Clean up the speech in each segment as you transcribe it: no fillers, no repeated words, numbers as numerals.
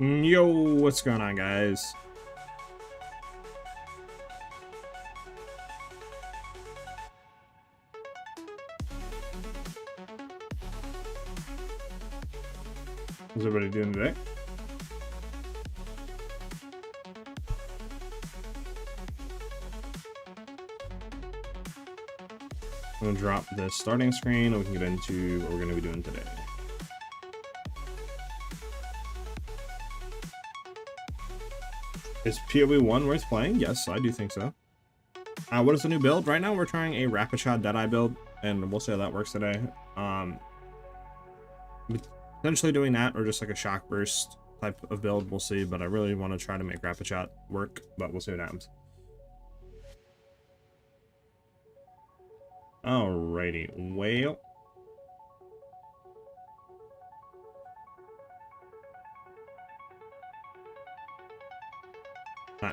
Yo, what's going on, guys? How's everybody doing today? I'm gonna drop the starting screen and we can get into what we're gonna be doing today. Is PoE 1 worth playing? Yes, I do think so. What is the new build? Right now we're trying a rapid shot Deadeye build, and we'll see how that works today. Potentially doing that or just like a shock burst type of build, we'll see, but I really want to try to make rapid shot work, but we'll see what happens. Alrighty, well,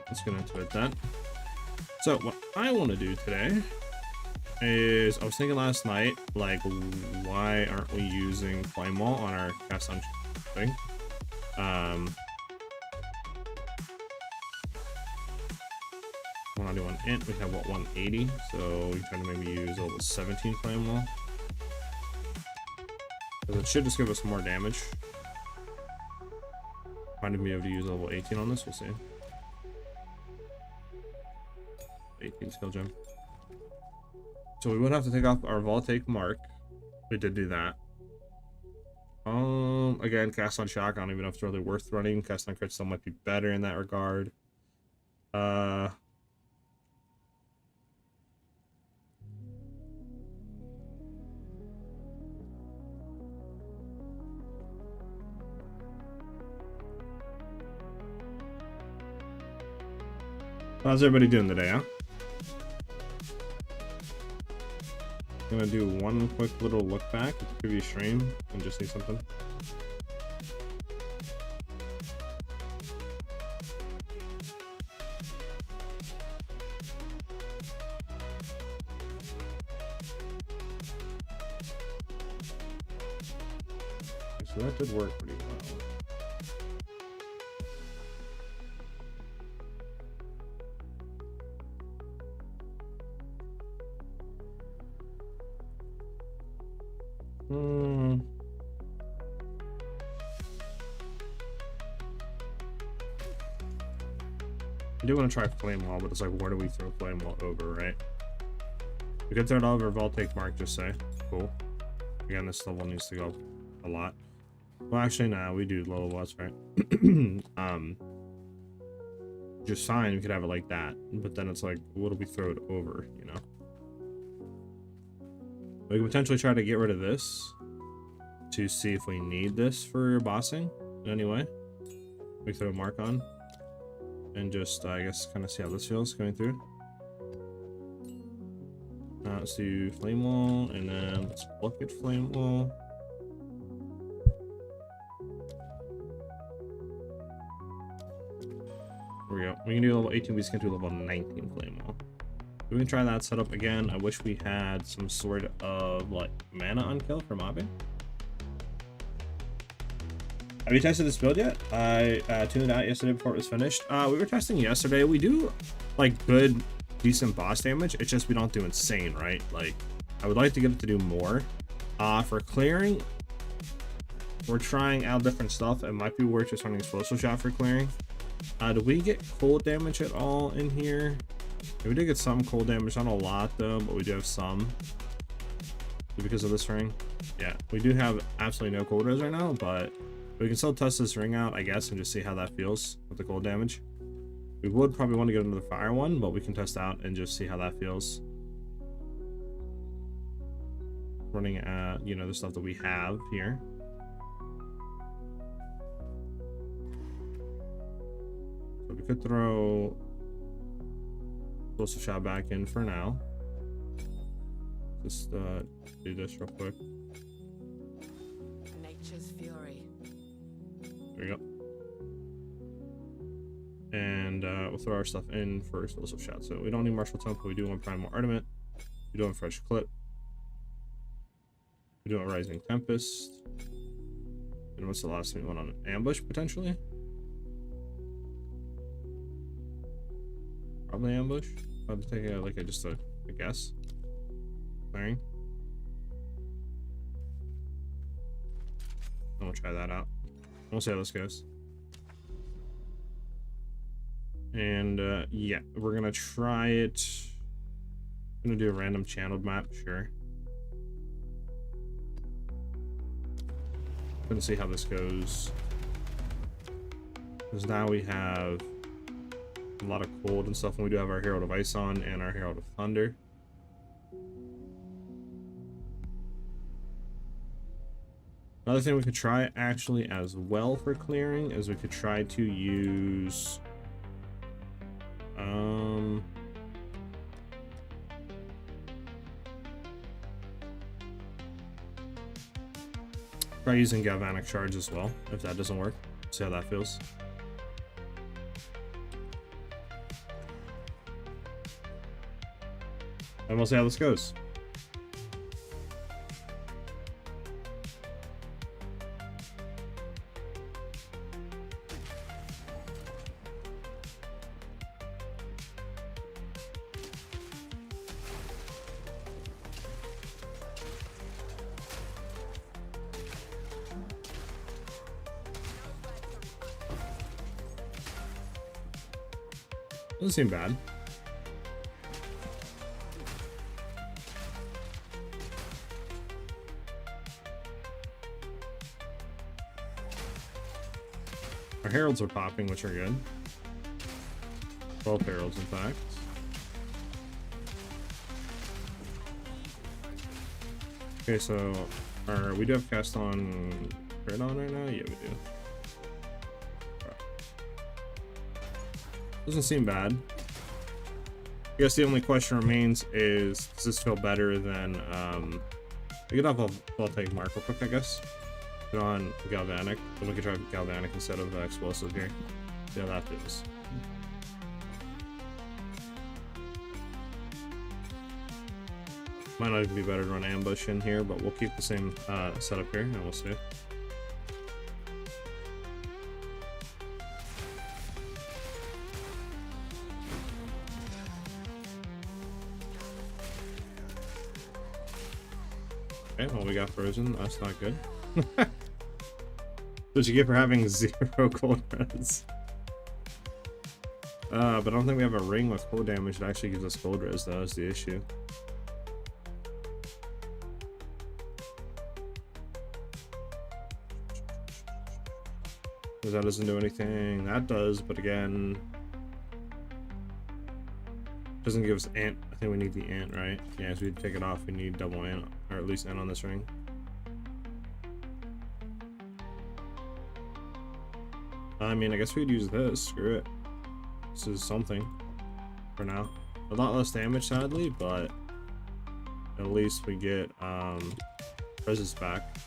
let's get into it then. So what I want to do today is, I was thinking last night, like, why aren't we using flame wall on our cast on thing? When I do on int, we have what, 180, so we try to maybe use a level 17 flame wall, because it should just give us more damage. Might even be able to use a level 18 on this, we'll see. 18 skill gem. So we would have to take off our Voltaic Mark. We did do that. Again, cast on shock, I don't even know if it's really worth running. Cast on crit still might be better in that regard. How's everybody doing today, huh? I'm gonna do one quick little look back at the previous stream and just see something. So that did work pretty well. I do want to try flame wall, but it's like, where do we throw flame wall over, right? We could throw it over Voltaic Mark, just say. Cool. Again, this level needs to go a lot. Well, actually, nah, we do low levels, right? Just fine, we could have it like that. But then it's like, what do we throw it over, you know? We could potentially try to get rid of this to see if we need this for bossing in any way. We throw a mark on. And just, I guess, kind of see how this feels going through. Let's do flame wall, and then let's bucket flame wall. There we go. We can do level 18, we just can do level 19 flame wall. We can try that setup again. I wish we had some sort of, like, mana on kill for mobbing. Have you tested this build yet? I tuned it out yesterday before it was finished. We were testing yesterday. We do like good, decent boss damage. It's just we don't do insane, right? Like, I would like to get it to do more. For clearing, we're trying out different stuff. It might be worth just running explosive shot for clearing. Do we get cold damage at all in here? Yeah, we did get some cold damage, not a lot though, but we do have some because of this ring. Yeah, we do have absolutely no cold res right now, but we can still test this ring out, I guess, and just see how that feels with the cold damage. We would probably want to get another fire one, but we can test out and just see how that feels. Running at, you know, the stuff that we have here. So we could throw explosive shot back in for now. Just do this real quick. Nature's fury. There we go. And we'll throw our stuff in for explosive shot. So we don't need martial tone, but we do want primal armament. We do want fresh clip. We do want rising tempest. And what's the last thing we want on ambush potentially? Probably ambush. I'll take a, like just a guess. Clearing. We'll try that out. We'll see how this goes. And yeah, we're gonna try it. I'm gonna do a random channeled map, sure. Gonna see how this goes. Because now we have a lot of cold and stuff, and we do have our Herald of Ice on and our Herald of Thunder. Another thing we could try actually as well for clearing is we could try to use try using Galvanic shards as well, if that doesn't work. See how that feels. And we'll see how this goes. Doesn't seem bad. Our heralds are popping, which are good. 12 heralds, in fact. Okay, so we do have cast on crit on right now? Yeah, we do. Doesn't seem bad. I guess the only question remains is, does this feel better than we could have I'll take Mark real quick, I guess. Put on Galvanic, then we could try Galvanic instead of explosive here. See how that feels. Might not even be better to run ambush in here, but we'll keep the same setup here and we'll see. Okay, well, we got frozen. That's not good. What you get for having 0 cold res. But I don't think we have a ring with cold damage that actually gives us cold res, though, is the issue. Because that doesn't do anything. That does, but again, doesn't give us ant. I think we need the ant, right? Yeah, as we take it off, we need double ant, or at least ant on this ring. I mean, I guess we'd use this. Screw it. This is something for now. A lot less damage, sadly, but at least we get presence back.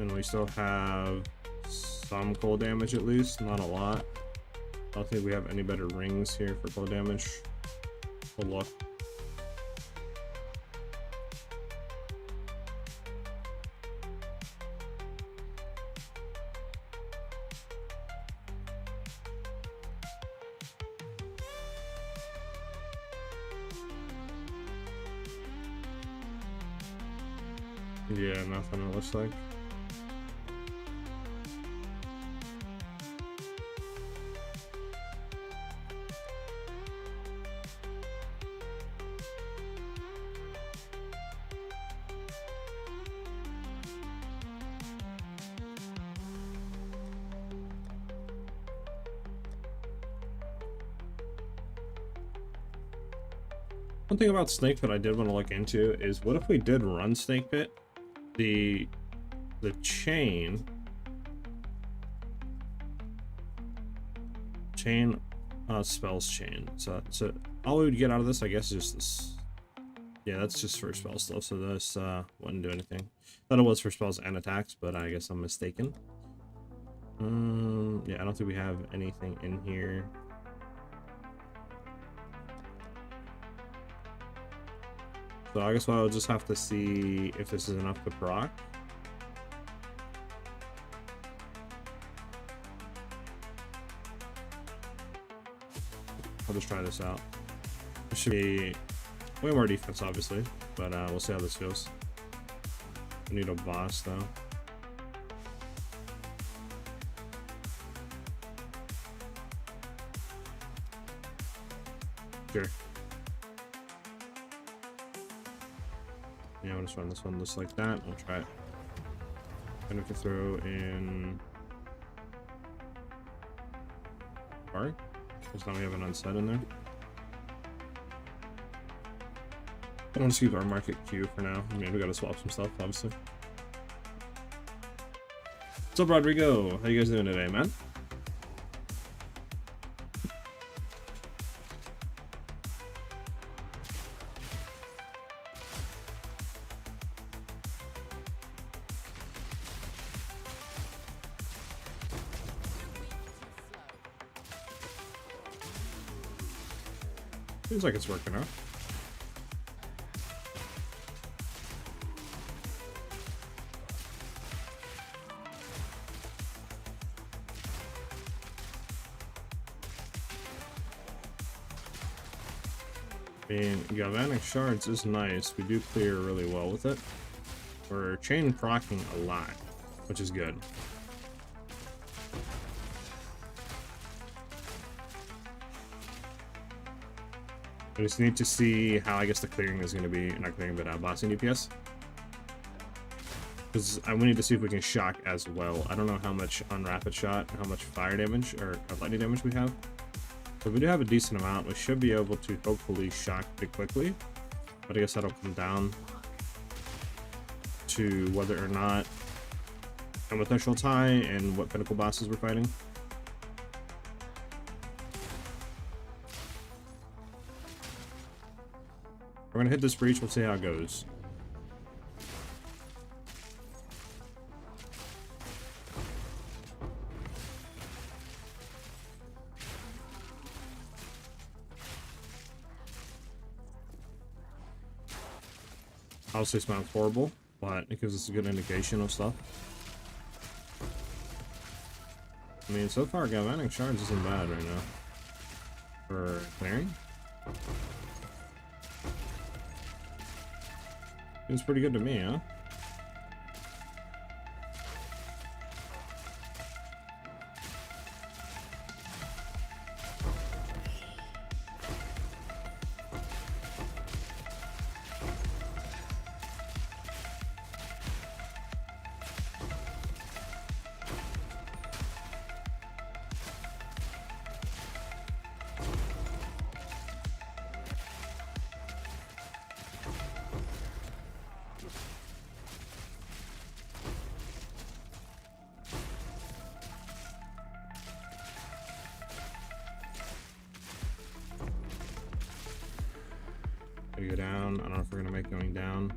And we still have some cold damage, at least, not a lot. I don't think we have any better rings here for cold damage. We'll look. Yeah, nothing it looks like. One thing about Snake Pit I did want to look into is, what if we did run Snake Pit? The chain spells chain. So all we would get out of this, I guess, is just this. Yeah, that's just for spell stuff. So this wouldn't do anything. Thought it was for spells and attacks, but I guess I'm mistaken. Yeah, I don't think we have anything in here. So I guess I'll just have to see if this is enough to proc. I'll just try this out. It should be way more defense, obviously, but we'll see how this feels. I need a boss, though. Sure. Yeah, I'm just run this one just like that. We'll try it. And if you throw in Park, because now we have an unset in there. I'm gonna keep our market queue for now. I mean, we gotta swap some stuff, obviously. What's up, Rodrigo? How you guys doing today, man? Seems like it's working out. I mean, Galvanic shards is nice. We do clear really well with it. We're chain procking a lot, which is good. I just need to see how I guess the clearing is going to be, not clearing, but bossing DPS. Because we need to see if we can shock as well. I don't know how much on rapid shot, how much fire damage or lightning damage we have. So if we do have a decent amount, we should be able to hopefully shock pretty quickly. But I guess that'll come down to whether or not I'm with threshold high and what Pinnacle bosses we're fighting. We're gonna hit this breach, we'll see how it goes. Obviously, it smells horrible, but it gives us a good indication of stuff. I mean, so far, Galvanic shards isn't bad right now for clearing. Seems pretty good to me, huh? Go down. I don't know if we're gonna make going down.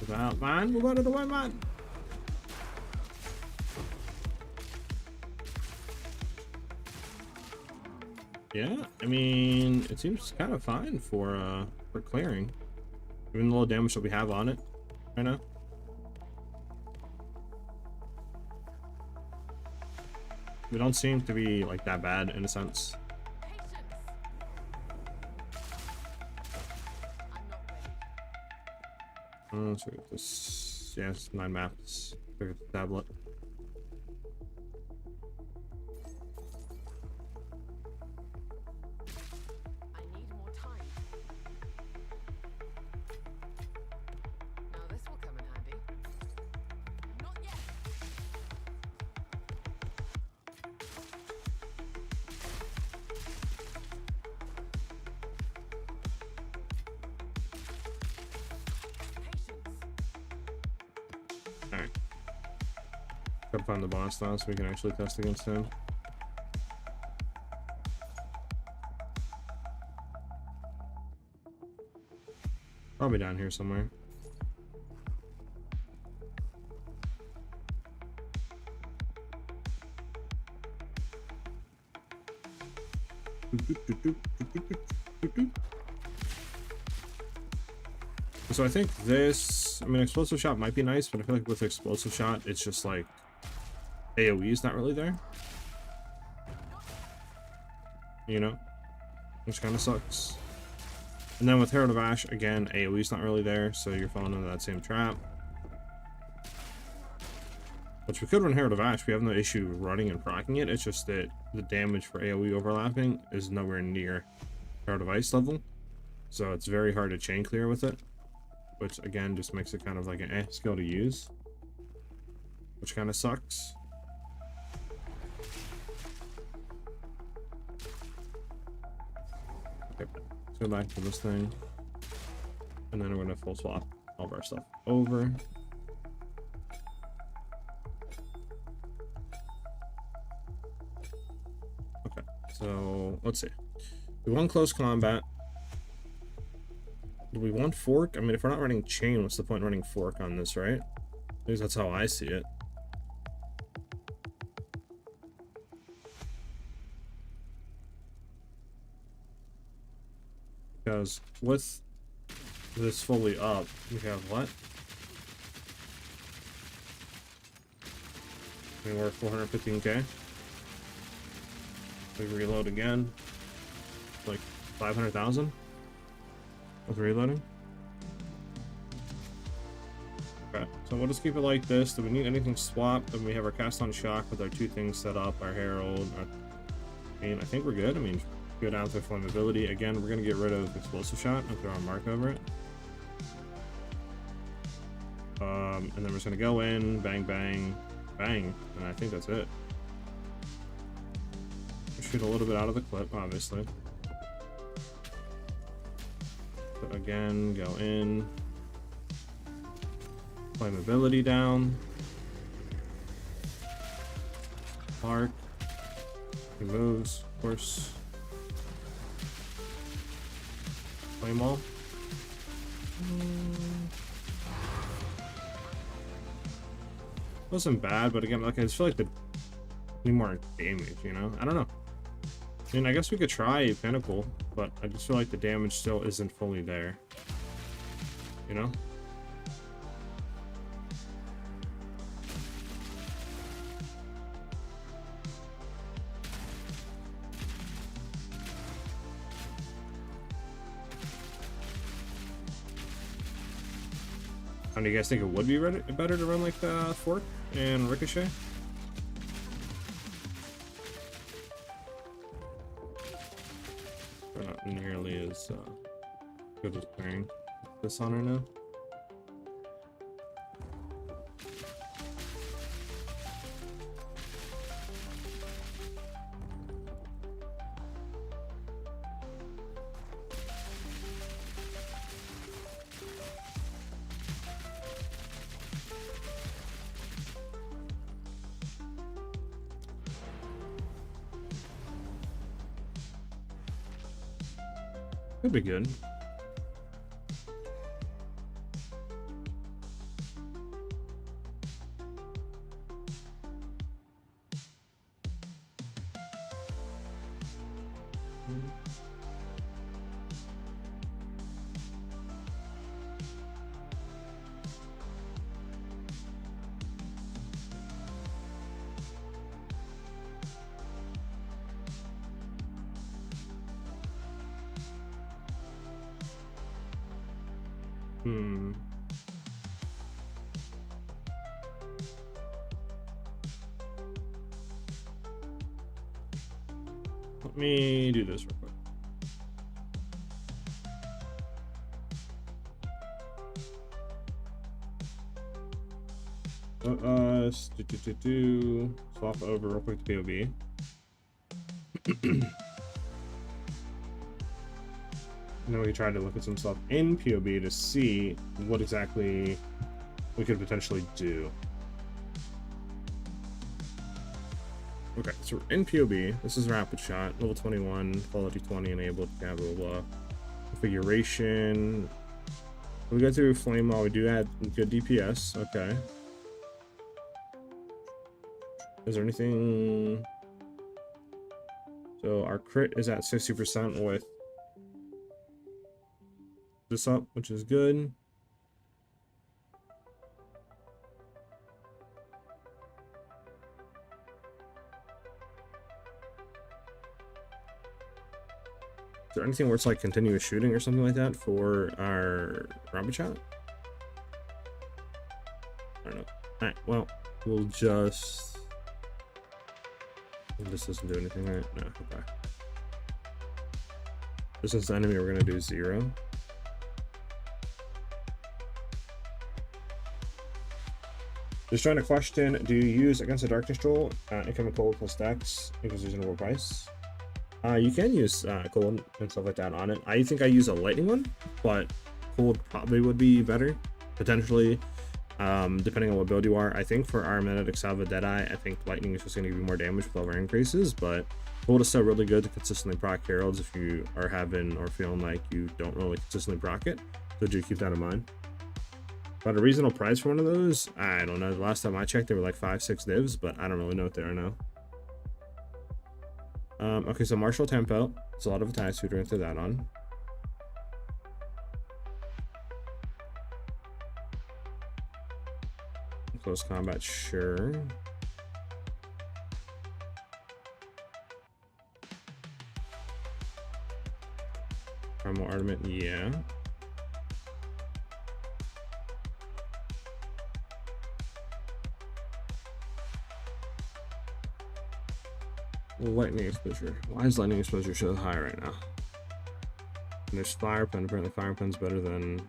Move out, man. Move out of the way, man. Yeah, I mean, it seems kind of fine for clearing, even the little damage that we have on it right now. We don't seem to be like that bad in a sense. Let's look at this. Yeah, it's 9 maps. Look at the tablet. I need more time. Now this will come in handy. Not yet. Alright. Gotta find the boss now so we can actually test against him. Probably down here somewhere. So I think this, I mean, explosive shot might be nice, but I feel like with explosive shot, it's just like AoE is not really there. You know, which kind of sucks. And then with Herald of Ash, again, AoE is not really there, so you're falling into that same trap. Which we could run Herald of Ash, we have no issue running and proccing it, it's just that the damage for AoE overlapping is nowhere near Herald of Ice level. So it's very hard to chain clear with it. Which again, just makes it kind of like an skill to use. Which kind of sucks. Okay, let's go back to this thing. And then we're gonna full swap all of our stuff over. Okay, so let's see. We want close combat. Do we want fork? I mean, if we're not running chain, what's the point in running fork on this, right? At least that's how I see it. Because with this fully up, we have what? I mean, we're at 415k. We reload again. Like 500,000 with reloading. Okay, so we'll just keep it like this. Do we need anything swapped? And we have our cast on shock with our two things set up, our herald. I mean, I think we're good. I mean, go down to flammability. Again, we're gonna get rid of explosive shot and throw our mark over it. And then we're just gonna go in, bang, bang, bang, and I think that's it. Shoot a little bit out of the clip, obviously. So again, go in, flammability down, mark, he moves, of course. Flame wall. Wasn't bad, but again, like I just feel like the need more damage, you know? I don't know. I mean, I guess we could try Pinnacle, but I just feel like the damage still isn't fully there. You know? Do you guys think it would be better to run like Fork and Ricochet? They're not nearly as good as playing this on her now. Could be good. Let me do this real quick. Swap over real quick to POB. And then we tried to look at some stuff in POB to see what exactly we could potentially do. Okay, so we're in POB. This is rapid shot, level 21, quality 20 enabled, blah blah blah. Configuration. We go through flame while we do add good DPS. Okay. Is there anything? So our crit is at 60% with this up, which is good. there anything where it's like continuous shooting or something like that for our rapid shot? I don't know. Alright, well, we'll just... This doesn't do anything, right? No, okay. Distance to enemy, we're gonna do 0. Just trying to question, do you use against a darkness troll, incoming cold plus stacks equals reasonable price? You can use cold and stuff like that on it. I think I use a lightning one, but cold probably would be better, potentially, depending on what build you are. I think for our meta Exile Deadeye, I think lightning is just going to give you more damage with lower increases, but cold is still really good to consistently proc heralds if you are having or feeling like you don't really consistently proc it. So do keep that in mind. But a reasonable price for one of those, I don't know. The last time I checked, they were like 5-6 divs, but I don't really know what they are now. Okay, so Martial Tempo. It's a lot of attacks, so we're going to throw that on. Close combat, sure. Primal Armament, yeah. Lightning exposure. Why is lightning exposure so high right now? And there's fire pen. Apparently fire pen's better than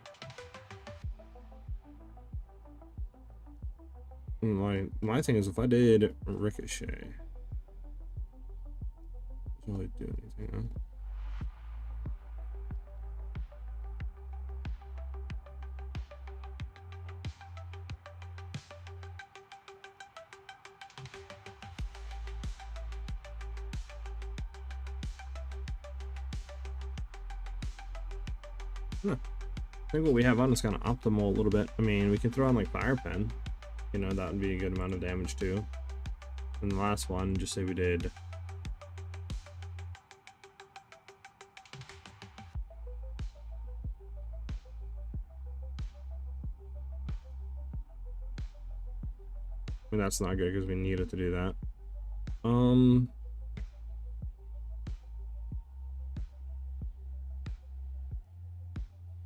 my thing is if I did ricochet, doesn't really do anything, huh? I think what we have on is kind of optimal a little bit. I mean, we can throw on like fire pen, you know, that would be a good amount of damage too. And the last one, just say we did I mean, that's not good because we need it to do that.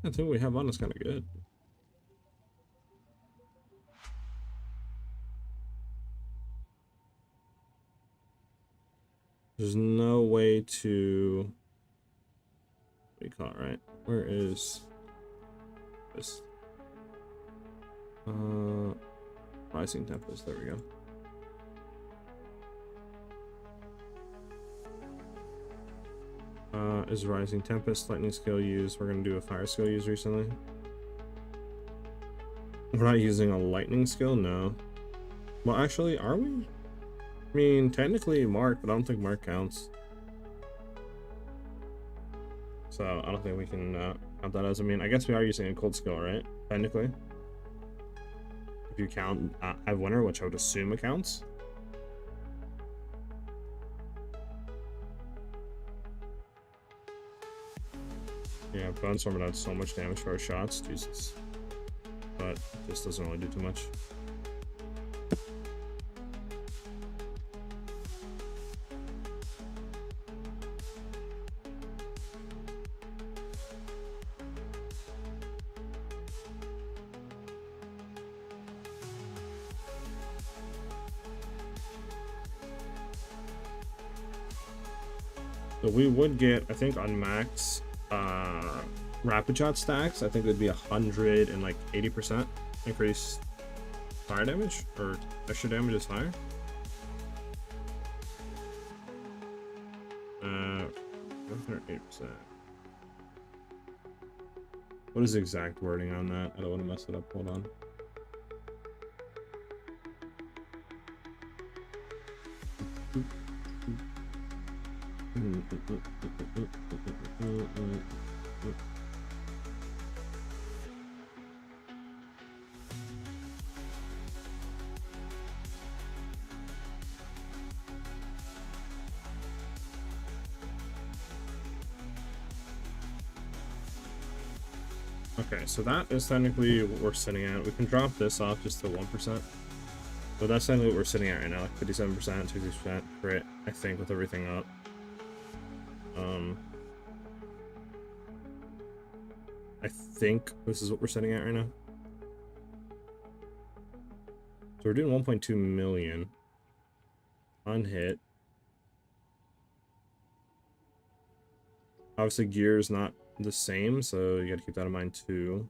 I think what we have on is kind of good. There's no way to... What do you call it, right? Where is this? Rising Tempest, there we go. Is Rising Tempest lightning skill used? We're gonna do a fire skill used recently. We're not using a lightning skill, no. Well, actually, are we? I mean, technically Mark, but I don't think Mark counts. So I don't think we can count that as. I mean, I guess we are using a cold skill, right? Technically, if you count Hive Winter, which I would assume it counts. Yeah, Bone Storm does so much damage for our shots, Jesus. But this doesn't really do too much. So we would get, I think, on max rapid shot stacks, I think it'd be 100 and like 80% increase fire damage, or extra damage is fire. 108%. What is the exact wording on that? I don't want to mess it up. Hold on. Okay, so that is technically what we're sitting at. We can drop this off just to 1%. But that's technically what we're sitting at right now, like 57%, 60% crit, I think, with everything up. I think this is what we're setting at right now. So we're doing 1.2 million. Unhit. Obviously gear is not the same, so you gotta keep that in mind too.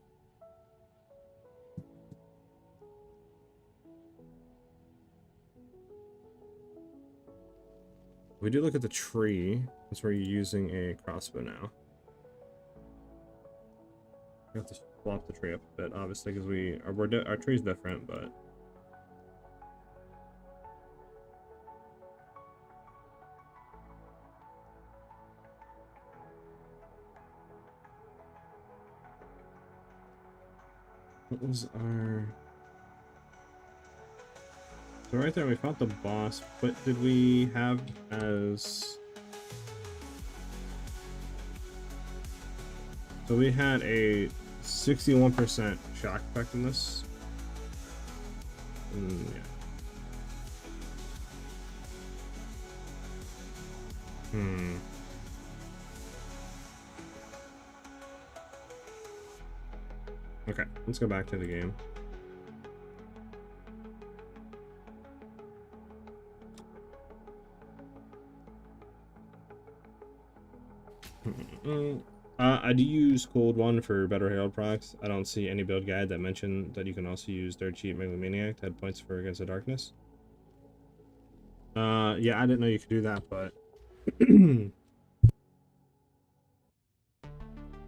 We do look at the tree. That's where you're using a crossbow now. We have to swap the tree up a bit, obviously, because our tree's different, but what was our... So right there, we fought the boss. What did we have as... So we had a 61% shock effectiveness. Yeah. Okay, let's go back to the game. I do use Cold One for better Herald procs. I don't see any build guide that mentioned that you can also use Dirt Cheat Megalomaniac to add points for Against the Darkness. Yeah, I didn't know you could do that, but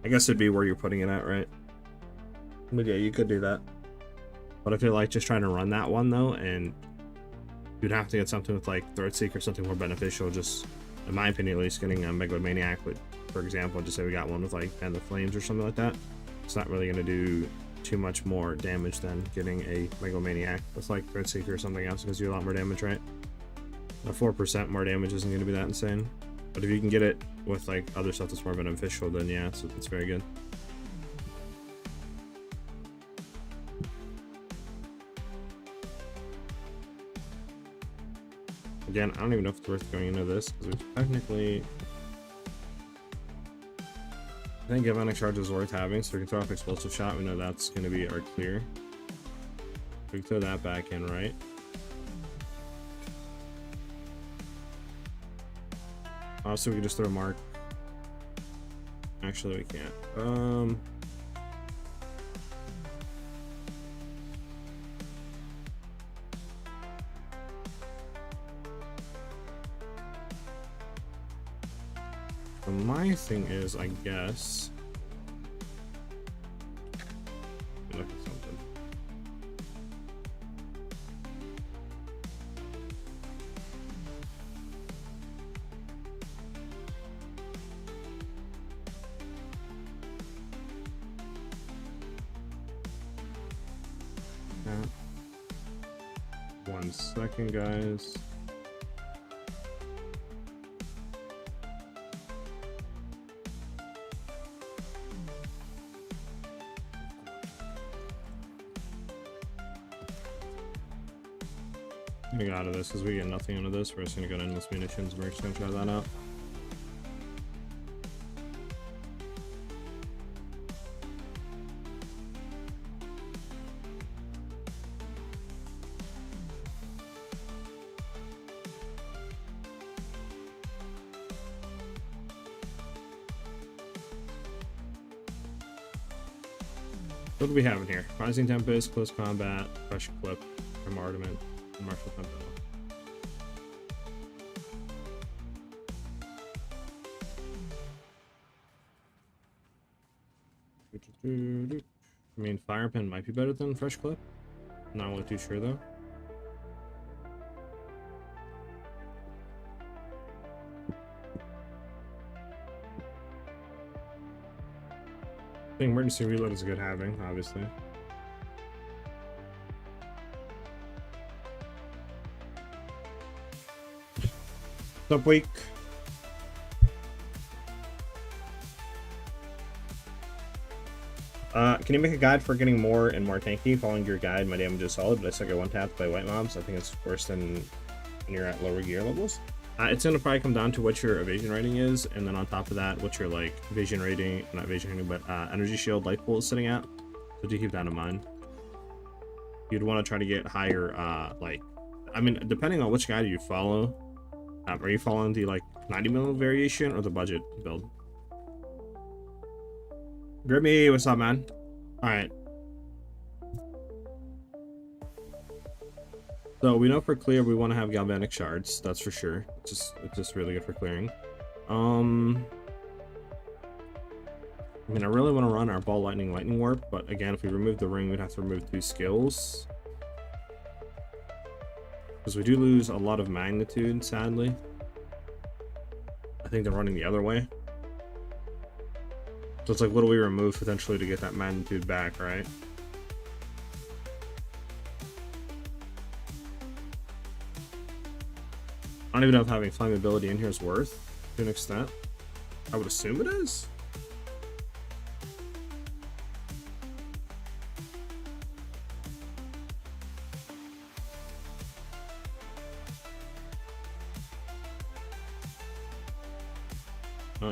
I guess it'd be where you're putting it at, right? But yeah, you could do that. But I feel like just trying to run that one though, and you'd have to get something with like Throatseek or something more beneficial. Just in my opinion, at least getting a Megalomaniac would, for example, just say we got one with like Fan the Flames or something like that. It's not really going to do too much more damage than getting a Megalomaniac with like Throatseek or something else, because you do a lot more damage, right? A 4% more damage isn't going to be that insane. But if you can get it with like other stuff that's more beneficial, then yeah, so it's very good. Again, I don't even know if it's worth going into this, because we've technically... I think Galvanic shards is worth having, so we can throw off Explosive Shot. We know that's going to be our clear. We can throw that back in, right? Also, we can just throw Mark. Actually, we can't. So my thing is, I guess... Look at something. Yeah. 1 second, guys. Get out of this because we get nothing out of this. We're just gonna go to endless munitions. We're just gonna try that out. What do we have in here? Rising Tempest, Close Combat, Fresh Clip, Bombardment, and Martial Tempo. I mean, Fire Pin might be better than Fresh Clip. Not really too sure though. I think Emergency Reload is good having, obviously. What's up, Week? Can you make a guide for getting more and more tanky? Following your guide, my damage is solid, but I still get one tap by white mobs. I think it's worse than when you're at lower gear levels. It's gonna probably come down to what your evasion rating is, and then on top of that, what your like evasion rating, not evasion rating, but energy shield life pool is sitting at. So do keep that in mind. You'd want to try to get higher, like, I mean, depending on which guide you follow. Are you following the like 90 mil variation or the budget build? Grimmy, what's up, man? All right. So we know for clear we want to have galvanic shards. That's for sure. It's just really good for clearing. I mean, I really want to run our ball lightning warp, but again, if we remove the ring, we'd have to remove 2 skills. Because we do lose a lot of magnitude, sadly. I think they're running the other way. So it's like, what do we remove potentially to get that magnitude back, right? I don't even know if having flammability in here is worth to an extent. I would assume it is.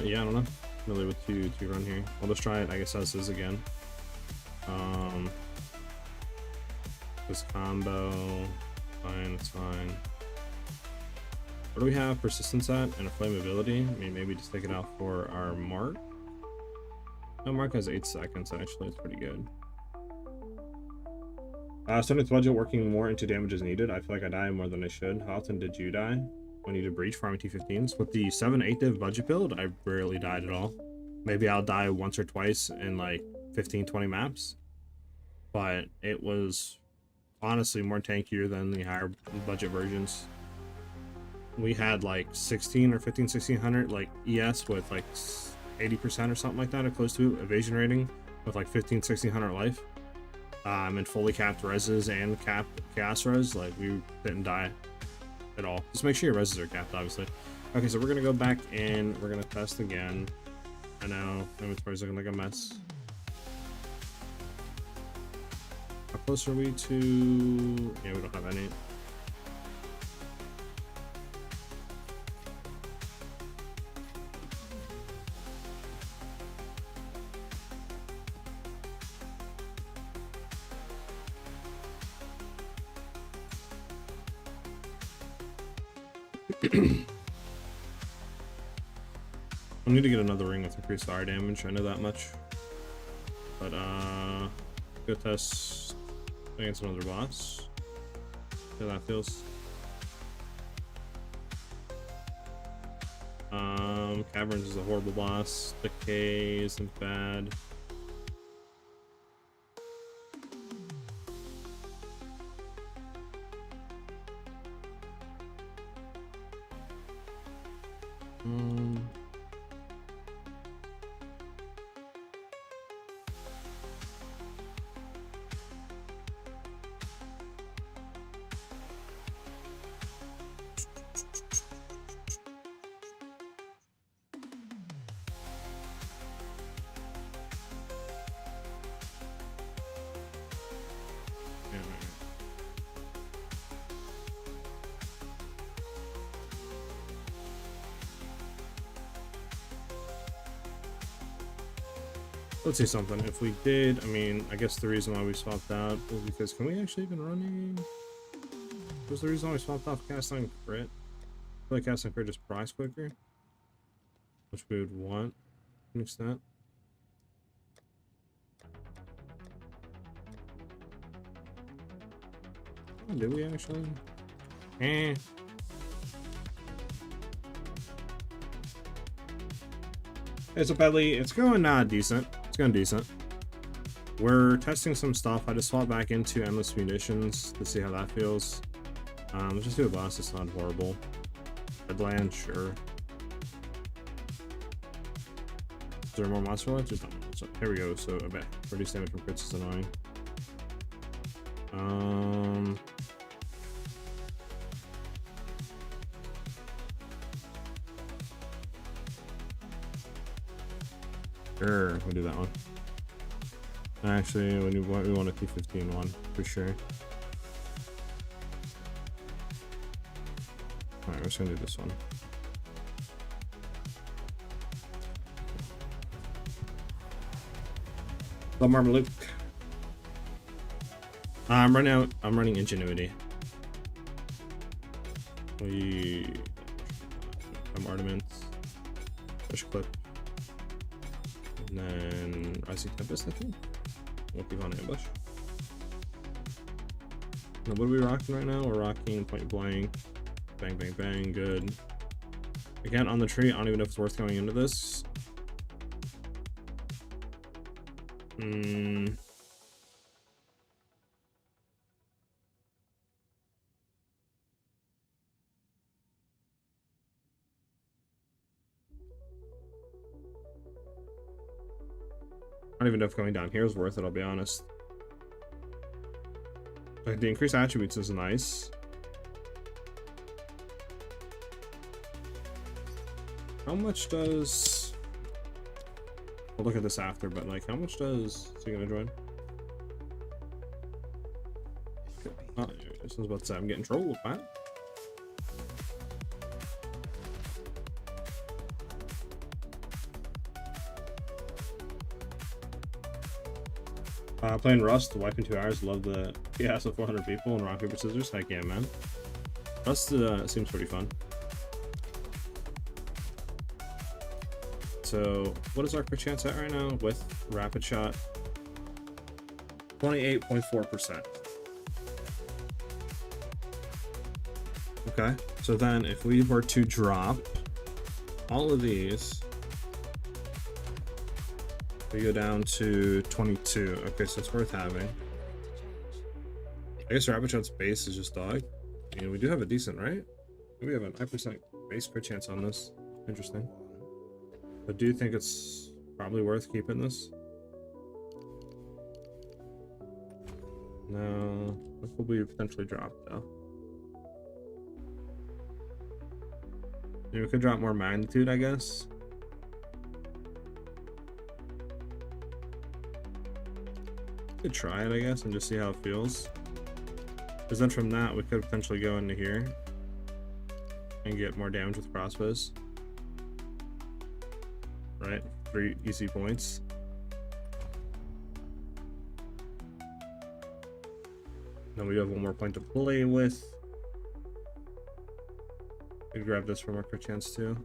Yeah, I don't know. Really with two run here. I'll just try it, I guess, as is again. This combo, fine, it's fine. What do we have persistence at and a flammability? I mean, maybe just take it out for our mark. No, mark has 8 seconds, actually, it's pretty good. Stunning budget working more into damage as needed. I feel like I die more than I should. How often did you die when you did breach farming T15s? With the 7-8 div budget build, I rarely died at all. Maybe I'll die once or twice in like 15-20 maps, but it was honestly more tankier than the higher budget versions. We had like 1600 like ES with like 80% or something like that, or close to evasion rating, with like 1600 life. And fully capped reses and capped chaos res, like we didn't die at all. Just make sure your reses are capped, obviously. Okay, so we're gonna go back in, we're gonna test again. I know inventory's looking like a mess. How close are we to? Yeah, we don't have any. I need to get another ring with increased fire damage, I know that much. But go test against another boss. See how that feels. Caverns is a horrible boss. Decay isn't bad. Let's see something. If we did, I mean, I guess the reason why we swapped out was because, can we actually even running? What was the reason why we swapped off cast on crit? I feel like cast on crit just price quicker, which we would want to an extent. Oh, did we actually? Eh. Hey, so Pedley, it's going decent. It's going decent. We're testing some stuff. I just swapped back into endless munitions to see how that feels. Let's just do a boss. It's not horrible. Headland, sure. Is there more monster left? Just don't. So, here we go. So I bet reduce damage from crits is annoying. Sure, we'll do that one. Actually, we want a T15 one for sure. Alright, we're just gonna do this one. Hello, Marmaluke. I'm running Ingenuity. I'm Armaments. Push clip. And then Rising Tempest, I think. We'll keep on ambush. Now, what are we rocking right now? We're rocking Point Blank. Bang, bang, bang. Good. Again, on the tree, I don't even know if it's worth going into this. I don't even know if going down here is worth it, I'll be honest. Like, the increased attributes is nice. How much does... We'll look at this after, but like, how much does... Is he gonna join? Oh, this was about to say, I'm getting trolled, man. Playing Rust, wipe in 2 hours. Love the chaos of 400 people and rock, paper, scissors. Heck yeah, man. Rust seems pretty fun. So, what is our crit chance at right now with rapid shot? 28.4%. Okay, so then if we were to drop all of these, we go down to 22. Okay, so it's worth having. I guess rapid shot's base is just dog. I mean, we do have a decent, right? We have a 9% base crit chance on this. Interesting. But do you think it's probably worth keeping this? No, this will be potentially dropped though. Maybe we could drop more magnitude, I guess. Could try it, I guess, and just see how it feels. Because then from that, we could potentially go into here and get more damage with crossbows. Right, 3 easy points. Then we have one more point to play with. We could grab this for more crit chance too.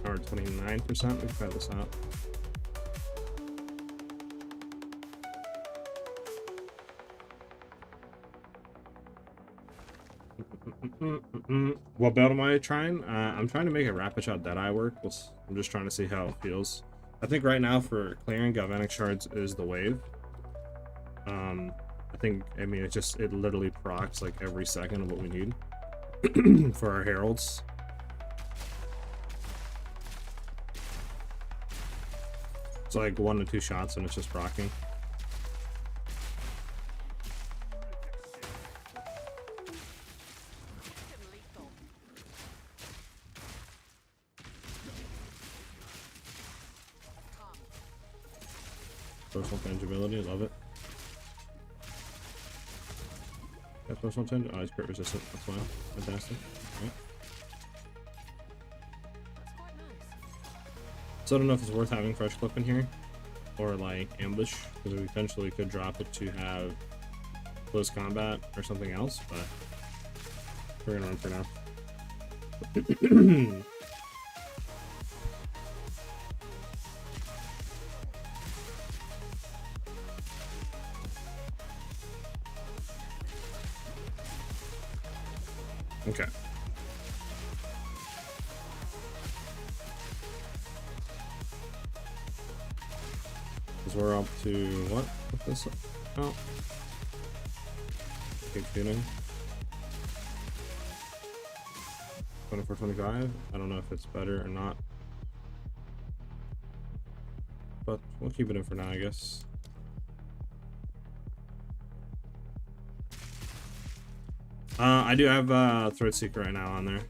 Or 29%, we can try this out. What build am I trying? I'm trying to make a rapid shot Deadeye work. I'm just trying to see how it feels. I think right now for clearing Galvanic shards is the wave. I think, I mean, it literally procs like every second of what we need for our heralds. It's like 1 to 2 shots and it's just rocking. Personal tangibility, love it. That's personal tangibility. Oh, he's crit resistant. That's fine. Fantastic. All right. So I don't know if it's worth having fresh clip in here or like ambush, because we potentially could drop it to have close combat or something else, but we're gonna run for now. Okay. Because we're up to what? What's this? Oh. Keep shooting. 24, 25. I don't know if it's better or not. But we'll keep it in for now, I guess. I do have Thread Seeker right now on there.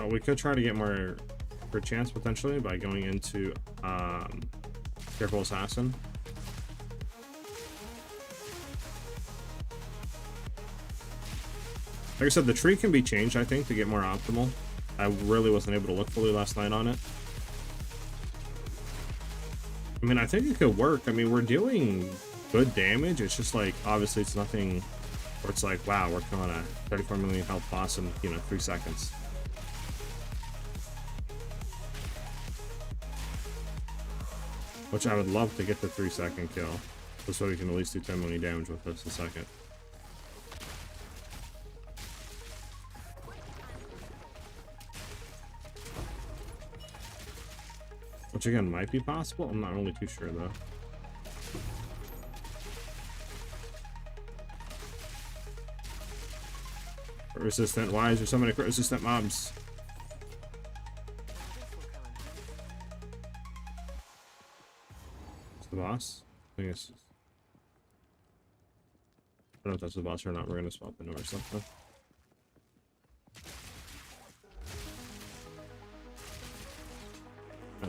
We could try to get more for chance potentially by going into Careful Assassin. Like I said, the tree can be changed, I think, to get more optimal. I really wasn't able to look fully last night on it. I mean, I think it could work. I mean, we're dealing good damage. It's just like, obviously, it's nothing where it's like, wow, we're killing a 34 million health boss in, 3 seconds. Which I would love to get the 3-second kill, just so we can at least do 10 million damage with this a second. Which again might be possible. I'm not really too sure though. Crit resistant. Why is there so many crit resistant mobs? It's the boss. I think it's. I don't know if that's the boss or not. We're gonna swap into or something.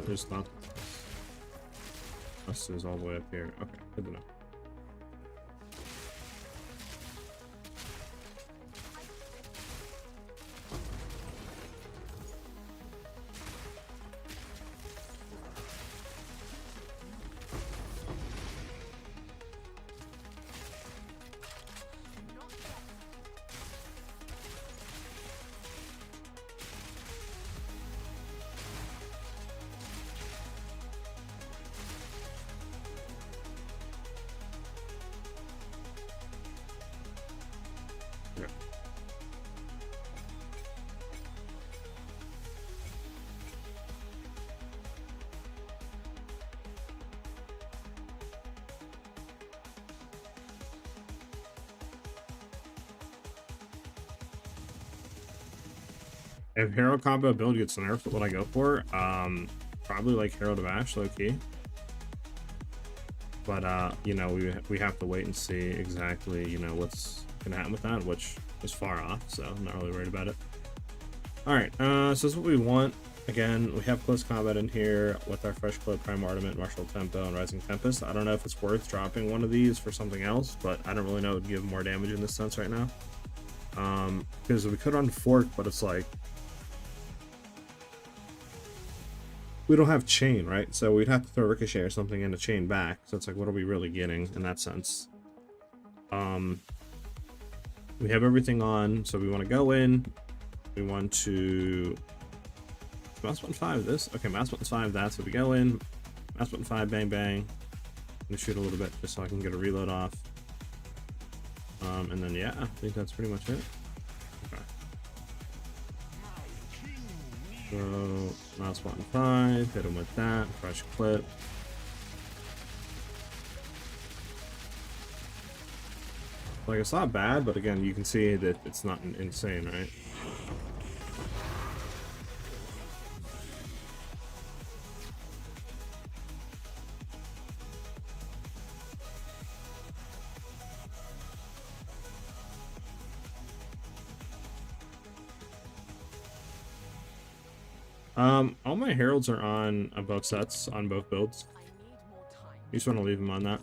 There's not. This is all the way up here. Okay, good to know. If Herald combo build gets nerfed, what would I go for? Probably like Herald of Ash, low key. But we have to wait and see exactly what's gonna happen with that, which is far off, so I'm not really worried about it. All right, so this is what we want. Again, we have close combat in here with our fresh clip, Prime Ornament, Martial Tempo, and Rising Tempest. I don't know if it's worth dropping one of these for something else, but I don't really know it would give more damage in this sense right now. Because we could run Fork, but it's like we don't have chain, right? So we'd have to throw Ricochet or something in a chain back. So it's like, what are we really getting in that sense? We have everything on, so we want to go in. We want to mouse button 5 this. Okay, mouse button 5 that. So we go in, mouse button 5, bang bang. I'm gonna shoot a little bit just so I can get a reload off. And then yeah, I think that's pretty much it. Okay. So mouse button 5, hit him with that, fresh clip. Like, it's not bad, but again, you can see that it's not insane, right? All my heralds are on both sets, on both builds. You just want to leave them on that.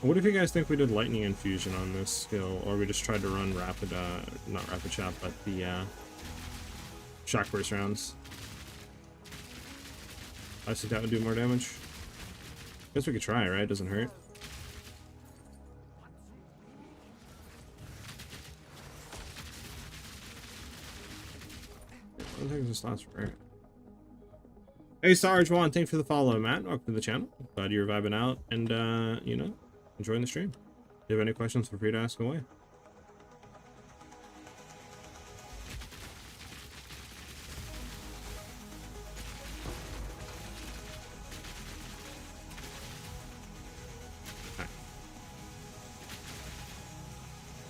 What if you guys think we did lightning infusion on this skill, or we just tried to run rapid, not rapid shot, but the shock burst rounds? I think that would do more damage. Guess we could try, right? Doesn't hurt. I don't think this lasts forever. Hey, Sarge1, thanks for the follow, Matt. Welcome to the channel. Glad you're vibing out and, enjoying the stream. If you have any questions, feel free to ask away.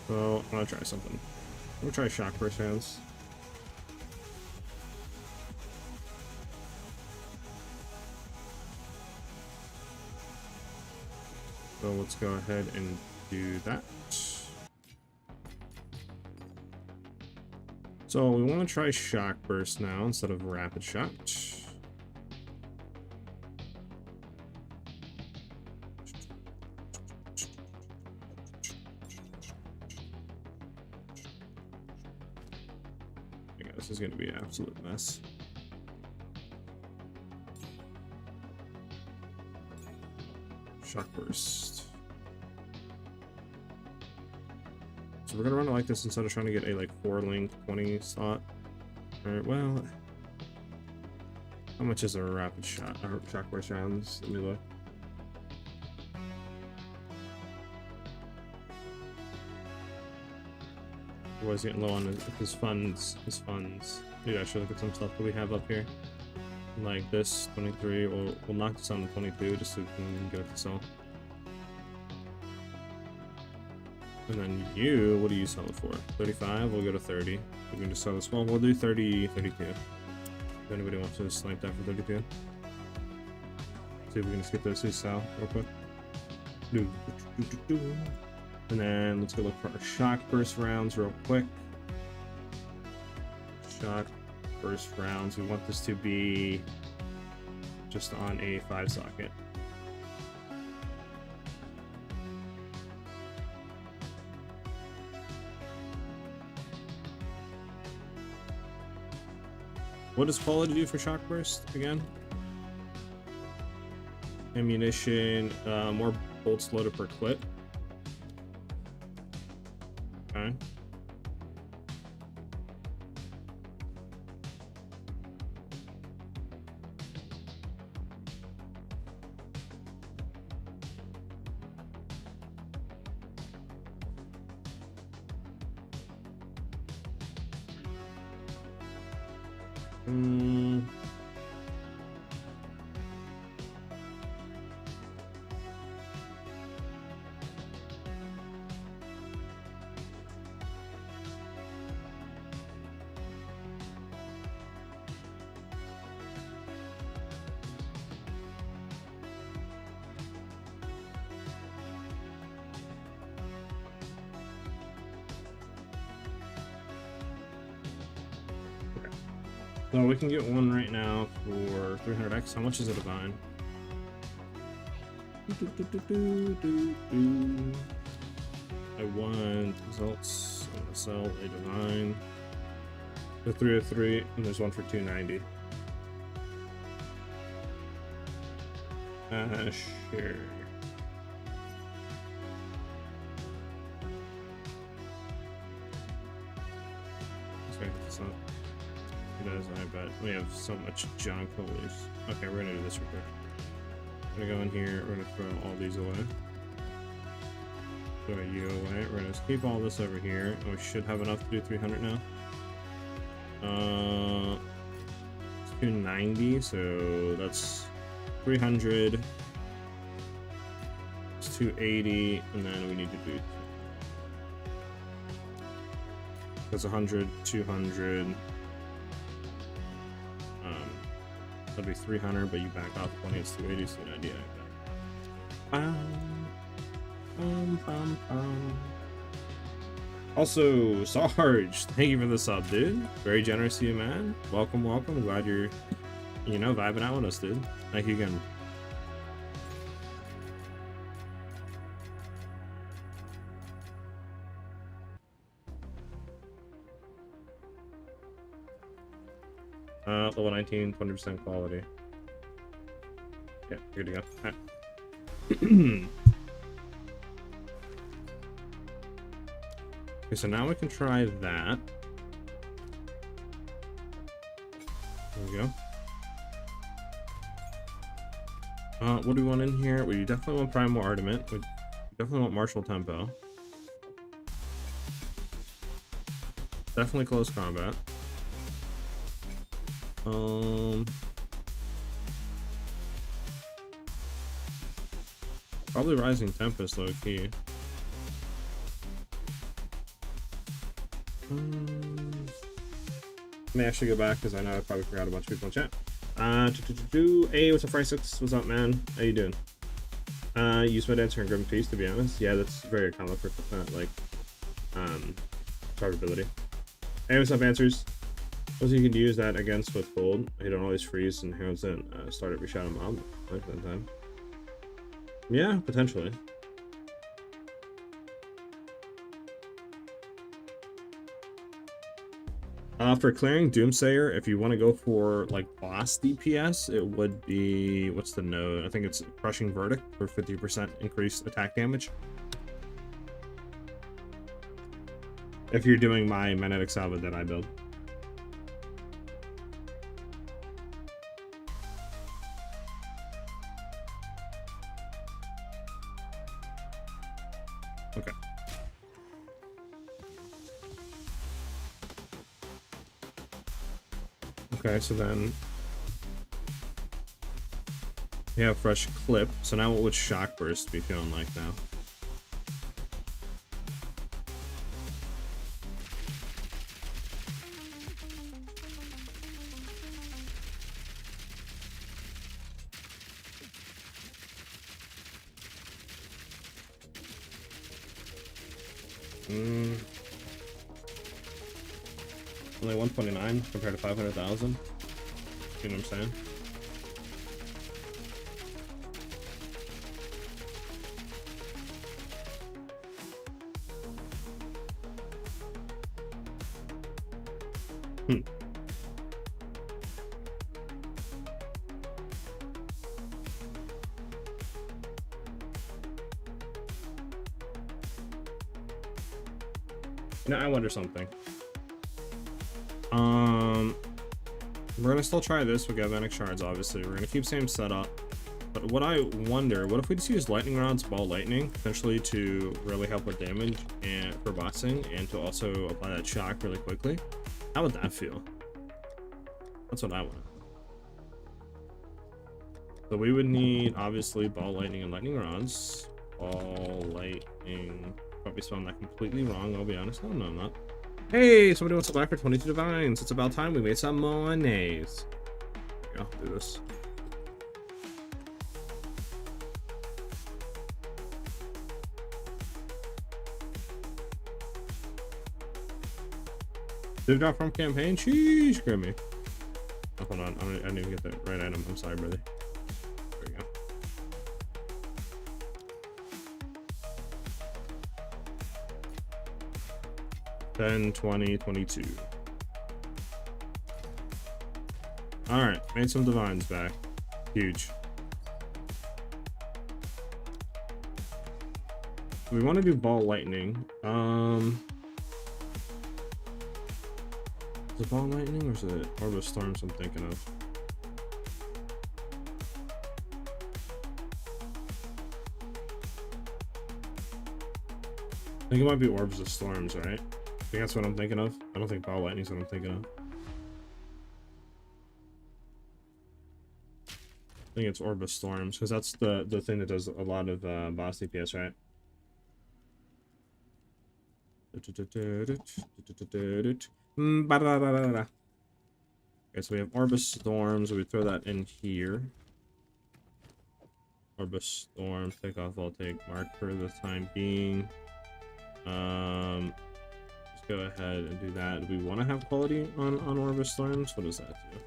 So I want to try something. I'm gonna try shock burst hands. So let's go ahead and do that. So we want to try shock burst now instead of rapid shot. Yeah, this is going to be an absolute mess. Shock burst. So we're gonna run it like this instead of trying to get a like 4-link 20 slot. Alright, well, how much is a rapid shot or shock burst rounds? Let me look. Was getting low on his funds. Maybe I should look at some stuff that we have up here. Like this 23. We'll knock this down to 22 just so we can get it to sell. And then you, what do you sell it for? 35? We'll go to 30. We're going to sell this. Well, we'll do 30, 32. If anybody wants to snipe that for 32. See if we can just get those two sell real quick. And then let's go look for our shock burst rounds real quick. Shock burst rounds. We want this to be just on a 5 socket. What does quality do for shock burst again? Ammunition, more bolts loaded per clip. Okay. So we can get one right now for 300x. How much is a divine? I want results. I'm gonna sell a divine. The 303, and there's one for 290. Sure. Let's go get this up. I bet we have so much junk. Okay, we're gonna do this real quick. We're gonna go in here. We're gonna throw all these away. Throw you away. We're gonna just keep all this over here. We should have enough to do 300 now. It's 290, so that's 300. It's 280, and then we need to do. That's 100, 200. That'd be 300, but you back off 20, it's 280, so an idea like that. Also, Sarge, thank you for the sub, dude. Very generous to you, man. Welcome, welcome. Glad you're, vibing out with us, dude. Thank you again. Level 19, 20% quality. Yeah, good to go. Right. Okay, so now we can try that. There we go. What do we want in here? We definitely want Primal Ardament. We definitely want Martial Tempo. Definitely close combat. Probably Rising Tempest, low key. Let me actually go back because I know I probably forgot a bunch of people in chat. Hey, what's up, Fry6? What's up, man? How you doing? Use my dancer and Grim Feast, to be honest. Yeah, that's very common for survivability. Hey, what's up, Answers? Also, you can use that against with gold. You don't always freeze and hands in. Start every shadow mob like that time. Yeah, potentially. For clearing Doomsayer, if you want to go for like boss DPS, it would be, what's the node? I think it's Crushing Verdict for 50% increased attack damage. If you're doing my Magnetic Salva that I build. Okay. Okay, so then we have fresh clip. So now what would Shock Burst be feeling like now? Only 129 compared to 500,000. You know what I'm saying? You know, I wonder something. We're gonna still try this with Galvanic shards, obviously. We're gonna keep same setup. But what I wonder, what if we just use lightning rods, ball lightning, potentially to really help with damage and for bossing, and to also apply that shock really quickly? How would that feel? That's what I want. So we would need obviously ball lightning and lightning rods. Ball lightning. Probably spelling that completely wrong, I'll be honest. No, I'm not. Hey, somebody wants to buy for 22 divines. It's about time we made some monies. There we go, do this. Did drop from campaign? Sheesh, Grimmy. Oh, hold on, I didn't even get the right item. I'm sorry, brother. There we go. $10, $20, $22. Alright, made some divines back. Huge. We want to do ball lightning. Is it ball lightning or is it orb of storms I'm thinking of? I think it might be orbs of storms, right? I think that's what I'm thinking of. I don't think ball lightning is what I'm thinking of. I think it's orb of storms because that's the thing that does a lot of boss DPS, right? Okay, so we have Orb of Storms. We throw that in here. Orb of Storms. Take off Voltaic Mark for the time being. Just go ahead and do that. Do we want to have quality on Orb of Storms? What does that do?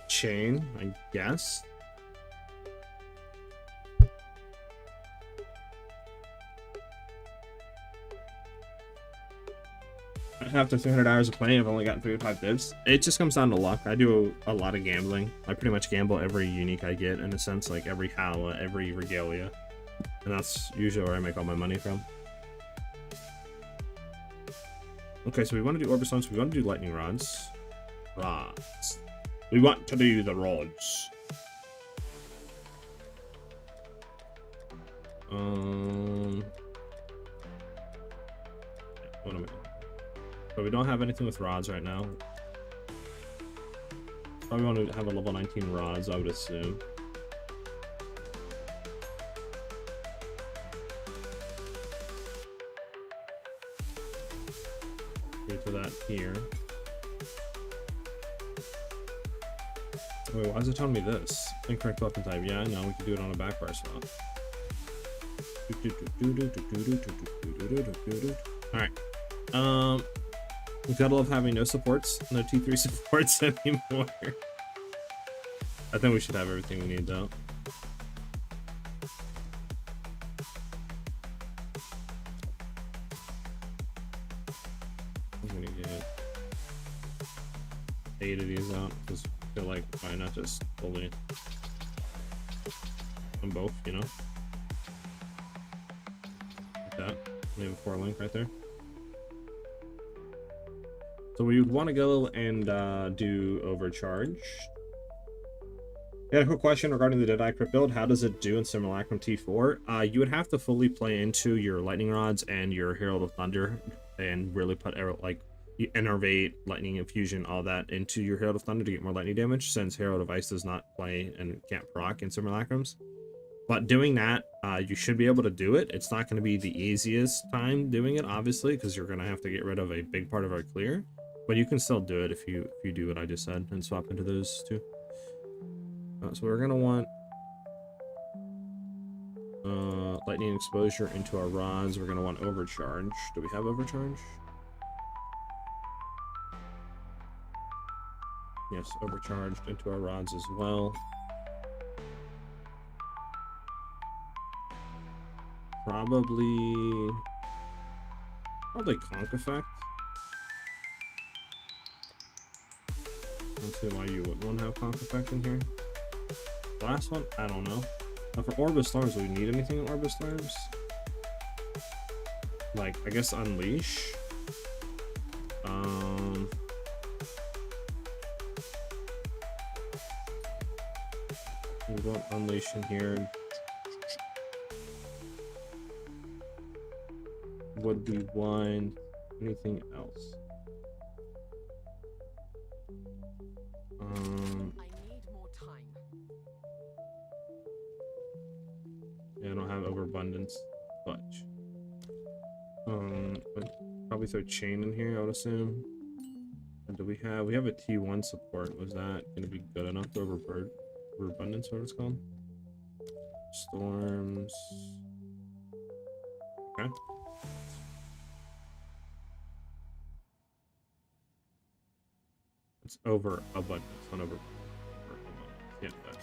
Chain, I guess. After 300 hours of playing, I've only gotten 3 to 5 divs. It just comes down to luck. I do a lot of gambling. I pretty much gamble every unique I get, in a sense, like every Hala, every Regalia. And that's usually where I make all my money from. Okay, so we want to do Orb of Storms. We want to do Lightning Rods. Rods. We want to do the rods. What am I doing? But we don't have anything with rods right now. Probably want to have a level 19 rods, I would assume. to that here. Wait, why is it telling me this? Incorrect weapon type. Yeah, I know. We can do it on a backfire swap. Alright. We gotta love having no supports. No T3 supports anymore. I think we should have everything we need though. I'm gonna get 8 of these out because I feel like why not just fully on both, you know? Like that. We have a 4 link right there. So we would want to go and do overcharge. I got a quick question regarding the Deadeye Crypt build. How does it do in Simulacrum T4? You would have to fully play into your Lightning Rods and your Herald of Thunder and really put like Innervate, Lightning Infusion, all that into your Herald of Thunder to get more lightning damage, since Herald of Ice does not play and can't proc in Simulacrums. But doing that, you should be able to do it. It's not going to be the easiest time doing it, obviously, because you're going to have to get rid of a big part of our clear. But you can still do it if you do what I just said and swap into those two. So we're gonna want lightning exposure into our rods. We're gonna want overcharge. Do we have overcharge? Yes, overcharged into our rods as well. Probably conk effect. Let's see why you would want to have conk effect in here. Last one, I don't know. Now for Orb of Storms, do we need anything in Orb of Storms? Like, I guess Unleash. We want Unleash in here. Would we want anything else? Yeah, I don't have overabundance, but probably throw chain in here, I would assume. And do we have a T1 support? Was that gonna be good enough for overabundance, what it's called? Storms. Okay. It's overabundance, not overabundance. Yeah, that.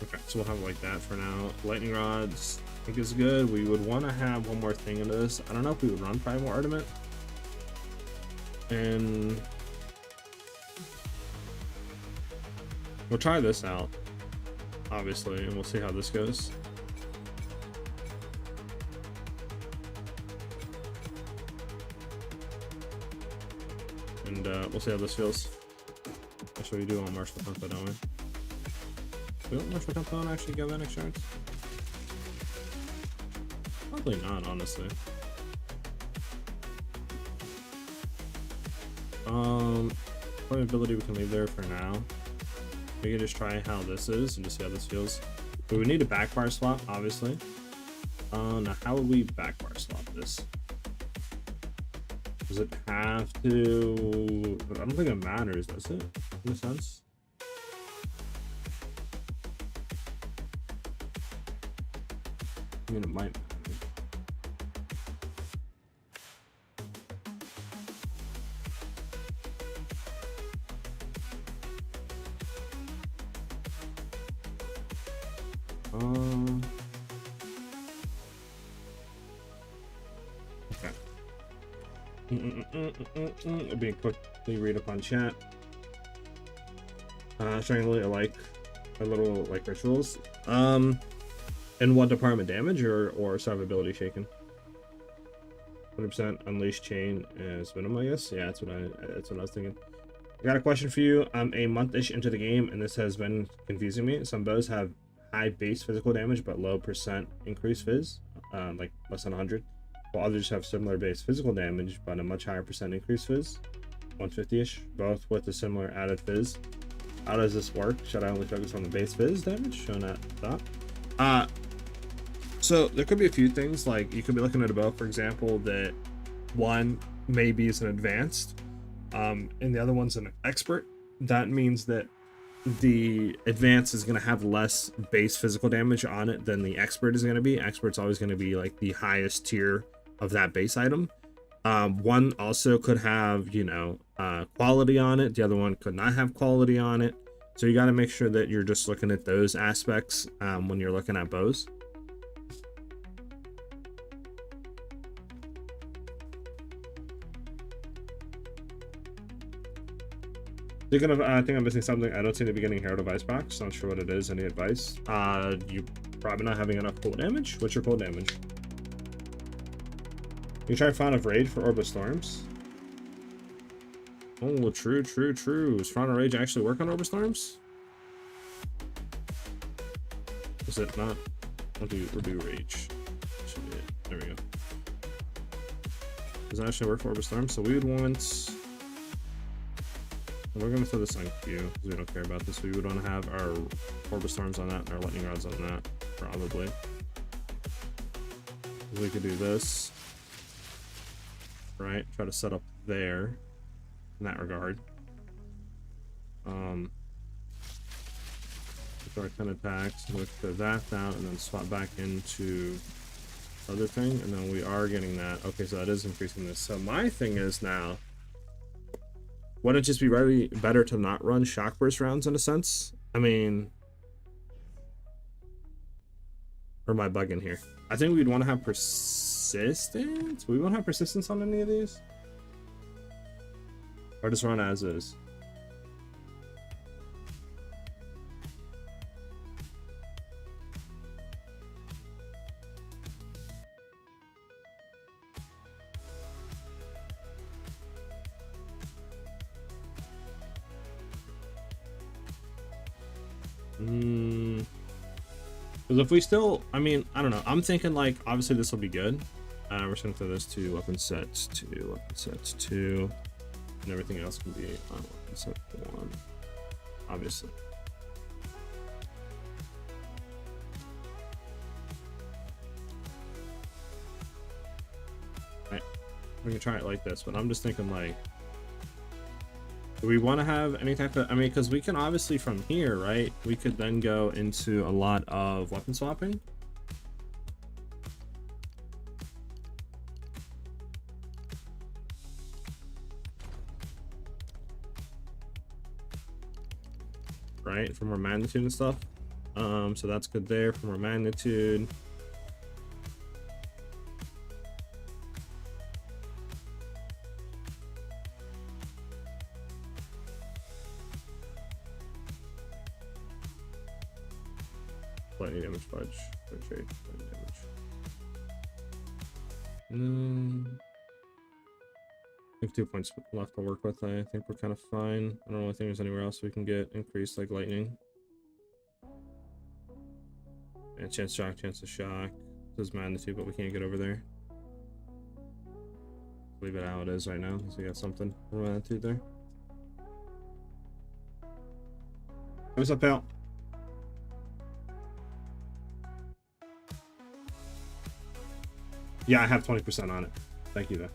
Okay, so we'll have it like that for now. Lightning rods, I think is good. We would want to have one more thing into this. I don't know if we would run Primal Armament. And we'll try this out, obviously, and we'll see how this goes. And we'll see how this feels. Actually, we do want Martial Tempo, don't we? We want Martial Tempo and actually Galvanic shards? Probably not, honestly. Survivability we can leave there for now. We can just try how this is and just see how this feels. But we need a backfire swap, obviously. Now how would we backfire swap this? Does it have to? I don't think it matters, does it? In a sense. I mean, it might matter. Okay. I'll be quickly read up on chat. Showing a little like rituals. In what department? Damage or survivability shaken? 100% unleash chain as minimum, I guess. Yeah, that's what I was thinking. I got a question for you. I'm a month-ish into the game, and this has been confusing me. Some bows have high base physical damage, but low percent increase fizz, like less than 100. While others have similar base physical damage, but a much higher percent increase fizz, 150-ish, both with a similar added fizz. How does this work? Should I only focus on the base phys damage shown at the top? So there could be a few things, like you could be looking at a bow, for example, that one maybe is an advanced, and the other one's an expert. That means that the advanced is going to have less base physical damage on it than the expert is going to be. Expert's always going to be like the highest tier of that base item. One also could have, you know, quality on it. The other one could not have quality on it. So you got to make sure that you're just looking at those aspects when you're looking at bows. Speaking of, I think I'm missing something. I don't seem to be getting Herald of Icebox. Not sure what it is. Any advice? You probably not having enough cold damage. What's your cold damage? You try Font of Rage for Orb of Storms. Oh, true. Does Font of Rage actually work on Orb of Storms? Is it not? We'll do Rage. Should be it. There we go. Does it actually work for Orb of Storms? So we would want... We're going to throw this on Q, because we don't care about this. We would want to have our Orb of Storms on that and our Lightning Rods on that, probably. We could do this. Right? Try to set up there, in that regard. With our 10 attacks, we'll clear that down, and then swap back into other thing, and then we are getting that. Okay, so that is increasing this. So my thing is now... Wouldn't it just be really better to not run shock burst rounds in a sense? I mean, or am I bugging here? I think we'd want to have persistence. We won't have persistence on any of these, or just run as is. Because if we still, I mean, I don't know. I'm thinking like, obviously this will be good. We're just gonna throw this to weapon sets 2, and everything else can be on weapon set 1, obviously. Right, we can try it like this, but I'm just thinking like, do we want to have any type of, I mean, because we can obviously from here, right, we could then go into a lot of weapon swapping. Right, for more magnitude and stuff. So that's good there for more magnitude. Lightning damage fudge. Damage. 2 points left to work with. I think we're kind of fine. I don't really think there's anywhere else we can get increased like lightning. And chance to shock. This is magnitude, but we can't get over there. Leave it how it is right now, because we got something for magnitude there. What's up, pal? Yeah, I have 20% on it. Thank you, though.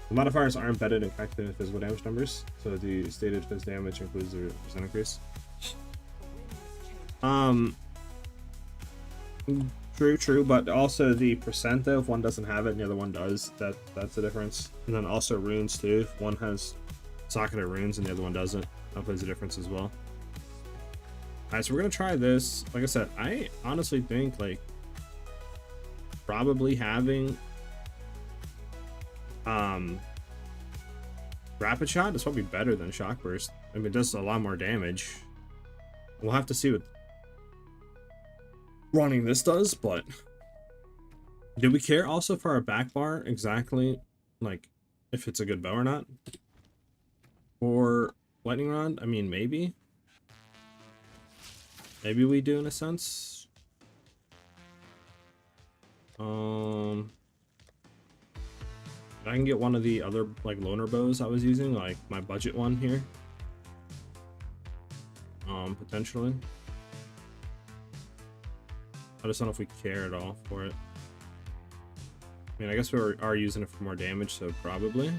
The modifiers are embedded in calculated physical damage numbers, so the stated phys damage includes the percent increase. True, but also the percent though, if one doesn't have it and the other one does, that's the difference. And then also runes too, if one has socketed runes and the other one doesn't, that plays a difference as well. Alright, so we're gonna try this. Like I said, I honestly think like probably having rapid shot is probably better than shock burst. I mean, it does a lot more damage. We'll have to see what running this does, but do we care also for our back bar exactly, like if it's a good bow or not? Or lightning rod? I mean, maybe we do in a sense. I can get one of the other like loner bows I was using, like my budget one here. potentially. I just don't know if we care at all for it. I mean, I guess we are using it for more damage, so probably.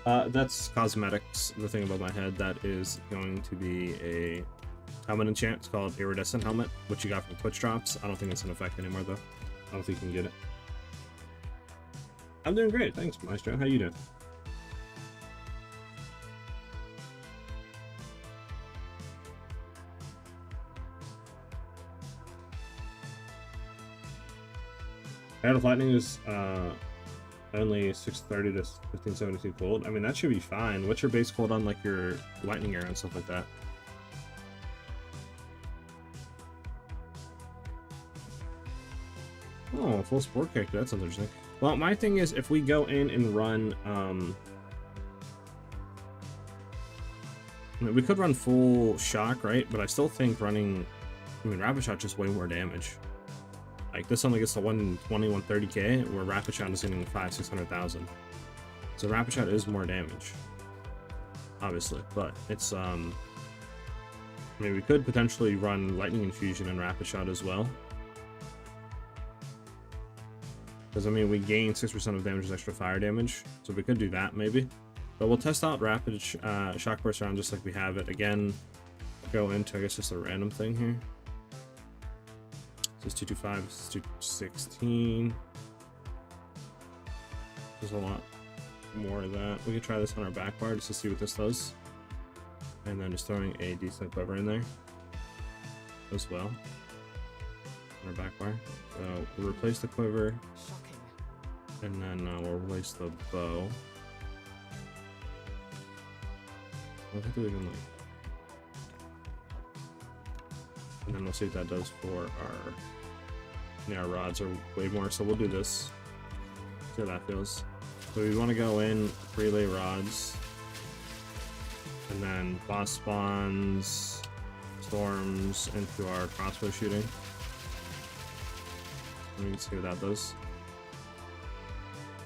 That's cosmetics. The thing above my head, that is going to be a helmet enchant. It's called Iridescent Helmet, which you got from Twitch drops. I don't think it's in effect anymore, though. I don't think you can get it. I'm doing great. Thanks, Maestro. How you doing? Out of Lightning is only 630 to 1572 cold. I mean, that should be fine. What's your base cold on like your lightning arrow and stuff like that? Oh, full sport character. That's interesting. Well, my thing is, if we go in and run, I mean, we could run full shock, right? But I still think running, I mean, rapid shot just way more damage. Like this only gets to 120, 130k, where rapid shot is getting 500,000-600,000. So rapid shot is more damage, obviously, but it's I mean, we could potentially run lightning infusion and rapid shot as well, because I mean we gain 6% of damage as extra fire damage, so we could do that maybe. But we'll test out rapid shock burst round just like we have it again. Go into, I guess, just a random thing here. This is 225, this is 216. There's a lot more of that. We could try this on our back bar just to see what this does. And then just throwing a decent quiver in there as well. On our back bar. So we'll replace the quiver. And then we'll replace the bow. I think we can like. And then we'll see what that does for our, yeah, our rods are way more, so we'll do this. See how that feels. So we want to go in, relay rods, and then boss spawns, storms into our crossbow shooting. And we can see what that does.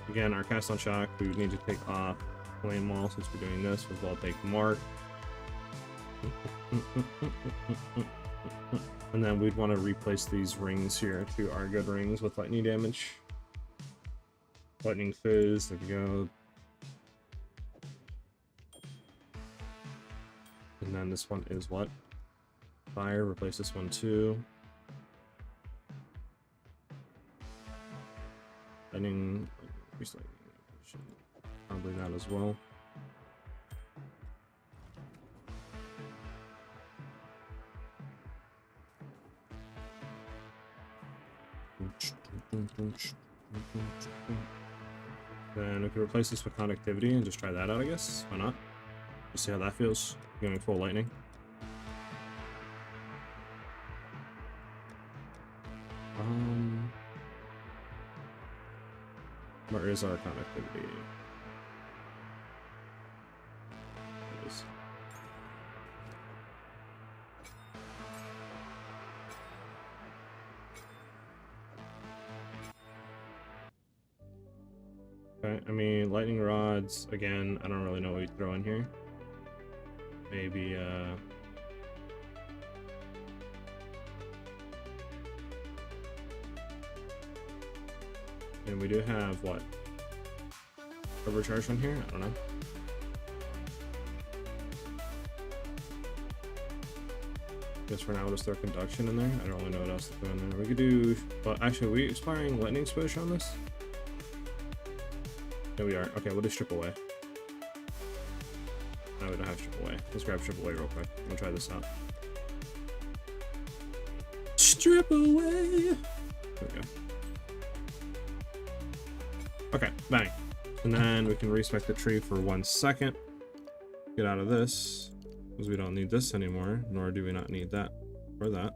Again, our cast on shock, we would need to take off flame wall since we're doing this, as well take mark. And then we'd want to replace these rings here to our good rings with lightning damage. Lightning fizz, there we go. And then this one is what? Fire, replace this one too. Lightning, probably that as well. Then we can replace this with conductivity and just try that out, I guess. Why not? Just see how that feels. Going full lightning. Where is our conductivity? It is. Okay, I mean, lightning rods, again, I don't really know what we throw in here. Maybe, and we do have, what? Overcharge on here? I don't know. Guess for now we'll just throw conduction in there. I don't really know what else to put in there. We could do, well, actually, are we expiring lightning exposure on this? There we are. Okay, we'll do strip away. No, we don't have strip away. Let's grab strip away real quick. We'll try this out. Strip away! There we go. Okay, bang. And then we can respec the tree for 1 second. Get out of this, because we don't need this anymore, nor do we not need that or that.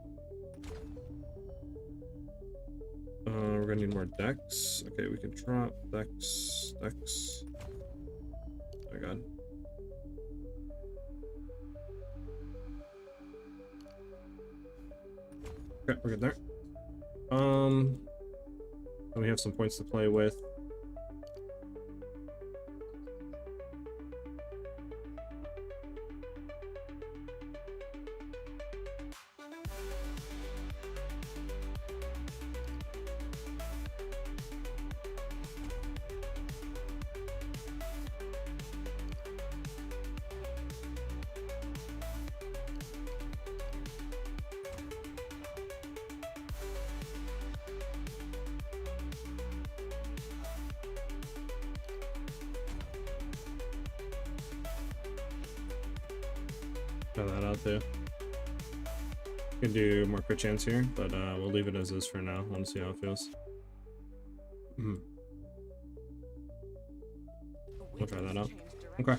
We're gonna need more decks. Okay, we can drop decks. Oh my god. Okay, we're good there. And we have some points to play with. Try that out too. Could do more crit chance here, but we'll leave it as is for now. Let's see how it feels. We'll try that out. Okay.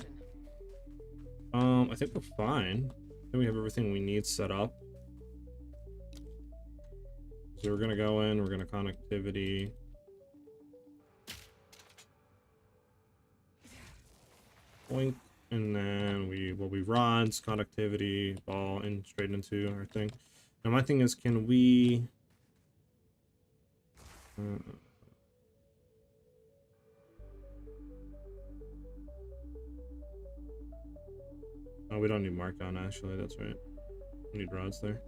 I think we're fine. I think we have everything we need set up. So we're gonna go in, we're gonna connectivity. Boink. And then we rods, conductivity, ball, and straight into our thing. Now my thing is, can we... oh, we don't need markdown actually, that's right. We need rods there.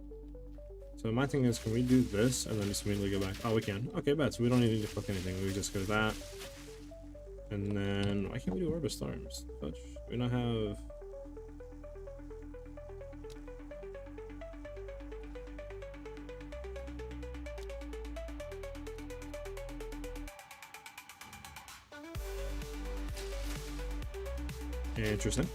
So my thing is, can we do this and then just immediately go back? Oh, we can. Okay, bet. So we don't need to click anything. We just go to that. And then, why can't we do Orbis Storms? Touch. We don't have... Interesting.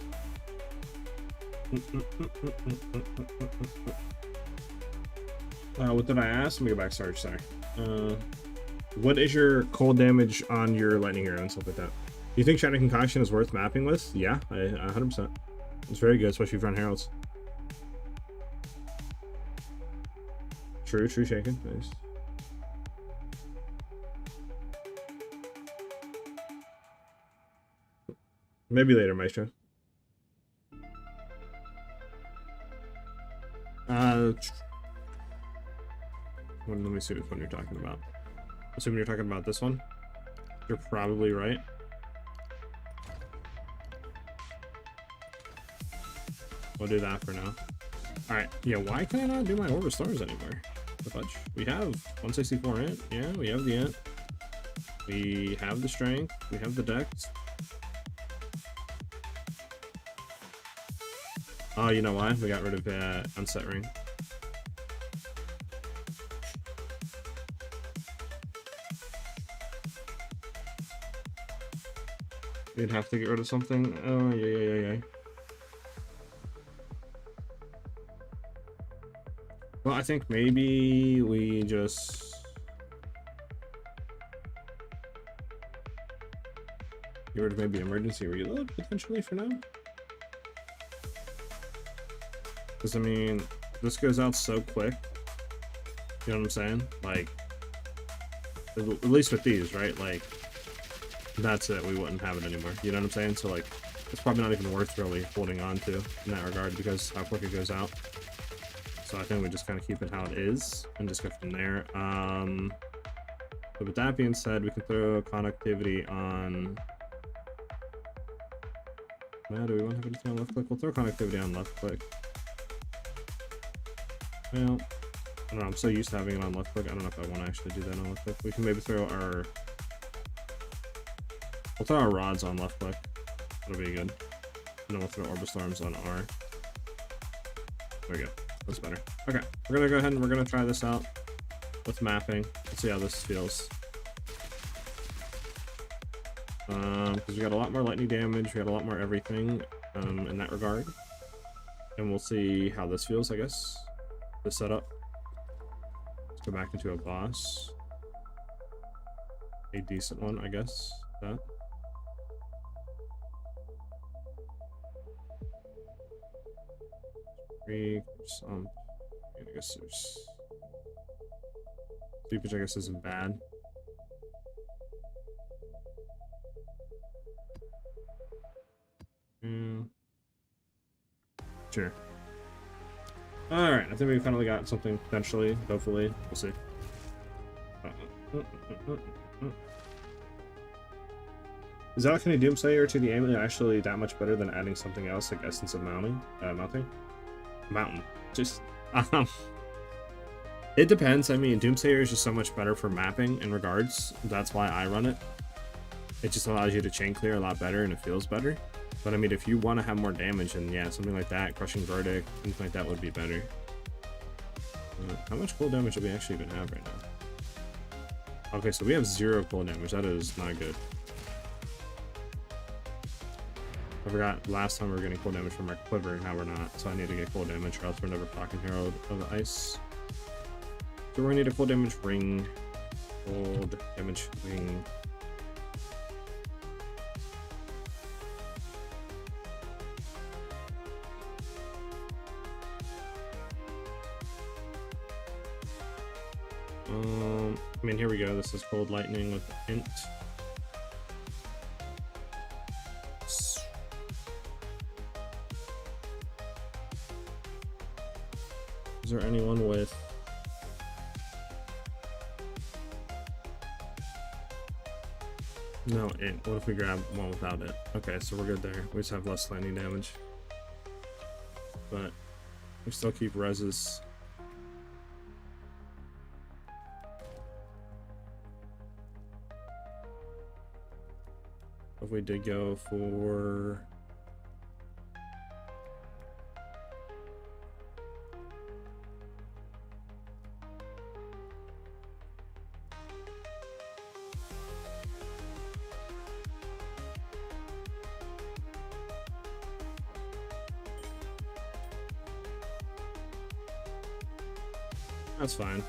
What did I ask? Let me go back, Sarge, sorry. What is your cold damage on your lightning arrow and stuff like that? Do you think Shattered Concoction is worth mapping with? Yeah, 100%. It's very good, especially if you run heralds. True shaken. Nice. Maybe later, Maestro. Let me see which one you're talking about. Assuming you're talking about this one. You're probably right. We'll do that for now. Alright, yeah, why can I not do my Orbis Stars anymore? The fudge. We have 164 int. Yeah, we have the int. We have the strength. We have the dex. Oh, you know why? We got rid of Unset Ring. We'd have to get rid of something. Oh, yeah. Well, I think maybe we just... get rid of maybe emergency reload, potentially, for now. Because, I mean, this goes out so quick. You know what I'm saying? Like, at least with these, right? Like, that's it. We wouldn't have it anymore. You know what I'm saying? So, like, it's probably not even worth really holding on to in that regard because how quick it goes out. So I think we just kind of keep it how it is and just go from there. But with that being said, we can throw connectivity on... Now, do we want to have anything on left click? We'll throw connectivity on left click. Well, I don't know, I'm so used to having it on left click, I don't know if I want to actually do that on left click. We can maybe throw our... We'll throw our rods on left click. That'll be good. And then we'll throw Orbis Storms on R. There we go. That's better. Okay, we're gonna go ahead and we're gonna try this out with mapping. Let's see how this feels. Because we got a lot more lightning damage, we got a lot more everything in that regard. And we'll see how this feels, I guess. The setup. Let's go back into a boss. A decent one, I guess. That. I guess there's sleepage, I guess isn't bad. Sure. Alright, I think we finally got something potentially, hopefully. We'll see. Is Alchemy Doomslayer to the amulet actually that much better than adding something else like Essence of Mounting? Mountain. Just it depends. I mean, Doomslayer is just so much better for mapping in regards. That's why I run it. It just allows you to chain clear a lot better and it feels better. But I mean, if you want to have more damage, and yeah, something like that, Crushing Verdict, things like that would be better. How much cold damage do we actually even have right now? Okay, so we have 0 cold damage. That is not good. I forgot last time we were getting cold damage from our quiver, and now we're not. So I need to get cold damage, or else we're never proccing Herald of Ice. So we're gonna need a cold damage ring. Cold damage ring. I mean, here we go. This is Cold Lightning with Int. Is there anyone with... No, Int. What if we grab one without it? Okay, so we're good there. We just have less lightning damage. But we still keep reses. If we did go for... That's fine.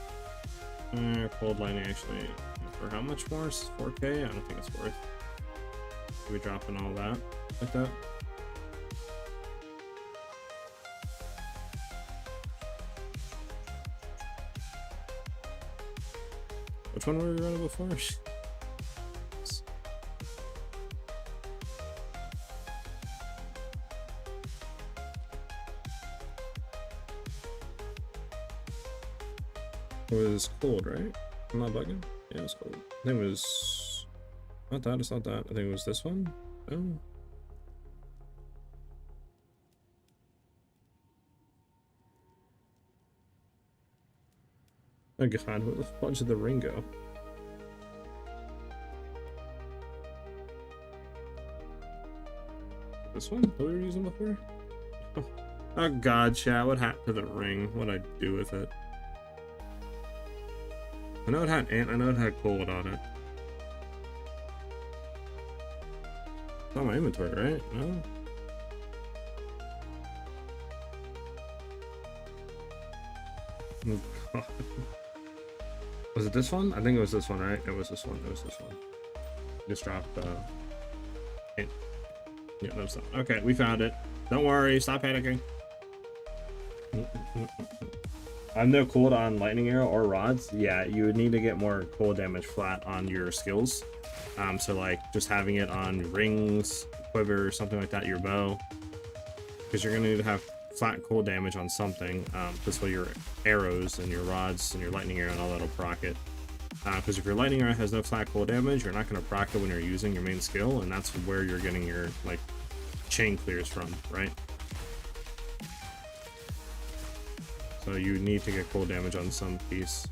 Cold Lightning actually, for how much more? 4K? I don't think it's worth. Are we dropping all that like that? Which one were we running before? It was cold, right? I'm not bugging. Yeah, it was cold. I think it was not that. It's not that. I think it was this one. Oh. Oh god, where the fuck did the ring go? This one? What we were using before? Oh god, chat, what happened to the ring? What'd I do with it? I know it had ant, I know it had cold on it. It's not my inventory, right? No? Oh god. Was it this one? I think it was this one, right? It was this one. It was this one. Just dropped ant. Yeah, no, stop. Okay, we found it. Don't worry, stop panicking. I'm no cold on lightning arrow or rods. Yeah, you would need to get more cold damage flat on your skills. So like just having it on rings, quiver, something like that, your bow, because you're gonna need to have flat cold damage on something. This way your arrows and your rods and your lightning arrow and all that'll proc it. Because if your lightning arrow has no flat cold damage, you're not gonna proc it when you're using your main skill, and that's where you're getting your like chain clears from, right? So you need to get cold damage on some piece.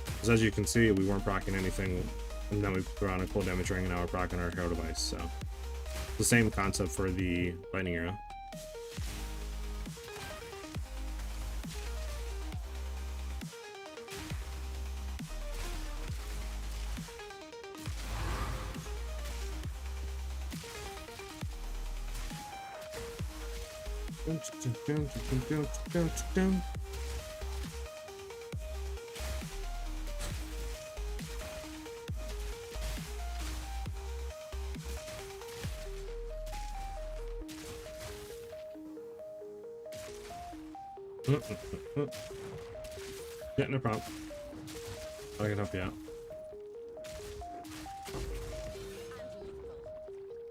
Because as you can see, we weren't proccing anything, and then we threw on a cold damage ring, and now we're proccing our hero device. So it's the same concept for the lightning arrow. Yeah, no problem. I can help you out.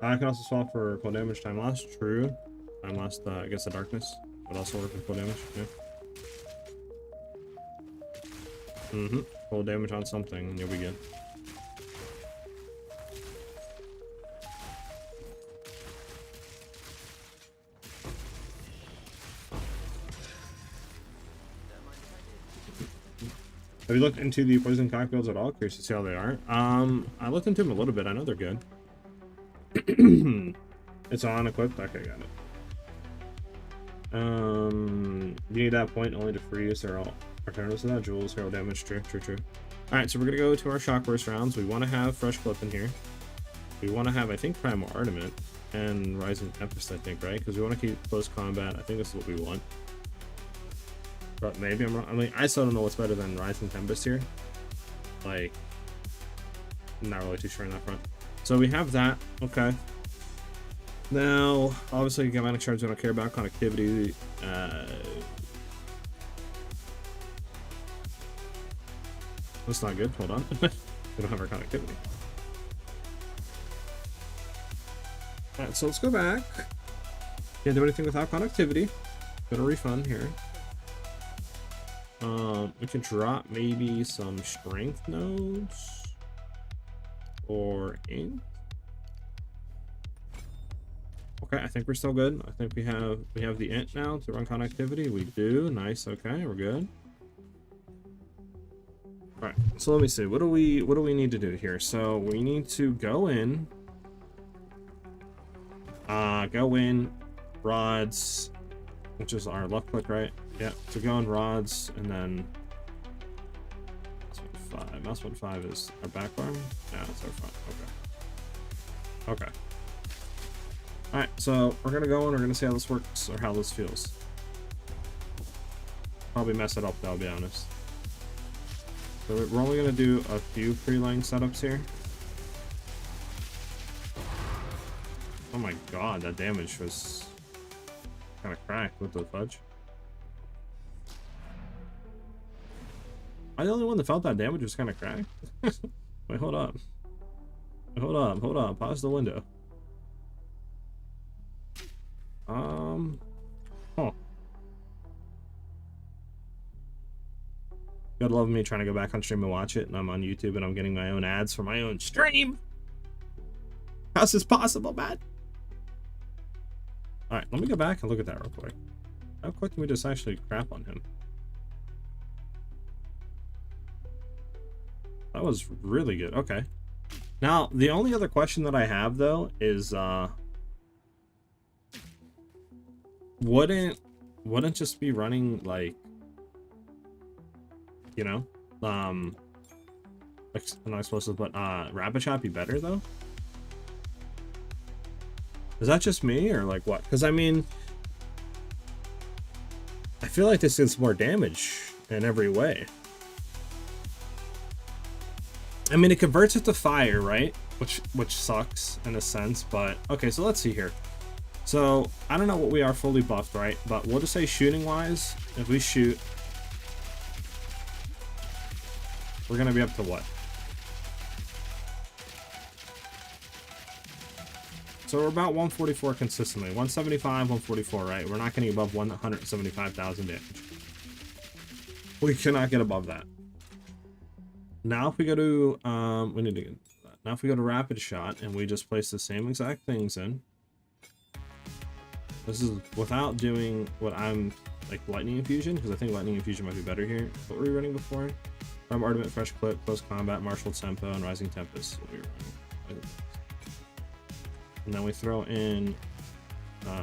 I can also swap for cold damage time lost. True. Time lost against the darkness would also work with cold damage. Yeah. Full damage on something, and you'll be good. Have you looked into the poison cocktails at all? Curious to see how they are. I looked into them a little bit. I know they're good. It's on equipped. Okay, got it. You need that point only to freeze or all alternatives to that. Jewels, hero damage. True. All right, so we're gonna go to our shock burst rounds. We want to have fresh clip in here. We want to have, I think, primal armament and rising tempest. I think, right? Because we want to keep close combat. I think this is what we want. But maybe I'm wrong. I mean, I still don't know what's better than rising tempest here. Like, I'm not really too sure on that front. So we have that. Okay. Now, obviously, Galvanic shards we don't care about. Connectivity. That's not good. Hold on. We don't have our connectivity. Alright, so let's go back. Can't do anything without connectivity. Got a refund here. We can drop maybe some strength nodes or ink. Okay, I think we're still good. I think we have the int now to run connectivity. We do. Nice. Okay, we're good. All right. So let me see. What do we need to do here? So we need to go in. Rods, which is our left click, right? Yeah. So go in rods and then mouse button 5 is our back arm. Yeah, that's our front. Okay. All right, so we're gonna go and we're gonna see how this works or how this feels. Probably mess it up though, I'll be honest. So we're only gonna do a few pre-line setups here. Oh my god, that damage was kind of cracked with the fudge. Am I the only one that felt that damage was kind of cracked? Wait, hold up. Hold up. Pause the window. Huh. Gotta love me trying to go back on stream and watch it, and I'm on YouTube and I'm getting my own ads for my own stream. How's this possible, man? Alright, let me go back and look at that real quick. How quick can we just actually crap on him? That was really good. Okay. Now, the only other question that I have, though, is, wouldn't just be running, like, you know, like, I'm not supposed to, but, Rapid Shot be better, though? Is that just me, or, like, what? Because, I mean, I feel like this is more damage in every way. I mean, it converts it to fire, right? Which sucks in a sense, but okay, so let's see here. So I don't know what we are fully buffed, right? But we'll just say shooting wise, if we shoot, we're gonna be up to what? So we're about 144 consistently. 175, 144, right? We're not getting above 175,000 damage. We cannot get above that. Now if we go to we need to get that. Now if we go to rapid shot and we just place the same exact things in. This is without doing what I'm like lightning infusion, because I think lightning infusion might be better here. What were we running before? From Armament, fresh clip, close combat, martial tempo, and rising tempest. What we were running. And then we throw in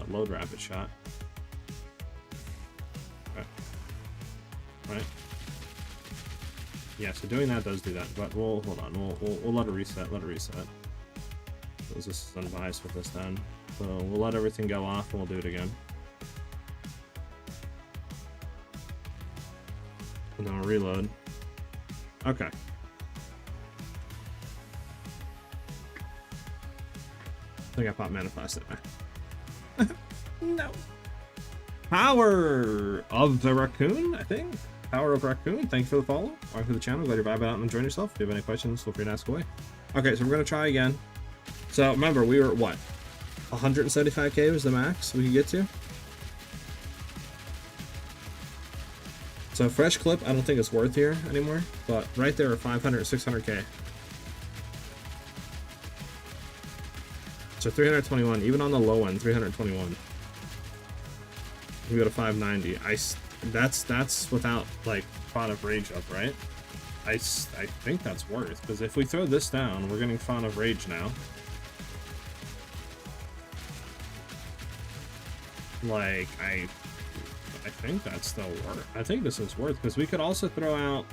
load rapid shot. Okay. Right. Yeah, so doing that does do that, but we'll hold on. We'll let it reset. Let it reset. Because this is unbiased with this then. So we'll let everything go off and we'll do it again. And then we'll reload. Okay. I think I popped manifest it. No. Power of the raccoon, I think. Power of Raccoon, thanks for the follow. Welcome to the channel. Glad you're vibing out and enjoying yourself. If you have any questions, feel free to ask away. Okay, so we're gonna try again. So remember, we were at what? 175k was the max we could get to. So fresh clip, I don't think it's worth here anymore, but right there are 500, 600k. So 321, even on the low end, 321. We go to 590. That's without like Font of Rage up, right? I think that's worth, because if we throw this down, we're getting Font of Rage now. Like, I think that's still worth. I think this is worth, because we could also throw out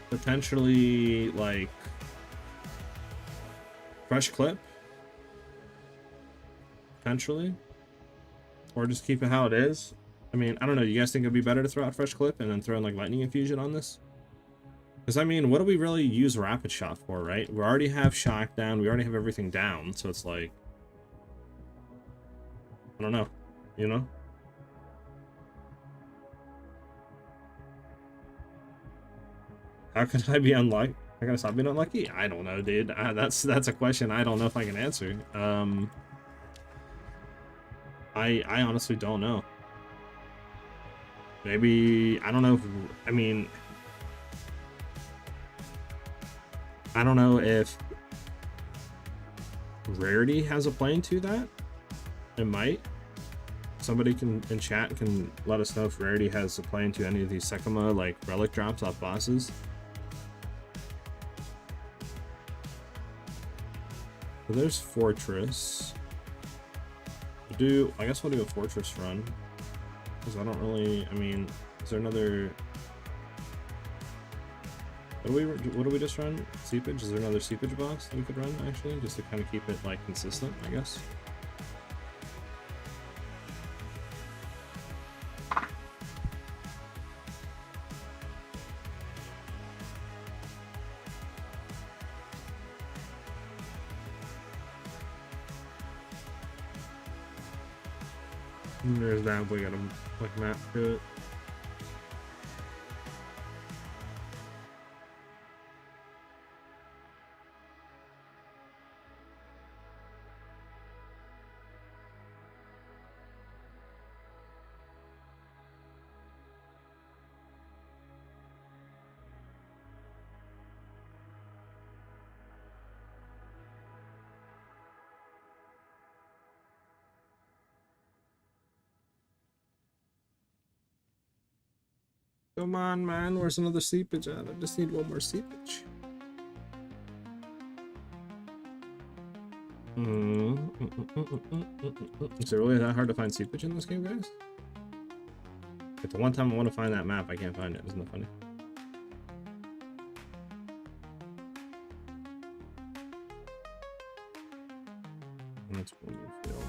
potentially like fresh clip, potentially, or just keep it how it is. I mean, I don't know. You guys think it'd be better to throw out fresh clip and then throw in like lightning infusion on this? Because I mean, what do we really use rapid shot for, right? We already have shock down. We already have everything down, so it's like, I don't know, you know. How can I be unlucky? I gotta stop being unlucky? I don't know, dude. That's a question I don't know if I can answer. I honestly don't know. Maybe, I don't know if, I mean, I don't know if rarity has a play into that. It might. Somebody can in chat can let us know if rarity has a play into any of these Sekima like relic drops off bosses. So there's Fortress. I guess we'll do a Fortress run, because I don't really, I mean, is there another, what do we just run? Seepage? Is there another seepage boss that we could run, actually, just to kind of keep it like consistent, I guess? There's that, we got a like map to it. Come on, man, where's another seepage at? I just need one more seepage. Is it really that hard to find seepage in this game, guys? Like, the one time I want to find that map, I can't find it. Isn't that funny? That's one new field.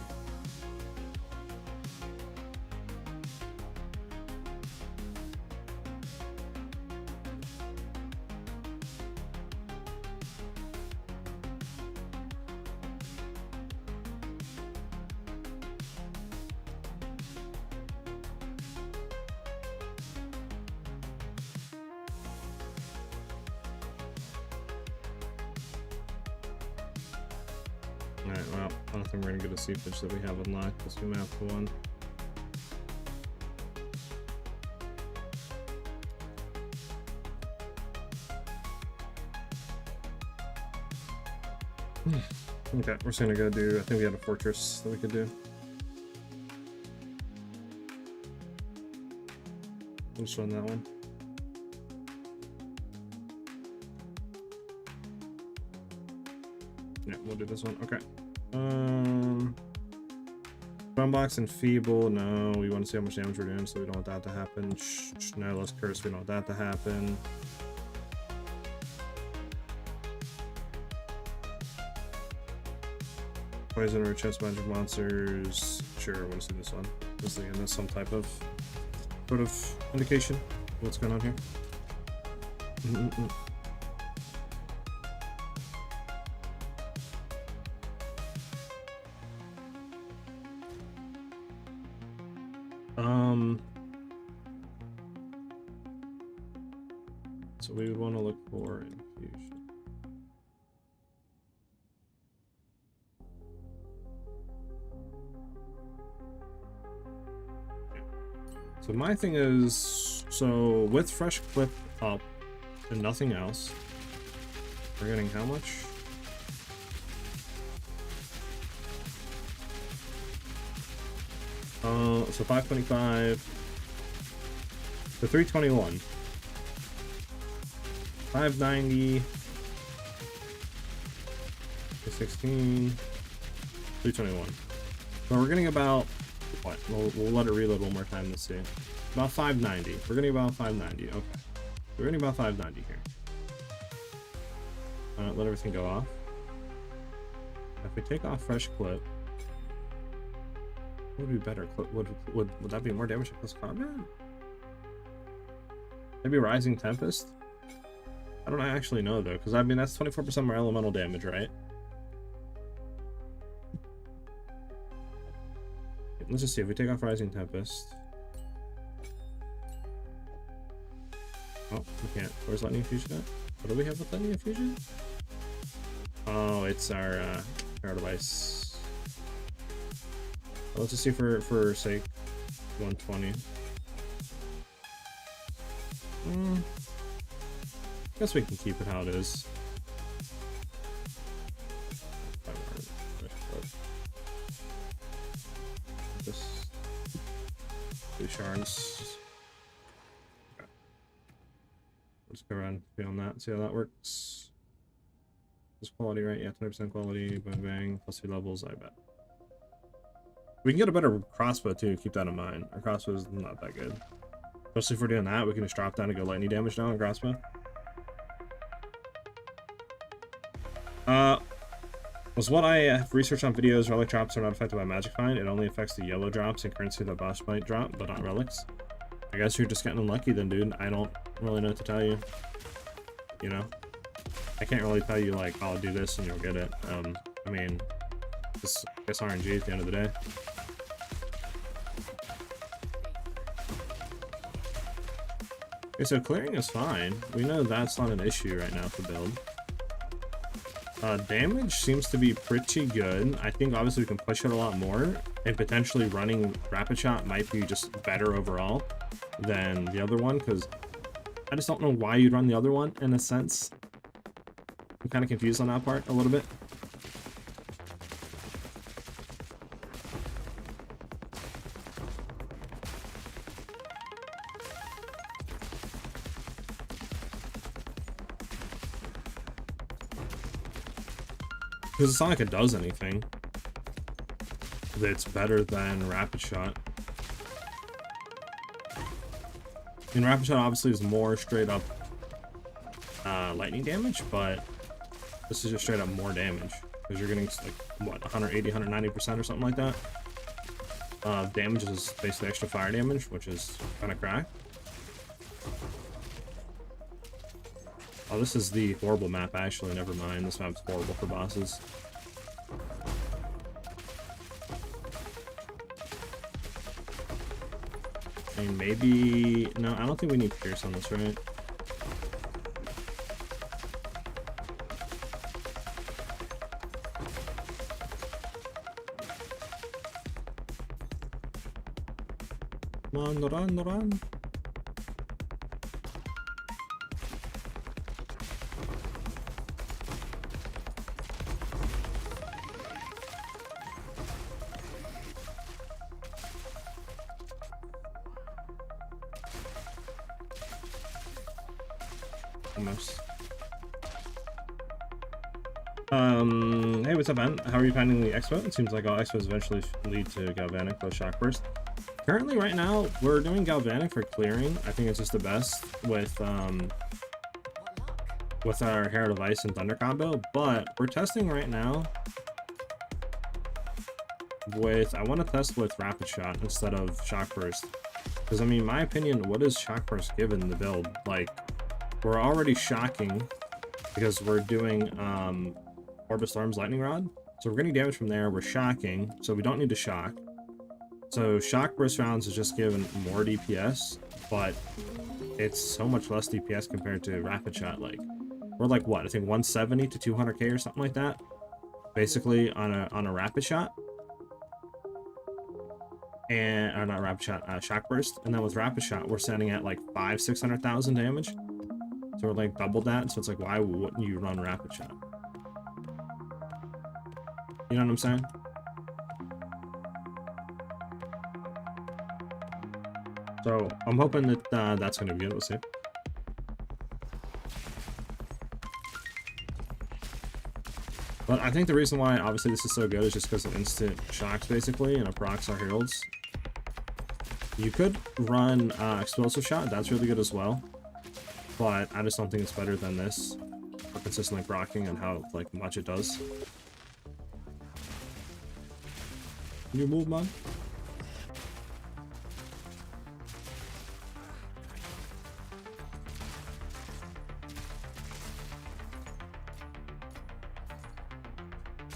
Alright, well, I don't think we're gonna get a seepage that we have unlocked. Let's do map to one. Okay, we're just gonna go do, I think we had a fortress that we could do. We'll just run that one. Yeah, we'll do this one. Okay. Box and feeble. No, we want to see how much damage we're doing, so we don't want that to happen. No, let's curse. We don't want that to happen. Poison or chest magic monsters. Sure, I want to see this one. This thing has some type of sort of indication of what's going on here. So we would want to look for infusion. So my thing is, So with fresh clip up and nothing else, we're getting how much? So 525 to 321. 590 to 16, 321. So we're getting about what? We'll let it reload one more time to see. About 590. We're getting about 590. Okay. We're getting about 590 here. Let everything go off. If we take off fresh clip, what would be better? Would that be more damage to close combat? Maybe Rising Tempest? I don't actually know though, because I mean that's 24% more elemental damage, right? Let's just see if we take off Rising Tempest. Oh, we can't. Where's Lightning Infusion at? What do we have with Lightning Infusion? Oh, it's our Shard of Ice. Let's just see for sake 120. Guess we can keep it how it is. Just 2 shards. Okay. Let's go around feeling that, see how that works. This quality, right? Yeah, 20% quality, bang bang, plus 2 levels, I bet. We can get a better crossbow too, keep that in mind. Our crossbow is not that good. Especially if we're doing that, we can just drop down and go lightning damage now on crossbow. Was what I have researched on videos, relic drops are not affected by magic find. It only affects the yellow drops and currency that boss might drop, but not relics. I guess you're just getting unlucky then, dude. I don't really know what to tell you. You know? I can't really tell you, like, I'll do this and you'll get it. I mean, just, I guess RNG at the end of the day. Okay, so clearing is fine. We know that's not an issue right now for build. Damage seems to be pretty good. I think obviously we can push it a lot more, and potentially running Rapid Shot might be just better overall than the other one, because I just don't know why you'd run the other one in a sense. I'm kind of confused on that part a little bit. Because it's not like it does anything that's better than Rapid Shot. I mean, Rapid Shot obviously is more straight up lightning damage, but this is just straight up more damage. Because you're getting, like, what, 180, 190% or something like that. Damage is basically extra fire damage, which is kind of cracked. Oh, this is the horrible map, actually. Never mind. This map's horrible for bosses. And maybe... No, I don't think we need Pierce on this, right? Come on, run, run. Almost. Hey, what's up, man? How are you finding the expo? It seems like all expos eventually lead to Galvanic plus Shock Burst. Currently, right now, we're doing Galvanic for clearing. I think it's just the best with our Herald of Ice and Thunder combo, but we're testing right now with, I want to test with Rapid Shot instead of Shock Burst. Because, I mean, in my opinion, what does Shock Burst give in the build? Like, we're already shocking because we're doing Orb Storm's Lightning Rod. So we're getting damage from there, we're shocking, so we don't need to shock. So Shock Burst rounds is just giving more DPS, but it's so much less DPS compared to Rapid Shot. Like, we're like, what, I think 170 to 200k or something like that, basically on a Rapid Shot. and or not rapid shot, shock burst, and then with rapid shot we're standing at like 500,000-600,000 damage. So we're like double that. So it's like, why wouldn't you run rapid shot? You know what I'm saying? So I'm hoping that that's gonna be it. Let's see. But I think the reason why obviously this is so good is just because of instant shocks basically, and it procs our heralds. You could run explosive shot, that's really good as well. But I just don't think it's better than this for consistently proccing and how like much it does. Can you move, man?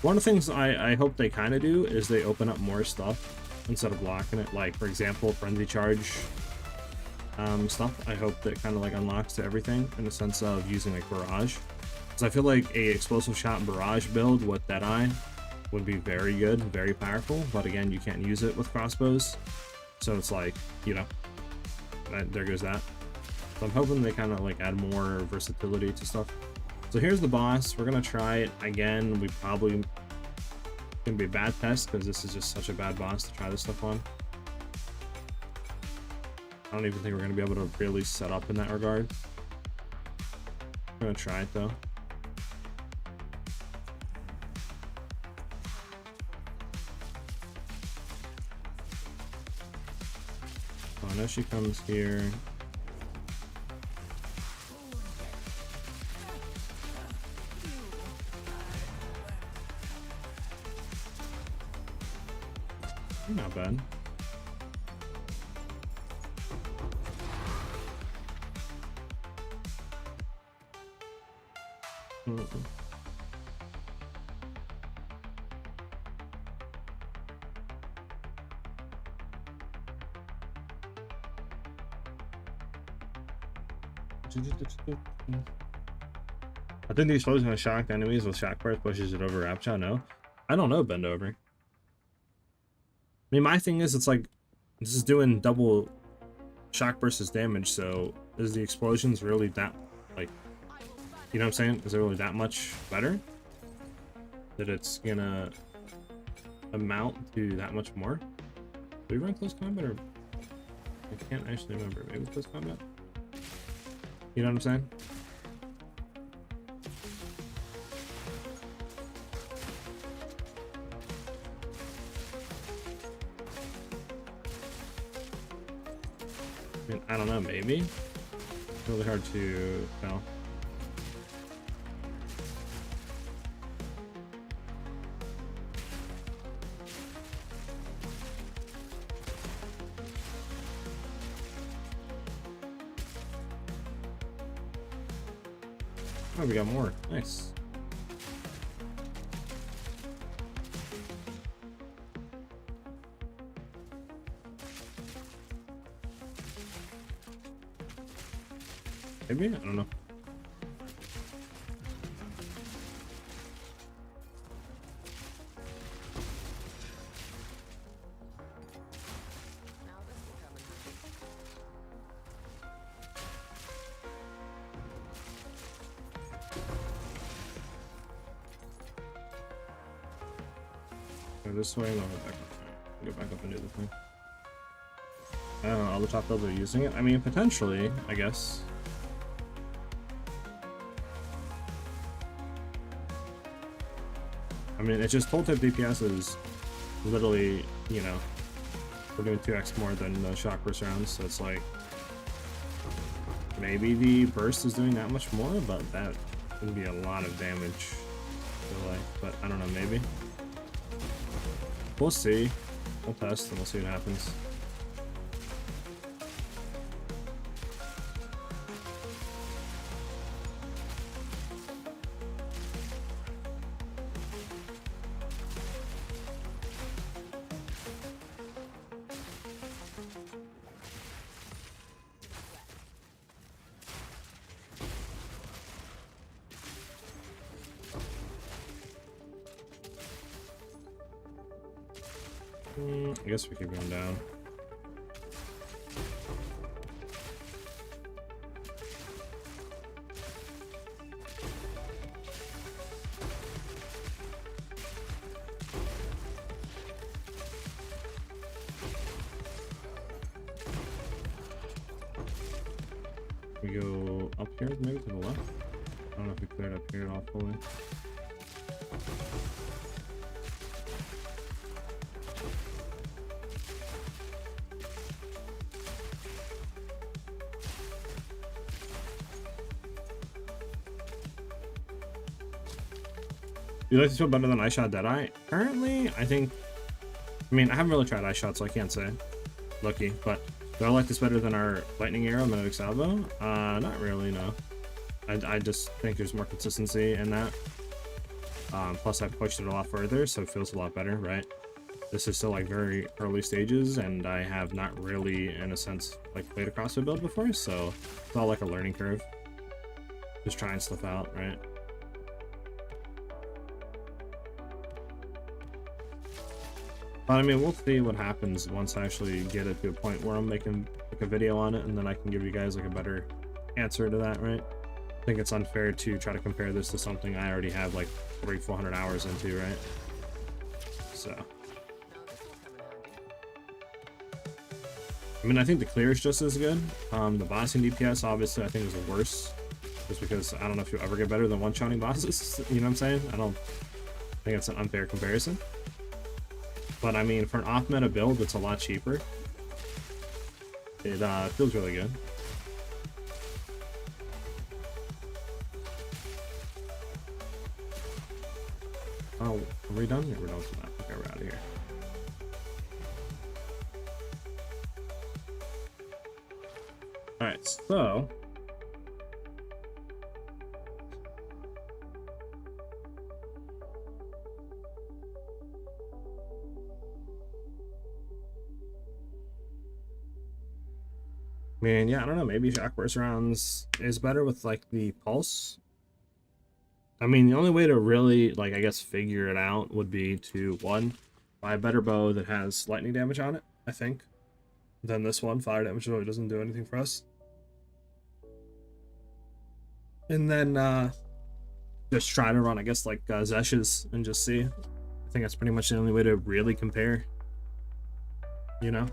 One of the things I hope they kind of do is they open up more stuff instead of blocking it. Like, for example, frenzy charge stuff. I hope that kind of like unlocks to everything in the sense of using like barrage. Because I feel like a explosive shot barrage build with Deadeye would be very good, very powerful. But again, you can't use it with crossbows. So it's like, you know, there goes that. So I'm hoping they kind of like add more versatility to stuff. So here's the boss. We're gonna try it again. We probably gonna be a bad test because this is just such a bad boss to try this stuff on. I don't even think we're gonna be able to really set up in that regard. I'm gonna try it though. Oh, I know she comes here. Not bad. I think the explosion of shocked enemies with shock burst pushes it over rapture. No, I don't know. Bend over. I mean, my thing is, it's like this is doing double shock burst damage. So is the explosions really that like, you know what I'm saying? Is it really that much better that it's gonna amount to that much more? Do we run close combat or I can't actually remember. Maybe close combat. You know what I'm saying? I mean, I don't know, maybe? It's really hard to tell. Oh, we got more. Nice. Maybe? I don't know. Go this way, and I'll go back up and do the thing. I don't know, all the top builds are using it. I mean, potentially, I guess. I mean, it's just full tip DPS is literally, you know, we're doing 2x more than the shock burst rounds, so it's like maybe the burst is doing that much more, but that would be a lot of damage. I feel like, but I don't know, maybe. We'll see. We'll test and we'll see what happens. I guess we keep going down. We go up here, maybe to the left. I don't know if we cleared up here at all fully. You like this feel better than iShot Deadeye? Currently, I think. I mean, I haven't really tried iShot, so I can't say. Lucky, but do I like this better than our Lightning Arrow Magnetic Salvo? Not really, no. I just think there's more consistency in that. Plus, I've pushed it a lot further, so it feels a lot better, right? This is still like very early stages, and I have not really, in a sense, like played a CrossFit build before, so it's all like a learning curve. Just trying stuff out, right? But I mean, we'll see what happens once I actually get it to a point where I'm making like a video on it, and then I can give you guys like a better answer to that, right? I think it's unfair to try to compare this to something I already have like 300-400 hours into, right? So, I mean, I think the clear is just as good. The bossing DPS obviously I think is worse, just because I don't know if you'll ever get better than one-shotting bosses. You know what I'm saying? I don't think it's an unfair comparison. But I mean, for an off-meta build, it's a lot cheaper. It feels really good. Oh, are we done? Yeah, we're done with that. Okay, we're out of here. Alright, so... Man, yeah, I don't know. Maybe shock burst rounds is better with like the pulse. I mean, the only way to really, like, I guess figure it out would be to, one, buy a better bow that has lightning damage on it, I think, than this one. Fire damage really doesn't do anything for us. And then just try to run, I guess, like SiahZ and just see. I think that's pretty much the only way to really compare. You know?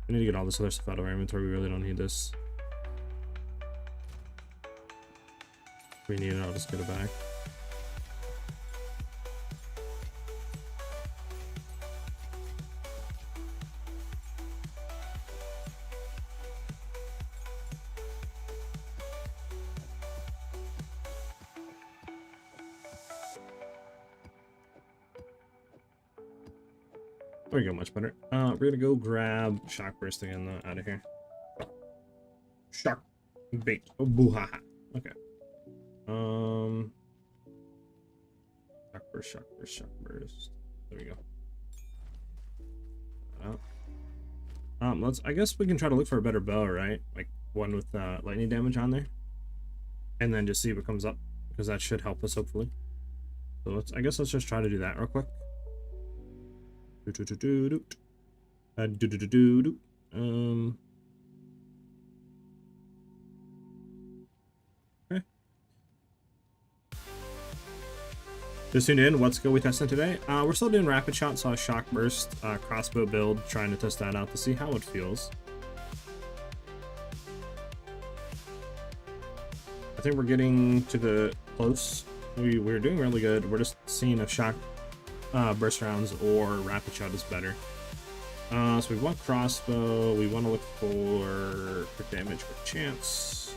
We need to get all this other stuff out of our inventory. We really don't need this. If we need it, I'll just get it back. There we go, much better. We're gonna go grab shock burst again though, out of here. Shock bait. Oh, boo-ha-ha. Okay. Shock burst, shock burst, shock burst. There we go. I guess we can try to look for a better bow, right? Like one with lightning damage on there. And then just see what comes up, because that should help us hopefully. So I guess let's just try to do that real quick. Okay. Just tuned in. What skill we testing today? We're still doing rapid shot, so shock burst, crossbow build, trying to test that out to see how it feels. I think we're getting to the close. We're doing really good. We're just seeing if shock burst rounds or rapid shot is better. So we want crossbow. We want to look for crit damage with chance.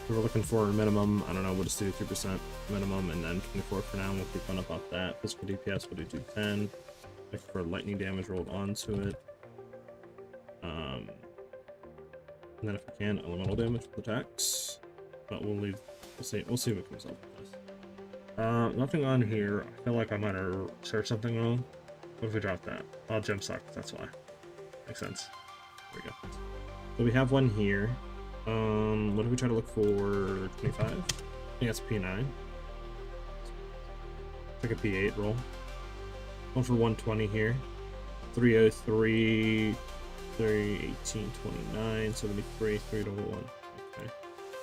We're looking for a minimum. I don't know. We'll just do 3% minimum and then 24 for now. We'll keep going up off that. Physical DPS, we'll do 10. Look for lightning damage rolled onto it. And then if we can, elemental damage with attacks. But we'll leave. We'll see what comes up with this. Nothing on here. I feel like I might have searched something wrong. What if we drop that? I'll gem suck, that's why. Makes sense. There we go. So we have one here. What do we try to look for? 25? I think that's P9. Like a P8 roll. One for 120 here. 303, 318, 29, 73, 3 to 1. Okay.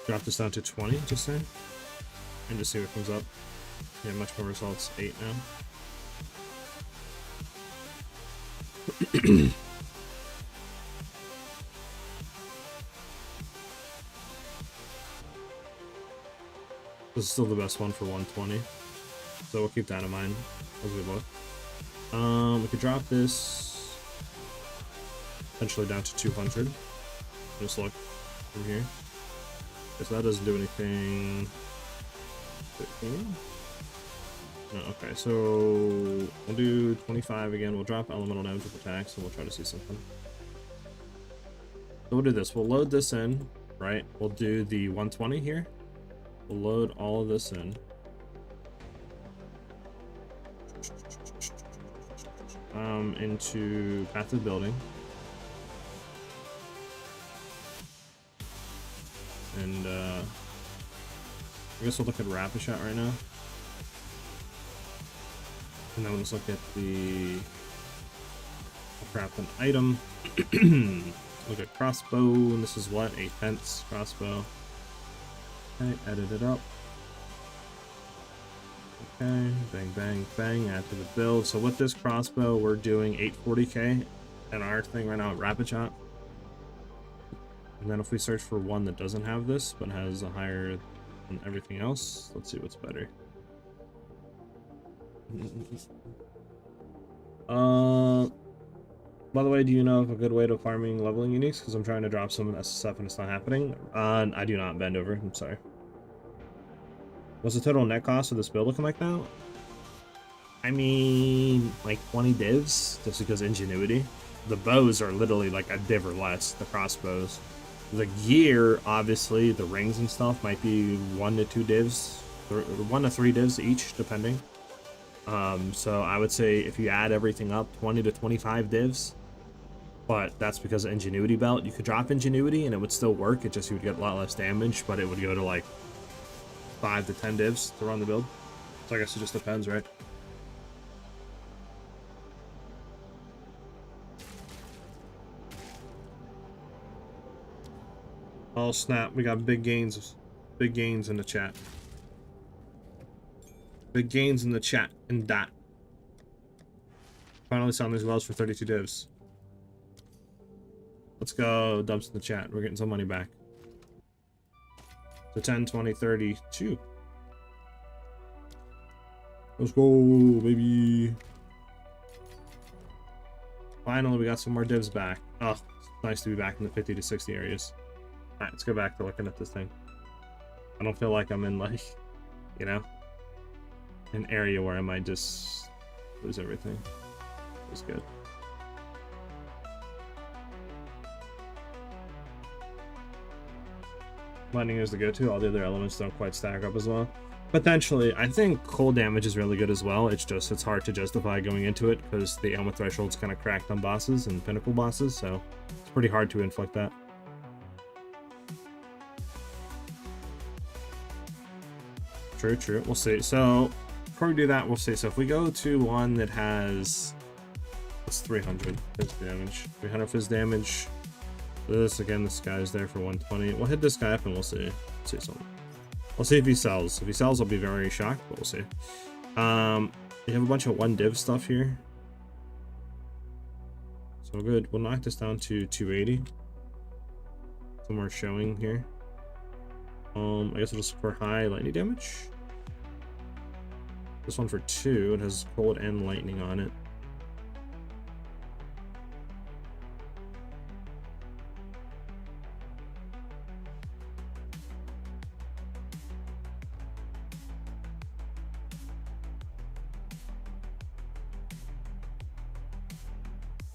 Drop this down to 20, just saying. And just see what comes up. Yeah, much more results. 8 now. This is still the best one for 120. So we'll keep that in mind as we look. We could drop this potentially down to 200. Just look from here. Because that doesn't do anything. 15? No, okay, so we'll do 25 again. We'll drop elemental damage with attacks and we'll try to see something. So we'll do this. We'll load this in, right? We'll do the 120 here. We'll load all of this in. Into path of building. And I guess we'll look at rapid shot right now. And then we'll just look at the craft an item. Look at crossbow, and this is what? 8 pence crossbow. Okay, edit it up. Okay, bang, bang, bang, add to the build. So with this crossbow, we're doing 840k, and our thing right now at rapid shot. And then if we search for one that doesn't have this, but has a higher than everything else, let's see what's better. By the way, do you know of a good way to farming leveling uniques? Because I'm trying to drop some SSF and it's not happening. I do not bend over, I'm sorry. What's the total net cost of this build looking like now? I mean, like 20 divs, just because ingenuity. The bows are literally like a div or less, the crossbows. The gear, obviously, the rings and stuff might be 1 to 2 divs, 1 to 3 divs each, depending. So I would say if you add everything up, 20 to 25 divs. But that's because of ingenuity belt. You could drop ingenuity and it would still work. It just, you would get a lot less damage, but it would go to like 5 to 10 divs to run the build. So I guess it just depends, right? Oh snap, we got big gains in the chat. Big gains in the chat and that. Finally selling these wells for 32 divs. Let's go, dumps in the chat. We're getting some money back. So 10, 20, 32. Let's go, baby. Finally, we got some more divs back. Oh, it's nice to be back in the 50 to 60 areas. Alright, let's go back to looking at this thing. I don't feel like I'm in, like, you know, an area where I might just lose everything. It's good. Lightning is the go-to. All the other elements don't quite stack up as well. Potentially, I think cold damage is really good as well. It's just, it's hard to justify going into it because the ailment threshold's kind of cracked on bosses and Pinnacle bosses, so it's pretty hard to inflict that. True, true. We'll see. So before we do that, we'll see. So if we go to one that has, what's 300 fizz damage? 300 fizz damage. This again, this guy's there for 120. We'll hit this guy up and we'll see. See something. We'll see if he sells. If he sells, I'll be very shocked, but we'll see. We have a bunch of 1 div stuff here. So good. We'll knock this down to 280. Somewhere showing here. I guess we'll just look for high lightning damage. This one for 2. It has cold and lightning on it.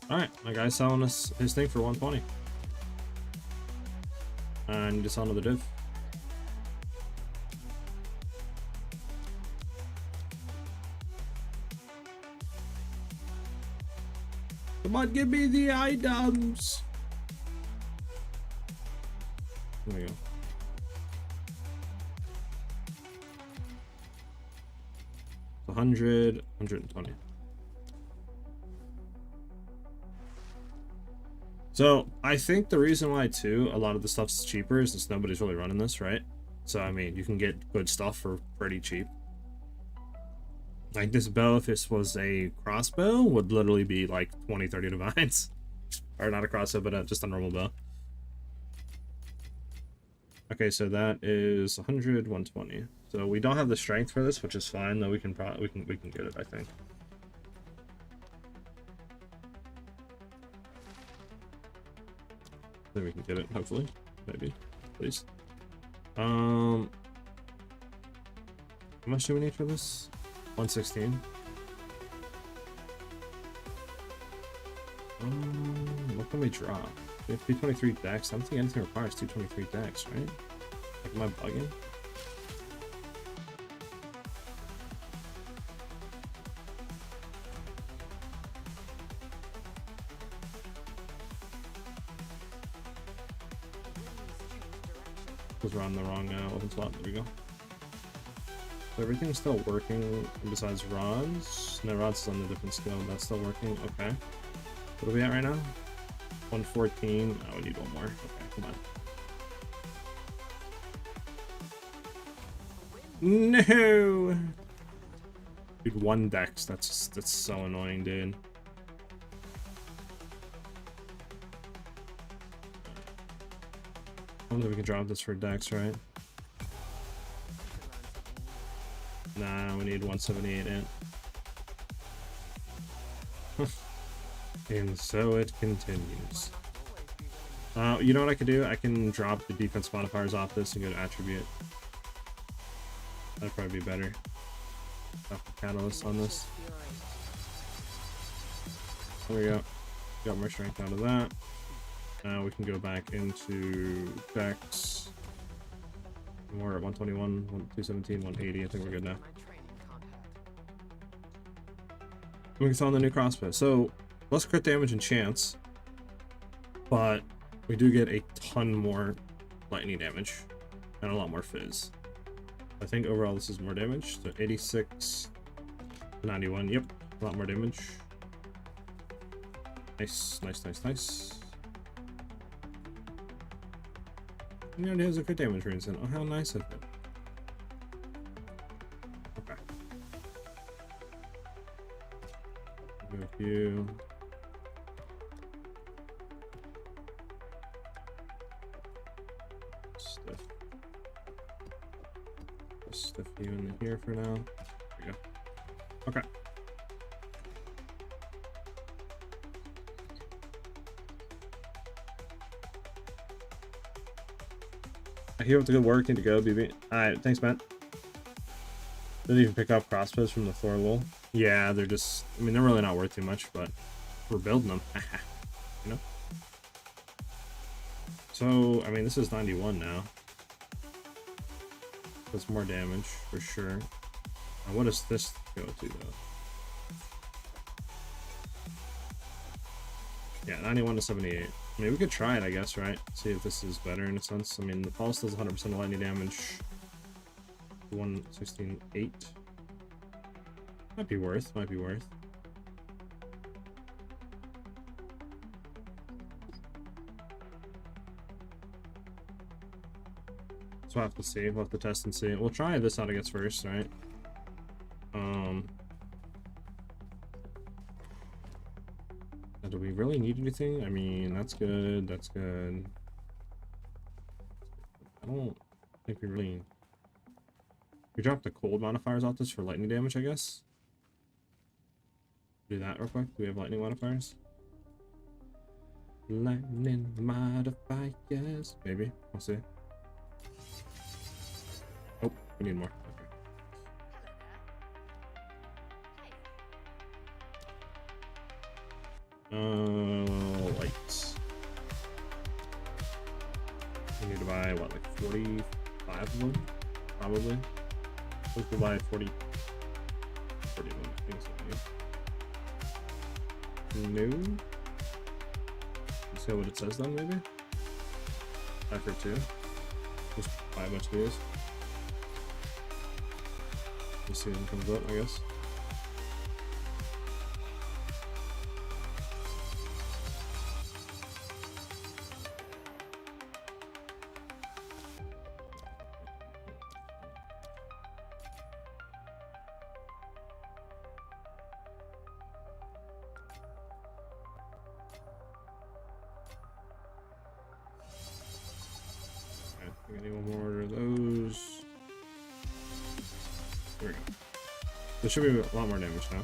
Alright, my guy's selling us his thing for 120. I need to sell another div. Come on, give me the items. There we go. 100, 120. So I think the reason why too a lot of the stuff's cheaper is since nobody's really running this, right? So I mean, you can get good stuff for pretty cheap. Like this bow, if this was a crossbow, would literally be like 20, 30 divines. Or not a crossbow, but just a normal bow. Okay, so that is 100, 120. So we don't have the strength for this, which is fine though. We can probably we can get it, I think. Then we can get it, hopefully. Maybe. Please. How much do we need for this? 116. What can we drop? We have 223 dex. I don't think anything requires 223 dex, right? Like, am I bugging? Because we're on the wrong weapon slot. There we go. So everything's still working besides rods. No, rods is on a different skill. That's still working. Okay. What are we at right now? 114. Oh, we need one more. Okay, come on. No! Dude, one dex. That's so annoying, dude. I wonder if we can drop this for dex, right? Nah, we need 178 in. And so it continues. You know what I could do? I can drop the defense modifiers off this and go to attribute. That'd probably be better. Drop the catalyst on this. There we go. Got more strength out of that. Now we can go back into dex. We're at 121, 217, 180. I think we're good now. We can throw on the new crossbow. So less crit damage and chance, but we do get a ton more lightning damage and a lot more fizz. I think overall this is more damage. So 86, 91. Yep, a lot more damage. Nice, nice, nice, nice. It already has a crit damage range in. Oh, how nice of it. Okay. Go with you. Stuff you in here for now. There we go. Okay. I hear with the good work. Need to go, BB. Alright, thanks, Matt. Didn't even pick up crossbows from the Thor wool. Yeah, they're just, I mean, they're really not worth too much, but we're building them. You know? So, I mean, this is 91 now. That's more damage, for sure. Now, what does this go to, though? Yeah, 91 to 78. I mean, we could try it, I guess, right? See if this is better in a sense. I mean, the pulse does 100% lightning damage. 116.8. Might be worth, might be worth. So we'll have to see. We'll have to test and see. We'll try this out, I guess, first, right? Do we really need anything? I mean, that's good. That's good. I don't think we really... We dropped the cold modifiers off this for lightning damage, I guess. Do that real quick. Do we have lightning modifiers? Lightning modifiers. Maybe. We'll see. Oh, we need more. Lights. We need to buy, what, like 45 of them? Probably. We could buy 40 of them. I think so, yeah. No. Let's see what it says then, maybe? 5 for 2. Just buy a bunch of these. Let's see what comes up, I guess. I need one more of those. There we go. There should be a lot more damage now.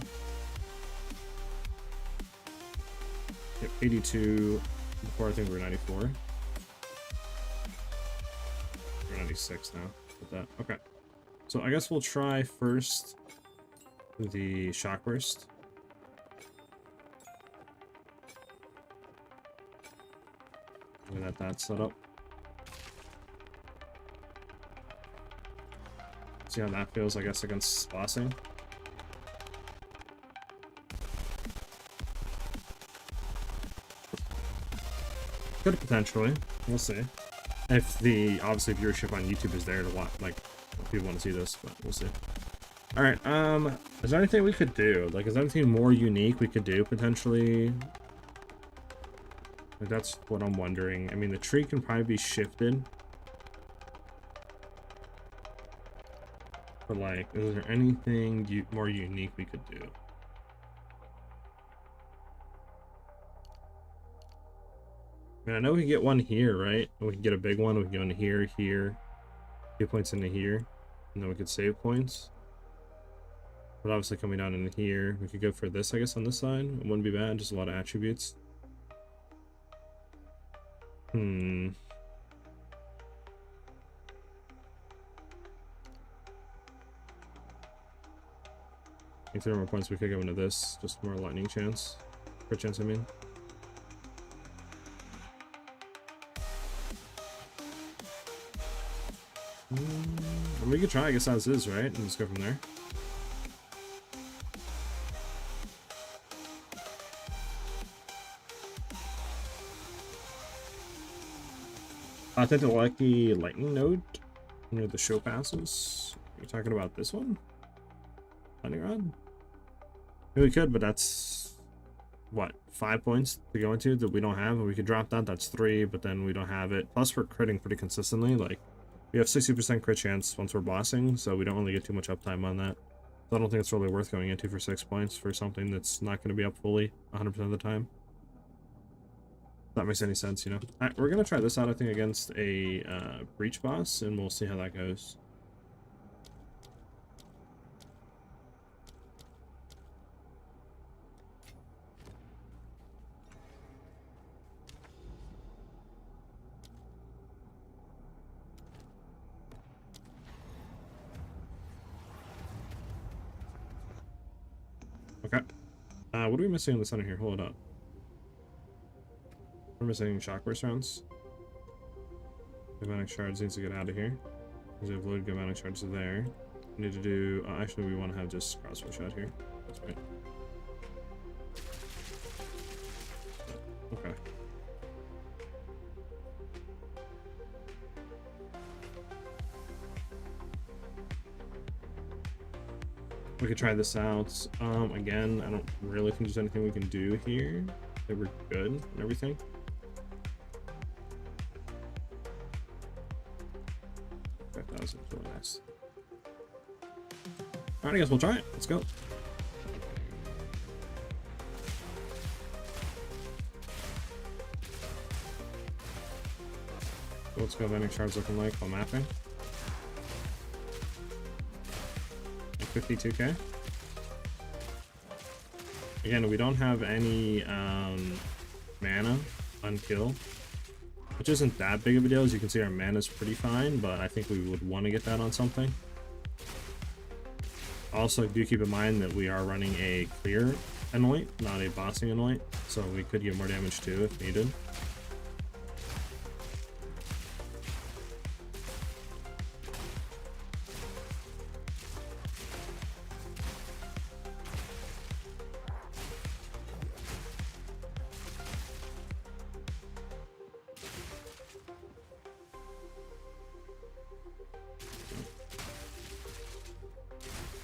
Yep, 82. Before I think we were 94. We're 96 now with that. Okay. So I guess we'll try first the shock burst. We got that set up. See how that feels, I guess, against bossing. Could potentially. We'll see. If the, obviously, viewership on YouTube is there to watch, like, if people want to see this, but we'll see. Alright, is there anything we could do? Like, is there anything more unique we could do, potentially? Like, that's what I'm wondering. I mean, the tree can probably be shifted. But, like, is there anything more unique we could do? I mean, I know we can get one here, right? We can get a big one. We can go into here, here. 2 points into here. And then we could save points. But obviously coming down into here, we could go for this, I guess, on this side. It wouldn't be bad. Just a lot of attributes. I think 3 more points, we could go into this. Just more lightning chance. Crit chance, I mean. And we could try, I guess, as is, right? And just go from there. I think the lucky lightning node near the show passes. Are you talking about this one? Lightning rod? Yeah, we could, but that's what, 5 points to go into that we don't have, and we could drop that. That's 3, but then we don't have it. Plus, we're critting pretty consistently. Like, we have 60% crit chance once we're bossing, so we don't really get too much uptime on that. So I don't think it's really worth going into for 6 points for something that's not going to be up fully 100% of the time. If that makes any sense, you know. Alright, we're going to try this out, I think, against a breach boss, and we'll see how that goes. Okay. What are we missing in the center here? Hold up. We're missing shock burst rounds. Galvanic shards needs to get out of here. Because we have loaded Galvanic shards there. We need to do... actually, we want to have just crossbow shot here. That's right. Okay. We could try this out. Again, I don't really think there's anything we can do here. They were good and everything. That was really nice. Alright, I guess we'll try it. Let's go. What's Galvanic shards looking like while mapping? 52k. Again, we don't have any mana on kill, which isn't that big of a deal. As you can see, our mana is pretty fine, but I think we would want to get that on something. Also, do keep in mind that we are running a clear anoint, not a bossing anoint, so we could get more damage too if needed.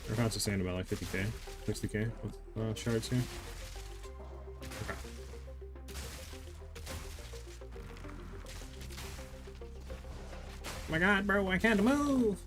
Our accounts are saying about like 50k, 60k with shards here. Okay. Oh my god, bro, I can't move!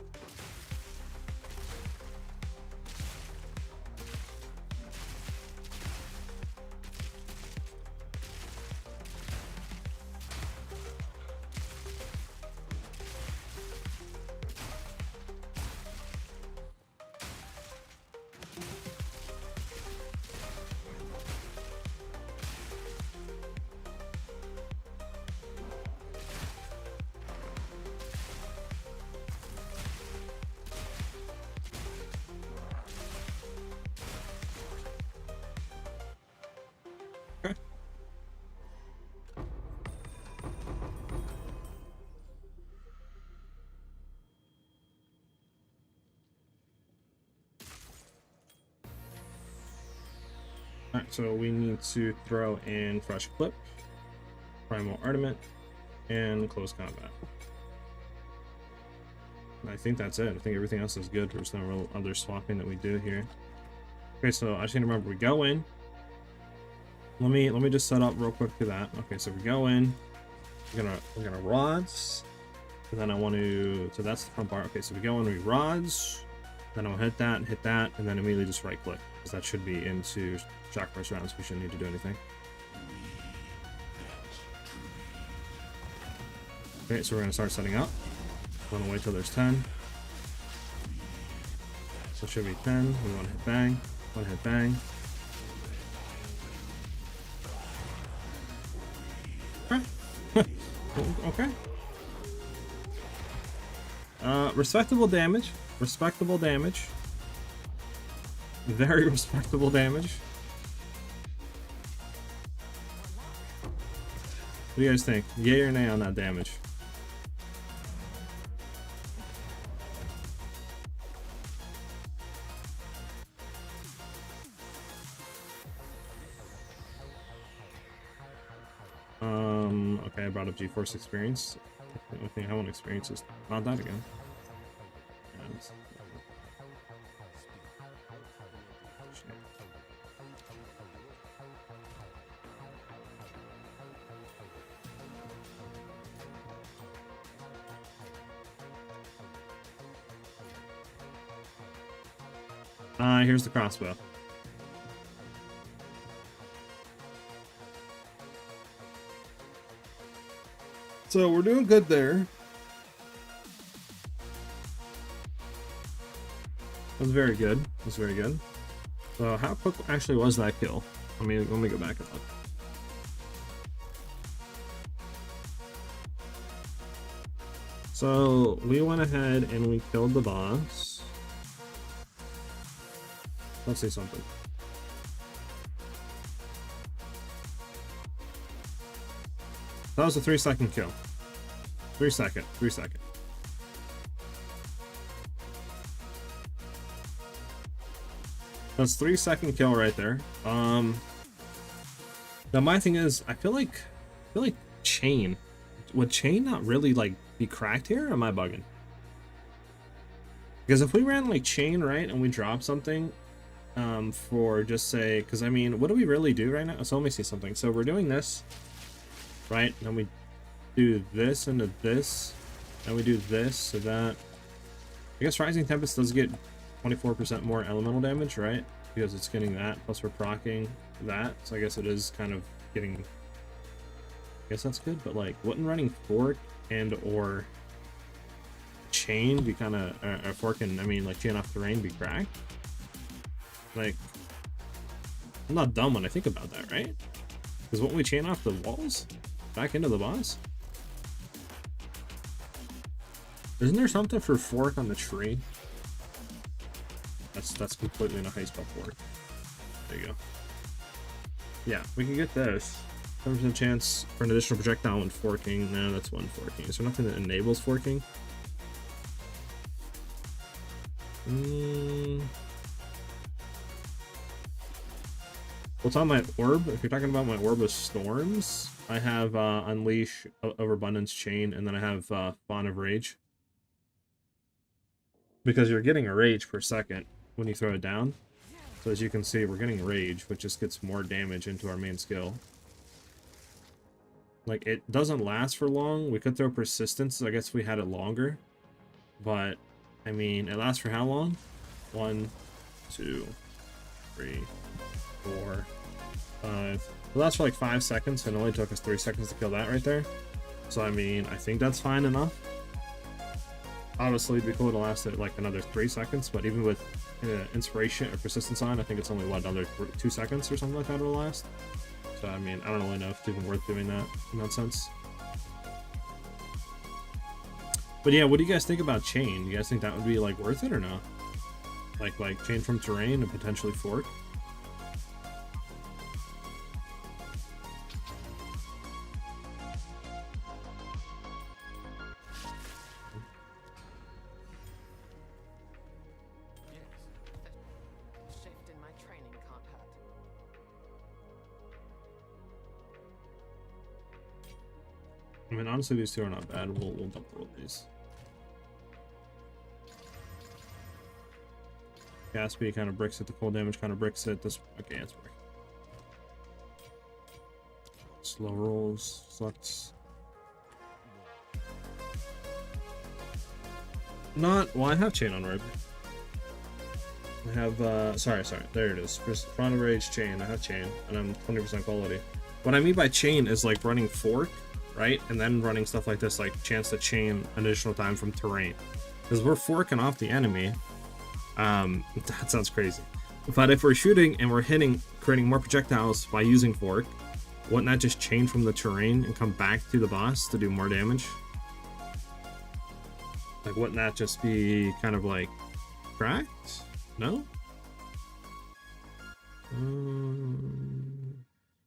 Alright, so we need to throw in fresh clip, primal armament, and close combat. And I think that's it. I think everything else is good. There's no real other swapping that we do here. Okay, so I just need to remember, we go in. Let me just set up real quick to that. Okay, so we go in. We're gonna rods, and then I want to. So that's the front bar. Okay, so we go in, we rods. Then I'll hit that, and then immediately just right click, because that should be into shock burst rounds. We shouldn't need to do anything. Okay, so we're gonna start setting up. I'm gonna wait till there's 10. So it should be 10. We want to hit bang. Want to hit bang. Okay. Respectable damage. Respectable damage. Very respectable damage. What do you guys think? Yay or nay on that damage? Okay, I brought up GeForce experience. The only thing I want to experience is not that again. Here's the crossbow. So we're doing good there. That's very good. That's very good. So how quick actually was that kill? Let me go back and look. So we went ahead and we killed the boss. Let's say something. That was a 3-second kill. 3 second. That's 3-second kill right there. Now my thing is, I feel like chain. Would chain not really like be cracked here, or am I bugging? Because if we ran like chain, right, and we drop something, for just say, because I mean, what do we really do right now? So let me see something. So we're doing this, right? And we do this into this, and we do this to that. I guess Rising Tempest does get 24% more elemental damage, right? Because it's getting that, plus we're proccing that. So I guess it is kind of getting... I guess that's good, but like, wouldn't running fork and or chain be kind of... fork and, I mean, like, chain off terrain be cracked? Like, I'm not dumb when I think about that, right? Because won't we chain off the walls back into the boss? Isn't there something for fork on the tree? That's completely in a high spell fork. There you go. Yeah, we can get this. 7% chance for an additional projectile when forking. No, that's one forking. Is there nothing that enables forking? What's on my orb? If you're talking about my orb of storms, I have Unleash, Overabundance, Chain, and then I have Fawn of Rage. Because you're getting a rage per second when you throw it down. So as you can see, we're getting rage, which just gets more damage into our main skill. Like, it doesn't last for long. We could throw persistence, I guess we had it longer. But, I mean, it lasts for how long? 1, 2, 3, 4, 5. It lasts for like 5 seconds, and it only took us 3 seconds to kill that right there. So, I mean, I think that's fine enough. Obviously, it'd be cool to last it like another 3 seconds, but even with inspiration or persistence on, I think it's only, what, another 2 seconds or something like that it'll last. So, I mean, I don't really know if it's even worth doing that in that sense. But yeah, what do you guys think about chain? Do you guys think that would be like worth it or no? Like chain from terrain and potentially fork? mean, honestly, these two are not bad. We'll double roll these. Gatsby kind of bricks it. The cold damage kind of bricks it. This okay, it's working. Slow rolls sucks. Not well. I have chain on right. I have sorry, there it is. Front of Rage chain. I have chain, and I'm 20% quality. What I mean by chain is like running fork, right, and then running stuff like this, like chance to chain additional time from terrain, because we're forking off the enemy. That sounds crazy, but if we're shooting and we're hitting, creating more projectiles by using fork, wouldn't that just chain from the terrain and come back to the boss to do more damage? Like, wouldn't that just be kind of like cracked? No?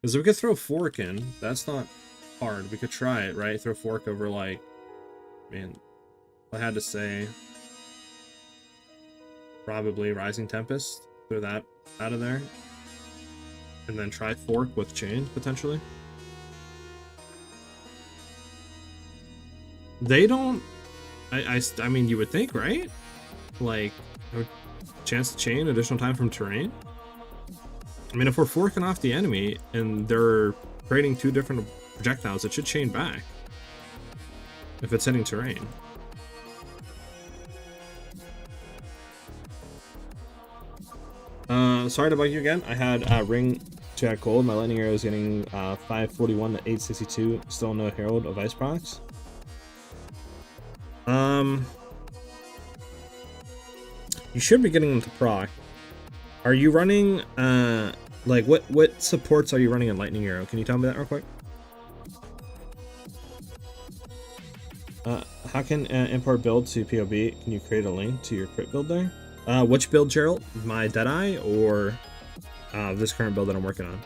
Because we could throw fork in. That's not hard. We could try it, right? Throw fork over, like, man, I had to say probably Rising Tempest. Throw that out of there. And then try fork with chain, potentially. They don't... I mean, you would think, right? Like, a chance to chain, additional time from terrain? I mean, if we're forking off the enemy and they're creating two different projectiles, it should chain back. If it's hitting terrain. Sorry to bug you again. I had ring check gold. My lightning arrow is getting 541 to 862. Still no Herald of Ice procs. You should be getting them to proc. Are you running like what supports are you running in lightning arrow? Can you tell me that real quick? How can import build to PoB? Can you create a link to your crit build there? Which build, Gerald? My Deadeye or this current build that I'm working on?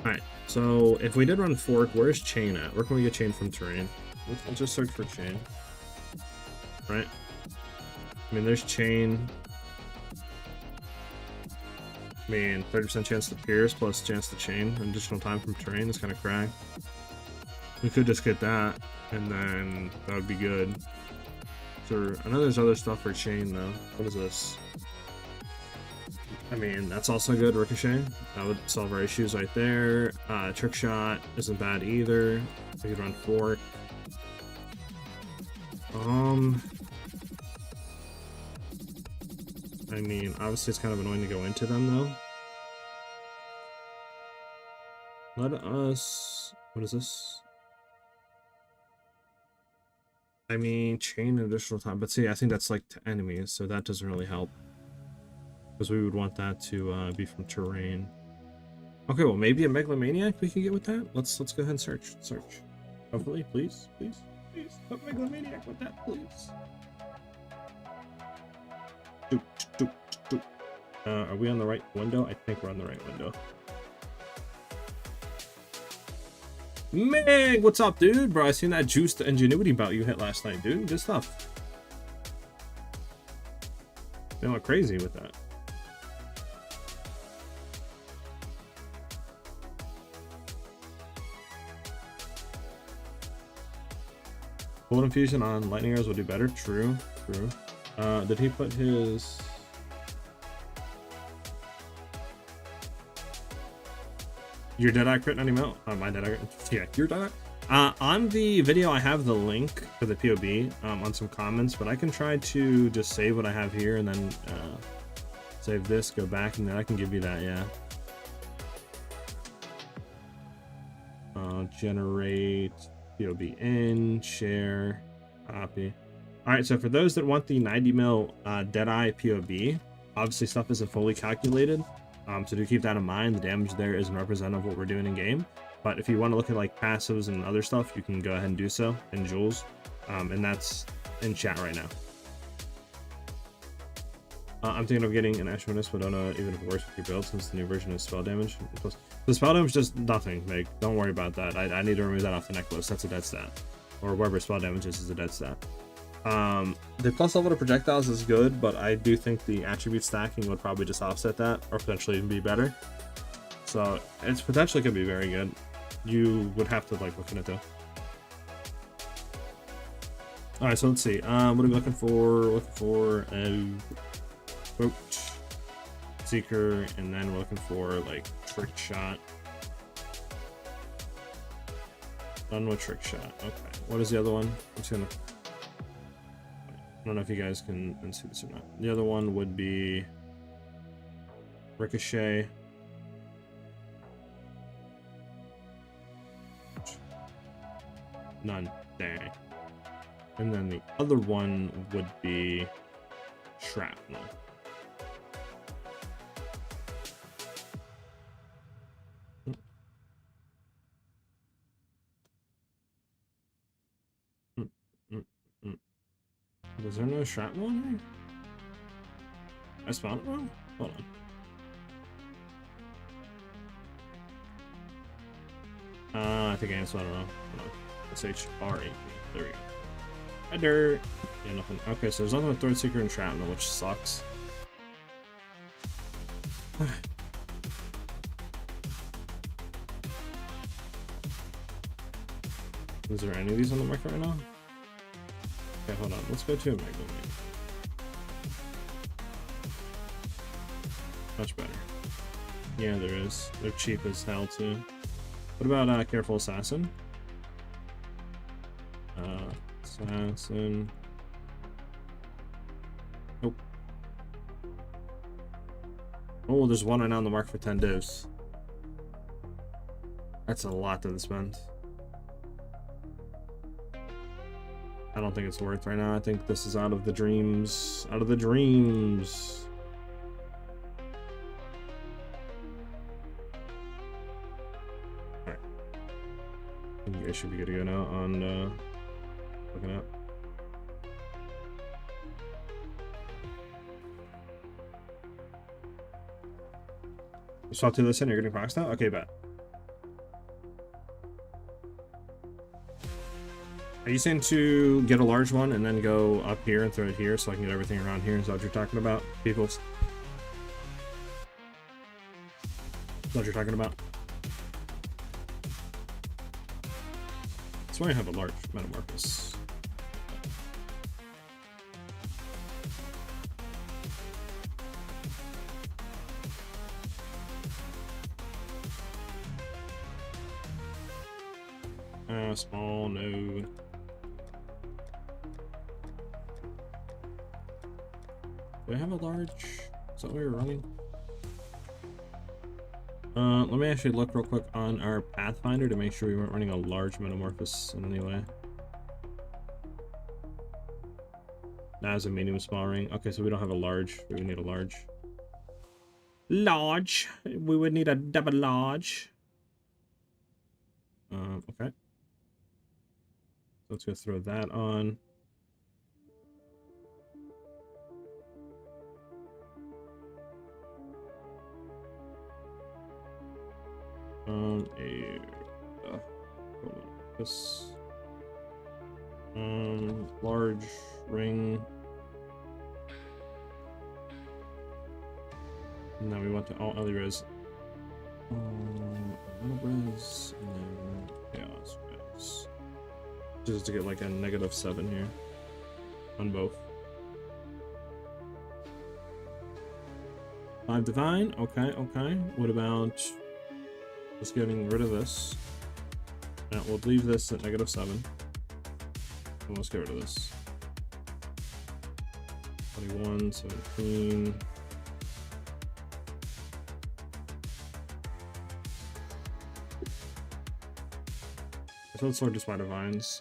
Alright, so if we did run fork, where's chain at? Where can we get chain from terrain? Let's just search for chain. Right? I mean, there's chain. I mean, 30% chance to pierce plus chance to chain. Additional time from terrain is kind of cracked. We could just get that, and then that would be good. So I know there's other stuff for chain though. What is this? I mean, that's also good. Ricochet. That would solve our issues right there. Trick shot isn't bad either. We could run fork. I mean, obviously it's kind of annoying to go into them though. Let us... What is this? I mean, chain additional time. But see, I think that's like to enemies, so that doesn't really help. Because we would want that to be from terrain. Okay, well, maybe a Megalomaniac we can get with that? Let's go ahead and search. Hopefully, please. Put Megalomaniac with that, please. Are we on the right window? I think we're on the right window. Meg, what's up, dude? Bro, I seen that juiced ingenuity bout you hit last night, dude. Good stuff. They went crazy with that. Cold infusion on lightning arrows will do better. True. Did he put his... Your Deadeye crit 90 mil? My Deadeye. Yeah, your Deadeye. On the video, I have the link for the PoB on some comments, but I can try to just save what I have here and then save this, go back, and then I can give you that, yeah. Generate, PoB in, share, copy. Alright, so for those that want the 90 mil Deadeye PoB, obviously stuff isn't fully calculated. So do keep that in mind. The damage there isn't representative of what we're doing in game. But if you want to look at like passives and other stuff, you can go ahead and do so in joules. And that's in chat right now. I'm thinking of getting an Ashwinus, but don't know even if it works with your build since the new version is spell damage. Plus, the spell damage does nothing, Meg. Don't worry about that. I need to remove that off the necklace. That's a dead stat. Or whatever spell damage is a dead stat. The plus level to projectiles is good, but I do think the attribute stacking would probably just offset that, or potentially even be better. So it's potentially could be very good. You would have to like look at it though. All right, so let's see. What are we looking for? Looking for a boat seeker, and then we're looking for like trick shot. Done with trick shot. Okay. What is the other one? I'm just gonna. I don't know if you guys can see this or not. The other one would be ricochet. None. Dang. And then the other one would be shrapnel. Was there no shrapnel in here? I spawned it wrong? Hold on. I think I spawned it wrong. Hold on. S-H-R-A-P. There we go. Header. Yeah, nothing. Okay, so there's nothing with Thread Seeker and Shrapnel, which sucks. Is there any of these on the market right now? Okay, hold on. Let's go to a Mega Wing. Much better. Yeah, there is. They're cheap as hell, too. What about Careful Assassin? Assassin. Nope. Oh, there's one right now on the market for 10 divs. That's a lot to spend. I don't think it's worth right now. I think this is out of the dreams. Out of the dreams. Alright. I think you guys should be good to go now on looking up. You swap to this and you're getting procs now? Okay, bet. Are you saying to get a large one and then go up here and throw it here so I can get everything around here? Is that what you're talking about, people? Is that what you're talking about? That's why I have a large metamorphosis. Small, no. Do I have a large? Is that what we were running? Let me actually look real quick on our Pathfinder to make sure we weren't running a large metamorphosis in any way. That is a medium small ring. Okay, so we don't have a large. We would need a large. Large. We would need a double large. Okay. Let's go throw that on. This large ring. And then we want to all other res. Res and then chaos res. Just to get like a -7 here on both. 5 divine. Okay, okay. What about just getting rid of this? Now we'll leave this at -7. And let's get rid of this. 21, 17. I thought sword just by divines.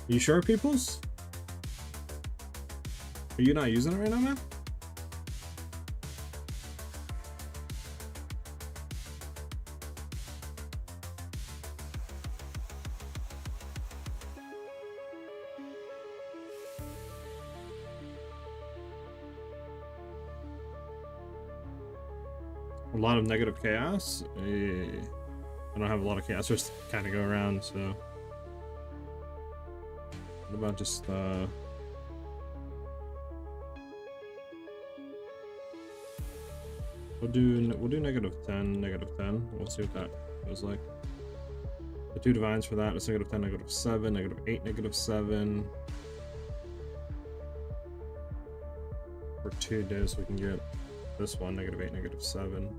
Are you sure, peoples? Are you not using it right now, man? A lot of negative chaos. I don't have a lot of chaos, just kind of go around, so. What about just we'll do -10, -10. We'll see what that feels like. The 2 divines for that. It's negative 10, negative 7, negative 8, negative 7. For 2 days, we can get this one, negative 8, negative 7.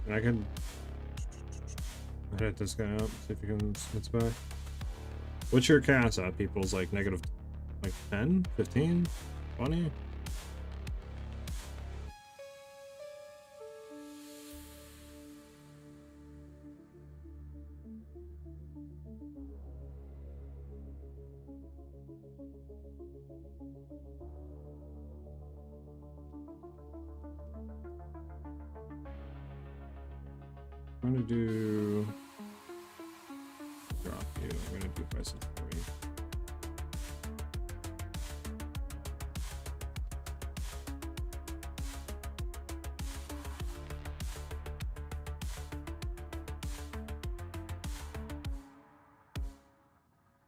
And I can hit this guy up, see if he can spits back. What's your cast at, people's like negative like 10, 15, 20? I'm gonna do drop you. I'm gonna do price of 3.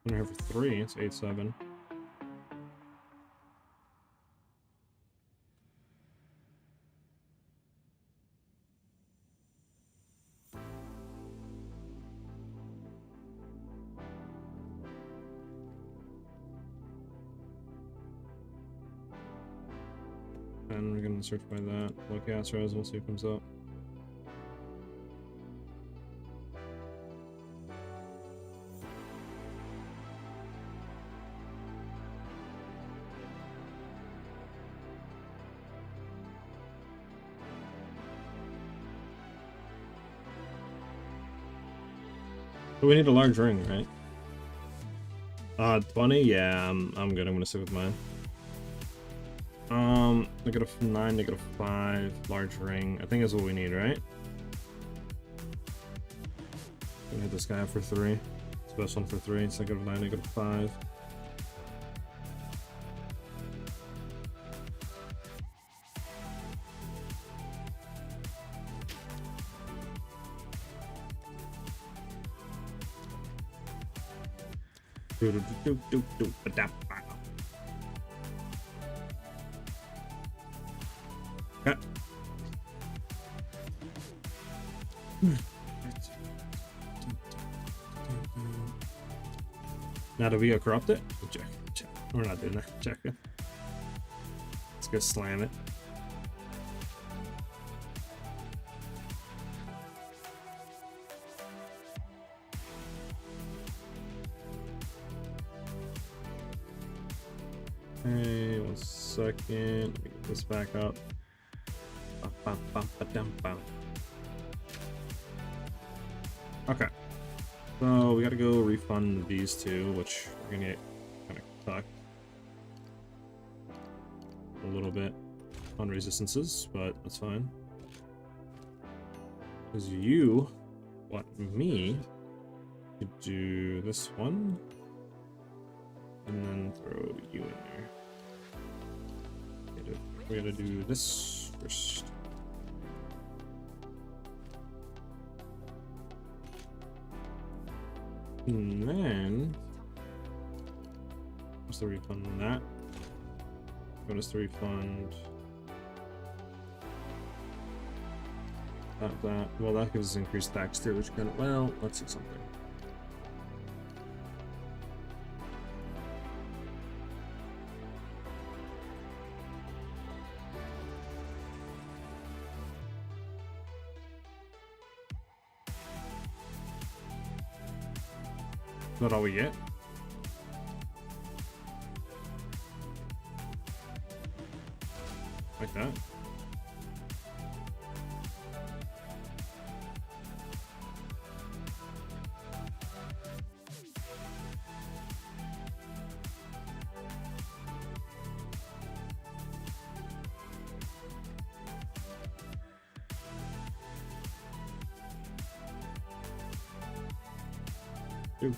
I'm here for 3. It's 8-7. And we're gonna search by that. Low cast res, we'll see what comes up. So we need a large ring, right? 20? Yeah, I'm good. I'm gonna stick with mine. Negative 9, negative 5, large ring. I think that's what we need, right? Gonna hit this guy up for 3. It's the best one for 3. It's negative 9, negative 5. Okay. Now do we get corrupted? Check. We're not doing that. Check it. Let's go slam it. Hey, 1 second. Let me get this back up. Okay. So we gotta go refund these 2, which we're gonna get kind of tucked a little bit on resistances, but that's fine. Because you want me to do this one and then throw you in there. We gotta do this first. And then what's the refund on that? What is the refund? That. Well, that gives us increased tax too, which kind of, well, let's see something. Is that all we get? Like that? So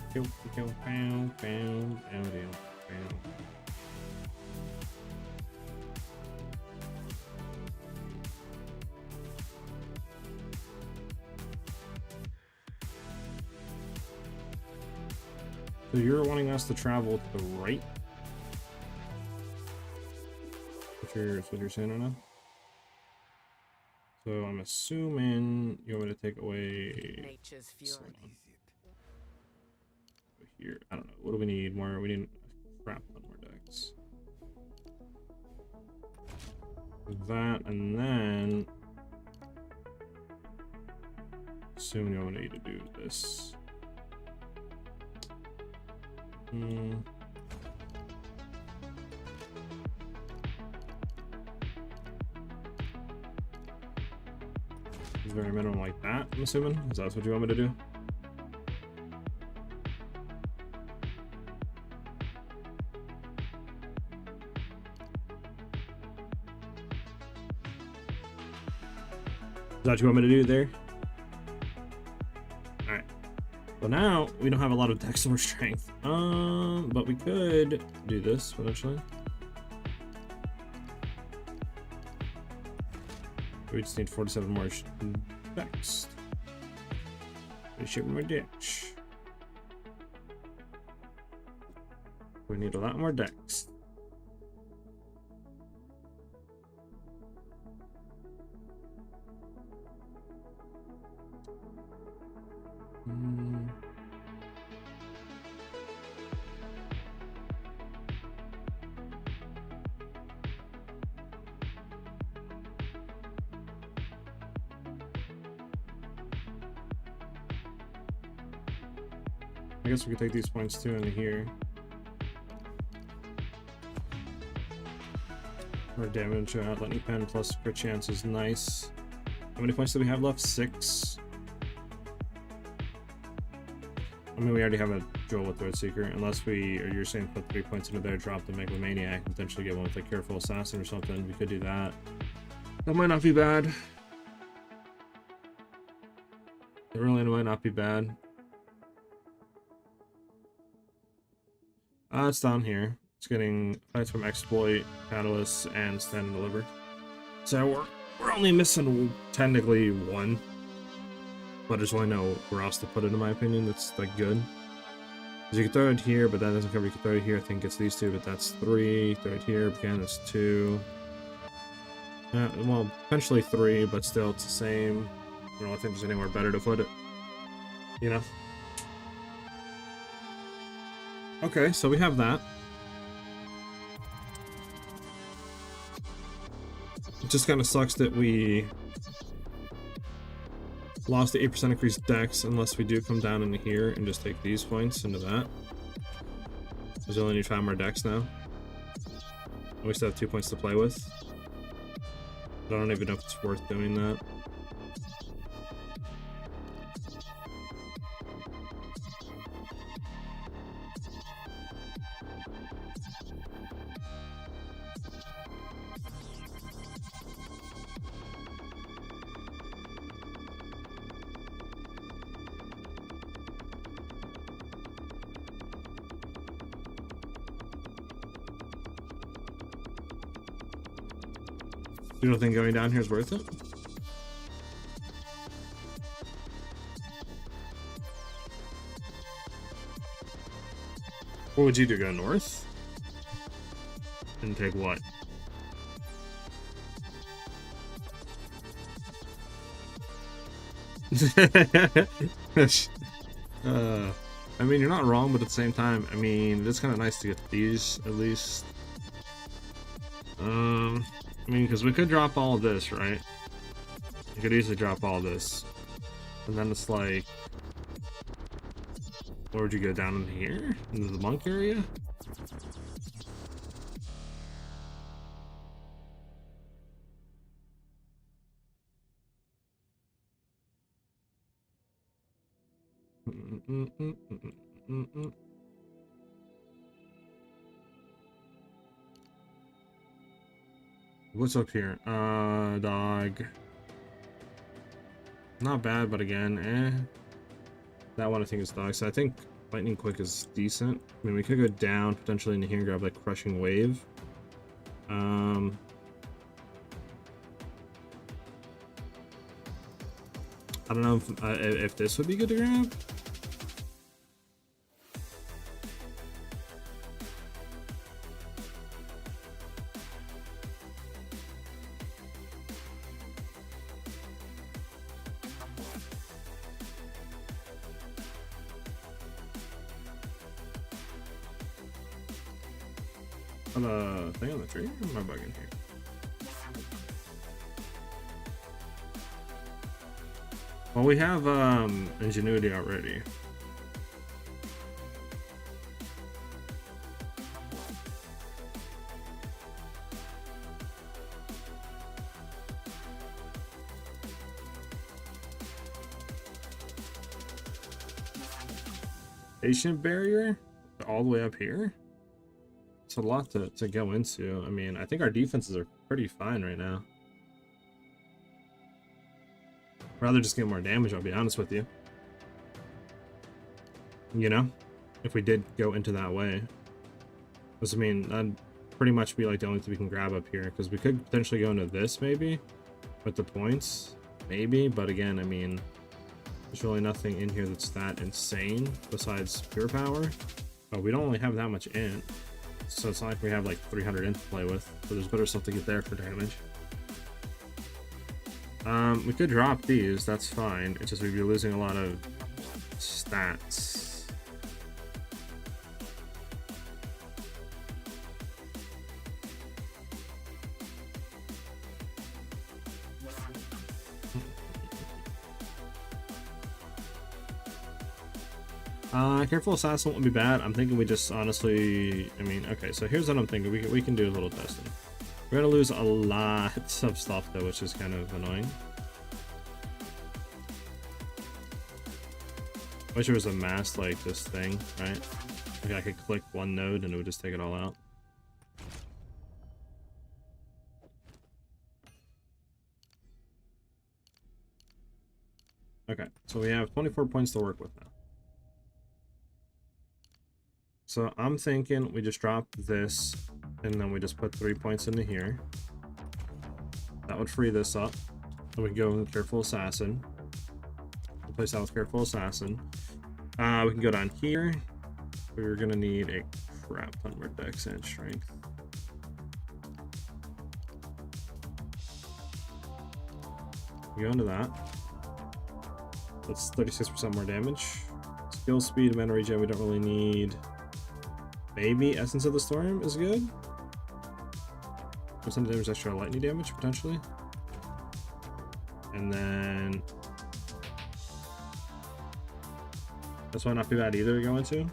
you're wanting us to travel to the right? That's what you're saying right now? So I'm assuming you want me to take away Nature's fury. here. I don't know. What do we need more? We need a crap ton more decks. That, and then assuming I want you to do this. Is there a minimum like that, I'm assuming? Is that what you want me to do? Is that what you want me to do there? Alright. Well, now we don't have a lot of dex or strength. But we could do this potentially. We just need 47 more dex. Reshape more dex. We need a lot more dex. I guess we could take these points too into here. More damage, lightning pen plus crit chance is nice. How many points do we have left? 6. I mean, we already have a Joel with Thread Seeker, unless we, or you're saying put 3 points into there, drop the Megalomaniac, potentially get one with a Careful Assassin or something. We could do that. That might not be bad. It really might not be bad. It's down here. It's getting fights from Exploit, Catalyst, and Stand and Deliver. So we're only missing technically 1. But there's really nowhere else to put it, in my opinion. That's like good. Because you can throw it here, but that doesn't cover. You can throw it here. I think it's these 2, but that's 3. Throw it here. Again, it's 2. Well, potentially 3, but still it's the same. I don't think there's anywhere better to put it. You know? Okay, so we have that. It just kind of sucks that we lost the 8% increased dex unless we do come down into here and just take these points into that. There's only need 5 more dex now. And we still have 2 points to play with. But I don't even know if it's worth doing that. You don't think going down here is worth it? What would you do? Go north? And take what? I mean, you're not wrong, but at the same time, I mean, it's kind of nice to get these, at least. I mean, because we could drop all of this, right? You could easily drop all this. And then it's like... Where would you go? Down in here? Into the monk area? What's up here? Dog. Not bad, but again, eh. That one I think is dog. So I think lightning quick is decent. I mean, we could go down potentially into here and grab like crushing wave. I don't know if this would be good to grab. On the thing on the tree? Or am I bugging here? Well, we have ingenuity already. Patient barrier all the way up here. It's a lot to go into. I mean, I think our defenses are pretty fine right now. Rather just get more damage, I'll be honest with you. You know, if we did go into that way. Because, I mean, that'd pretty much be like the only thing we can grab up here. Because we could potentially go into this, maybe, with the points. Maybe, but again, I mean, there's really nothing in here that's that insane besides pure power. But we don't only have that much int. So it's not like we have like 300 int to play with. So there's better stuff to get there for damage. We could drop these, that's fine. It's just we'd be losing a lot of stats. Careful assassin wouldn't be bad. I'm thinking we just honestly, I mean, okay, so here's what I'm thinking. We can do a little testing. We're gonna lose a lot of stuff though, which is kind of annoying. I wish there was a mask like this thing, right? Like I could click one node and it would just take it all out. Okay, so we have 24 points to work with now. So I'm thinking we just drop this and then we just put 3 points into here. That would free this up. And we can go with Careful Assassin. Replace that with Careful Assassin. We can go down here. We're gonna need a crap ton more dex and strength. Go into that. That's 36% more damage. Skill speed, mana regen, we don't really need. Maybe Essence of the Storm is good. Percent damage, extra lightning damage potentially. And then this might not be bad either to go into.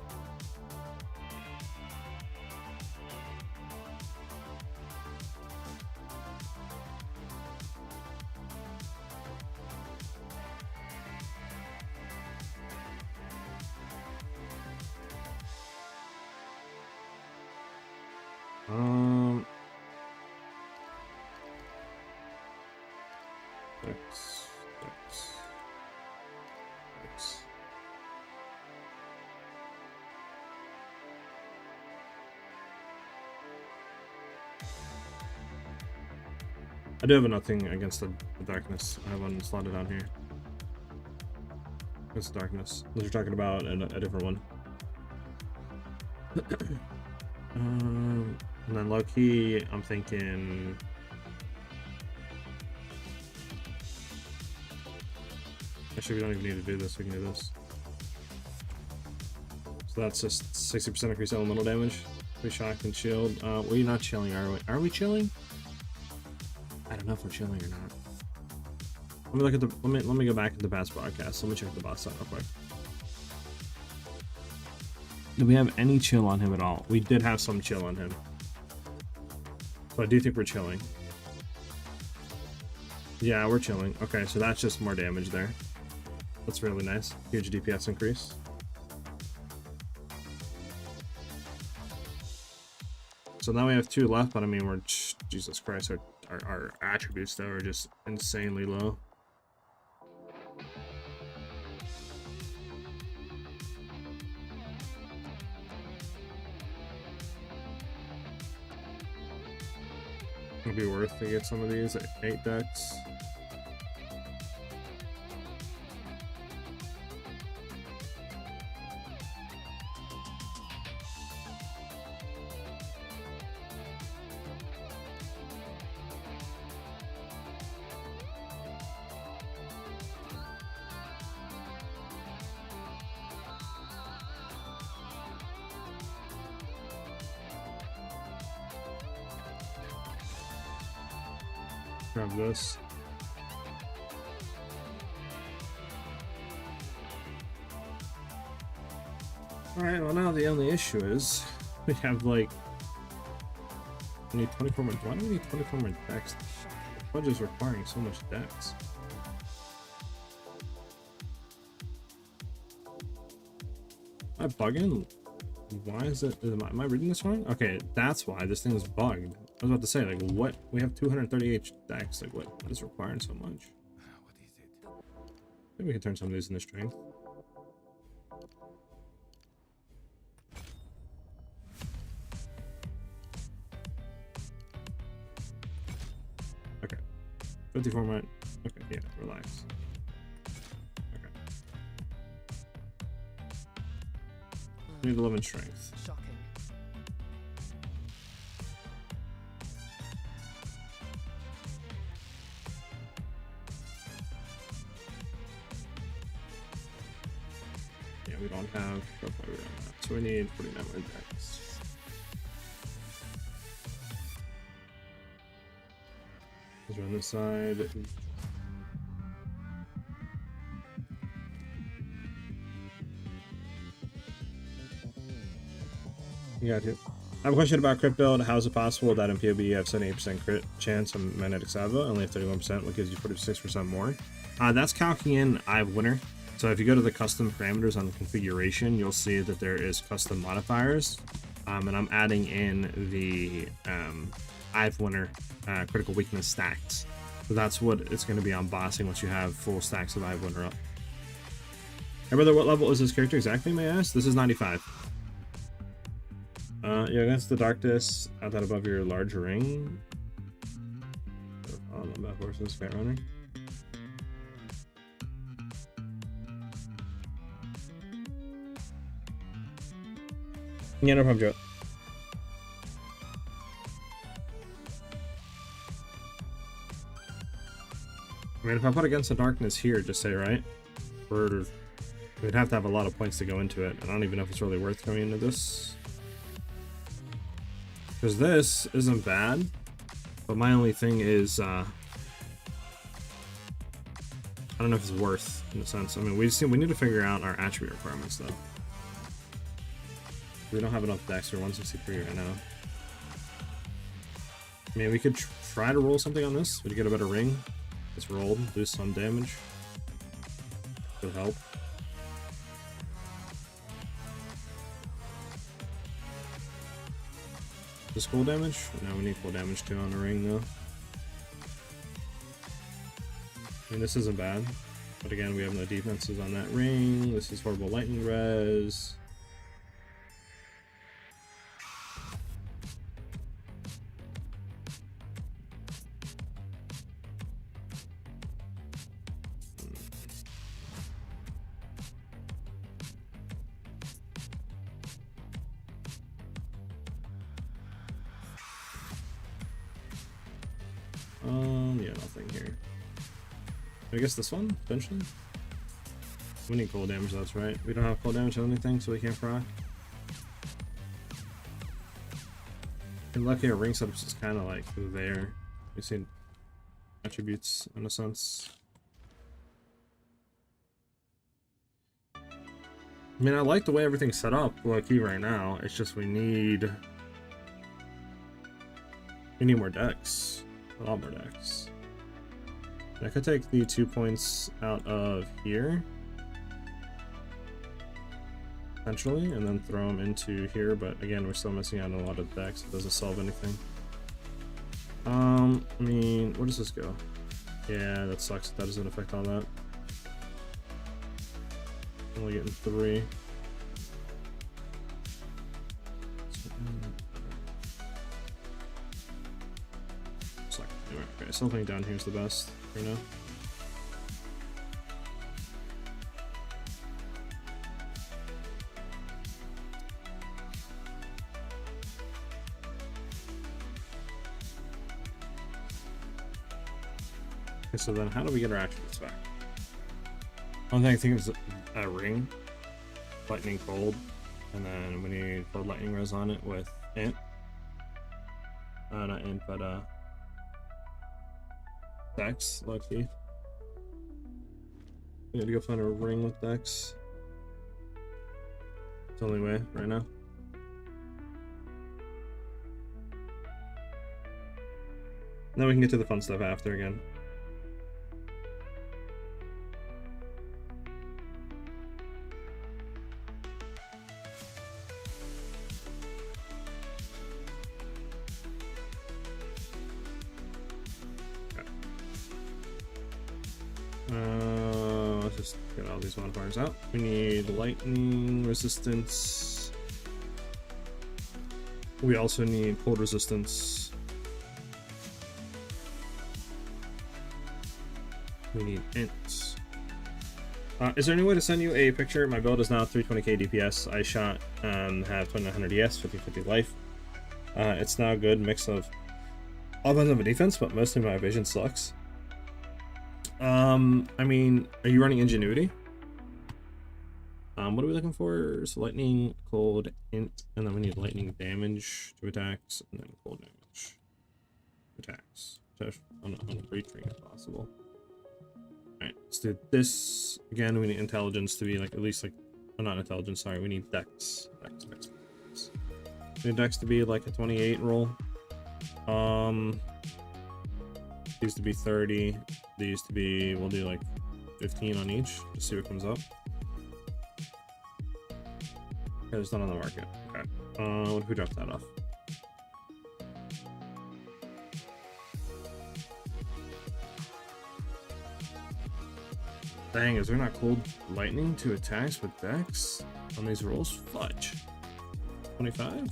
I do have nothing against the darkness. I have one slotted on here. Against the darkness. Unless you're talking about a different one. And then low key, I'm thinking. Actually, we don't even need to do this. We can do this. So that's just 60% increased elemental damage. We shock and shield. We're not chilling, are we? Are we chilling? I don't know if we're chilling or not. Let me look at the. Let me go back to the past broadcast. Let me check the boss side real quick. Do we have any chill on him at all? We did have some chill on him. So I do think we're chilling. Yeah, we're chilling. Okay, so that's just more damage there. That's really nice. Huge DPS increase. So now we have 2 left, but I mean, we're Jesus Christ, our attributes though are just insanely low. It'll be worth to get some of these at 8 decks. Grab this. Alright, well now the only issue is we have like we need 24 more. Why do we need 24 more decks? The budget is requiring so much decks. Am I bugging? Why is it? Am I reading this wrong? Okay, that's why this thing is bugged. I was about to say, like, what? We have 238 decks. Like, what is requiring so much? What is it? Maybe we can turn some of these into strength. Okay. 54 minute. Okay, yeah, relax. Okay. Need 11 strength. Shocking. Yeah, we don't have. So we need 49 more decks. Let's run this side. You got it. I have a question about crit build. How is it possible that in PoE you have 78% crit chance on magnetic salvo, only have 31%, what gives you 46% more? That's calcing in I have winner. So if you go to the custom parameters on the configuration, you'll see that there is custom modifiers, and I'm adding in the I have winner critical weakness stacks. So that's what it's going to be on bossing once you have full stacks of I have winner up. Hey brother, what level is this character exactly, may I ask? This is 95. Yeah, against the darkness, add that above your large ring. Oh, no, bad horses, fat runner. Yeah, no problem, Joe. I mean, if I put against the darkness here, just say, right? We'd have to have a lot of points to go into it. I don't even know if it's really worth coming into this. Because this isn't bad, but my only thing is, I don't know if it's worth, in a sense. I mean, we need to figure out our attribute requirements, though. We don't have enough decks. We're 163 right now. I mean, we could try to roll something on this. We'd get a better ring. It's rolled, do some damage. Could help. This cool damage? No, we need full damage too on the ring though. I mean, this isn't bad, but again, we have no defenses on that ring. This is horrible lightning res. Yeah, nothing here. I guess this one, potentially? We need cold damage, that's right. We don't have cold damage on anything, so we can't proc. And lucky our ring setups is kind of like there. We've seen attributes in a sense. I mean, I like the way everything's set up, low key right now. It's just we need more decks. A lot more decks. I could take the 2 points out of here, potentially, and then throw them into here, but again, we're still missing out on a lot of decks. It doesn't solve anything. I mean, where does this go? Yeah, that sucks. That doesn't affect all that. Only getting 3. Okay, something down here is the best for now. Okay, so then how do we get our attributes back? One thing I think is a ring, lightning cold, and then we need cold lightning res on it with int. Not int, but dex, lucky. We need to go find a ring with dex. It's the only way right now. Then we can get to the fun stuff after again. Let's just get all these modifiers out. We need lightning resistance. We also need cold resistance. We need ints. Is there any way to send you a picture? My build is now 320k DPS. I shot have 2900 ES, 50-50 life. It's now a good mix of offense and defense, but mostly my vision sucks. I mean, are you running ingenuity? What are we looking for? So lightning, cold, int, and then we need lightning damage to attacks, and then cold damage to attacks. On a retreat if possible. Alright, let's do this. Again, we need intelligence to be like, at least like, oh, not intelligence, sorry, we need dex. Dex. We need dex to be like a 28 roll. These to be 30. These to be, we'll do like 15 on each, just see what comes up. Okay, it's not on the market. Okay. What if we drop that off? Dang, is there not cold lightning to attacks with dex on these rolls? Fudge. 25?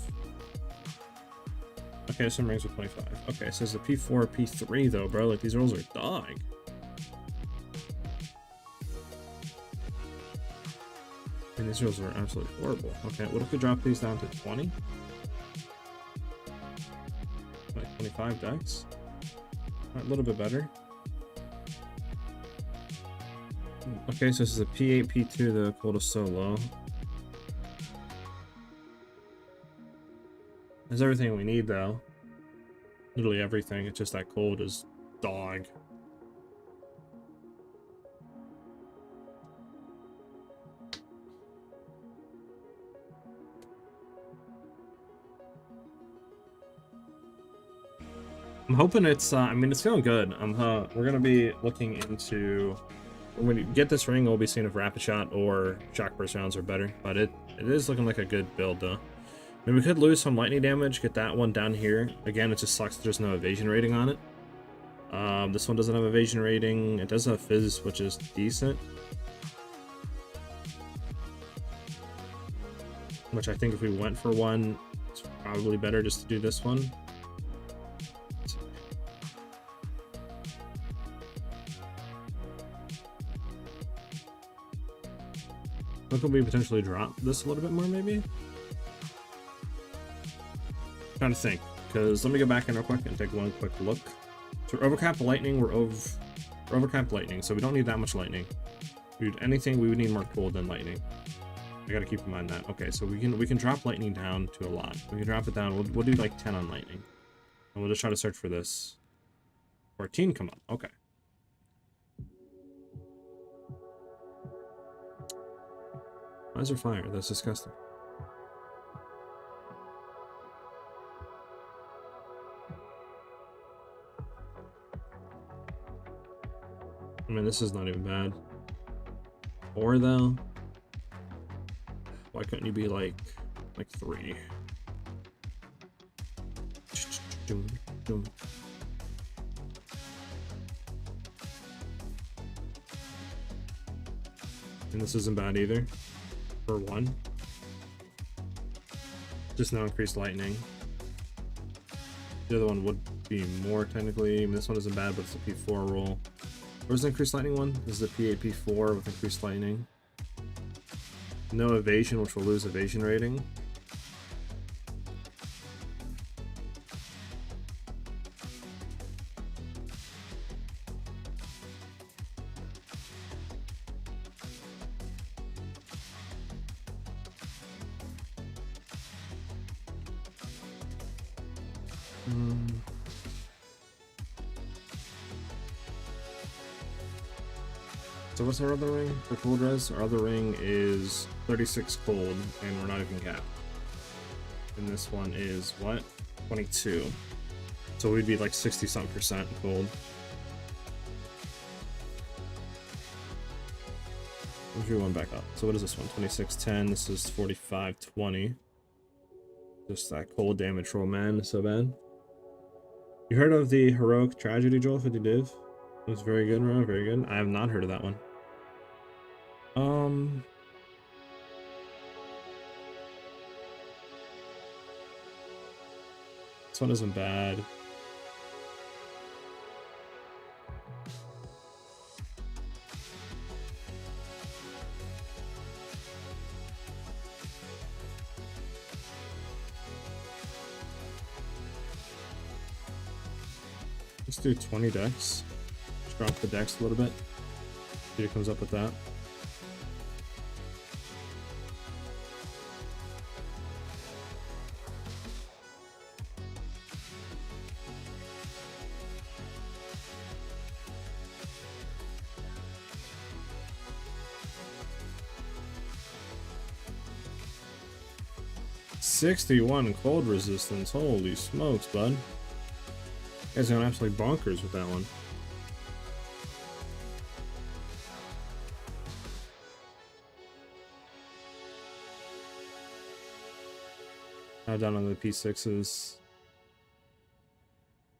Okay, some rings with 25. Okay, so it's a P4, P3 though, bro. Like, these rolls are dog. And these rolls are absolutely horrible. Okay, what if we drop these down to 20? Like 25 dex? A little bit better. Okay, so this is a P8, P2, the cold is so low. There's everything we need though. Literally everything, it's just that cold is dog. I'm hoping it's, I mean, it's feeling good. We're gonna be looking into, when we get this ring, we'll be seeing if rapid shot or shock burst rounds are better, but it is looking like a good build though. I mean, we could lose some lightning damage, get that one down here. Again, it just sucks there's no evasion rating on it. This one doesn't have evasion rating. It does have fizz, which is decent. Which I think if we went for one, it's probably better just to do this one. Look, could we potentially drop this a little bit more, maybe? Trying to think, because let me go back in real quick and take one quick look. So we're overcapped lightning, we're overcapped lightning, so we don't need that much lightning. If we need anything, we would need more cold than lightning. I gotta keep in mind that. Okay, so we can drop lightning down to a lot. We can drop it down. We'll do like 10 on lightning, and we'll just try to search for this. 14 come up. Okay. Why is there fire? That's disgusting. I mean, this is not even bad. Or though, why couldn't you be like 3? And this isn't bad either. For 1. Just no increased lightning. The other one would be more technically. I mean, this one isn't bad, but it's a P4 roll. Where's the increased lightning one? This is the P8, P4 with increased lightning. No evasion, which will lose evasion rating. So what's our other ring for cold res? Our other ring is 36 cold, and we're not even capped. And this one is what? 22. So we'd be like 60-something% cold. Let's do one back up. So what is this one? 26-10. This is 45-20. Just that cold damage roll, man. So bad. You heard of the heroic tragedy, Joel? 50 div. It was very good, bro. Very good. I have not heard of that one. This one isn't bad. Let's do 20 decks. Just drop the decks a little bit. See who comes up with that. $61 cold resistance. Holy smokes, bud. You guys are going absolutely bonkers with that one. Now down on the P6s.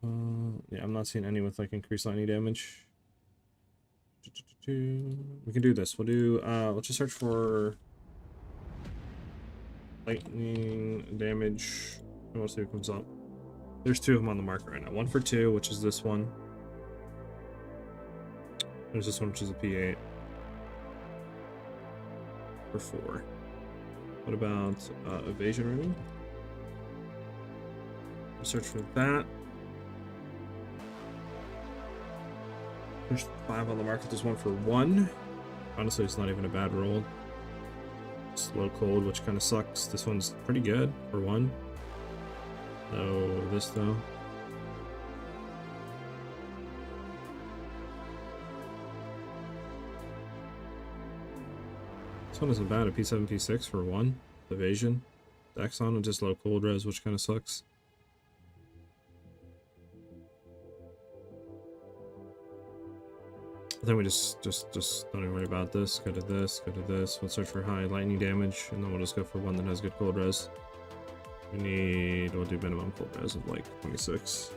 Yeah, I'm not seeing any with like increased lightning damage. We can do this. We'll do, let's just search for lightning damage. And we'll see what comes up. There's two of them on the market right now. One for 2, which is this one. There's this one, which is a P8. For 4. What about evasion rating? We'll search for that. There's 5 on the market. There's one for 1. Honestly, it's not even a bad roll. Slow cold, which kind of sucks. This one's pretty good for 1. No, this though. This one isn't bad. A P7, P6 for 1. Evasion. Dex on and just low cold res, which kind of sucks. I think we just don't even worry about this. Go to this, go to this. We'll search for high lightning damage, and then we'll just go for one that has good cold res. We'll do minimum cold res of like 26.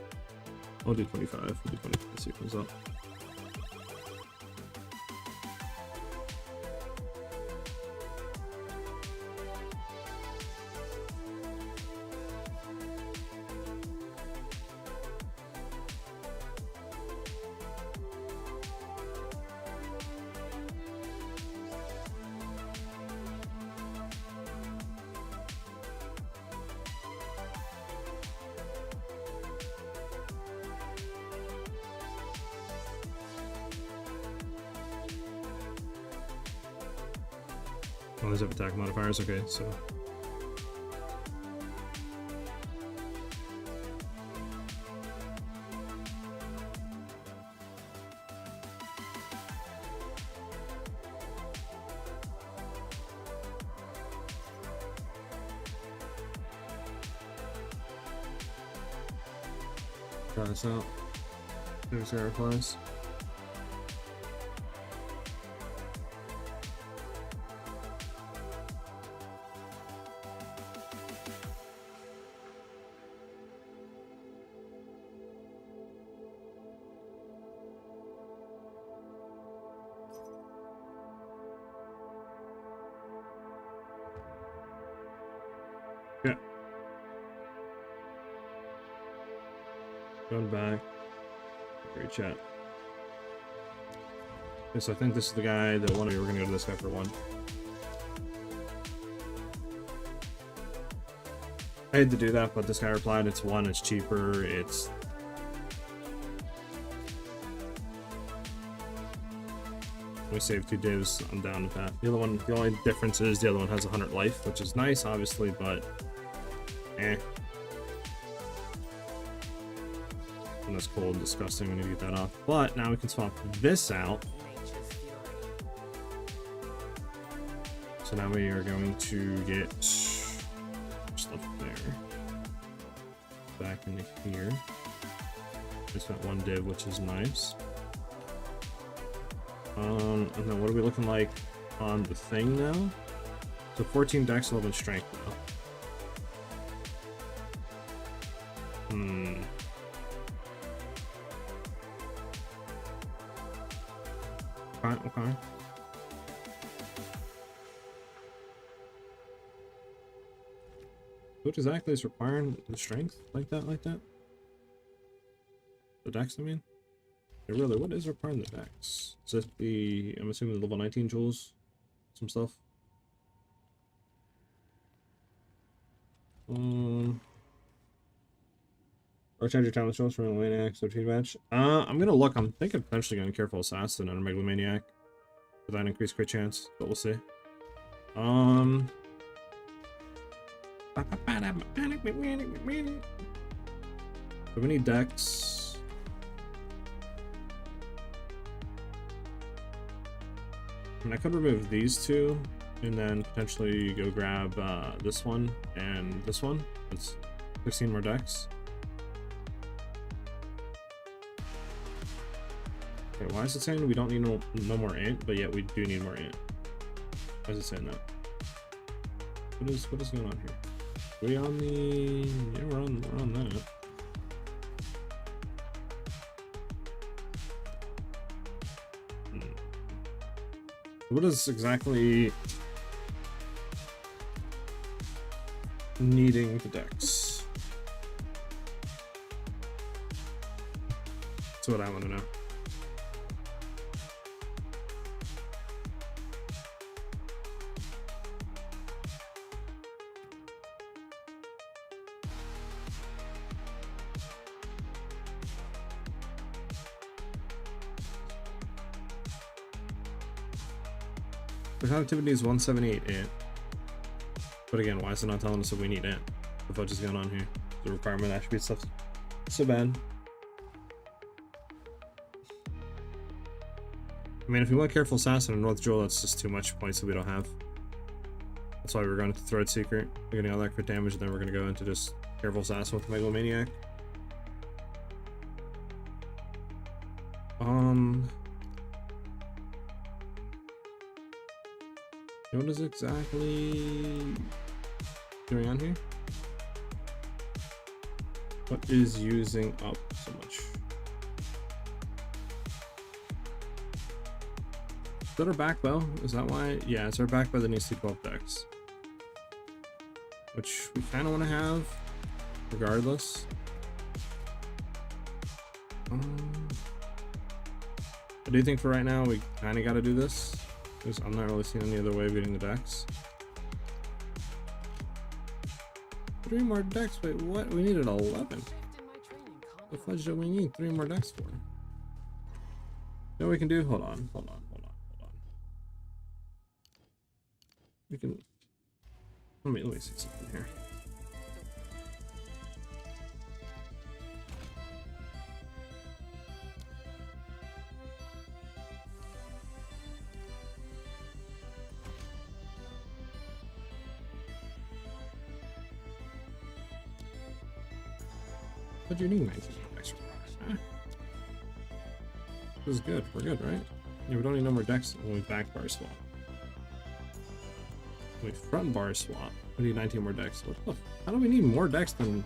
I'll do 25. We'll do 25. See what comes up. Oh, these have attack modifiers. Okay, so try this out. There's air flies. Going back. Great chat. Okay, so I think this is the guy that one of you were gonna go to this guy for one. I hate to do that, but this guy replied, it's one, it's cheaper, it's... We save 2 divs, I'm down with that. The other one, the only difference is the other one has 100 life, which is nice, obviously, but... eh. And that's cold, disgusting, we need to get that off. But now we can swap this out. So now we are going to get stuff there. Back into here. Just got 1 div, which is nice. And then what are we looking like on the thing now? So 14 dex, 11 strength now. Okay. What exactly is requiring the strength like that? The dex, I mean? Yeah, really, what is requiring the dex? Is it the, I'm assuming the level 19 jewels? Some stuff? Or change your talent strokes from a maniac, so team match. I'm gonna look, I'm thinking potentially going careful assassin and a megalomaniac. With that increased crit chance, but we'll see. So we need dex. I mean, I could remove these 2 and then potentially go grab this one and this one. It's 16 more dex. Okay, why is it saying we don't need no more int, but yet we do need more int? Why is it saying that? What is going on here? Are we on the... yeah, we're on that. What is exactly needing the dex? That's what I want to know. The connectivity is 178 int. But again, why is it not telling us that we need int? The fudge is going on here. The requirement attribute stuff so bad. I mean, if we want careful assassin and North Jewel, that's just too much points that we don't have. That's why we're going to Thread Secret. We're getting all that crit damage, and then we're going to go into just careful assassin with Megalomaniac. What is exactly going on here? What is using up so much? Is that our back bow? Is that why? Yeah, it's our back bow that needs to 12 decks. Which we kind of want to have, regardless. I do think for right now we kind of got to do this. Because I'm not really seeing any other way of getting the decks. 3 more decks? Wait, what? We needed 11. The fudge do we need 3 more decks for? You know what we can do? Hold on. We can... Let me see something here. What do you need, 19 extra? This is good. We're good, right? Yeah, we don't need no more decks when we back bar swap. When we front bar swap, we need 19 more decks. What the how do we need more decks than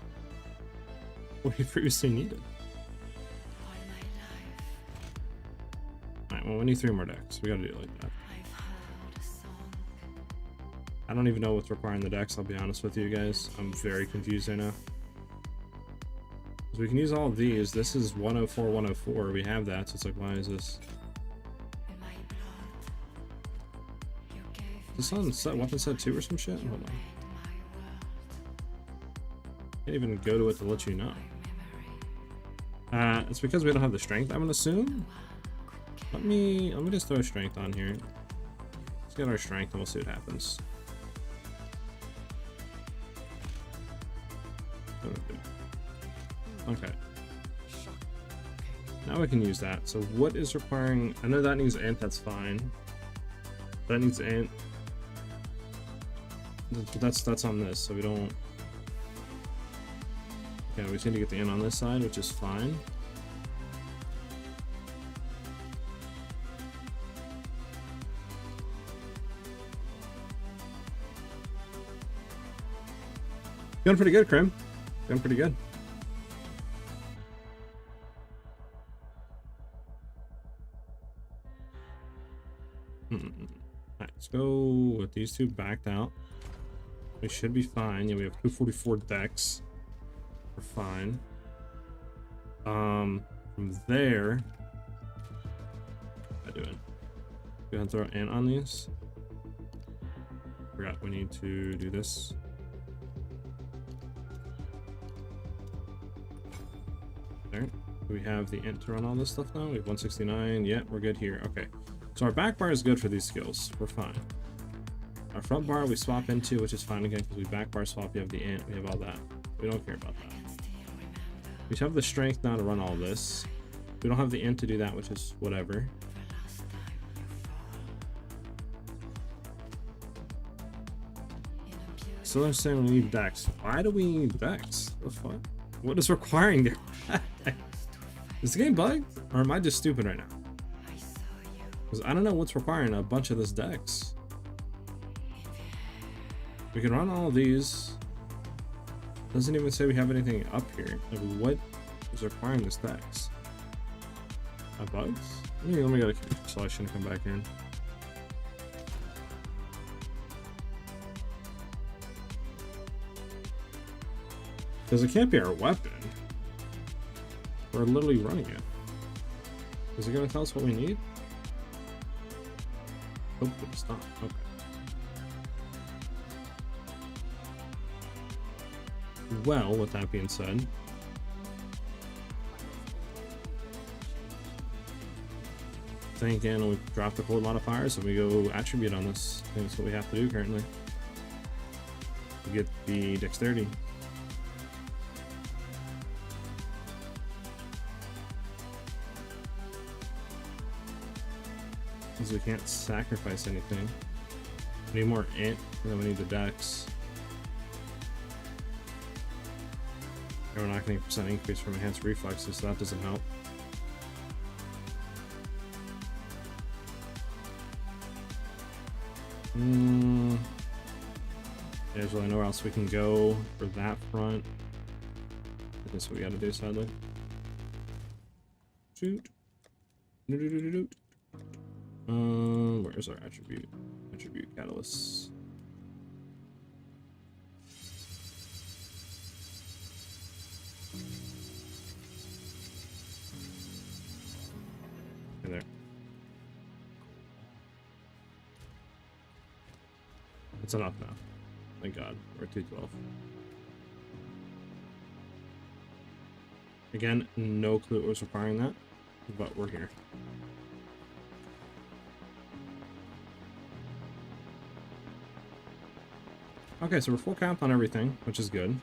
what we previously needed? Alright, well, we need 3 more decks. We gotta do it like that. I don't even know what's requiring the decks, I'll be honest with you guys. I'm very confused right now. So we can use all of these. This is 104, 104. We have that, so it's like, why is this? Is this on set, weapon set 2 or some shit? Hold on. Can't even go to it to let you know. It's because we don't have the strength, I'm gonna assume. Let me just throw strength on here. Let's get our strength and we'll see what happens. Okay. Now we can use that. So what is requiring? I know that needs int, that's fine. That needs int. That's on this, so we don't. Okay, we just need to get the int on this side, which is fine. Doing pretty good, Krim. Doing pretty good. Alright, let's go with these two backed out. We should be fine. Yeah, we have 244 decks. We're fine. From there, what am I doing? Go ahead and throw an ant on these. Forgot we need to do this. There. We have the int to run all this stuff now. We have 169. Yeah, we're good here. Okay. So our back bar is good for these skills. We're fine. Our front bar we swap into, which is fine again because we back bar swap. We have the int. We have all that. We don't care about that. We have the strength now to run all this. We don't have the int to do that, which is whatever. So they're saying we need dex. Why do we need dex? What the fuck? What is requiring there? Is the game bugged? Or am I just stupid right now? Because I don't know what's requiring a bunch of this dex. We can run all of these. Doesn't even say we have anything up here. Like, what is requiring this dex? Bugs? Let me go to selection and come back in. Because it can't be our weapon. We're literally running it. Is it going to tell us what we need? Oh, it's not. Okay. Well, with that being said, thinking we drop the cold modifiers and we go attribute on this. I think that's what we have to do currently. We get the dexterity. Because we can't sacrifice anything. We need more int, and then we need the dex. And we're not getting a percent increase from enhanced reflexes, so that doesn't help. There's really nowhere else we can go for that front. That's what we gotta do, sadly. Shoot. Where's our attribute? Attribute catalyst. Okay, there. It's enough now. Thank God. We're at 212. Again, no clue what was requiring that, but we're here. Okay, so we're full count on everything, which is good.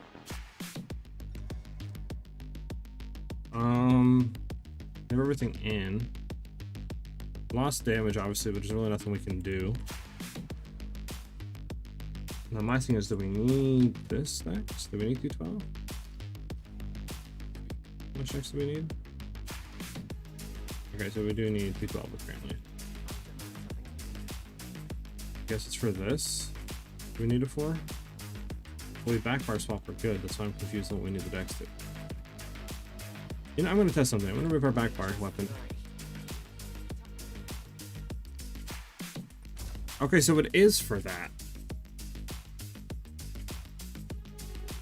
Have everything in. Lost damage, obviously, but there's really nothing we can do. Now my thing is, do we need this next? Do we need 212? How much next do we need? Okay, so we do need 212 apparently. I guess it's for this. Do we need it for? Well, we backbar swap for good. That's why I'm confused on what we need the dex to. You know, I'm going to test something. I'm going to remove our backbar weapon. Okay, so it is for that.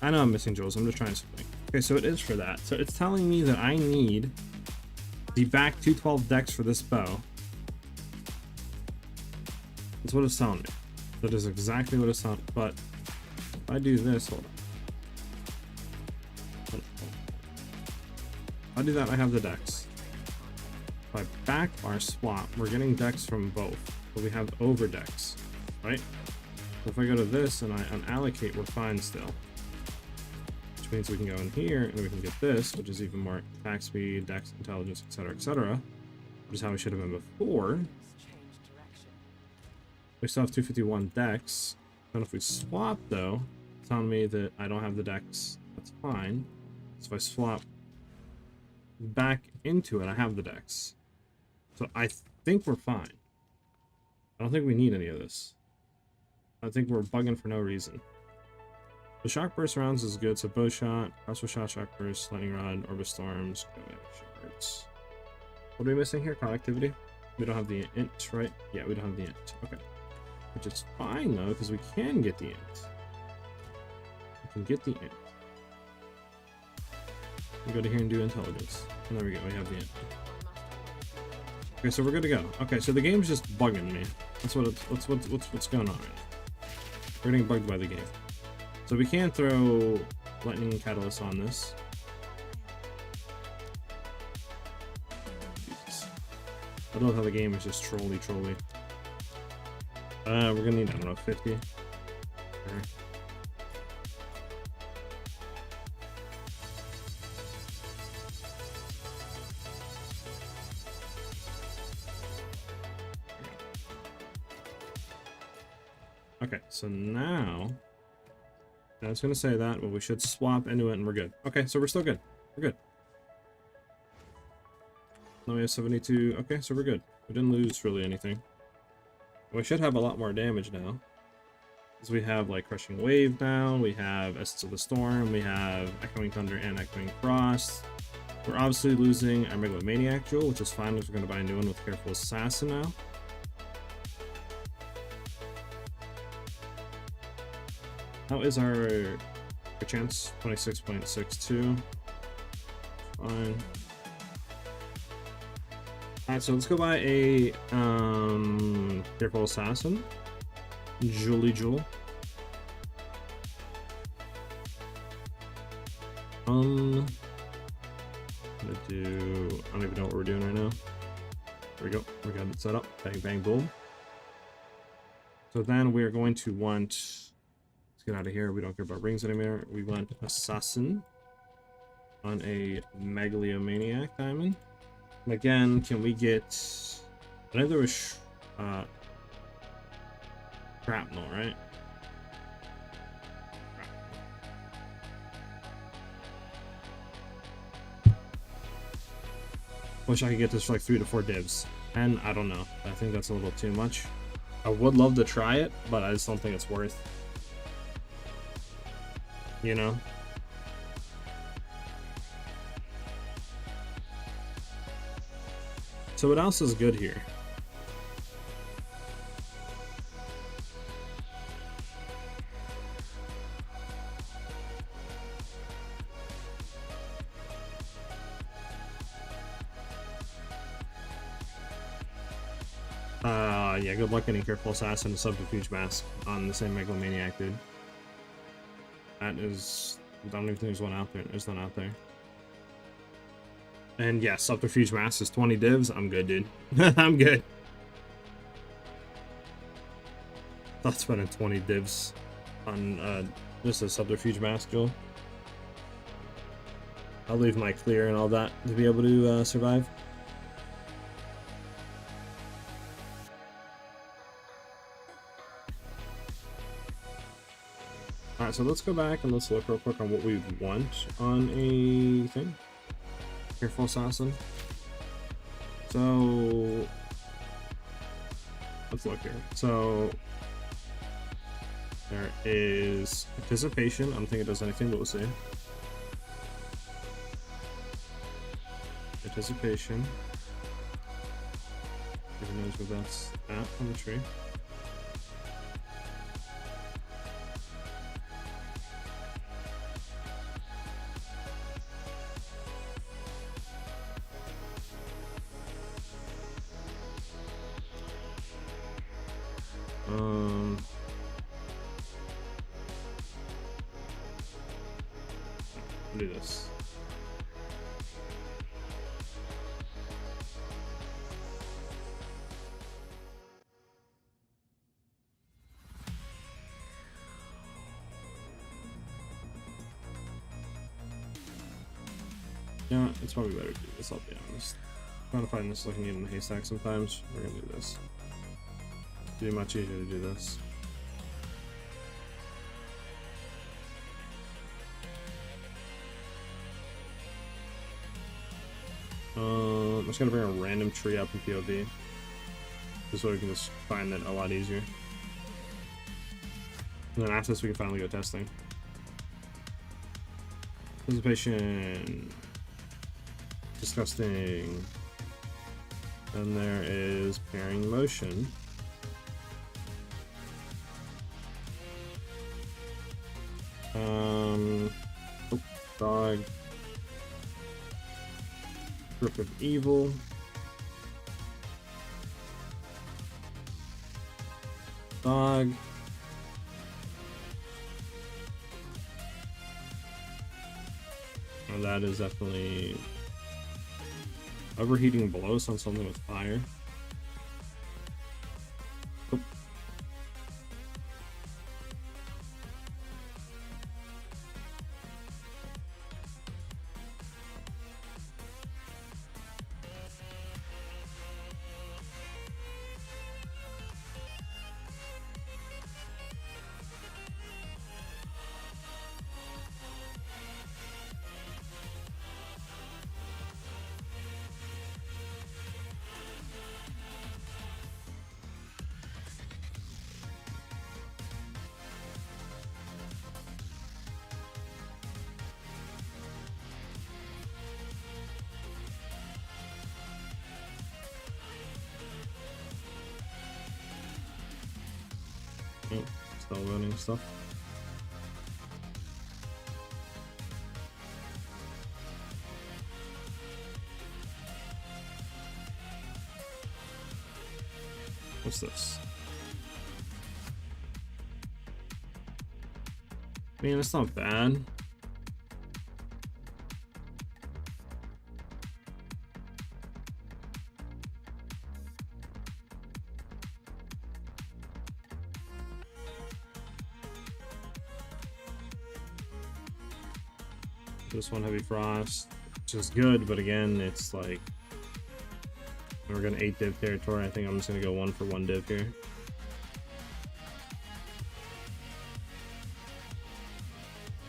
I know I'm missing jewels. I'm just trying something. Okay, so it is for that. So it's telling me that I need the back 212 dex for this bow. That's what it's telling me. That is exactly what it's telling me. But if I do this, hold on. If I do that, I have the dex. If I back bar swap, we're getting dex from both. But we have over dex, right? So if I go to this and I unallocate, we're fine still. Which means we can go in here and we can get this, which is even more attack speed, dex, intelligence, etc., which is how we should have been before. We still have 251 dex. And if we swap though, it's telling me that I don't have the dex. That's fine. So if I swap back into it, I have the dex. So I think we're fine. I don't think we need any of this. I think we're bugging for no reason. The shock burst rounds is good, so bow shot, crossbow shot, shock burst, lightning rod, orb of storms, shards. What are we missing here? Connectivity? We don't have the int, right? Yeah, we don't have the int. Okay. Which is fine though, because we can get the int. We can get the int. We go to here and do intelligence. And there we go, we have the int. Okay, so we're good to go. Okay, so the game's just bugging me. That's what it's what's going on right now. We're getting bugged by the game. So we can throw lightning catalyst on this. Jesus. I love how the game is just trolly. We're gonna need, I don't know, 50. Sure. Okay, so now I was gonna say that, but we should swap into it and we're good. Okay, so we're still good. We're good. Now we have 72. Okay, so we're good. We didn't lose really anything. We should have a lot more damage now. Because we have like Crushing Wave now, we have Essence of the Storm, we have Echoing Thunder and Echoing Frost. We're obviously losing our Megalomaniac Jewel, which is fine because we're going to buy a new one with Careful Assassin now. How is our chance? 26.62. Fine. Alright, so let's go buy a Careful Assassin. Julie Jewel. I'm gonna do, I don't even know what we're doing right now. There we go. We got it set up. Bang, bang, boom. So then we are going to want, let's get out of here. We don't care about rings anymore. We want Assassin on a Megalomaniac diamond. And again, can we get, I know there was shrapnel, right? Wish I could get this for like 3 to 4 divs. And I don't know. I think that's a little too much. I would love to try it, but I just don't think it's worth. You know? So what else is good here? Yeah, good luck getting Careful Assassin and Subterfuge Mask on the same Megalomaniac, dude. That is, I don't even think there's one out there. There's none out there. And yeah, Subterfuge Mask is 20 divs. I'm good, dude. I'm good. Thought spending 20 divs on just a Subterfuge Mask, Joel. I'll leave my clear and all that to be able to survive. Alright, so let's go back and let's look real quick on what we want on a thing. Careful Assassin. So let's look here. So there is Anticipation. I don't think it does anything, but we'll see. Anticipation. Who knows where that's at on the tree. Do this. Yeah, it's probably better to do this, I'll be honest. Trying to find this like a needle in a haystack sometimes. We're gonna do this. It'd be much easier to do this. I'm just gonna bring a random tree up in POV. This way we can just find it a lot easier. And then after this we can finally go testing. Anticipation. Disgusting. And there is pairing motion. Oh, dog. Grip of evil. Dog. And that is definitely overheating blows on something with fire. Oh. Oh, still loading stuff. What's this? I mean, it's not bad. This one heavy frost, which is good, but again, it's like we're gonna 8 div territory. I think I'm just gonna go 1 for 1 div here.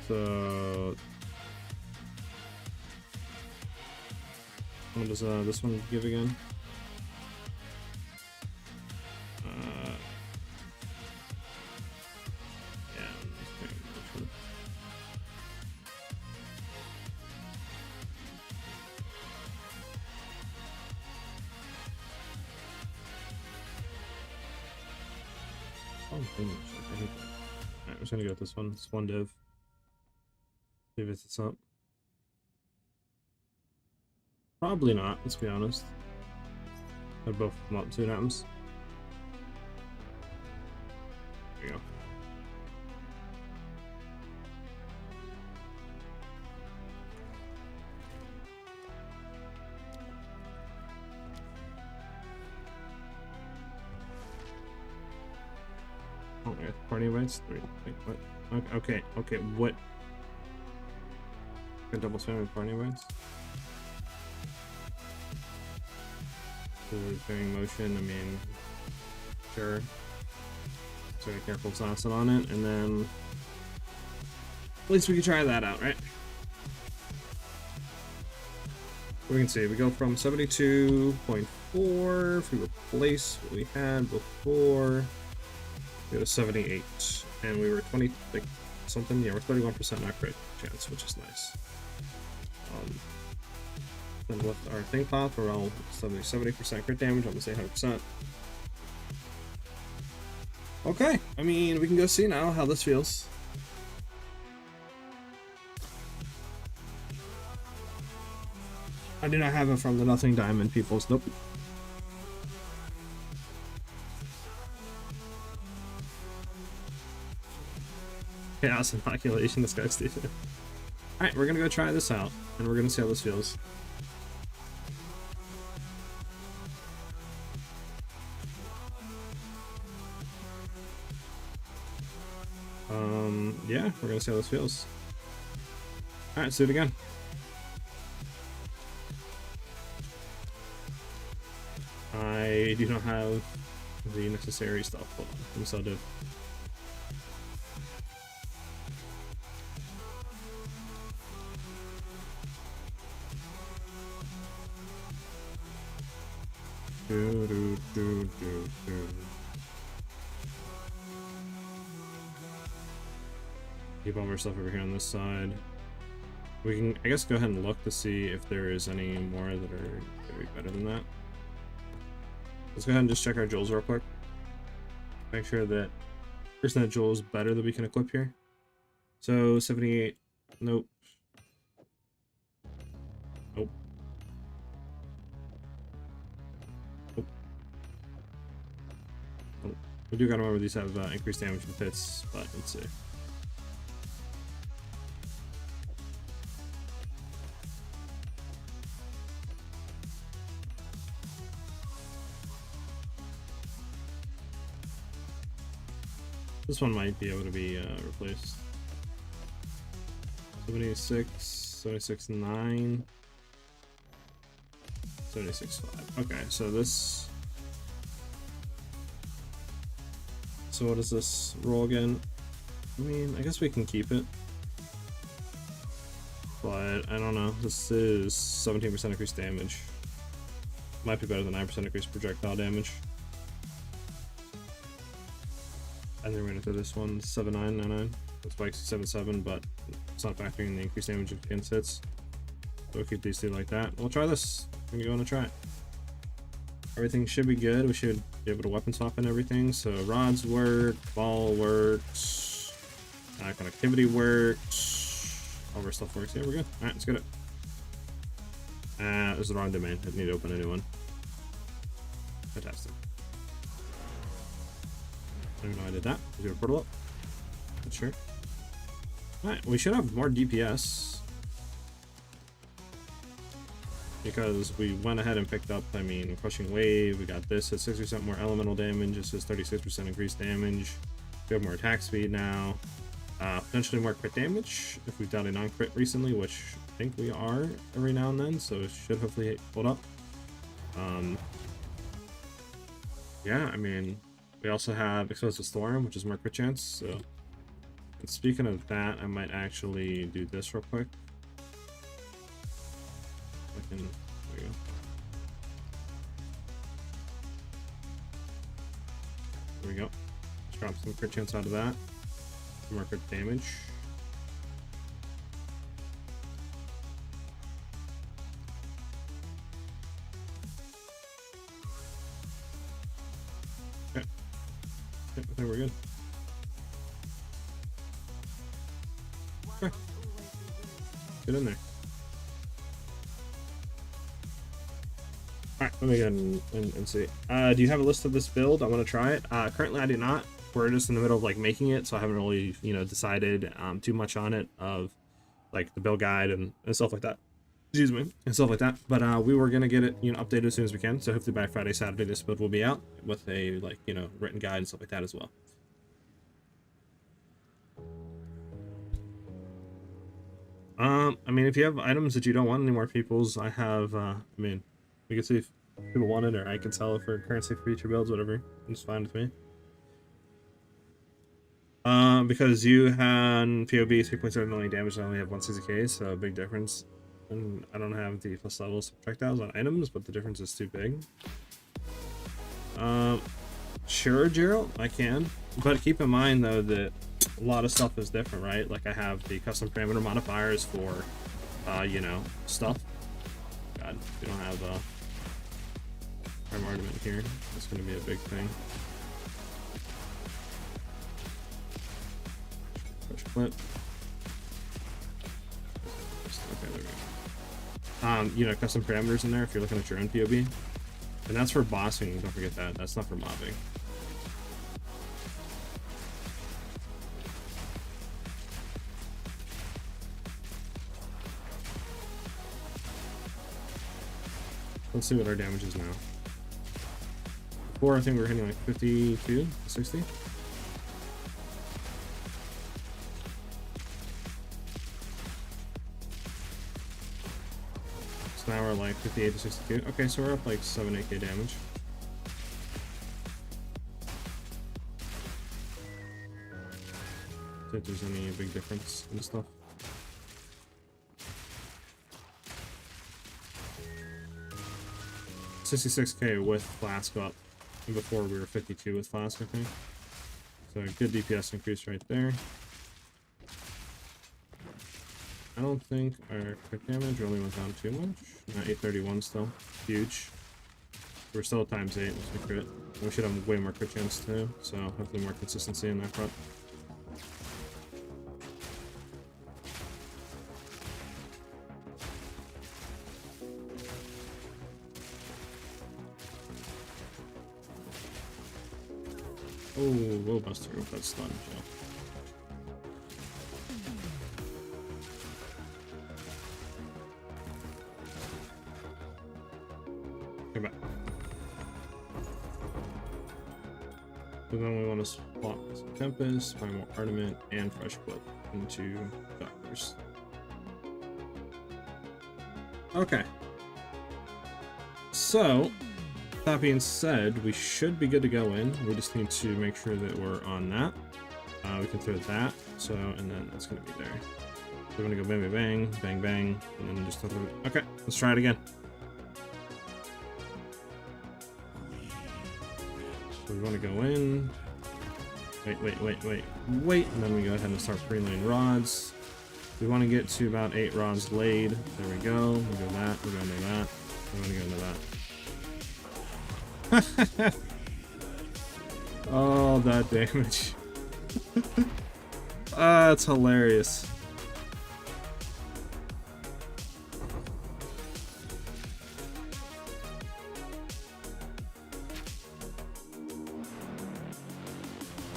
So what does this one give again? Alright, I'm just gonna go with this one. It's 1 div. See if it's up. Probably not, let's be honest. They're both come up 2 times. There you go. Oh, yeah, party invites 3. Wait, what? Okay, what? Double spam with party invites. Doing motion, I mean, sure. So be careful it's not sit on it, and then at least we can try that out, right? We can see we go from 72.4 if we replace what we had before. We go to 78, and we were 20 like something. Yeah, we're 31% not crit chance, which is nice. And with our thing pop, we're all 70% crit damage, almost 800%. Okay, I mean, we can go see now how this feels. I do not have it from the Nothing Diamond peoples, nope. Chaos inoculation. This guy's stupid. Alright, we're gonna go try this out, and we're gonna see how this feels. Yeah, we're gonna see how this feels. Alright, let's do it again. I do not have the necessary stuff. Hold on, I'm so dead. Keep all of our stuff over here on this side. We can, I guess, go ahead and look to see if there is any more that are maybe better than that. Let's go ahead and just check our jewels real quick. Make sure that percent jewel is better that we can equip here. So 78. Nope. Nope. Nope. Nope. We do gotta remember these have increased damage from hits, but let's see. This one might be able to be replaced. 76, 76, 9, 76, 5. Okay, so this. So what does this roll again? I mean, I guess we can keep it. But I don't know. This is 17% increased damage. Might be better than 9% increased projectile damage. And then we're gonna throw this one 7999. The spike's 77, but it's not factoring in the increased damage of against hits. So we'll keep these two like that. We'll try this. We're gonna go on a try it. Everything should be good. We should be able to weapon swap and everything. So rods work, ball works, connectivity works, all of our stuff works. Yeah, we're good. Alright, let's get it. This is the wrong domain. I need to open a new one. Fantastic. I don't know I did that. Do a portal up. Not sure. Alright, we should have more DPS. Because we went ahead and picked up, I mean, Crushing Wave. We got this at 6% more elemental damage. This is 36% increased damage. We have more attack speed now. Potentially more crit damage if we've done a non-crit recently, which I think we are every now and then. So it should hopefully hold up. Yeah, I mean, we also have Exposed to Storm, which is more crit chance. So, and speaking of that, I might actually do this real quick. There we go. There we go. Let's drop some crit chance out of that. Some more crit damage. Okay. I think we're good. Okay. Get in there. Alright, let me go and see. Do you have a list of this build? I want to try it. Currently I do not. We're just in the middle of like making it, so I haven't really, you know, decided too much on it of like the build guide and stuff like that. Excuse me, and stuff like that. But we were gonna get it, you know, updated as soon as we can. So hopefully by Friday, Saturday, this build will be out with a like, you know, written guide and stuff like that as well. I mean, if you have items that you don't want any more people's, I have. I mean, we can see if people want it, or I can sell it for currency for future builds, whatever. It's fine with me. Because you had PoB 3.7 million damage, I only have 160k, so a big difference. And I don't have the plus levels projectiles on items, but the difference is too big. Sure, Gerald, I can. But keep in mind, though, that a lot of stuff is different, right? Like, I have the custom parameter modifiers for, you know, stuff. God, we don't have, armament here. That's going to be a big thing. Push flip. Okay, there we go. You know, custom parameters in there if you're looking at your own PoB. And that's for bossing, don't forget that. That's not for mobbing. Let's see what our damage is now. Before, I think we were hitting like 52, 60. So now we're like 58 to 62. Okay, so we're up like 7-8k damage. See if there's any big difference in stuff. $66k with Flask up, and before we were 52 with Flask, I think. So a good DPS increase right there. I don't think our crit damage really went down too much. Not 831 still. Huge. We're still at ×8 with the crit. We should have way more crit chance too, so hopefully more consistency in that front. Oh, we'll bust through with that stun, Joe. Come back. So then we want to swap some Tempest, find more Armament, and Fresh Blood into Doctors. Okay. So, that being said, we should be good to go in. We just need to make sure that we're on that. We can throw that, so, and then that's going to be there. We're going to go bang, bang, bang, bang, bang, and then just throw it. Okay, let's try it again. So we want to go in. Wait, and then we go ahead and start pre-laying rods. We want to get to about 8 rods laid. There we go. We go that, we go into that, we want to go into that. Oh, that damage. That's hilarious.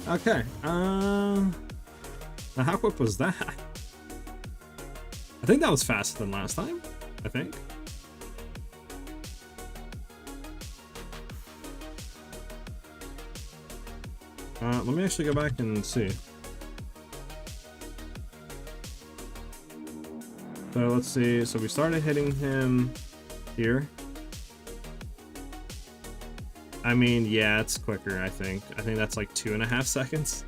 Okay, now how quick was that? I think that was faster than last time, I think. Let me actually go back and see. So let's see, so we started hitting him here. I mean, yeah, it's quicker, I think. I think that's like 2.5 seconds.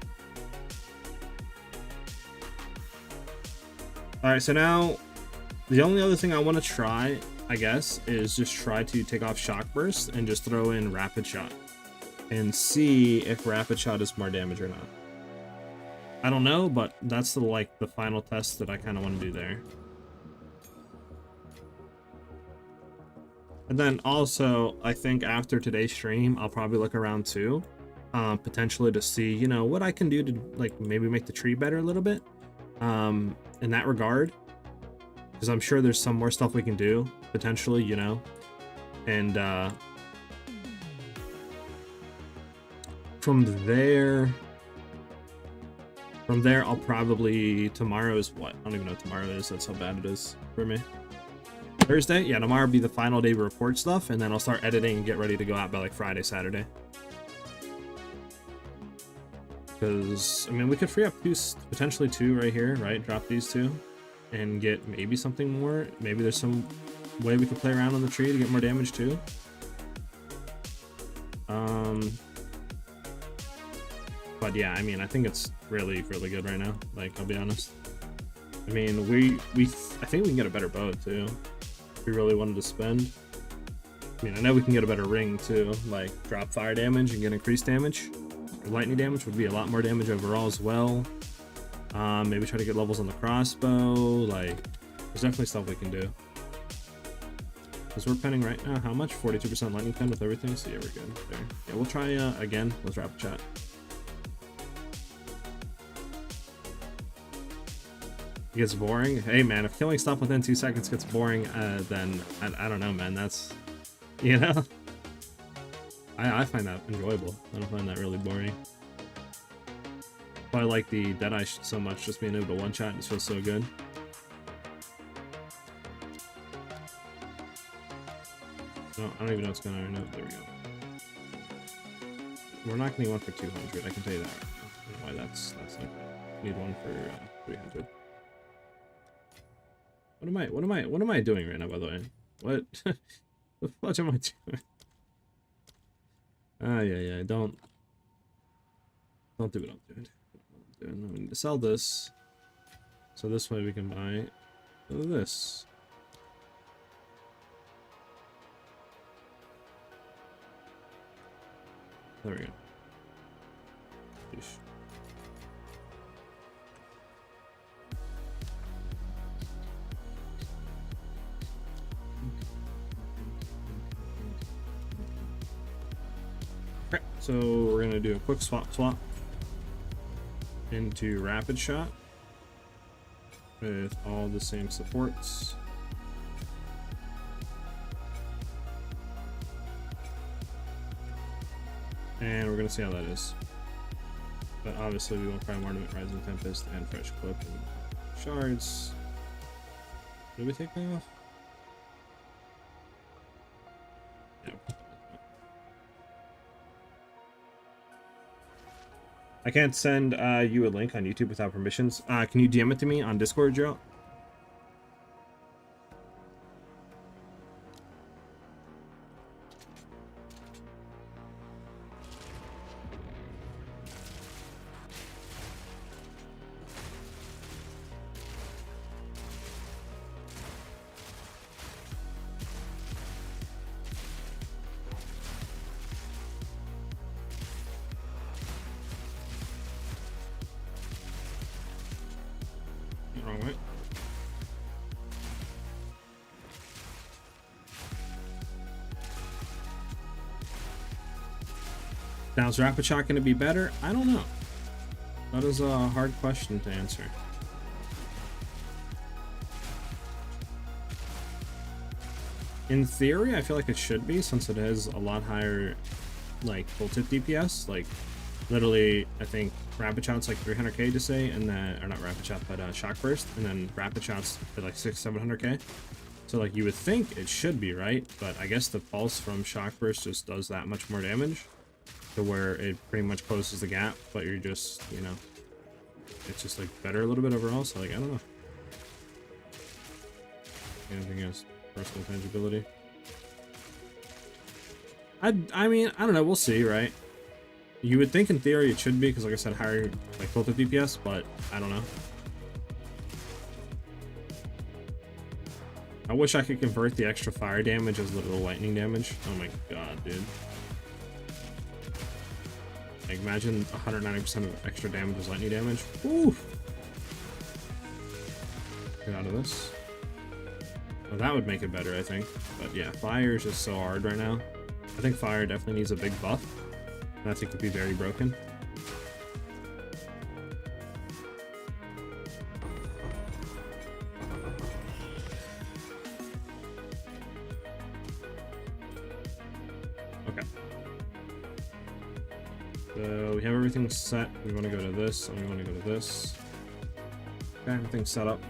Alright, so now, the only other thing I want to try, I guess, is just try to take off Shock Burst and just throw in Rapid Shot. And see if Rapid Shot is more damage or not. I don't know, but that's the final test that I kind of want to do there. And then also, I think after today's stream, I'll probably look around too, potentially to see, you know, what I can do to like maybe make the tree better a little bit, in that regard, because I'm sure there's some more stuff we can do potentially, you know, and from there, I'll probably, tomorrow is what? I don't even know what tomorrow is. That's how bad it is for me. Thursday? Yeah, tomorrow will be the final day we report stuff, and then I'll start editing and get ready to go out by like Friday, Saturday. Because, I mean, we could free up potentially two right here, right? Drop these two and get maybe something more. Maybe there's some way we could play around on the tree to get more damage too. But yeah, I mean, I think it's really, really good right now. Like, I'll be honest. I mean, I think we can get a better bow too. If we really wanted to spend. I mean, I know we can get a better ring too. Like, drop fire damage and get increased damage. Or lightning damage would be a lot more damage overall as well. Maybe try to get levels on the crossbow. Like, there's definitely stuff we can do. Because we're penning right now, how much? 42% lightning pen with everything. So yeah, we're good there. Yeah, we'll try again. Let's Rapid Shot. It gets boring. Hey man, if killing stuff within 2 seconds gets boring, then I don't know, man. That's, you know, I find that enjoyable. I don't find that really boring. I like the Deadeye so much. Just being able to one shot just feels so good. No, I don't even know what's going on. No, there we go. We're not getting one for 200. I can tell you that. Why that's like need one for 300. What am I doing right now? By the way, what the fuck am I doing? Yeah. Don't do what I'm doing. We need to sell this, so this way we can buy this. There we go. Sheesh. Okay, so we're gonna do a quick swap into rapid shot with all the same supports. And we're gonna see how that is. But obviously we won't find Ornament, Rising Tempest, and Fresh Clip and Shards. Did we take that off? Yeah. I can't send you a link on YouTube without permissions. Can you DM it to me on Discord, Joe? Wrong way. Now, is Rapid Shot going to be better? I don't know. That is a hard question to answer. In theory, I feel like it should be, since it has a lot higher, like, tooltip DPS. Like, literally, I think Rapid Shot's like 300k to say, and then, or not Rapid Shot, but Shock Burst, and then Rapid Shot's at like 600-700k. So, like, you would think it should be, right? But I guess the pulse from Shock Burst just does that much more damage, to where it pretty much closes the gap, but you're just, you know, it's just like better a little bit overall. So, like, I don't know. Anything else? Personal tangibility. I mean, I don't know. We'll see, right? You would think in theory it should be, because like I said, higher like total DPS, but I don't know. I wish I could convert the extra fire damage as literal lightning damage. Oh my god, dude. Like, imagine 190% of extra damage is lightning damage. Woo! Get out of this. Well, that would make it better, I think. But yeah, fire is just so hard right now. I think fire definitely needs a big buff. And I think it would be very broken. Okay. So we have everything set. We want to go to this, and we want to go to this. Okay, everything's set up.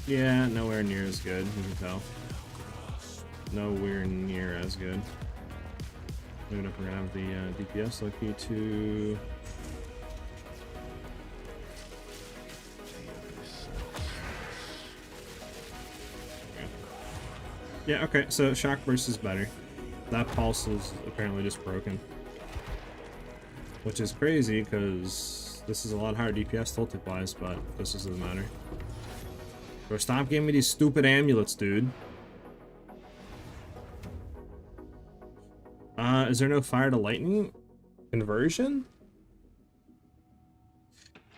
Yeah, nowhere near as good, you can tell. Nowhere near as good. Even if we're gonna have the DPS lucky to... Okay. Yeah, okay, so Shock Burst is better. That pulse is apparently just broken. Which is crazy, because this is a lot higher DPS tooltip-wise, but this doesn't matter. Bro, stop giving me these stupid amulets, dude. Is there no fire to lightning conversion?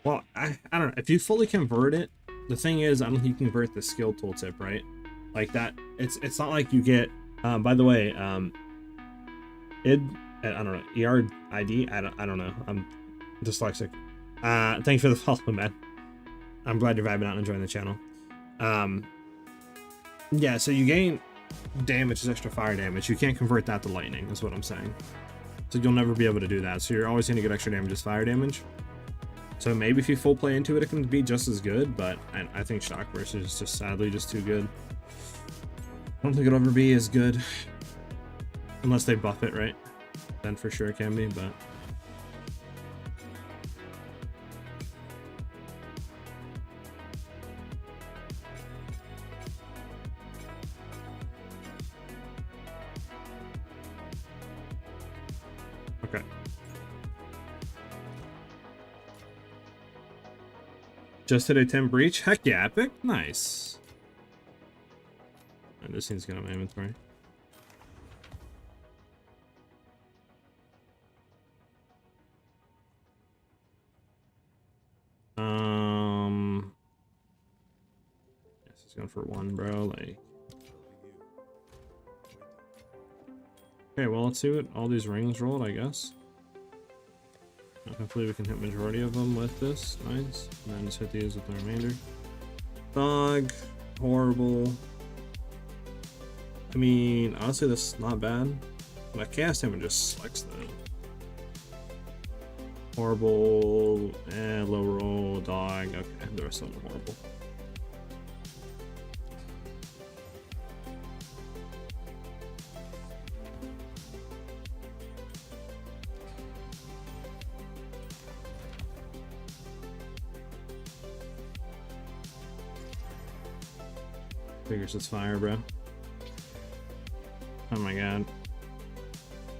Well, I don't know. If you fully convert it, the thing is, I don't think you can convert the skill tooltip, right? Like that, it's not like you get, by the way, I don't know, ERID, I don't know. I'm dyslexic. Thanks for the follow, man. I'm glad you're vibing out and enjoying the channel. Yeah, so you gain damage as extra fire damage. You can't convert that to lightning, is what I'm saying. So you'll never be able to do that. So you're always going to get extra damage as fire damage. So maybe if you full play into it, it can be just as good, but I think Shock Burst is just sadly just too good. I don't think it'll ever be as good. Unless they buff it, right? Then for sure it can be, but... Okay. Just hit a 10 breach? Heck yeah, epic. Nice. And this thing's going to my inventory. Yes, it's going for 1, bro. Like. Okay, well, let's see what all these rings rolled, I guess. Hopefully we can hit majority of them with this. Nice. And then just hit these with the remainder. Dog. Horrible. I mean, honestly, this is not bad. My cast damage just sucks, though. Horrible. Low roll. Dog. Okay, the rest of them are horrible. Figures it's fire, bro. Oh my god.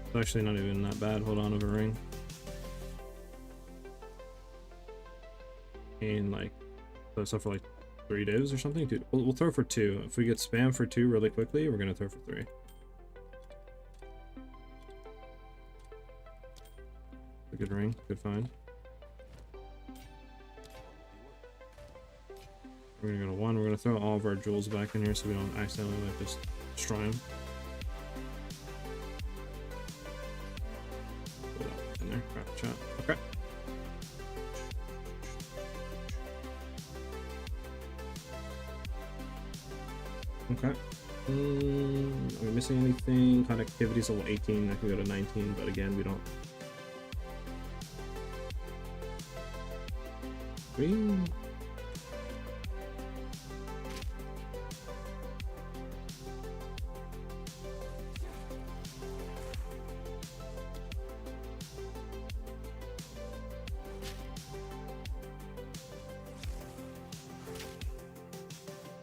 It's actually not even that bad. Hold on, of a ring. And like, throw stuff for like 3 days or something? Dude, we'll throw for 2. If we get spam for 2 really quickly, we're gonna throw for 3. A good ring, good find. We're gonna go to 1. We're gonna throw all of our jewels back in here so we don't accidentally like just destroy them. Put that in there. Crap, chat. Okay. Okay. Are we missing anything? Connectivity's level 18. I can go to 19, but again, we don't. Green.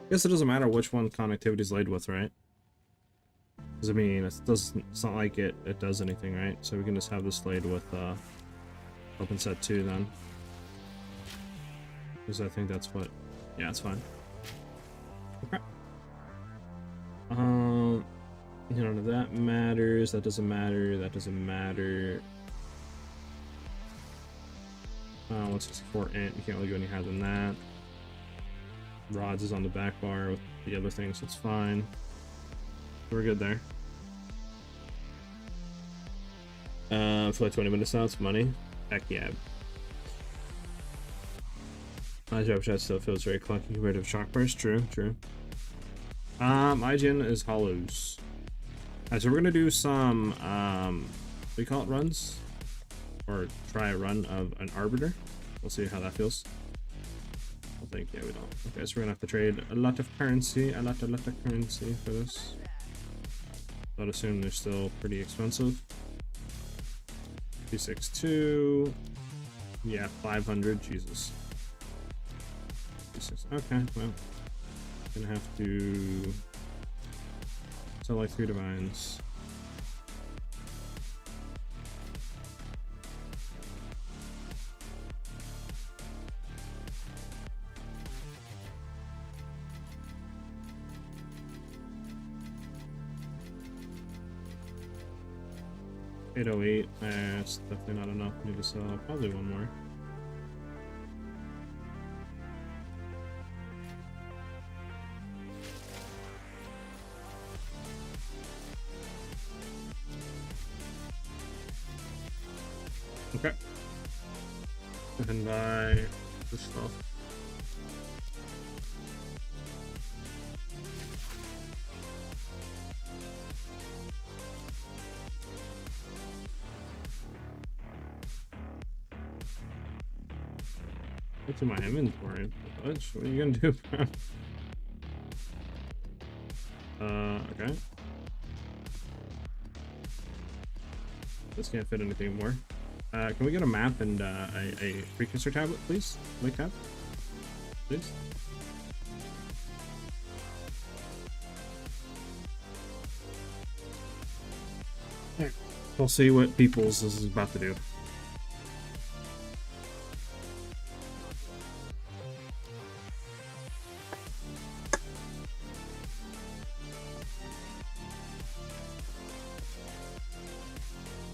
Guess it doesn't matter which one connectivity is laid with, right? Because I mean, it's not like it does anything, right? So we can just have this laid with open set 2 then. Because I think that's what, yeah, it's fine. Okay. None of that matters. That doesn't matter. That doesn't matter. 164 int. You can't really go any higher than that. Rods is on the back bar with the other things, so it's fine. We're good there. For like 20 minutes now, it's money. Heck yeah. My job chat still feels very clunky compared to Shock Burst. True, true. IGN is hollows. Alright, so we're gonna do some what do you call it, runs? Or try a run of an Arbiter. We'll see how that feels. I think, yeah, we don't. Okay, so we're gonna have to trade a lot of currency, a lot of currency for this. I'd assume they're still pretty expensive. 262. Yeah, 500. Jesus. 26. Okay, well, gonna have to sell like 3 divines. $808. That's definitely not enough. Need to sell probably 1 more. Okay. Go ahead and buy this stuff. What's in my inventory? What are you gonna do, bro? Okay. This can't fit anything more. Can we get a map and a precursor tablet, please? Link tab, please. Alright, we'll see what people's this is about to do.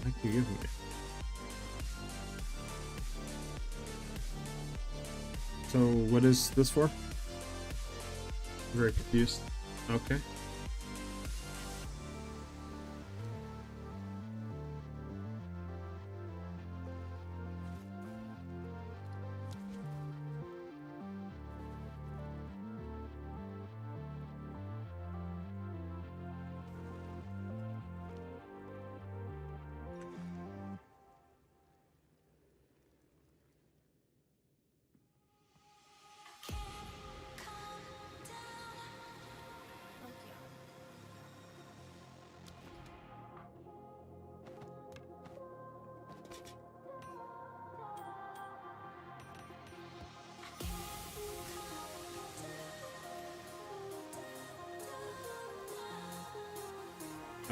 What are you giving me? So what is this for? Very confused. Okay.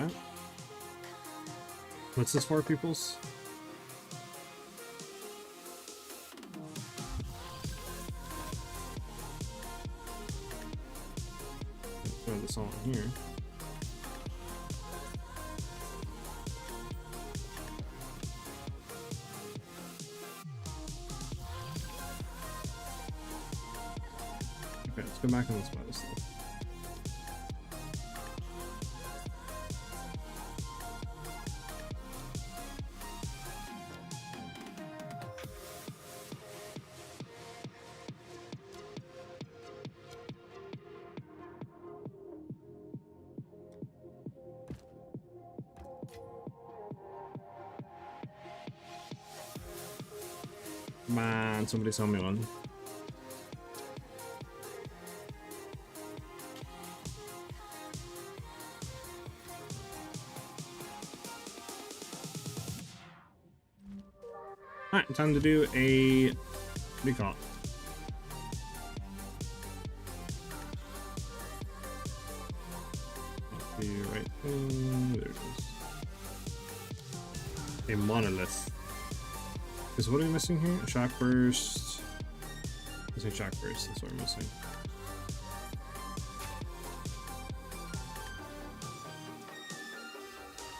Okay. What's this for, peoples? Throw this all in here. Okay, let's go back and let's buy this stuff. Come on, somebody sell me one. Alright, time to do a... what do you call it? Right. There it is. A monolith. Because what are we missing here? A shock burst. Missing shock burst, that's what we're missing.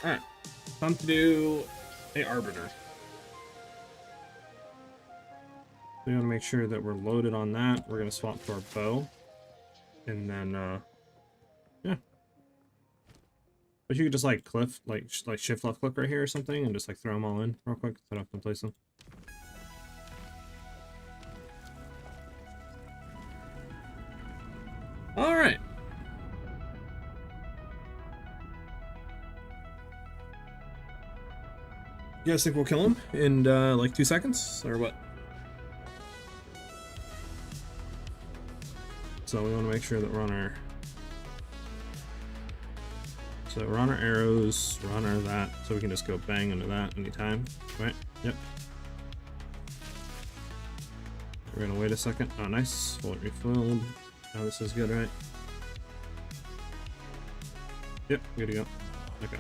Alright. Time to do a arbiter. We want to make sure that we're loaded on that. We're going to swap to our bow. And then, yeah. But you could just like shift left click right here or something and just like throw them all in real quick so I don't have to place them. All right. You guys think we'll kill him in like 2 seconds or what? So we want to make sure that we're on our... So we're on our arrows, we're on our that, so we can just go bang into that anytime, right? Yep. We're gonna wait a second. Oh, nice. Full refilled. Oh, this is good, right? Yep, good to go. Okay.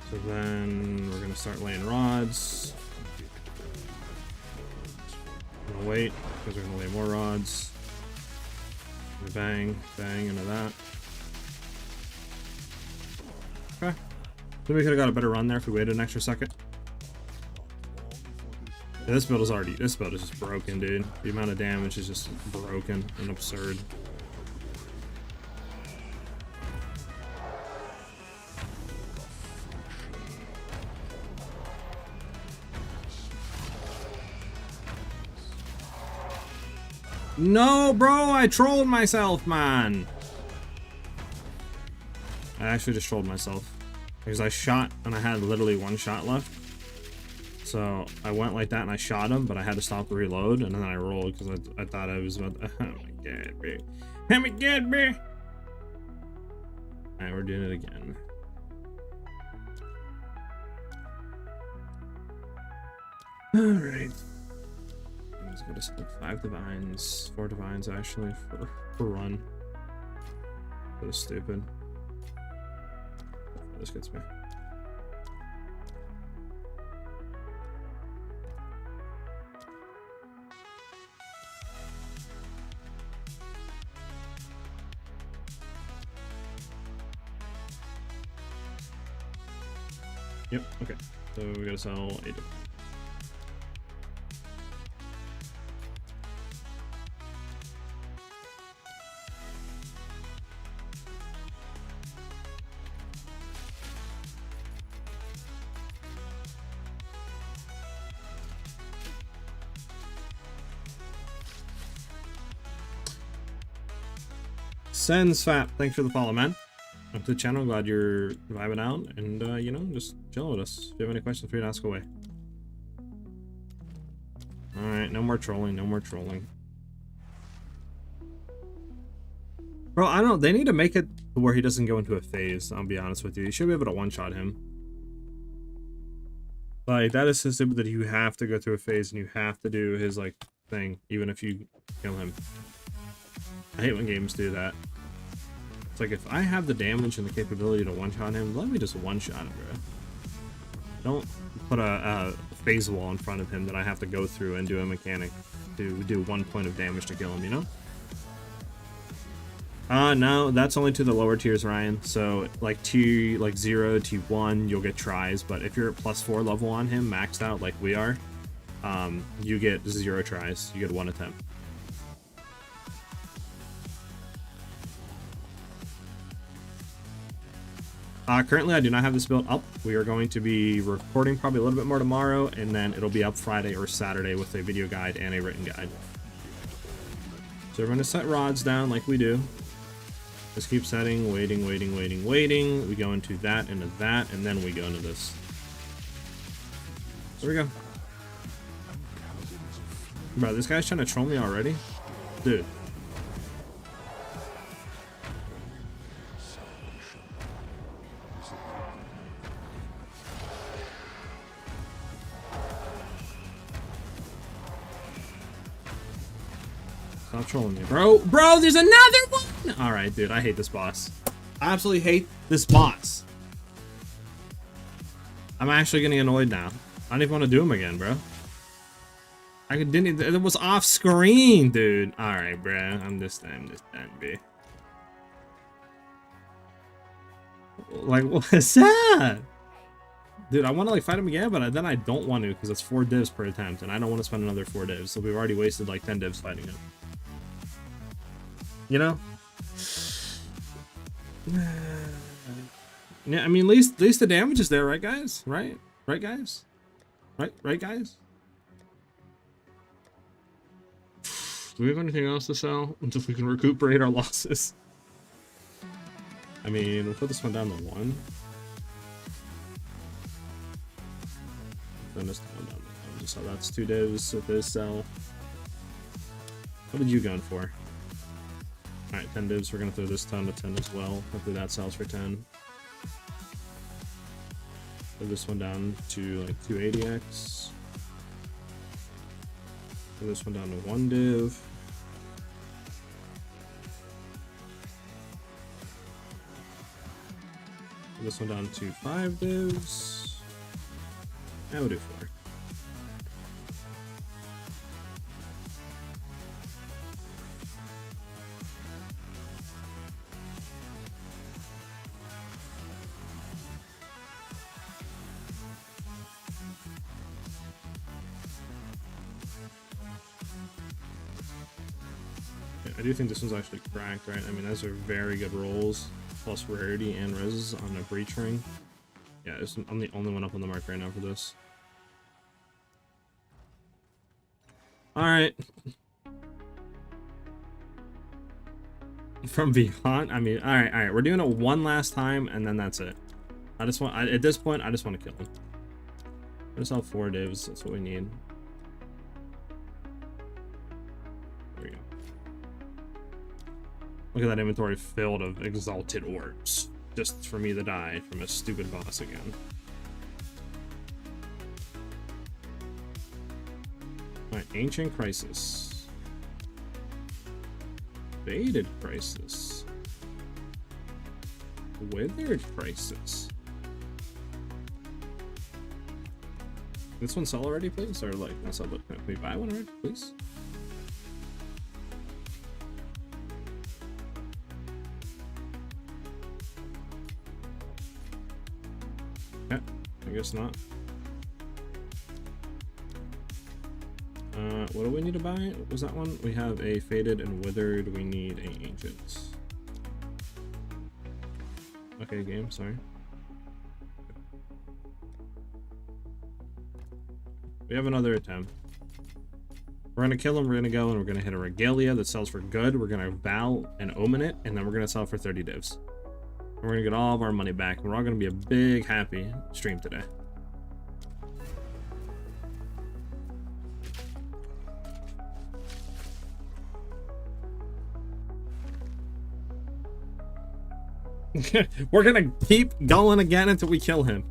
So then we're gonna start laying rods. I'm gonna wait because we're gonna lay more rods. Bang, bang into that. Okay. Then we could have got a better run there if we waited an extra second. Yeah, this build is just broken, dude. The amount of damage is just broken and absurd. No, bro, I trolled myself, man. I actually just trolled myself because I shot and I had literally 1 shot left. So I went like that and I shot him, but I had to stop the reload, and then I rolled because I thought I was about to, oh my god, bro. Oh my god, bro. Alright, we're doing it again. Alright. Let's go to select 5 divines. 4 divines actually for run. That was stupid. This gets me. Yep, okay. So we gotta sell 8 divines. SiahZ, thanks for the follow, man. Up to the channel, glad you're vibing out and you know, just chilling with us. If you have any questions, free to ask away. Alright, no more trolling, no more trolling. Bro, I don't know, they need to make it where he doesn't go into a phase, I'll be honest with you. You should be able to one-shot him. Like, that is so stupid that you have to go through a phase and you have to do his, like, thing, even if you kill him. I hate when games do that. It's like, if I have the damage and the capability to one-shot him, let me just one-shot him, bro. Don't put a phase wall in front of him that I have to go through and do a mechanic to do 1 point of damage to kill him, you know? No, that's only to the lower tiers, Ryan. So, like, T, like, 0, T1, you'll get tries, but if you're at +4 level on him, maxed out like we are, you get 0 tries. You get 1 attempt. Currently, I do not have this build up. We are going to be recording probably a little bit more tomorrow, and then it'll be up Friday or Saturday with a video guide and a written guide. So we're going to set rods down like we do. Just keep setting, waiting. We go into that, and then we go into this. There we go. Bro, this guy's trying to troll me already? Dude. Stop trolling me, bro. Bro, there's another one! Alright, dude, I hate this boss. I absolutely hate this boss. I'm actually getting annoyed now. I don't even want to do him again, bro. It was off screen, dude. Alright, bro. I'm just done, B. Like, what's that? Dude, I want to, like, fight him again, but then I don't want to, because it's 4 divs per attempt, and I don't want to spend another 4 divs, so we've already wasted, like, 10 divs fighting him. You know? Yeah, I mean, at least the damage is there, right, guys? Right, guys? Right, guys? Do we have anything else to sell until we can recuperate our losses? I mean, we'll put this one down to 1. Then this one down to 1. So that's 2 divs with this sell. What did you going for? Alright, 10 divs. We're gonna throw this down to 10 as well. Hopefully that sells for 10. Throw this one down to like 280x. Throw this one down to 1 div. Throw this one down to 5 divs. And we'll do 4. I do think this one's actually cracked, right? I mean, those are very good rolls, plus rarity and res on a breach ring. Yeah, I'm the only one up on the mark right now for this. Alright. From beyond, I mean, alright, we're doing it one last time, and then that's it. At this point, I just want to kill him. Let's sell 4 divs. That's what we need. There we go. Look at that inventory filled of exalted orbs. Just for me to die from a stupid boss again. Alright, Ancient Crisis. Faded Crisis. Withered Crisis. This one sell already, please? Or like, not sell, but can we buy one already, please? Yeah, I guess not. What do we need to buy? What was that one? We have a faded and withered. We need a ancient. Okay, game, sorry. We have another attempt. We're gonna kill him, we're gonna go and we're gonna hit a regalia that sells for good. We're gonna vow and omen it, and then we're gonna sell for 30 divs. And we're gonna get all of our money back. We're all gonna be a big happy stream today. We're gonna keep going again until we kill him.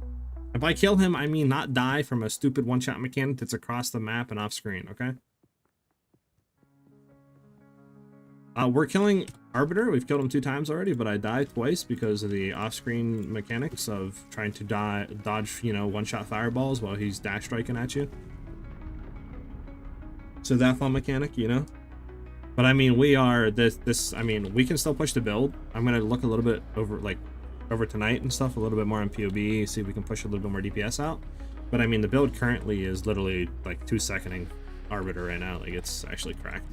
And by kill him, I mean not die from a stupid one-shot mechanic that's across the map and off screen, okay? We're killing Arbiter. We've killed him 2 times already, but I died twice because of the off-screen mechanics of trying to dodge, you know, one-shot fireballs while he's dash striking at you. So that fun mechanic, you know? But I mean, we are I mean, we can still push the build. I'm gonna look a little bit over tonight and stuff, a little bit more on PoE, see if we can push a little bit more DPS out. But I mean, the build currently is literally like 2-seconding Arbiter right now. Like, it's actually cracked.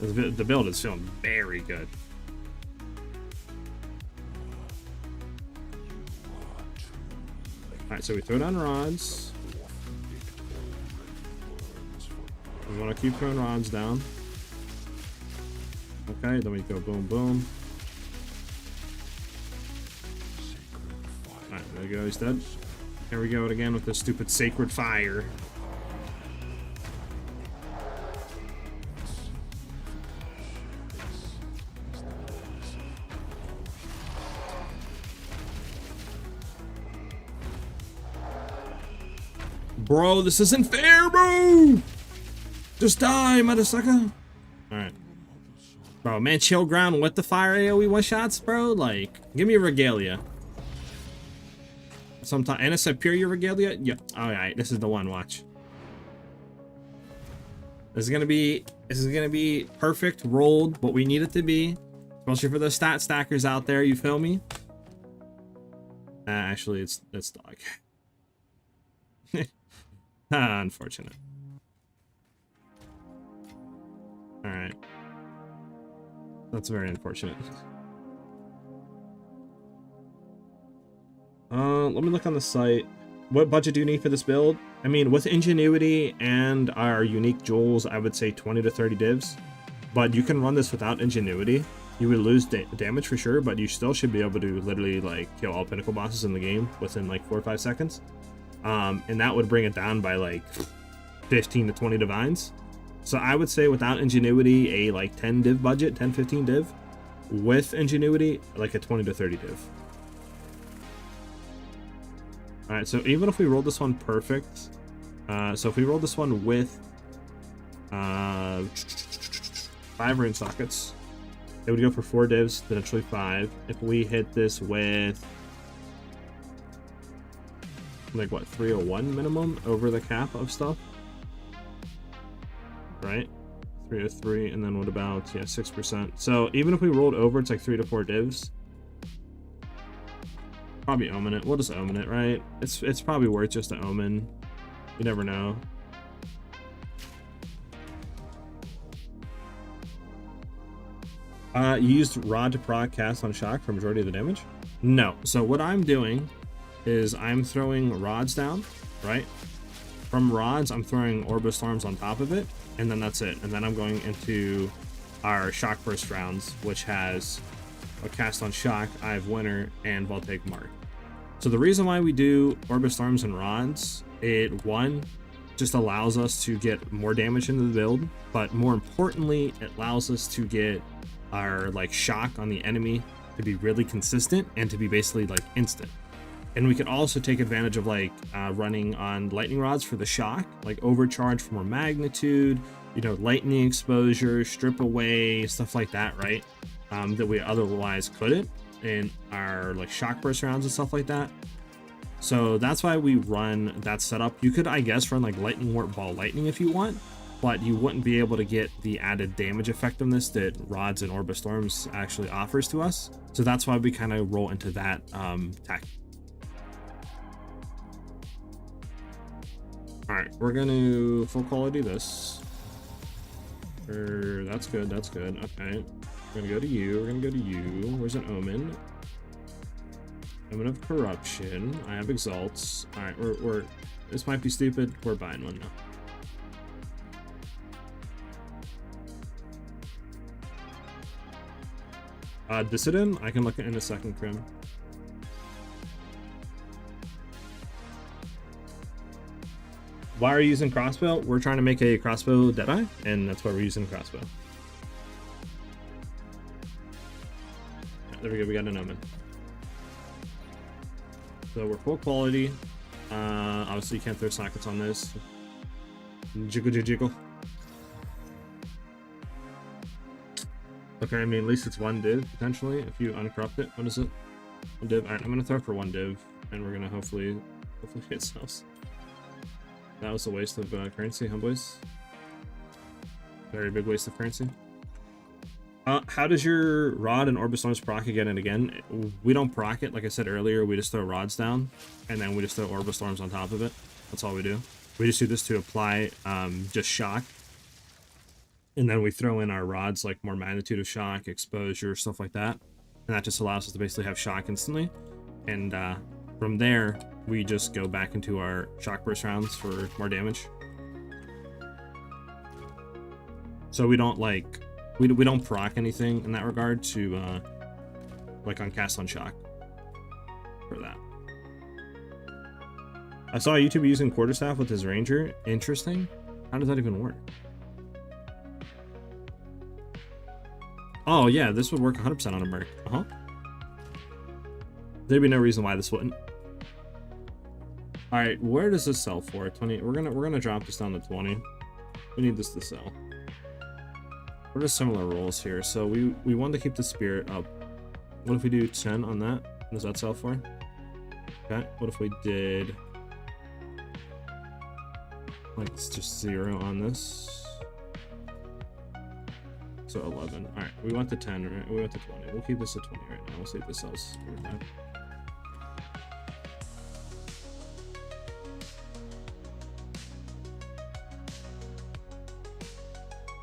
The build is feeling very good. Alright, so we throw down rods. We want to keep throwing rods down. Okay, then we go boom, boom. Alright, there we go, he's dead. Here we go again with the stupid sacred fire. Bro, this isn't fair, bro! Just die, motherfucker! Alright. Bro, man, chill ground with the fire AoE one-shots, bro? Like, give me a regalia. Sometime, and a superior regalia? Yeah. Alright, this is the one, watch. This is gonna be perfect, rolled, what we need it to be. Especially for the stat stackers out there, you feel me? Actually, it's dog. Unfortunate. Alright. That's very unfortunate. Let me look on the site. What budget do you need for this build? I mean, with ingenuity and our unique jewels, I would say 20 to 30 divs. But you can run this without ingenuity. You would lose damage for sure, but you still should be able to literally like kill all Pinnacle bosses in the game within like 4 or 5 seconds. And that would bring it down by like 15 to 20 divines. So I would say without ingenuity, a like 10 div budget, 10, 15 div. With ingenuity, like a 20 to 30 div. Alright, so even if we roll this one perfect, so if we roll this one with 5 rain sockets, it would go for 4 divs, potentially 5. If we hit this with like what, 301 minimum over the cap of stuff, right? 303, and then what about 6%? So even if we rolled over, it's like 3 to 4 divs. Probably omen it. We'll just omen it, right? It's probably worth just to omen. You never know. You used rod to proc cast on shock for majority of the damage? No. So what I'm doing is I'm throwing rods down, right? From rods, I'm throwing Orb of Storms on top of it, and then that's it. And then I'm going into our shock burst rounds, which has a cast on shock, Eye of Winter, and Voltaic Mark. So the reason why we do Orbit Storms and Rods, it one just allows us to get more damage into the build, but more importantly, it allows us to get our like shock on the enemy to be really consistent and to be basically like instant. And we can also take advantage of like running on lightning rods for the shock, like overcharge for more magnitude, you know, lightning exposure, strip away, stuff like that, right? That we otherwise couldn't in our like shock burst rounds and stuff like that. So that's why we run that setup. You could, I guess, run like lightning warp ball lightning if you want, but you wouldn't be able to get the added damage effectiveness that rods and Orbit Storms actually offers to us. So that's why we kind of roll into that tech. All right, we're gonna full quality this. That's good, that's good. Okay, we're gonna go to you, we're gonna go to you. Where's an Omen? Omen of Corruption. I have Exalts. All right, we're this might be stupid. We're buying one now. Dissident, I can look at in a second, Krim. Why are you using crossbow? We're trying to make a crossbow Deadeye, and that's why we're using crossbow. There we go, we got an Omen. So we're full quality. Obviously you can't throw sockets on this. Jiggle jiggle. Okay, I mean at least it's one div potentially if you uncorrupt it. What is it? One div. Alright, I'm gonna throw for one div, and we're gonna hopefully hit cells. That was a waste of currency, huh, boys? Very big waste of currency. How does your rod and Orbit Storms proc again and again? We don't proc it, like I said earlier. We just throw rods down, and then we just throw Orbit Storms on top of it. That's all we do. We just do this to apply just shock, and then we throw in our rods like more magnitude of shock, exposure, stuff like that, and that just allows us to basically have shock instantly. And from there, we just go back into our shock burst rounds for more damage. So we don't like we don't proc anything in that regard to like on cast on shock for that. I saw a YouTuber using quarterstaff with his ranger. Interesting. How does that even work? Oh yeah, this would work 100% on a merc. There'd be no reason why this wouldn't. All right, where does this sell for? 20. We're gonna drop this down to 20. We need this to sell. We're just similar rolls here, so we want to keep the spirit up. What if we do 10 on that? What does that sell for? Okay. What if we did like it's just 0 on this? So 11. All right, we want the 10, right? We want the 20. We'll keep this at 20 right now. We'll see if this sells.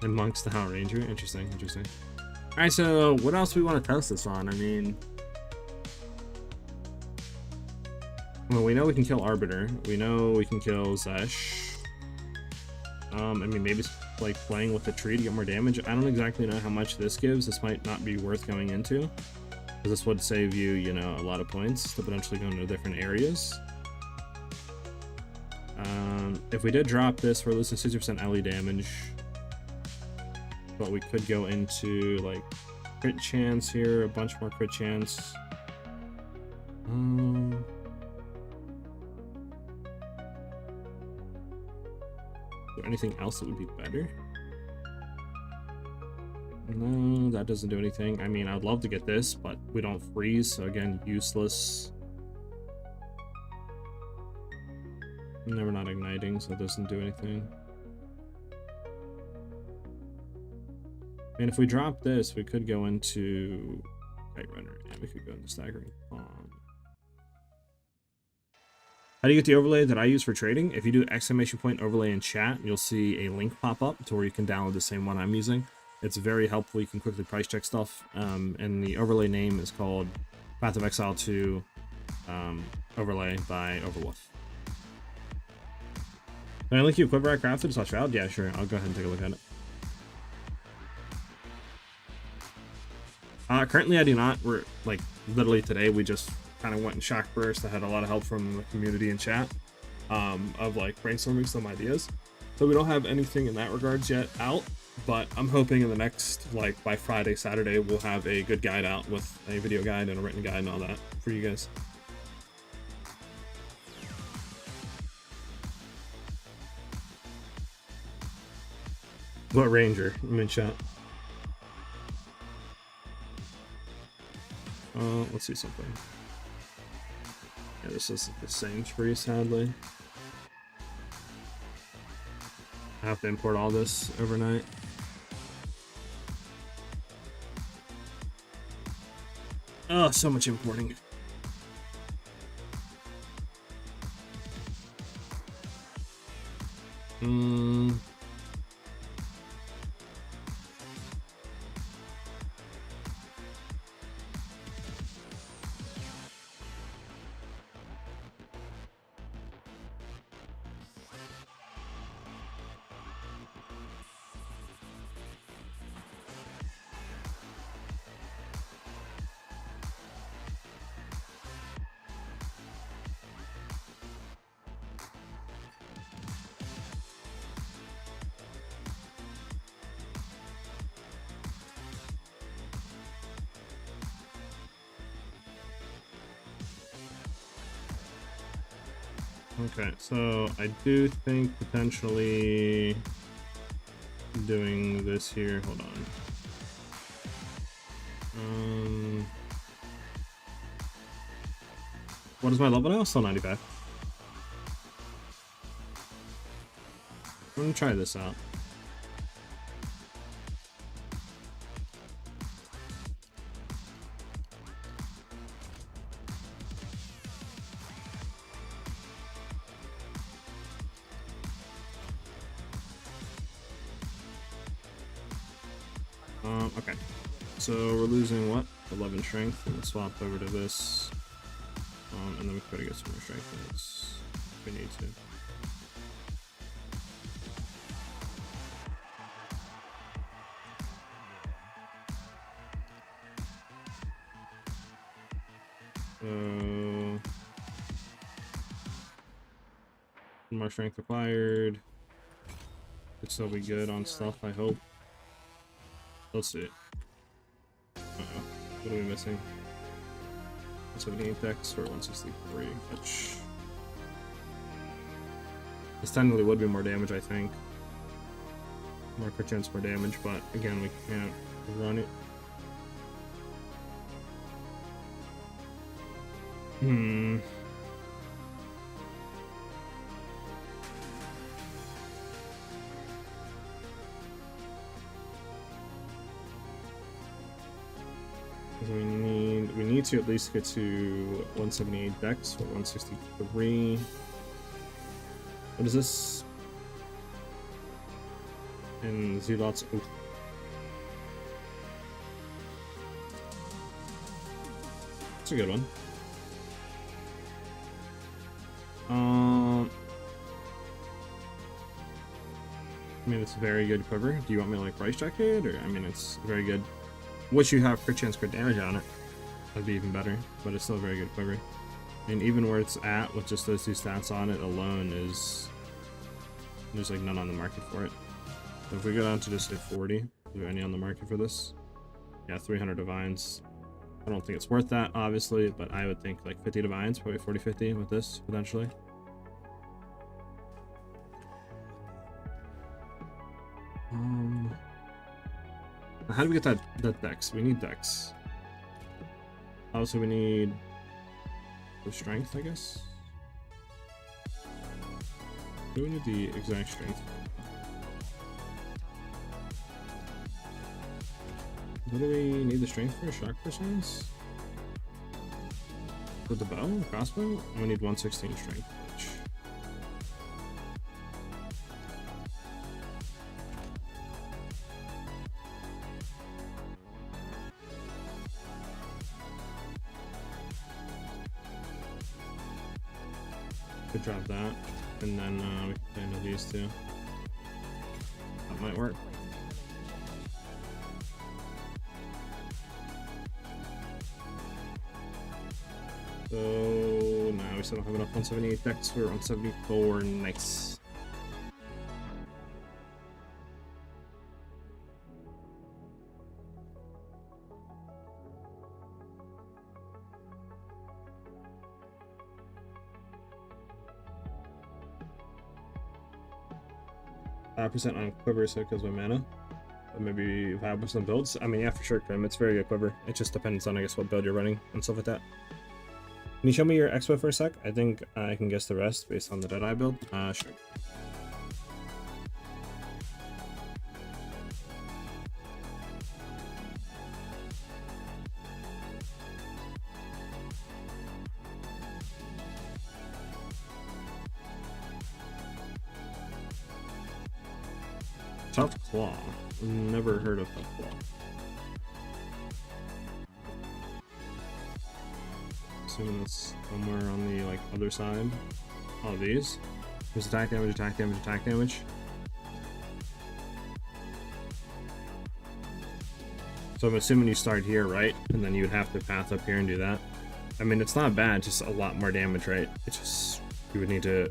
And Monk's the How Ranger. Interesting, interesting. Alright, so what else do we want to test this on? I mean, well, we know we can kill Arbiter. We know we can kill Zesh. I mean, maybe it's like playing with the tree to get more damage. I don't exactly know how much this gives. This might not be worth going into, because this would save you, you know, a lot of points to potentially go into different areas. If we did drop this, we're losing 60% LE damage. But we could go into like crit chance here, a bunch more crit chance. Is there anything else that would be better? No, that doesn't do anything. I mean, I'd love to get this, but we don't freeze, so again, useless. Never not igniting, so it doesn't do anything. And if we drop this, we could go into Kite Runner, and we could go into Staggering Palm. How do you get the overlay that I use for trading? If you do ! overlay in chat, you'll see a link pop up to where you can download the same one I'm using. It's very helpful. You can quickly price check stuff. And the overlay name is called Path of Exile 2 overlay by Overwolf. Can I link you a quiver I crafted / shroud? Yeah, sure. I'll go ahead and take a look at it. Currently I do not. We're like literally today we just kind of went in shock burst. I had a lot of help from the community and chat of like brainstorming some ideas. So we don't have anything in that regards yet out, but I'm hoping in the next, like by Friday, Saturday, we'll have a good guide out with a video guide and a written guide and all that for you guys. What ranger? I'm in chat. Let's see something. Yeah, this isn't the same tree, sadly. I have to import all this overnight. Oh, so much importing. Okay, so I do think potentially doing this here. Hold on. What is my level now? Still 95. I'm gonna try this out. Okay, so we're losing what? 11 strength, and we'll swap over to this, and then we try to get some more strength points if we need to. More strength required. Could still be good on stuff, I hope. Let's see. Uh-oh. What are we missing? 178 dex or 163, which... This technically would be more damage, I think. More crit chance, more damage, but again, we can't run it. We need to at least get to 178 dex or 163. What is this? And Zealots. Oof. That's a good one. I mean, it's a very good quiver. Do you want me to like price check it, or I mean, it's very good. Wish you have crit chance, crit damage on it. That'd be even better, but it's still a very good quiver. And even where it's at with just those two stats on it alone is there's like none on the market for it. So if we go down to just say 40, is there any on the market for this? Yeah, 300 divines. I don't think it's worth that, obviously, but I would think like 50 divines, probably 40-50 with this potentially. How do we get that dex? We need dex. Also, we need the strength, I guess. Do we need the exact strength? What do we need the strength for? Shock percents? With the bow? Crossbow? We need 116 strength. Could drop that, and then we can play into these two. That might work. So now we still don't have enough 178 decks. We're 174. Nice. Percent on quiver, so it kills my mana. But maybe 5% builds. I mean, yeah, for sure, Krim. It's very good quiver. It just depends on, I guess, what build you're running and stuff like that. Can you show me your expo for a sec? I think I can guess the rest based on the Deadeye build. Sure. Tough Claw. Never heard of Tough Claw. Assuming that's somewhere on the other side. All of these. There's attack damage, attack damage, attack damage. So I'm assuming you start here, right? And then you would have to path up here and do that. I mean, it's not bad, just a lot more damage, right? It's just, you would need to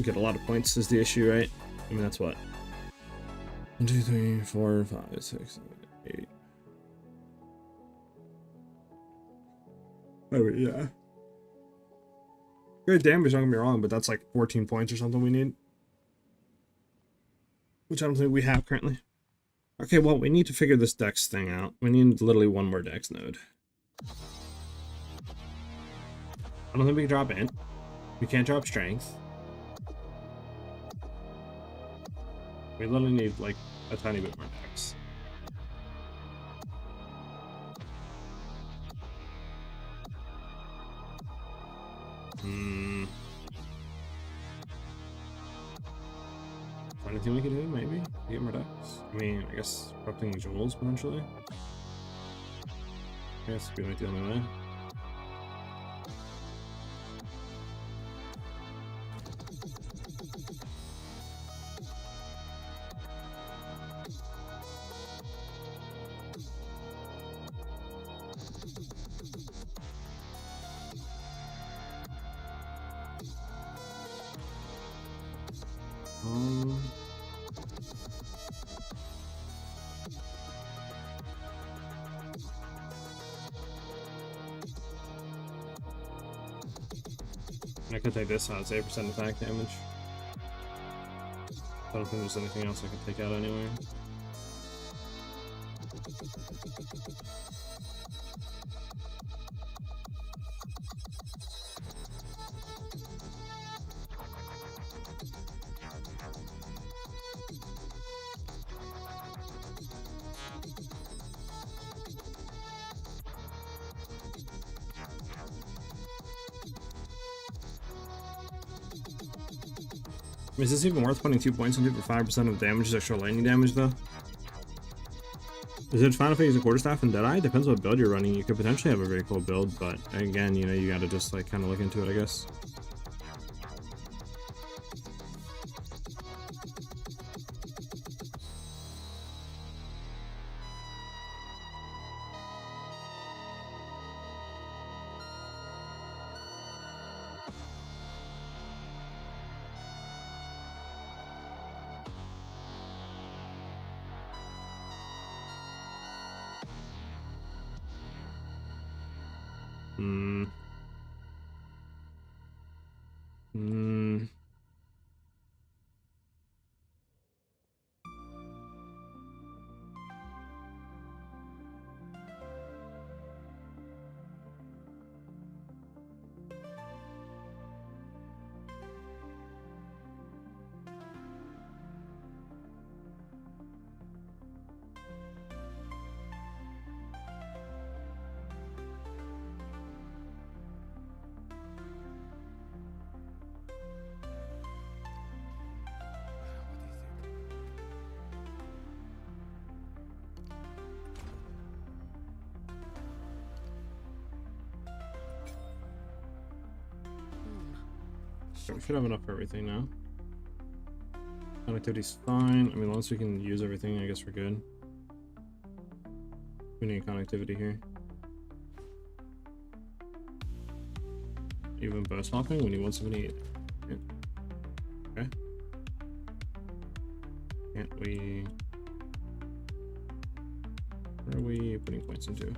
get a lot of points is the issue, right? I mean, that's what? 1, 2, 3, 4, 5, 6, 7, 8. Oh, yeah. Good damage, don't get me wrong, but that's like 14 points or something we need. Which I don't think we have currently. Okay, well, we need to figure this dex thing out. We need literally one more dex node. I don't think we can drop int. We can't drop strength. We literally need like a tiny bit more dex. Anything we can do, maybe? Get more dex? I mean, I guess corrupting jewels potentially? I guess we might be the only way. I could take this out, it's 8% attack damage. I don't think there's anything else I can take out anyway. Is this even worth putting 2 points into for 5% of damage as extra lightning damage though? Is it fine if I use a quarterstaff and Deadeye? Depends what build you're running. You could potentially have a very cool build, but again, you know, you gotta just like kind of look into it, I guess. We should have enough for everything now. Connectivity's fine. I mean, once we can use everything, I guess we're good. We need connectivity here. even bow swapping. We need 178. Yeah. Okay. Can't we? Where are we putting points into?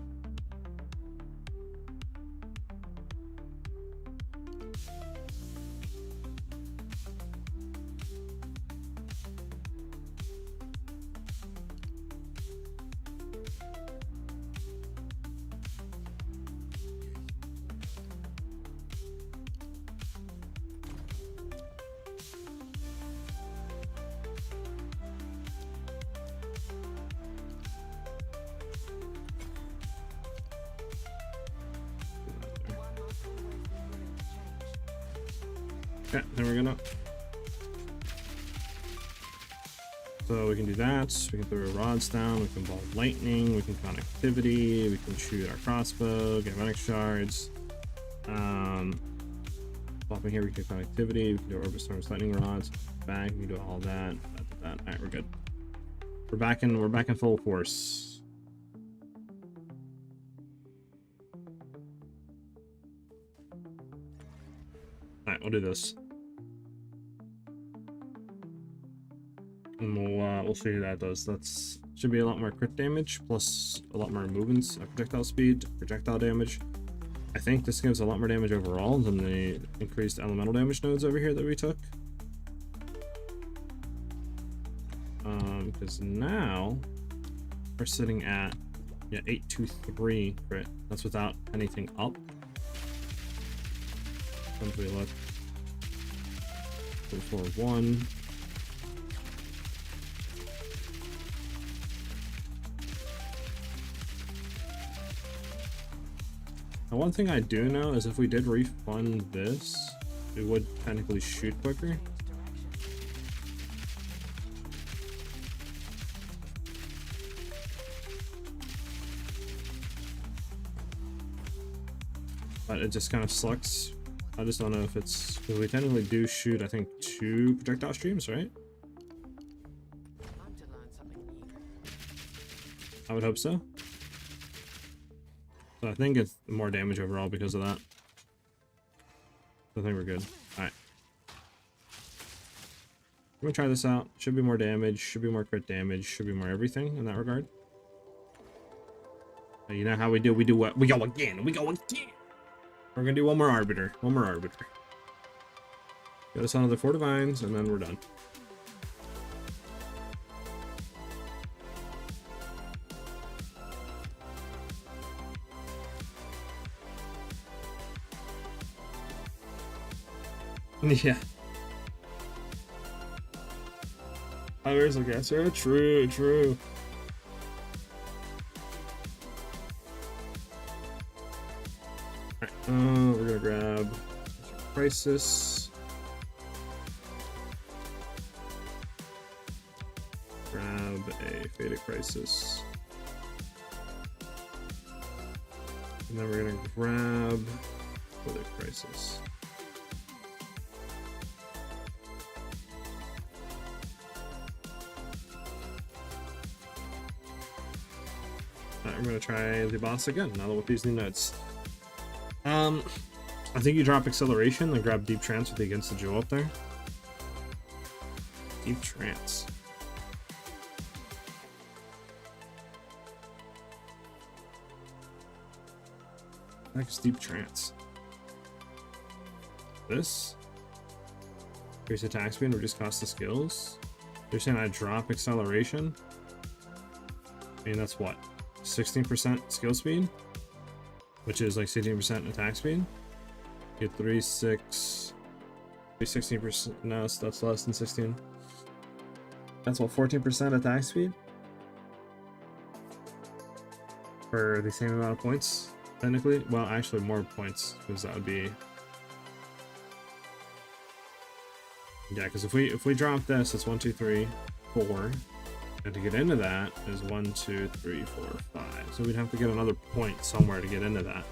Yeah, then we're gonna. So we can do that. We can throw rods down. We can ball lightning. We can connectivity. We can shoot our crossbow. Galvanic shards. Popping here. We can do connectivity. We can do orbit storms, lightning rods. Back. We can do all that. All right, we're good. We're back in full force. All right, we'll do this. And we'll see how that does. That's should be a lot more crit damage, plus a lot more movements, projectile speed, projectile damage. I think this gives a lot more damage overall than the increased elemental damage nodes over here that we took. Because now we're sitting at 823 crit. That's without anything up. Once we look, 441. Now, one thing I do know is if we did refund this, it would technically shoot quicker. But it just kind of sucks. I just don't know if it's because we technically do shoot, I think, 2 projectile streams, right? Time to learn something new. I would hope so. So I think it's more damage overall because of that. I think we're good. Alright. I'm gonna try this out. Should be more damage, should be more crit damage, should be more everything in that regard. You know how we do? We do what? We go again! We go again! We're gonna do one more arbiter. One more arbiter. Get us onto the 4 divines, and then we're done. Yeah. Others, I guess. Yeah, true, true. Alright, we're gonna grab Crisis. Grab a Faded Crisis. And then we're gonna grab Faded Crisis. Alright, I'm gonna try the boss again, now with these new notes. I think you drop acceleration, then grab deep trance with the against the jewel up there. Deep trance. Next deep trance. This. Increase attack speed and reduce cost of skills. You're saying I drop acceleration? I mean, that's what? 16% skill speed? Which is like 16% attack speed. Get 16%. No, so that's less than 16. That's what, 14% attack speed? For the same amount of points, technically. Well, actually more points, because that would be. Yeah, because if we drop this, it's 1, 2, 3, 4. And to get into that is 1, 2, 3, 4, 5. So we'd have to get another point somewhere to get into that.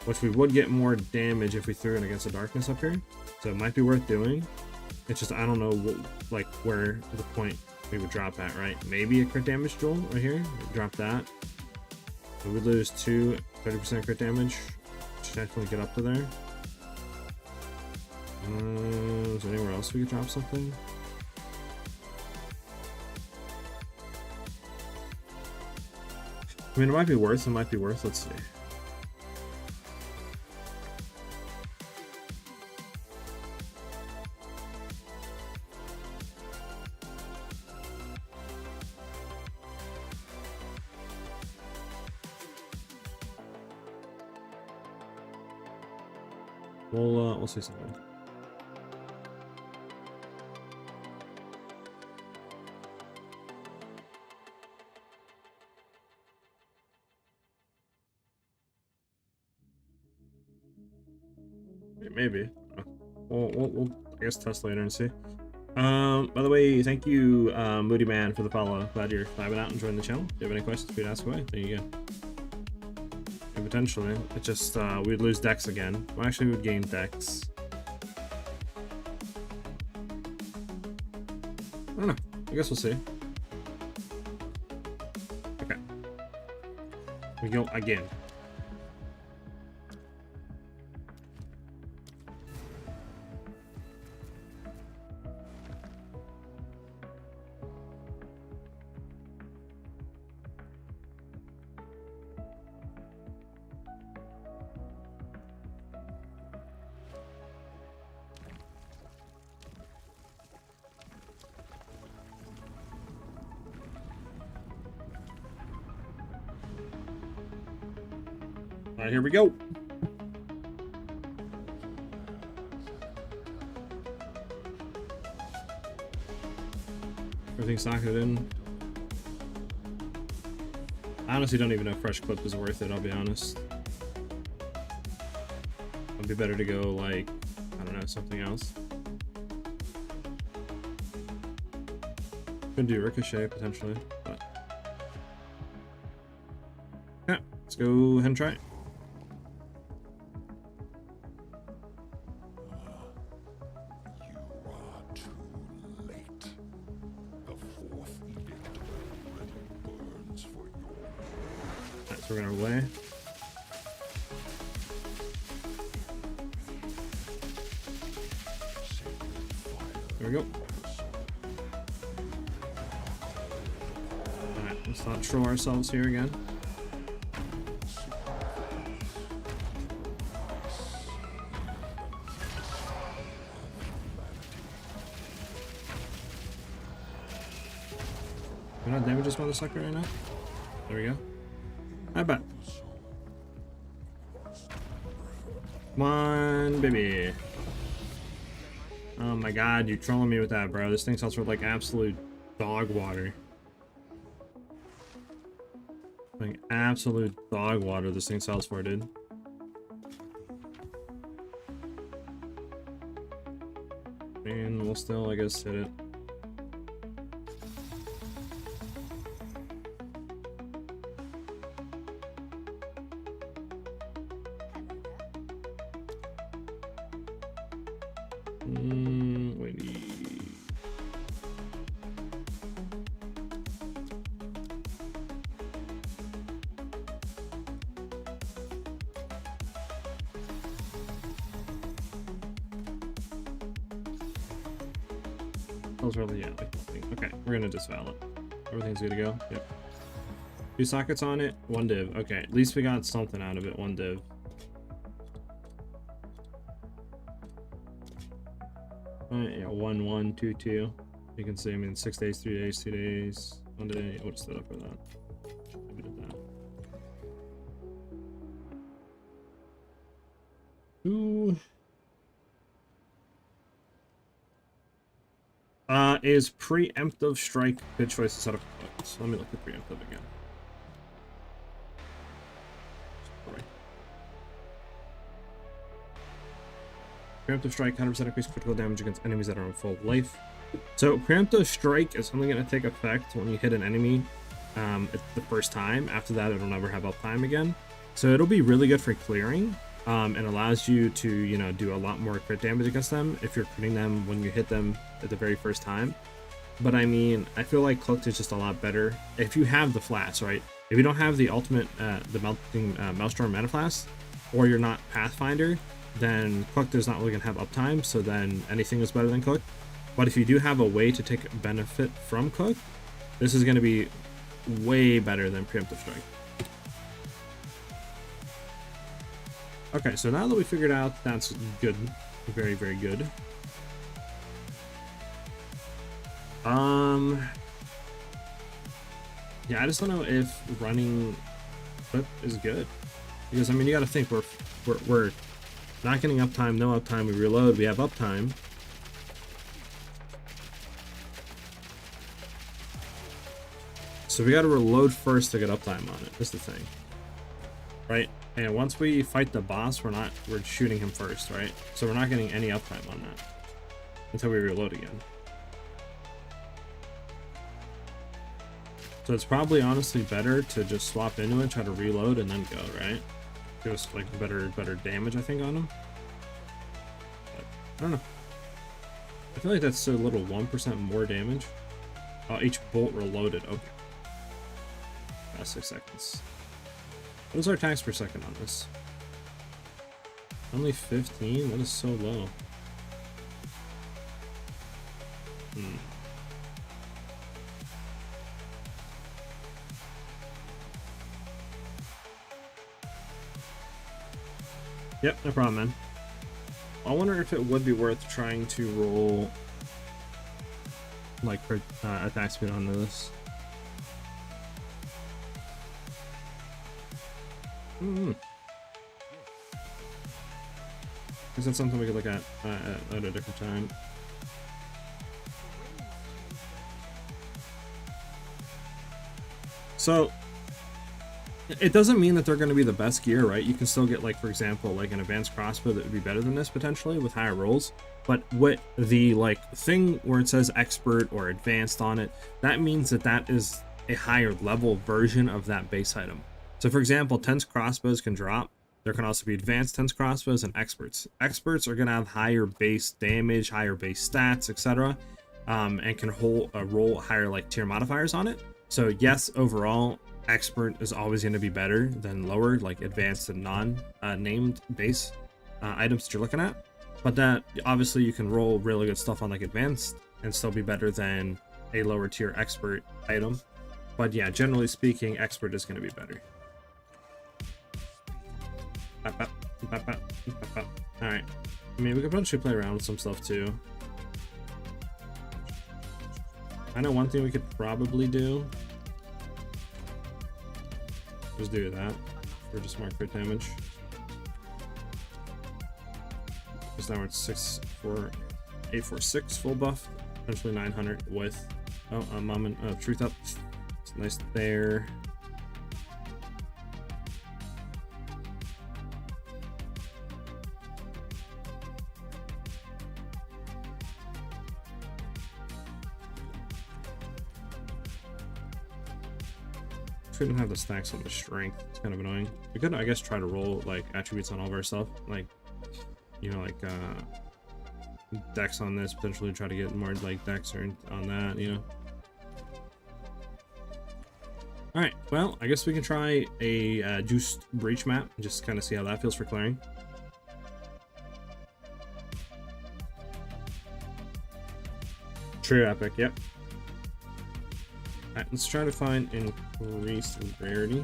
Which we would get more damage if we threw it against the darkness up here. So it might be worth doing. It's just I don't know what, like where the point we would drop at, right? Maybe a crit damage jewel right here. Drop that. We would lose 30% crit damage. Should definitely get up to there. Is there anywhere else we could drop something? I mean, it might be worth. Let's see. We'll see something. Maybe. We'll I guess test later and see. By the way, thank you, Moody Man, for the follow. Glad you're vibing out and joining the channel. If you have any questions, please ask away. There you go. And potentially, it just we'd lose Dex again. Well, actually, we would gain Dex. I don't know. I guess we'll see. Okay. We go again. Alright, here we go. Everything's socketed in. I honestly don't even know if fresh clip is worth it, I'll be honest. It'd be better to go like, I don't know, something else. Could do ricochet potentially, but yeah, let's go ahead and try it. We're gonna away. There we go. Alright, let's not troll ourselves here again. We're not damage this motherfucker right now. There we go. I bet. Come on, baby. Oh my god, you're trolling me with that, bro. This thing sells for like absolute dog water. Like absolute dog water this thing sells for, dude. And we'll still, I guess, hit it. Really, yeah, like nothing. Okay, we're gonna disavow it. Everything's good to go. Yep. 2 sockets on it, 1 div. Okay, at least we got something out of it. 1 div. Alright, yeah, 1 1 2 2. You can see, I mean, 6 days, 3 days, 2 days, 1 day. I would have stood up for that. We did that. Ooh. Is preemptive strike good choice instead of so let me look at preemptive again. Sorry. Preemptive strike 100% increase critical damage against enemies that are on full life. So preemptive strike is only going to take effect when you hit an enemy the first time. After that, it'll never have uptime again. So it'll be really good for clearing. And allows you to, you know, do a lot more crit damage against them if you're critting them when you hit them at the very first time. But I mean, I feel like Cloaked is just a lot better if you have the flats, right? If you don't have the ultimate, the melting Maelstrom Mana Flask, or you're not Pathfinder, then cooked is not really going to have uptime, so then anything is better than cooked. But if you do have a way to take benefit from cooked, this is going to be way better than preemptive strike. Okay, so now that we figured out that's good, very, very good. Yeah, I just don't know if running clip is good, because I mean you got to think we're not getting uptime, no uptime. We reload, we have uptime. So we got to reload first to get uptime on it. That's the thing, right? And once we fight the boss, we're shooting him first, right? So we're not getting any uptime on that until we reload again. So it's probably honestly better to just swap into it, try to reload, and then go, right? Give us like better damage, I think, on him. But I don't know. I feel like that's a little 1% more damage. Oh, each bolt reloaded. Okay. 6 seconds. What is our attacks per second on this? Only 15? That is so low. Yep, no problem, man. I wonder if it would be worth trying to roll like attack speed on this. Is that something we could look at a different time? So it doesn't mean that they're going to be the best gear, right? You can still get, like, for example, like an advanced crossbow that would be better than this potentially with higher rolls. But what the like thing where it says expert or advanced on it, that means that that is a higher level version of that base item. So for example, 10's crossbows can drop. There can also be advanced 10's crossbows and experts. Experts are going to have higher base damage, higher base stats, etc. And can roll higher like tier modifiers on it. So yes, overall, expert is always going to be better than lower, like advanced and non-named base items that you're looking at. But that obviously you can roll really good stuff on like advanced and still be better than a lower tier expert item. But yeah, generally speaking, expert is going to be better. Alright. I mean, we could potentially play around with some stuff too. I know one thing we could probably do. Just do that for just more crit damage. Because now we're at 846 full buff, potentially 900 with moment of truth up. It's nice there. Couldn't have the stacks on the strength. It's kind of annoying. We could, I guess, try to roll like attributes on all of our stuff, like, you know, like dex on this, potentially try to get more like dex or on that, you know. All right, well, I guess we can try a juiced breach map and just kind of see how that feels for clearing. True epic, yep. Alright, let's try to find increased rarity.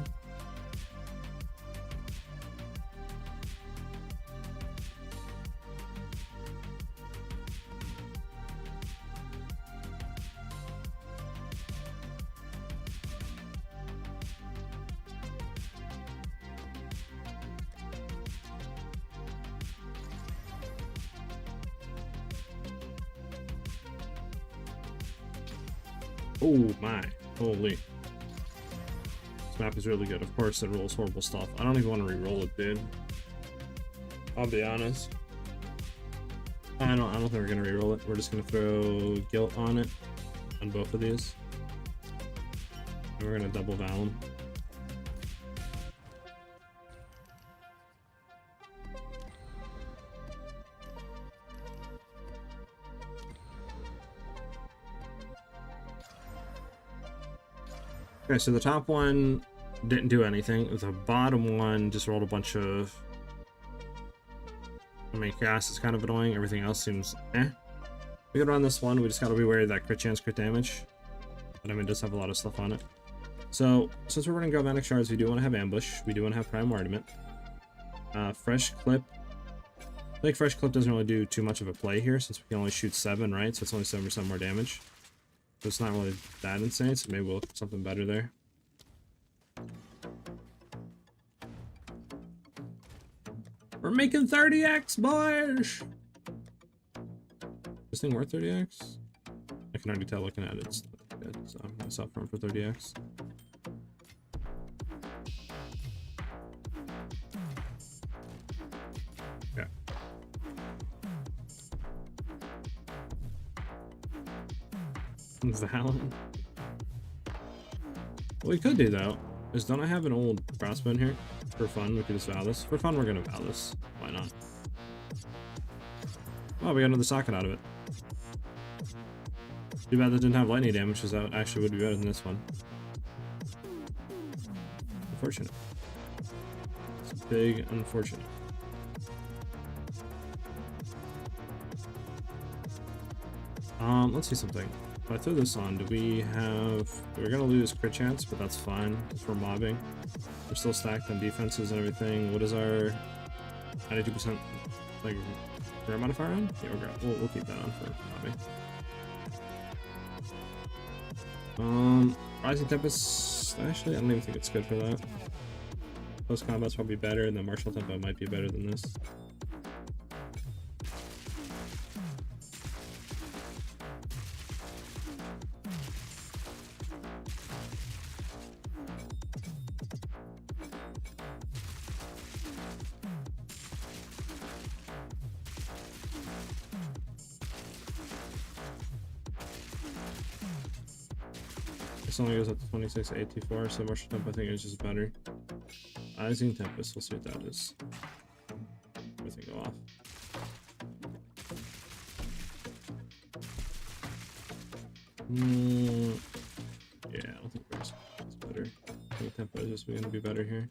Oh my, holy. This map is really good. Of course it rolls horrible stuff. I don't even want to re-roll it, dude. I'll be honest. I don't think we're gonna re-roll it. We're just gonna throw guilt on it, on both of these. And we're gonna double val them. Okay, so the top one didn't do anything. The bottom one just rolled a bunch of I mean, gas is kind of annoying. Everything else seems eh. We could run this one. We just gotta be wary of that crit chance, crit damage. But I mean, it does have a lot of stuff on it. So, since we're running Galvanic shards, we do want to have ambush. We do want to have prime wardament. Fresh clip. I think fresh clip doesn't really do too much of a play here, since we can only shoot 7, right? So it's only 7% more damage. So it's not really that insane, so maybe we'll look for something better there. We're making 30x, boys! This thing worth 30x? I can already tell looking at it. It's not good, so I'm gonna sell for 30x. Okay. Valen. What we could do though is, don't I have an old crossbow in here? For fun, we could just vow this. For fun, we're gonna vow this. Why not? Oh, we got another socket out of it. Too bad that didn't have lightning damage, because that actually would be better than this one. Unfortunate. It's big unfortunate. Let's see something. If I throw this on, do we have... We're gonna lose crit chance, but that's fine. If we're mobbing. We're still stacked on defenses and everything. What is our 92% like rare modifier on? Yeah, we'll keep that on for mobbing. Rising Tempest, actually I don't even think it's good for that. Post combat's probably better, and the martial tempo might be better than this. This only goes up to 26 AT4, so martial tempo I think is just better. Rising Tempest, we'll see what that is. Everything go off. Yeah, I don't think Rising is better. I think tempo is just going to be better here.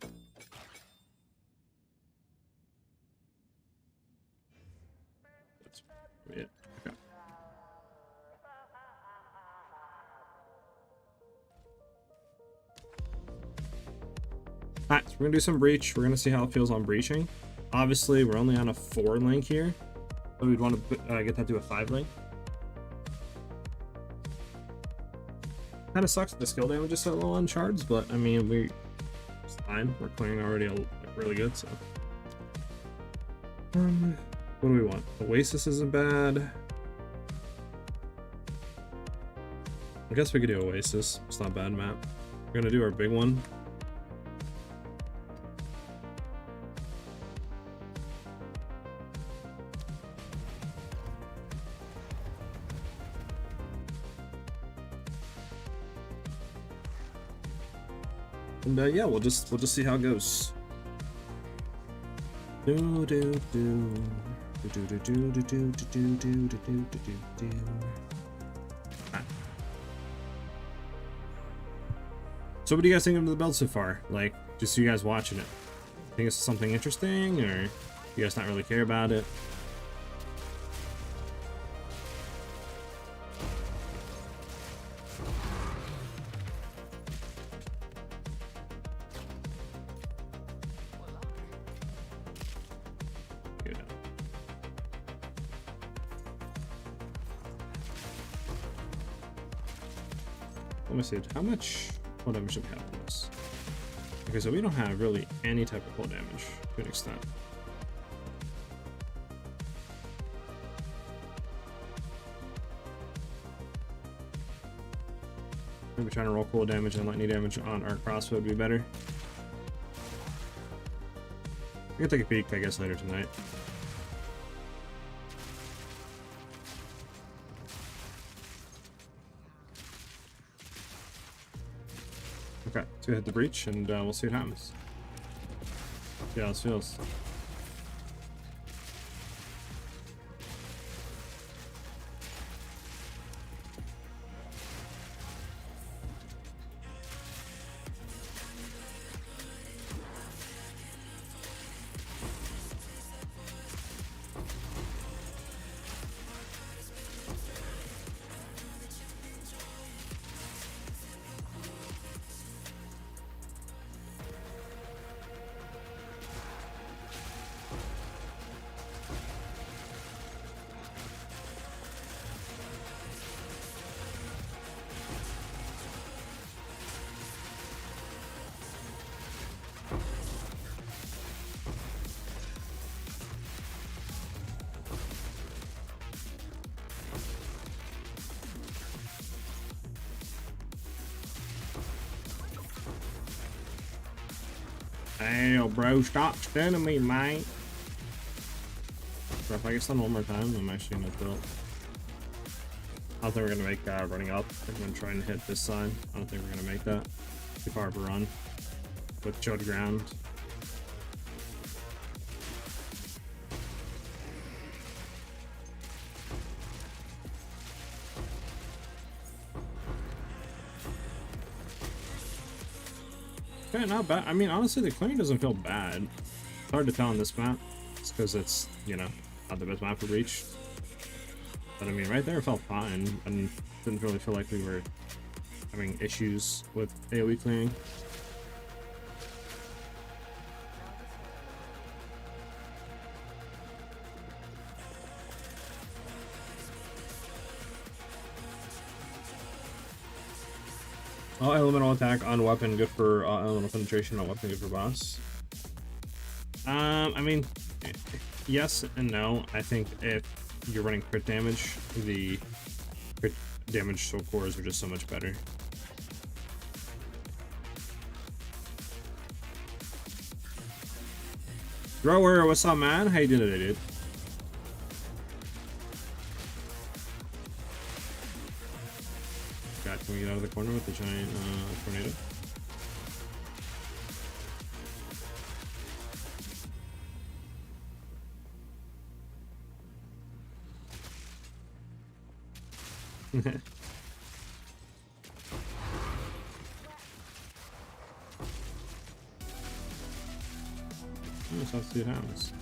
That's it. Okay. Alright, so we're gonna do some breach. We're gonna see how it feels on breaching. Obviously, we're only on a 4 link here, so we'd want to get that to a 5 link. Kind of sucks that the skill damage is so low on shards, but I mean, it's fine. We're clearing already really good, so. What do we want? Oasis isn't bad. I guess we could do Oasis. It's not a bad map. We're gonna do our big one. And yeah, we'll just see how it goes. So what do you guys think of the build so far? Like, just you guys watching it. Think it's something interesting, or you guys not really care about it? Let me see, how much full damage do we have on this? Okay, so we don't have really any type of full damage to an extent. Maybe trying to roll cool damage and lightning damage on our crossbow would be better. We can take a peek, I guess, later tonight. Okay, let's go hit the breach and we'll see what happens. See how this feels. Hey, bro, stop stunning me, mate. Bro, if I get stunned one more time, I'm actually gonna tilt. I don't think we're gonna make running up. I'm gonna try and hit this side. I don't think we're gonna make that. Too far of a run with chilled ground. Okay, not bad. I mean, honestly, the clearing doesn't feel bad. It's hard to tell on this map. It's because it's, you know, not the best map for reach. But I mean, right there it felt fine, and didn't really feel like we were having issues with AoE clearing. All elemental attack on weapon good for elemental penetration, on weapon good for boss. I mean, yes and no. I think if you're running crit damage, the crit damage soul cores are just so much better. Thrower, what's up, man? How you doing today, dude? God, can we get out of the corner with the giant tornado? Let's have to see what happens.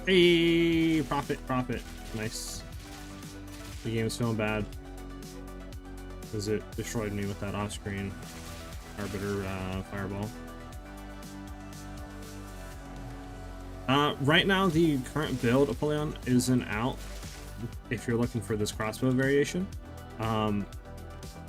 Hey, profit. Nice. The game's feeling bad because it destroyed me with that off-screen Arbiter fireball. Right now, the current build of Apollyon isn't out. If you're looking for this crossbow variation,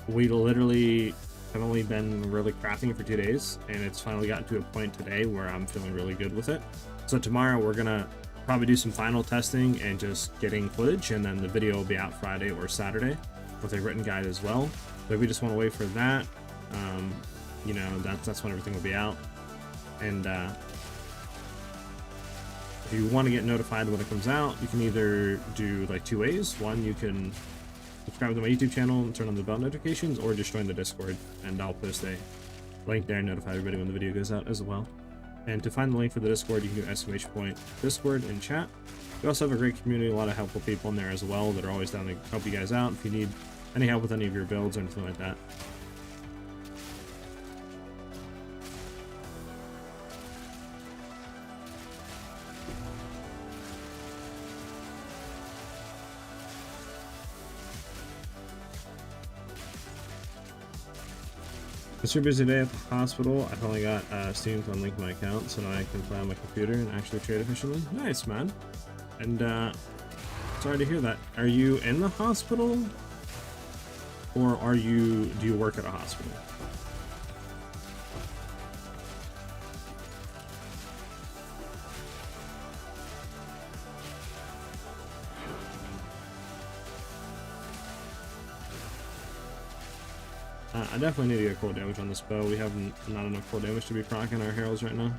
we literally have only been really crafting it for 2 days, and it's finally gotten to a point today where I'm feeling really good with it. So tomorrow we're gonna probably do some final testing and just getting footage, and then the video will be out Friday or Saturday with a written guide as well. But if we just want to wait for that, you know, that's when everything will be out. And if you want to get notified when it comes out, you can either do like 2 ways. One, you can subscribe to my YouTube channel and turn on the bell notifications, or just join the Discord, and I'll post a link there and notify everybody when the video goes out as well. And to find the link for the Discord, you can do !Discord in chat. We also have a great community, a lot of helpful people in there as well that are always down to help you guys out if you need any help with any of your builds or anything like that. It's a busy day at the hospital. I finally got Steam to unlink my account so now I can play on my computer and actually trade efficiently. Nice, man. And sorry to hear that. Are you in the hospital, or do you work at a hospital? I definitely need to get cold damage on this bow. We have not enough cold damage to be proccing our heralds right now.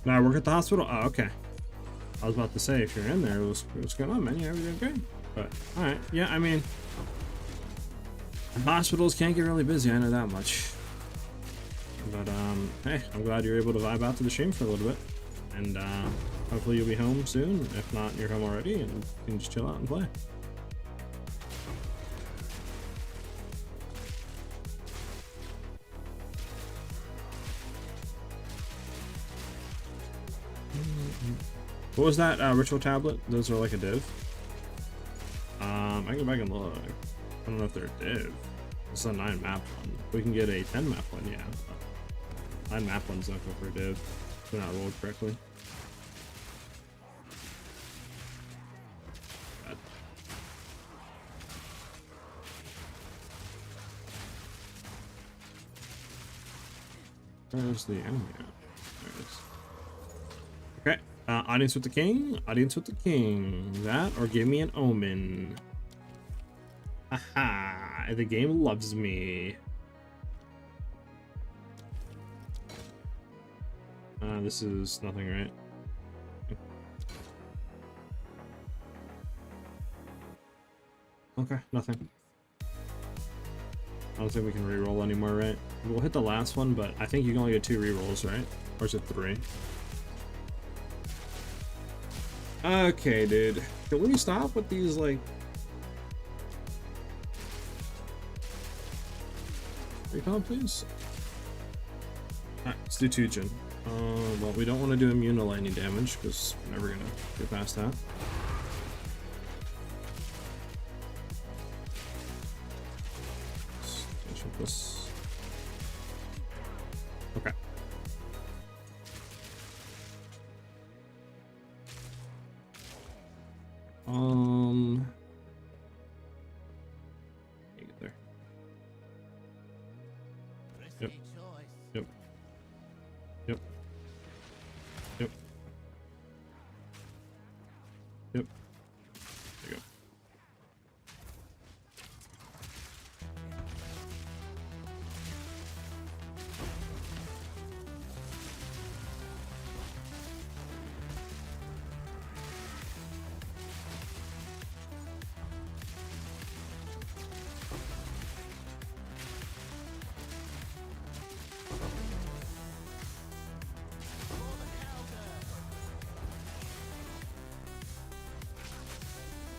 Now I work at the hospital. Oh, okay. I was about to say, if you're in there, what's going on, man? You everything good? But all right, yeah. I mean, hospitals can't get really busy. I know that much. But hey, I'm glad you're able to vibe out to the stream for a little bit, and hopefully you'll be home soon. If not, you're home already, and you can just chill out and play. What was that ritual tablet? Those are like a div. I can go back and look. I don't know if they're a div. It's a 9 map one. We can get a 10 map one, yeah. 9 map one's not go for a div. They're not rolled correctly. God. Where's the enemy at? There it is. Okay. Audience with the king. Audience with the king. That or give me an omen. Haha. The game loves me. This is nothing, right? Okay, nothing. I don't think we can reroll anymore, right? We'll hit the last one, but I think you can only get 2 rerolls, right? Or is it 3? Okay, dude. Can we stop with these, like... Recon, please? Alright, let's do 2 gen. Well, we don't want to do immune to lightning damage, because we're never gonna get past that. Let's check this. Okay. Get there. Yep. Yep. Yep. Yep. Yep. There you go.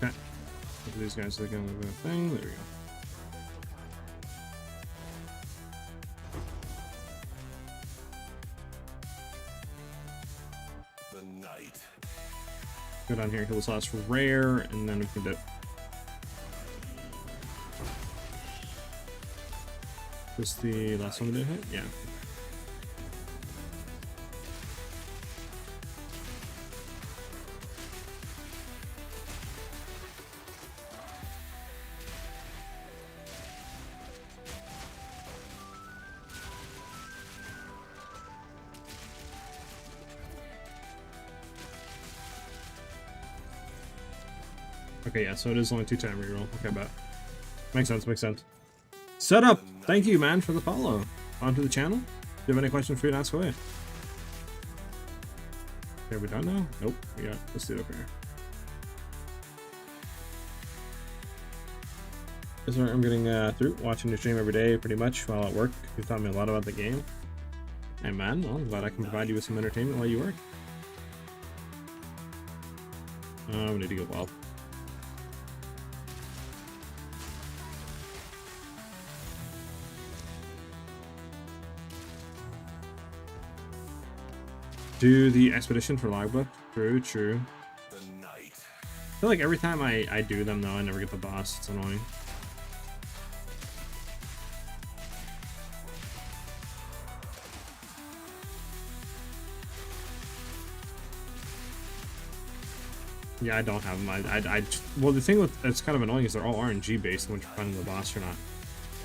Okay. Look at these guys looking at the thing. There we go. The night. Go down here, kill this last rare, and then we can dip. This the last one we did hit? Yeah. Okay, yeah, so it is only 2-time reroll. Okay, but makes sense, makes sense. Setup! Thank you, man, for the follow. On to the channel. Do you have any questions for you to ask away? Okay, are we done now? Nope. Yeah, let's do it over here. This is where I'm getting through, watching your stream every day, pretty much, while at work. You've taught me a lot about the game. Hey, man, well, I'm glad I can provide you with some entertainment while you work. We need to go well. Do the expedition for logbook. True, true. The night. I feel like every time I do them, though, I never get the boss. It's annoying. Yeah, I don't have them. Well, the thing with it's kind of annoying is they're all RNG based when you're finding the boss or not.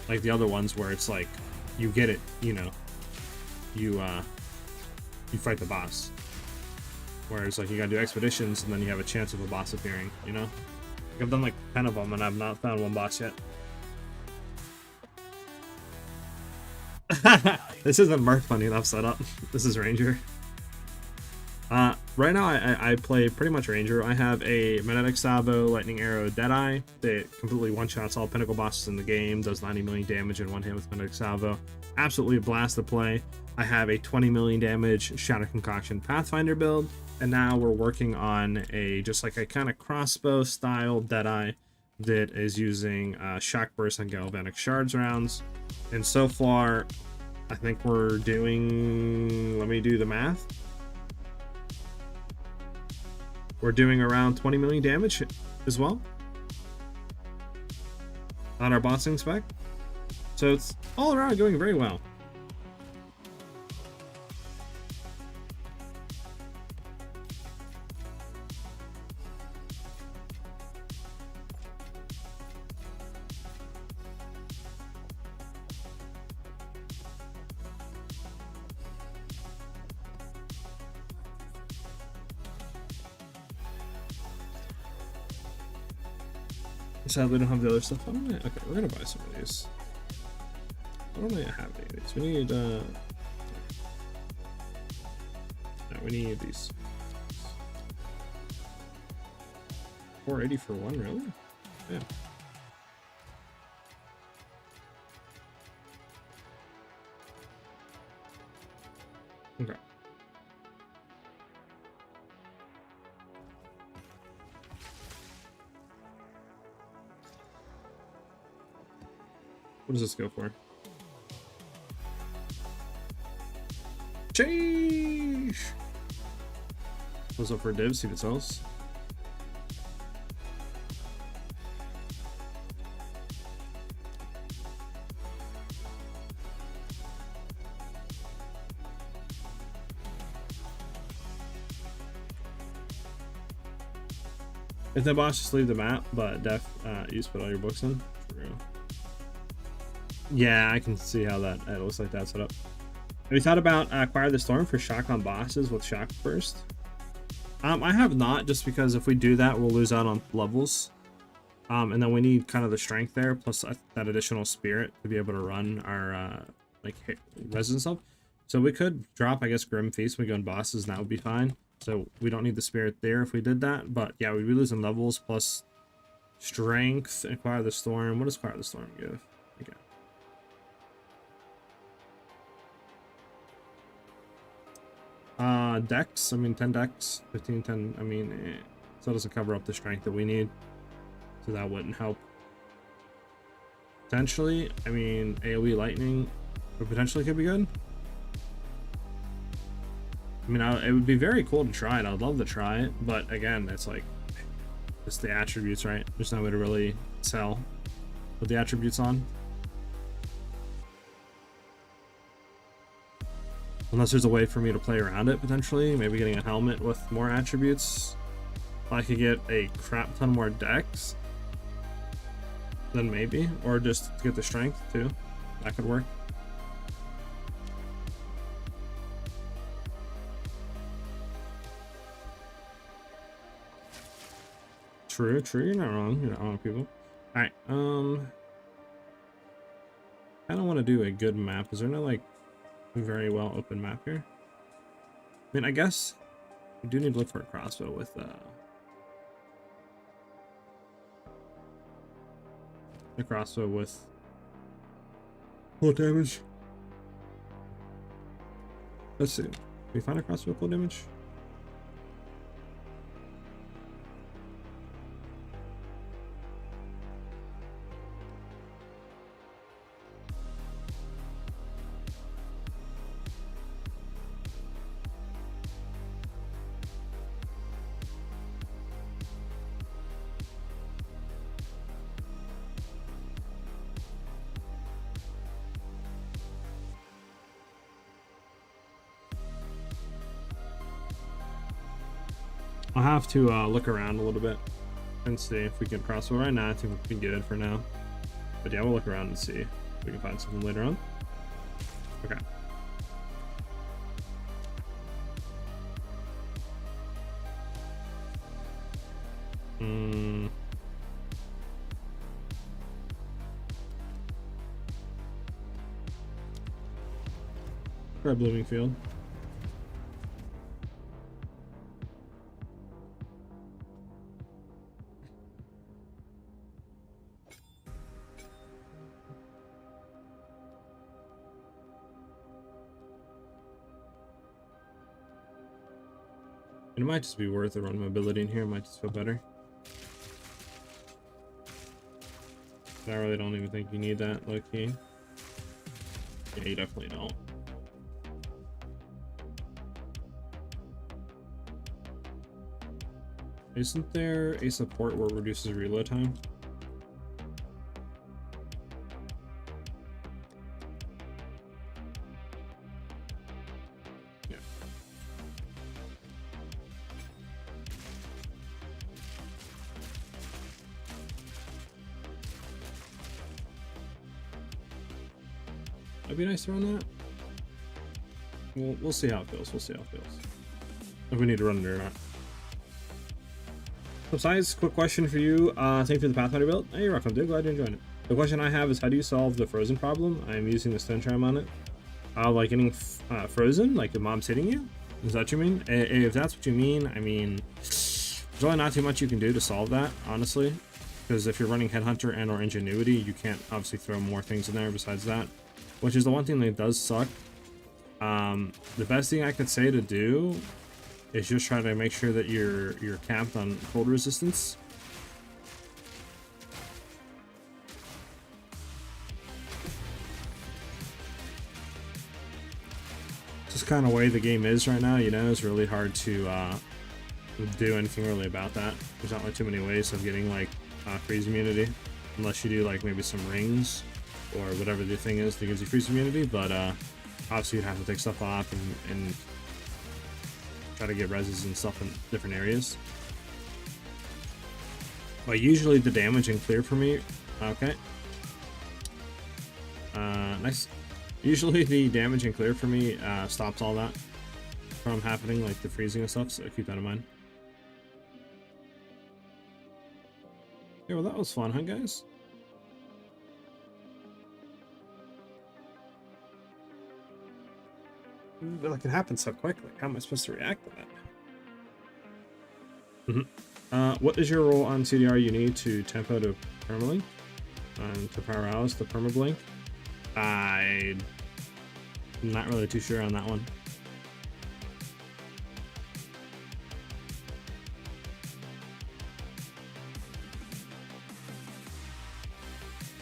Like the other ones where it's like you get it, you know, you fight the boss. Whereas like you gotta do expeditions and then you have a chance of a boss appearing, you know? Like, I've done like 10 of them and I've not found one boss yet. This isn't Merc funny enough setup. This is Ranger. Right now I play pretty much Ranger. I have a Magnetic Salvo, Lightning Arrow, Deadeye that completely one-shots all Pinnacle bosses in the game, does 90 million damage in one hit with Magnetic Salvo. Absolutely a blast to play. I have a 20 million damage Shadow Concoction Pathfinder build, and now we're working on just like a kind of crossbow style Deadeye that is using Shock Burst and Galvanic Shards rounds. And so far, I think we're doing, let me do the math. We're doing around 20 million damage as well on our bossing spec. So it's all around going very well. Sadly, we don't have the other stuff. Okay, we're gonna buy some of these. Why don't I have any of these? We need, no, we need these. 480 for one, really? Yeah. Okay. What does this go for? Sheesh! Goes up for div, see if it sells. If the boss, just leave the map, but you just put all your books in. True. Yeah, I can see how that it looks like that's set up. Have you thought about Acquire the Storm for shock on bosses with Shock Burst? I have not, just because if we do that, we'll lose out on levels. And then we need kind of the strength there, plus that additional spirit to be able to run our like resin stuff. So we could drop, I guess, Grim Feast when we go on bosses, and that would be fine. So we don't need the spirit there if we did that. But yeah, we'd be losing levels plus strength. Acquire the Storm. What does Acquire the Storm give? Okay. Dex, I mean 10 dex, 15, 10, I mean, so it doesn't cover up the strength that we need, so that wouldn't help. Potentially, I mean, AoE lightning potentially could be good. I mean, it would be very cool to try it. I'd love to try it, but again, it's like, it's the attributes, right? There's no way to really sell with the attributes on. Unless there's a way for me to play around it, potentially. Maybe getting a helmet with more attributes. If I could get a crap ton more dex, then maybe. Or just get the strength, too. That could work. True, true. You're not wrong. You're not wrong, people. Alright, I don't want to do a good map. Is there no, like, very well open map here? I mean, I guess we do need to look for a crossbow with a crossbow with full damage. Let's see. Can we find a crossbow with full damage? I'll have to look around a little bit and see if we can crossbow. Right now, I think we can get it for now. But yeah, we'll look around and see if we can find something later on. Okay. Grab Living Field. It might just be worth it run mobility in here. It might just feel better. But I really don't even think you need that, low key. Yeah, you definitely don't. Isn't there a support where it reduces reload time? Yeah. That'd be nice to run that. We'll see how it feels. We'll see how it feels. If we need to run it or not. So SiahZ, quick question for you. Thank you for the Pathfinder build. Hey, you're welcome, dude. Glad you're enjoying it. The question I have is, how do you solve the frozen problem? I'm using the stone tram on it. Like getting frozen, like the mob's hitting you? Is that what you mean? If that's what you mean, I mean, there's really not too much you can do to solve that, honestly. Because if you're running Headhunter and or Ingenuity, you can't obviously throw more things in there besides that. Which is the one thing that does suck. The best thing I could say to do is just try to make sure that you're capped on cold resistance. Just kind of way the game is right now, you know, it's really hard to do anything really about that. There's not like too many ways of getting like freeze immunity, unless you do like maybe some rings or whatever the thing is that gives you freeze immunity. But obviously you'd have to take stuff off and try to get reses and stuff in different areas. But usually the damage and clear for me, okay. Nice. Usually the damage and clear for me stops all that from happening, like the freezing and stuff, so keep that in mind. Yeah, well that was fun, huh guys? Like it happened so quick. Like, how am I supposed to react to that? What is your role on CDR? You need to tempo to permalink and to power hours to permablink. I'm not really too sure on that one.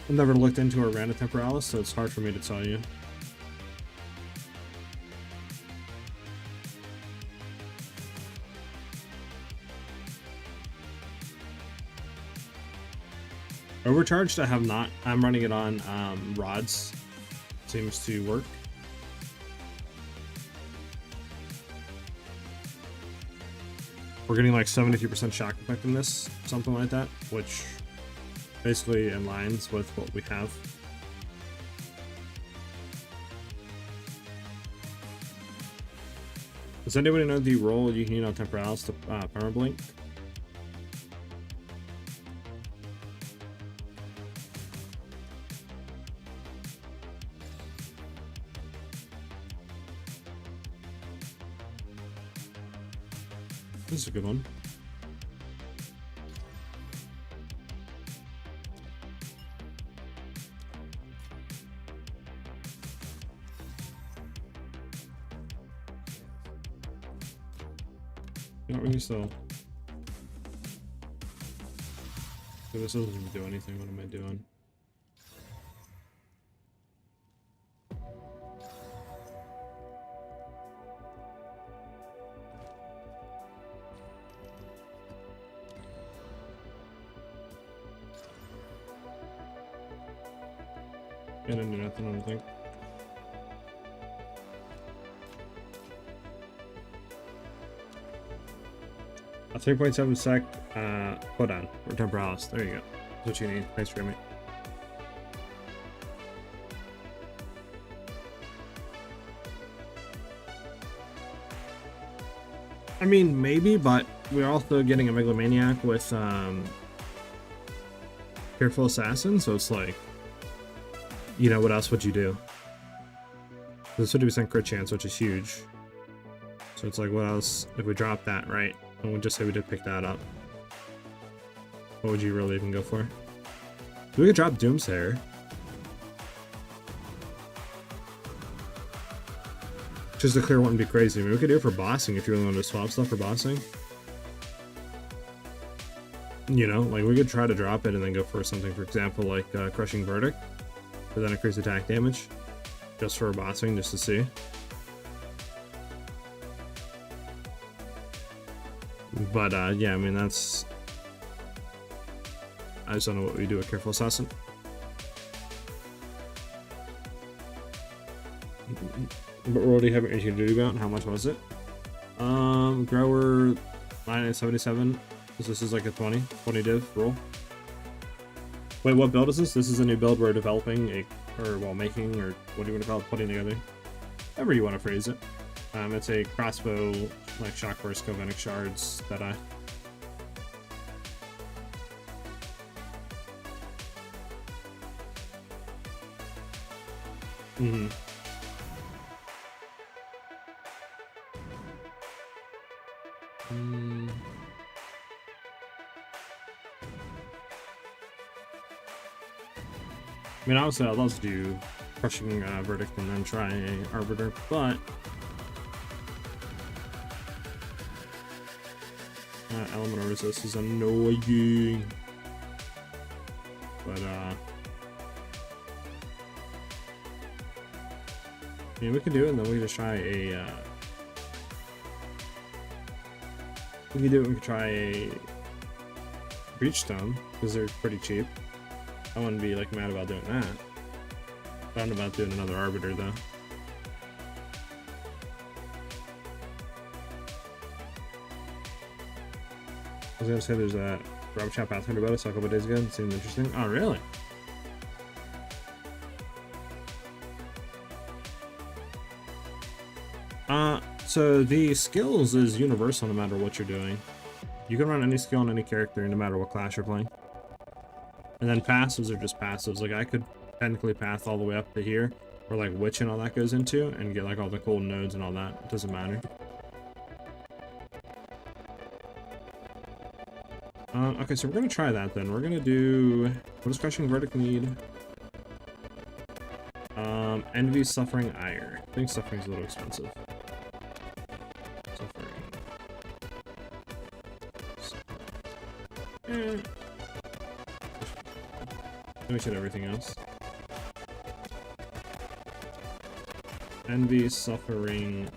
I've never looked into a random temporalis, so it's hard for me to tell you. Overcharged, I have not. I'm running it on rods. Seems to work. We're getting like 72% shock effectiveness, something like that, which basically aligns with what we have. Does anybody know the role you can use on temporalis to permablink? This is a good one. Not really so. So this doesn't even do anything. What am I doing? I didn't do nothing, I don't think. A 3.7 sec cooldown or temporalis. There you go. That's what you need. Thanks for me. I mean, maybe, but we're also getting a megalomaniac with Careful Assassin, so it's like, you know, what else would you do? There's a 50% crit chance, which is huge. So it's like, what else? If we drop that, right? And we'll just say we did pick that up. What would you really even go for? We could drop Doomsayer. Which Just to clear wouldn't be crazy. I mean, we could do it for bossing if you really want to swap stuff for bossing. You know, like we could try to drop it and then go for something, for example, like Crushing Verdict, but then increase attack damage, just for bossing, just to see. But yeah, I mean that's. I just don't know what we do with Careful Assassin. But we're already having anything to do about. How much was it? Grower 977. This is like a 20 div roll. Wait, what build is this? This is a new build we're developing, making, or what do you want to call it, putting together? However you want to phrase it. It's a crossbow, like shock burst, Galvanic shards that I. Mm-hmm. I mean, obviously, I'd love to do Crushing Verdict and then try a Arbiter, but Elemental Resist is annoying. But I mean, we can do it, and then we can just try a. We can do it. We can try a Breachstone because they're pretty cheap. I wouldn't be like mad about doing that. But I'm about doing another Arbiter though. I was gonna say there's a Rob Chat Pathfinder about it a couple days ago. It seemed interesting. Oh really? So the skills is universal no matter what you're doing. You can run any skill on any character no matter what class you're playing. And then passives are just passives. Like I could technically path all the way up to here, where like Witch and all that goes into, and get like all the cool nodes and all that. It doesn't matter. Okay, so we're gonna try that then. We're gonna do, what does Crushing Verdict need? Envy, Suffering, Ire. I think Suffering's a little expensive. Let me check everything else. Envy, Suffering,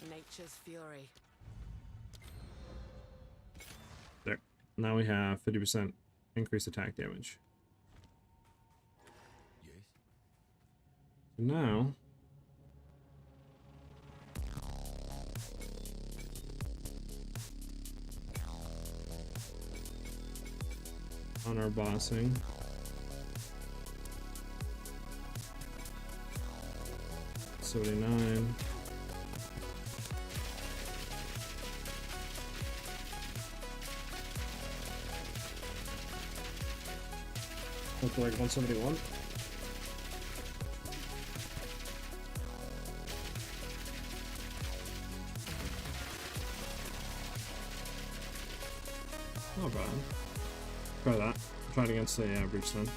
Nature's fury. There. Now we have 50% increased attack damage. Yes. Now on our bossing. $79. Look like 171. Not bad. Try that. Try it against the breach then.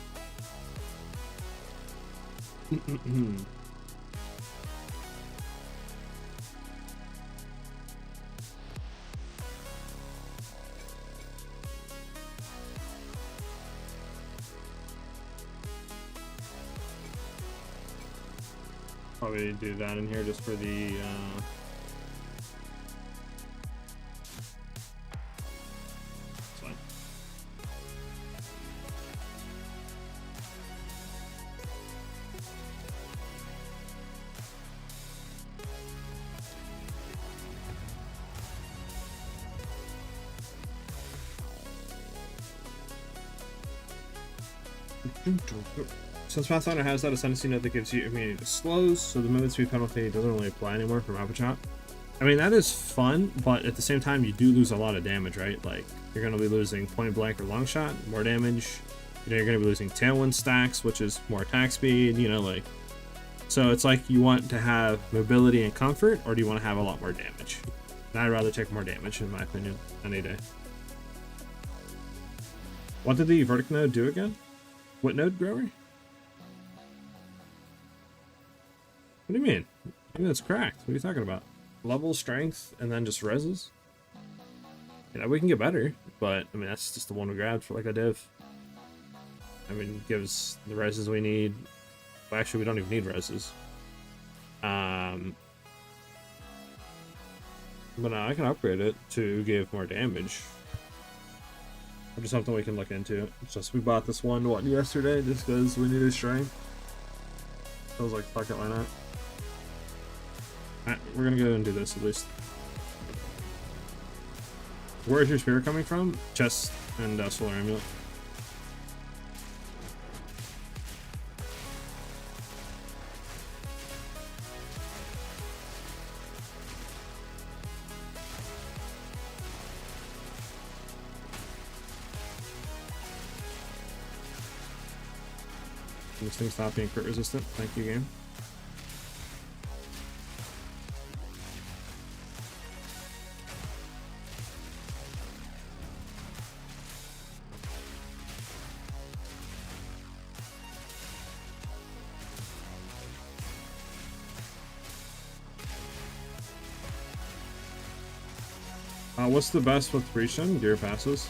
Probably do that in here just for the fine. Since Pathfinder has that ascendancy node that gives you immunity to slows, so the movement speed penalty doesn't really apply anymore from Apachop. I mean, that is fun, but at the same time, you do lose a lot of damage, right? Like, you're going to be losing point blank or long shot, more damage. You know, you're going to be losing tailwind stacks, which is more attack speed, you know, like. So it's like you want to have mobility and comfort, or do you want to have a lot more damage? And I'd rather take more damage, in my opinion, any day. What did the verdict node do again? What node, Grower? What do you mean? I mean, it's cracked. What are you talking about? Level, strength, and then just reses? You know, we can get better, but I mean, that's just the one we grabbed for like a div. I mean, it gives the reses we need. Well, actually, we don't even need reses. But I can upgrade it to give more damage. Which is something we can look into. It's just we bought this one yesterday just because we needed strength. So I was like, fuck it, why not? Alright, we're gonna go and do this at least. Where is your spirit coming from? Chest and solar amulet. This thing stop being crit resistant. Thank you, game. What's the best with breach then? Gear passes.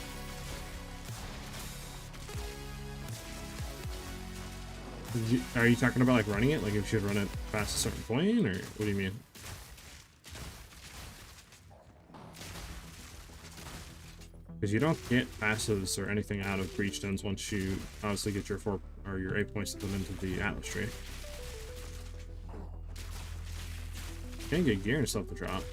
Are you talking about like running it? Like if you should run it past a certain point, or what do you mean? Because you don't get passives or anything out of breach stones once you obviously get your 4 or your 8 points to them into the Atlas tree. You can't get gear and stuff to drop.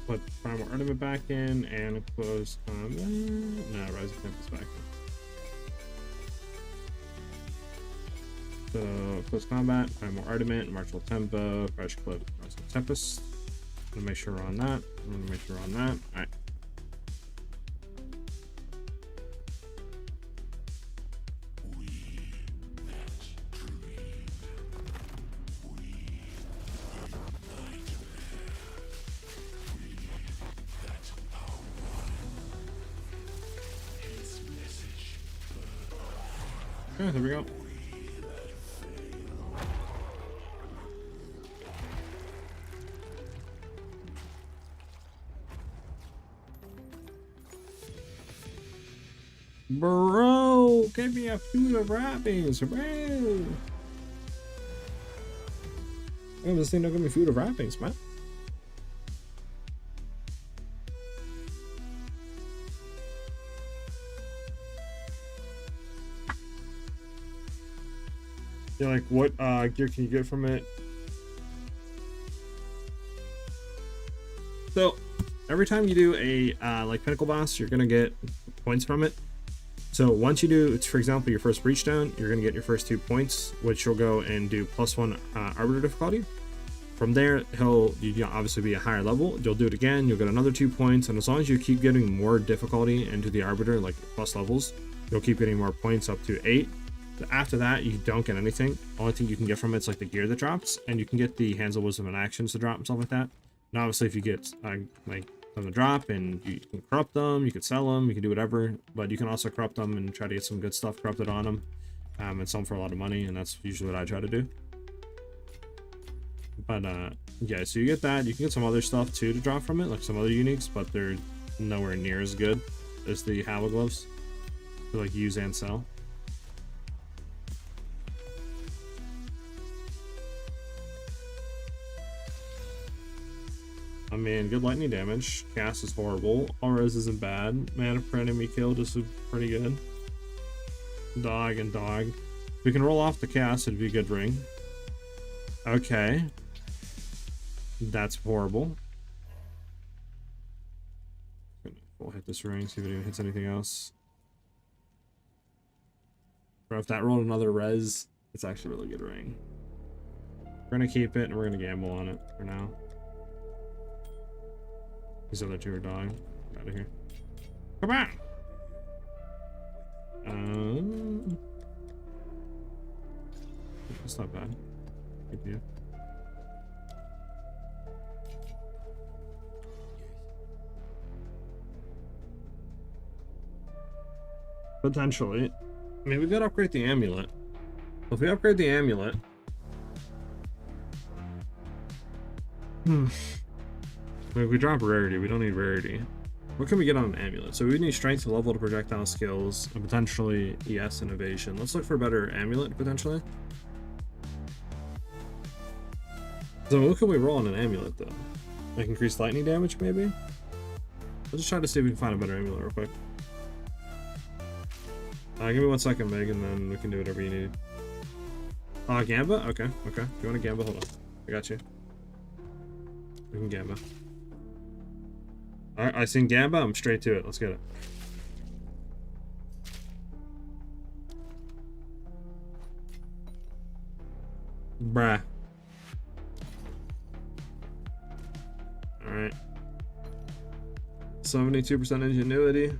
Put primal ornament back in and close combat. No, rising tempest back in. So close combat, primal ornament, martial tempo, fresh clip, rising tempest. I'm gonna make sure we're on that. I'm gonna make sure we're on that. All right. Okay, there we go. Bro, give me a food of wrappings, bro. Oh, this thing don't give me food of wrappings, man. Yeah, like what gear can you get from it? So every time you do a like Pinnacle boss, you're gonna get points from it. So once you do, for example, your first breach stone, you're gonna get your first 2 points, which you'll go and do +1 arbiter difficulty. From there, you'll obviously be a higher level. You'll do it again, you'll get another 2 points, and as long as you keep getting more difficulty into the arbiter, like plus levels, you'll keep getting more points up to 8. After that, you don't get anything. Only thing you can get from it's like the gear that drops, and you can get the hands of wisdom and actions to drop and stuff like that. And obviously, if you get like them to drop and you can corrupt them, you can sell them, you can do whatever. But you can also corrupt them and try to get some good stuff corrupted on them, and sell them for a lot of money. And that's usually what I try to do. But yeah, so you get that. You can get some other stuff too to drop from it, like some other uniques, but they're nowhere near as good as the Halo gloves to like use and sell. I mean, good lightning damage. Cast is horrible. All res isn't bad. Mana per enemy kill just is pretty good. Dog and dog. If we can roll off the cast, it'd be a good ring. Okay. That's horrible. We'll hit this ring, see if it even hits anything else. Or if that rolled another res, it's actually a really good ring. We're gonna keep it and we're gonna gamble on it for now. These other two are dying. Out of here. Come on! That's not bad. Good deal. Potentially. I mean, we gotta upgrade the amulet. If we upgrade the amulet... If we drop rarity, we don't need rarity. What can we get on an amulet? So we need strength to level to projectile skills, and potentially ES and evasion. Let's look for a better amulet, potentially. So what can we roll on an amulet, though? Like increased lightning damage, maybe? Let's just try to see if we can find a better amulet real quick. Give me 1 second, Meg, and then we can do whatever you need. Gamba? Okay, okay. If you want a Gamba, hold on. I got you. We can Gamba. Alright, I seen Gamba, I'm straight to it. Let's get it. Bruh. Alright. 72% ingenuity.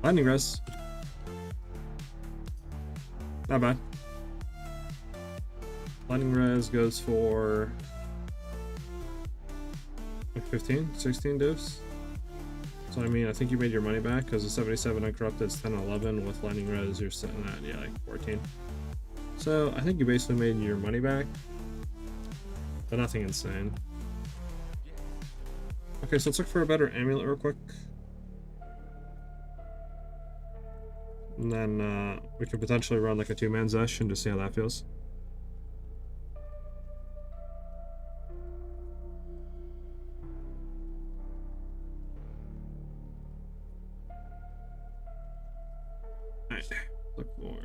Lightning res. Not bad. Lightning res goes for like 15, 16 divs. So I mean, I think you made your money back because the 77 uncorrupted is 10, 11. With lightning res, you're sitting at, yeah, like 14. So I think you basically made your money back, but nothing insane. Okay, so let's look for a better amulet real quick. And then we could potentially run like a 2-man Zesh and just see how that feels. Alright, look for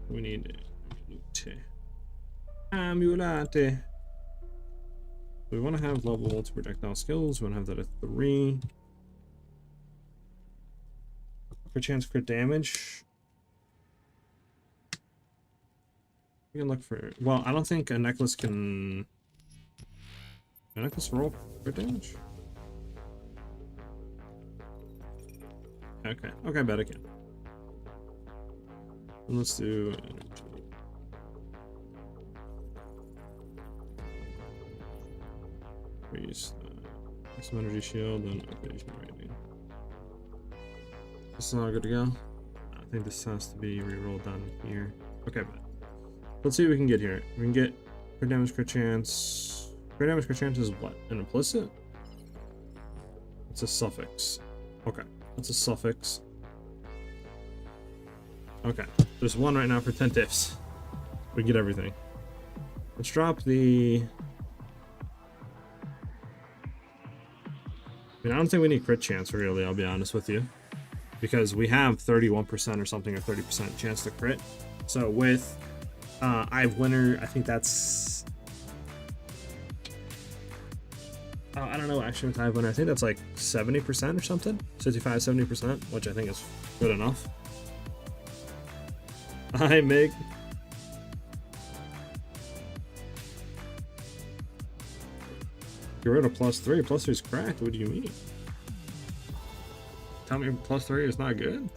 we need amulet. We want to have level to projectile skills. We want to have that at 3. For chance crit damage. We can look for, well, I don't think a necklace can a necklace roll crit damage. Okay, okay, I bet it can. And let's do increase some energy shield and evasion rating. This is not good to go. I think this has to be re-rolled down here. Okay, but let's see what we can get here. We can get crit damage, crit chance. Crit damage, crit chance is what? An implicit? It's a suffix. Okay, that's a suffix. Okay, there's one right now for 10 diffs. We get everything. Let's drop the... I mean, I don't think we need crit chance, really, I'll be honest with you. Because we have 31% or something, or 30% chance to crit. So with Eye of Winter, I think that's... Oh, I don't know, actually with Eye of Winter, I think that's like 70% or something? 65, 70%, which I think is good enough. Hi, Mig. Get rid of +3. +3 is cracked. What do you mean? Tell me +3 is not good?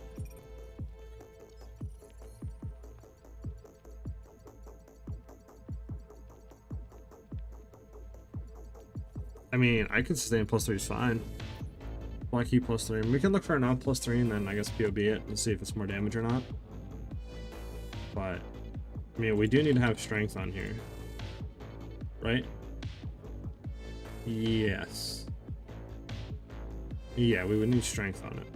I mean, I could sustain +3 is fine. Why keep +3? We can look for a non +3 and then I guess POB it and see if it's more damage or not. But, I mean, we do need to have strength on here. Right? Yes. Yeah, we would need strength on it.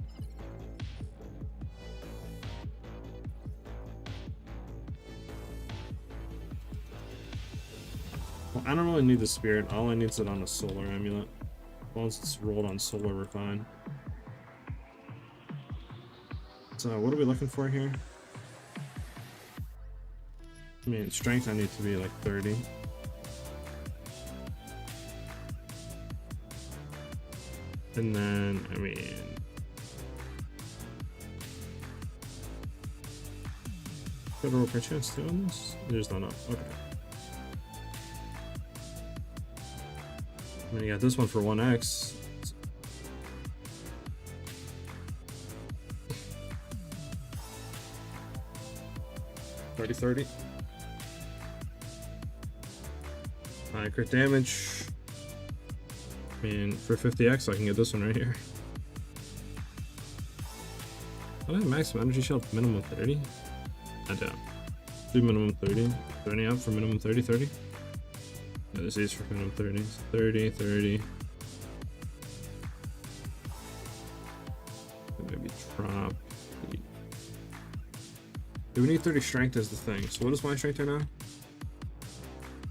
Well, I don't really need the spirit. All I need is it on a solar amulet. Once it's rolled on solar, we're fine. So what are we looking for here? I mean, strength I need to be like 30. And then, I mean, got a roll per chance doing this? There's not enough. Okay. And then you got this one for 1x. 30. Alright, crit damage. I mean, for 50x, I can get this one right here. I have maximum energy shield minimum 30. I don't. Do minimum 30. Is there any up for minimum 30? 30? Yeah, this is for minimum 30. 30. Maybe drop. Do we need 30 strength as the thing? So what is my strength right now?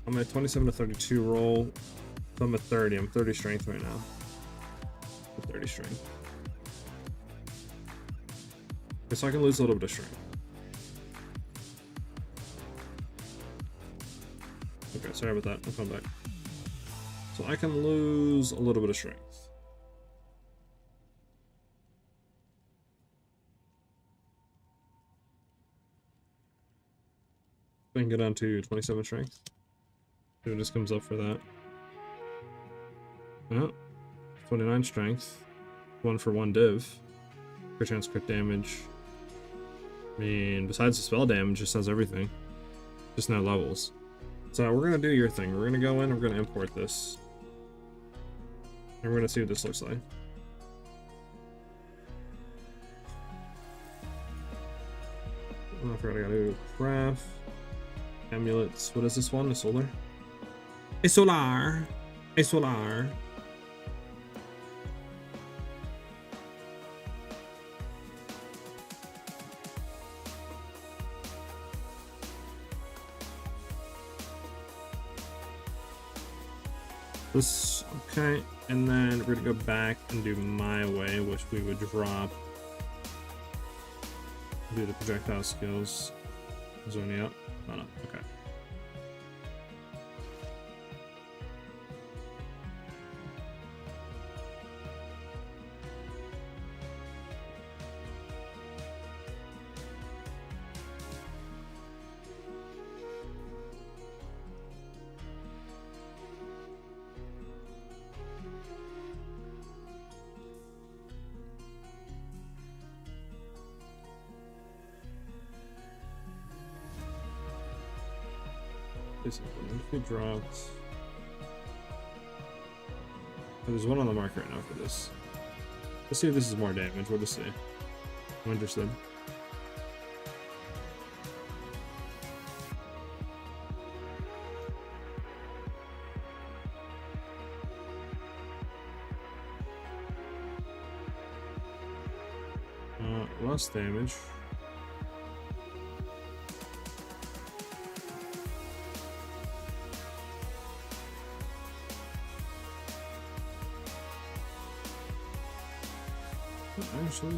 I'm at 27 to 32 roll. So I'm at 30. I'm 30 strength right now. 30 strength. Okay, so I can lose a little bit of strength. Okay, sorry about that. I'll come back. So I can lose a little bit of strength. I can get down to 27 strength. See what this comes up for that. Oh, 29 strength. 1 for 1 div. Crit chance, crit damage. I mean, besides the spell damage, just does everything. Just no levels. So we're gonna do your thing. We're gonna go in, we're gonna import this. And we're gonna see what this looks like. Oh, I forgot I gotta do craft. Amulets. What is this one? A solar? A solar. A solar. This, okay, and then we're gonna go back and do my way, which we would drop. Do the projectile skills. Is there any up? Oh no, okay. This is if it drops. Oh, there's one on the market right now for this. Let's see if this is more damage. We'll just see. I'm interested. Less damage. Actually,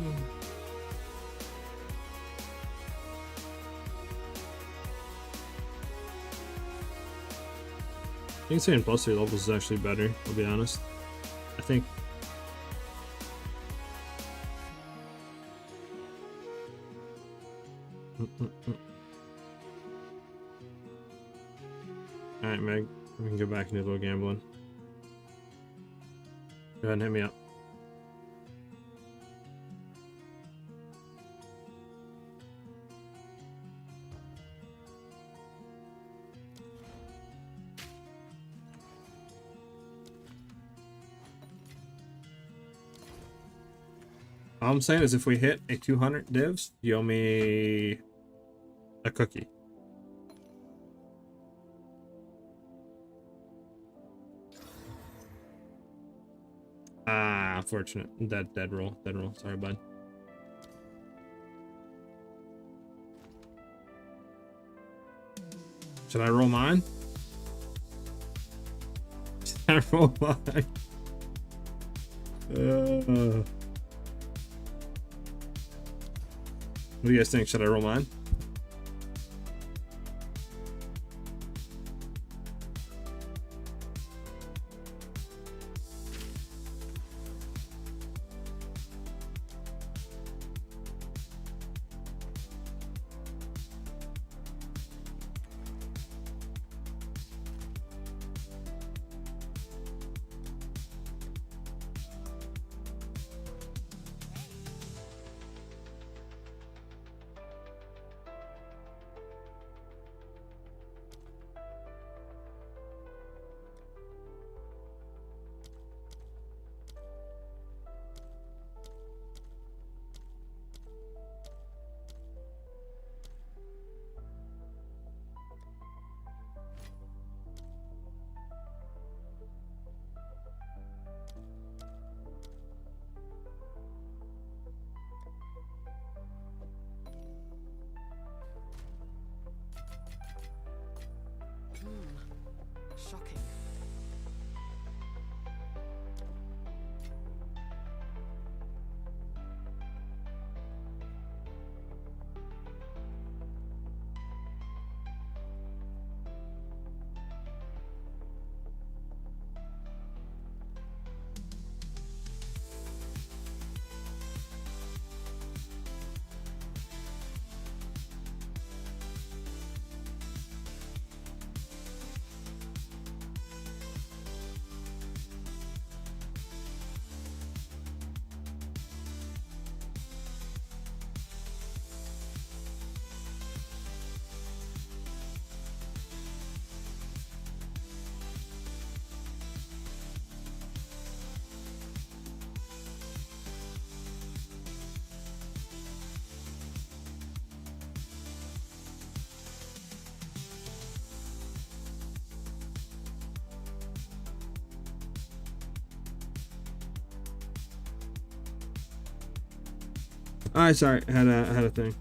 I think saying plus 3 levels is actually better, I'll be honest. I think Alright, Meg, we can go back and do a little gambling. Go ahead and hit me up. All I'm saying is if we hit a 200 divs, you owe me a cookie. Ah, unfortunate. Dead roll. Sorry, bud. Should I roll mine? Should I roll mine? What do you guys think? Should I roll mine? Shocking. Alright, sorry, I had a thing.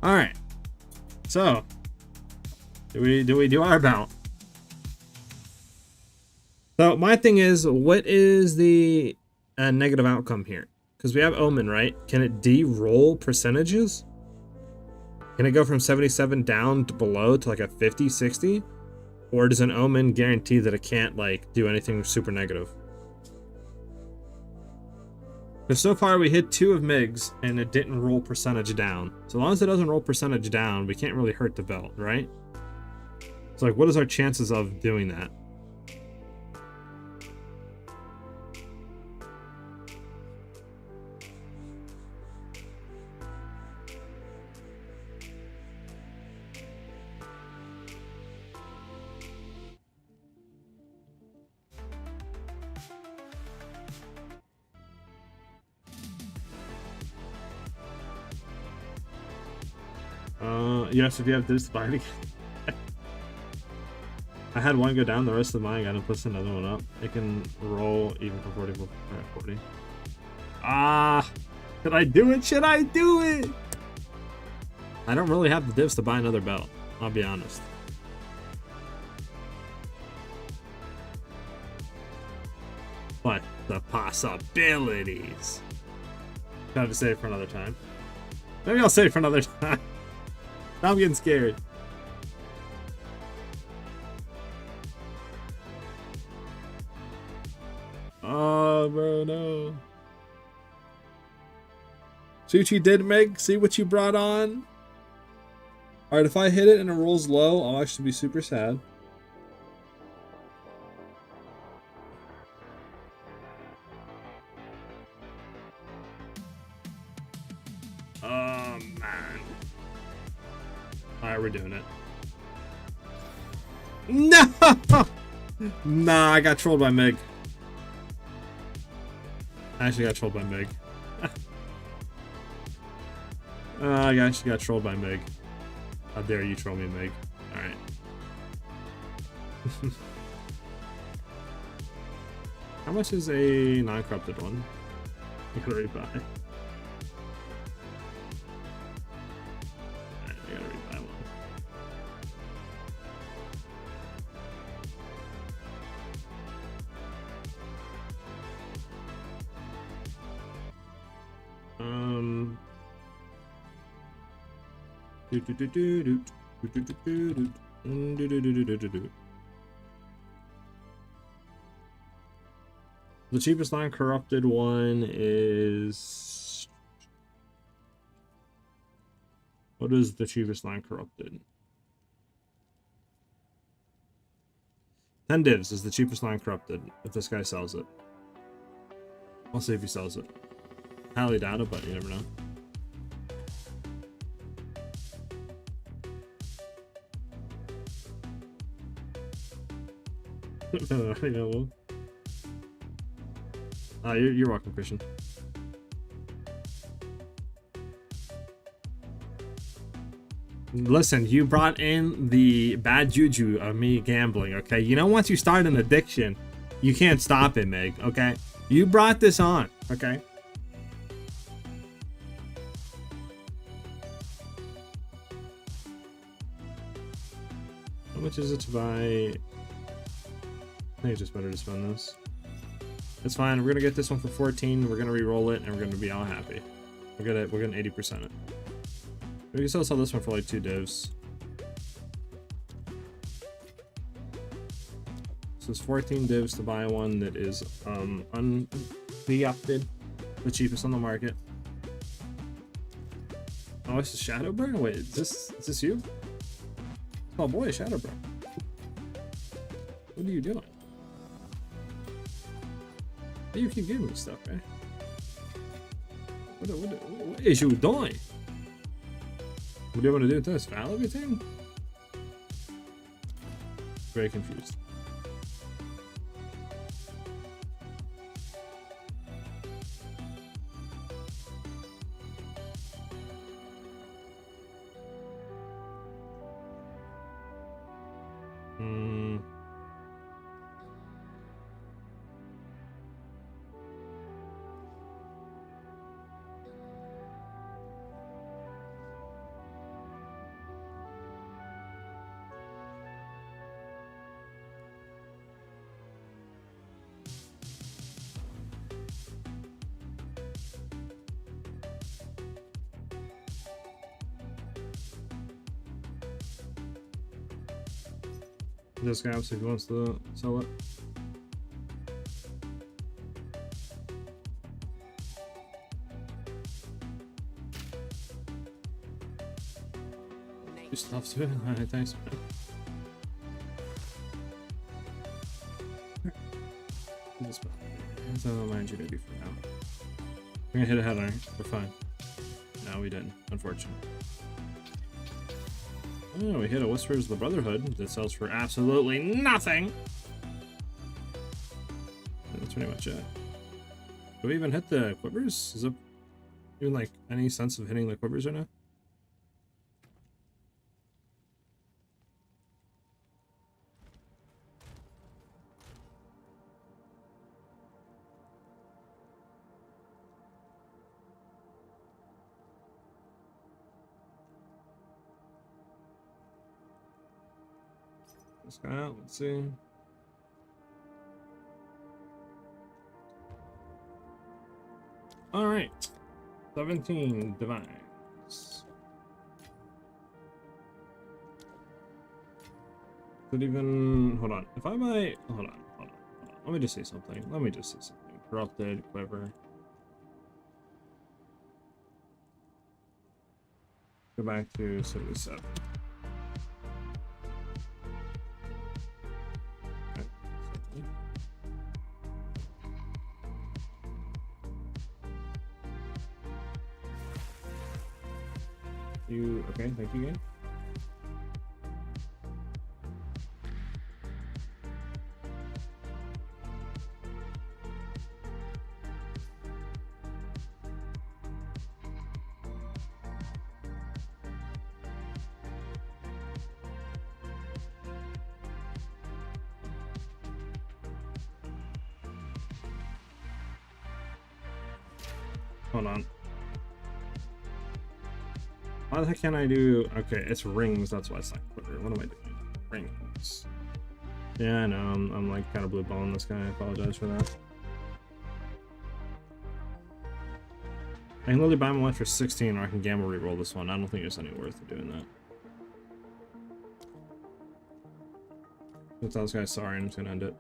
Alright. So do we do our bout? So my thing is, what is the negative outcome here? Because we have Omen, right? Can it de-roll percentages? Can it go from 77 down to below to like a 50, 60? Or does an Omen guarantee that it can't like do anything super negative? Because so far we hit 2 of MIGs and it didn't roll percentage down. So long as it doesn't roll percentage down, we can't really hurt the belt, right? So like, what is our chances of doing that? Yes, if you have this binding. I had one go down, the rest of mine got to push another one up. It can roll even for 40. Ah, should I do it? Should I do it? I don't really have the divs to buy another belt, I'll be honest. But the possibilities. Trying to save it for another time. Maybe I'll save it for another time. Now I'm getting scared. Oh, bro, no. See what you did, Meg? See what you brought on? Alright, if I hit it and it rolls low, I'll actually be super sad. Oh, man. Alright, we're doing it. No! Nah, I got trolled by Meg. I actually got trolled by Meg. I actually got trolled by Meg. How dare you troll me, Meg. Alright. How much is a non-corrupted one? I gotta rebuy. Alright, I gotta rebuy one. The cheapest non-corrupted one is... What is the cheapest non-corrupted? 10 divs is the cheapest non-corrupted if this guy sells it. I'll see if he sells it. Highly doubt it, but you never know. I know. You're welcome, Christian. Listen, you brought in the bad juju of me gambling, okay? You know, once you start an addiction, you can't stop it, Meg, okay? You brought this on, okay? How much is it to buy? I think it's just better to spend this. It's fine. We're gonna get this one for 14. We're gonna re-roll it, and we're gonna be all happy. We're gonna 80% it. We can still sell this one for like 2 divs. So it's 14 divs to buy one that is uncorrupted, the cheapest on the market. Oh, it's a Shadow Bro? Wait, is this you? Oh boy, Shadow Bro. What are you doing? You keep giving me stuff, right? What is you doing? What do you want to do with this? Foul everything? Very confused. This guy if he wants to sell it. You stuff to it? Alright, thanks, man. That's all I mind you to do for now. We're gonna hit a headline. We're fine. No, we didn't, unfortunately. Oh, we hit a Whispers of the Brotherhood that sells for absolutely nothing. That's pretty much it. Do we even hit the quivers? Is it even like any sense of hitting the quivers right now? This guy out, let's see. All right, 17 divines. Could even hold on. If I might hold on. Let me just say something. Corrupted, clever. Go back to 77. Okay, thank you again. Hold on. Why the heck can't I do... Okay, it's rings, that's why it's not quicker. What am I doing? Rings. Yeah, I know, I'm like kind of blue balling this guy. I apologize for that. I can literally buy my one for 16, or I can gamble reroll this one. I don't think there's any worth doing that. Since I was gonna sorry, I'm just gonna end it.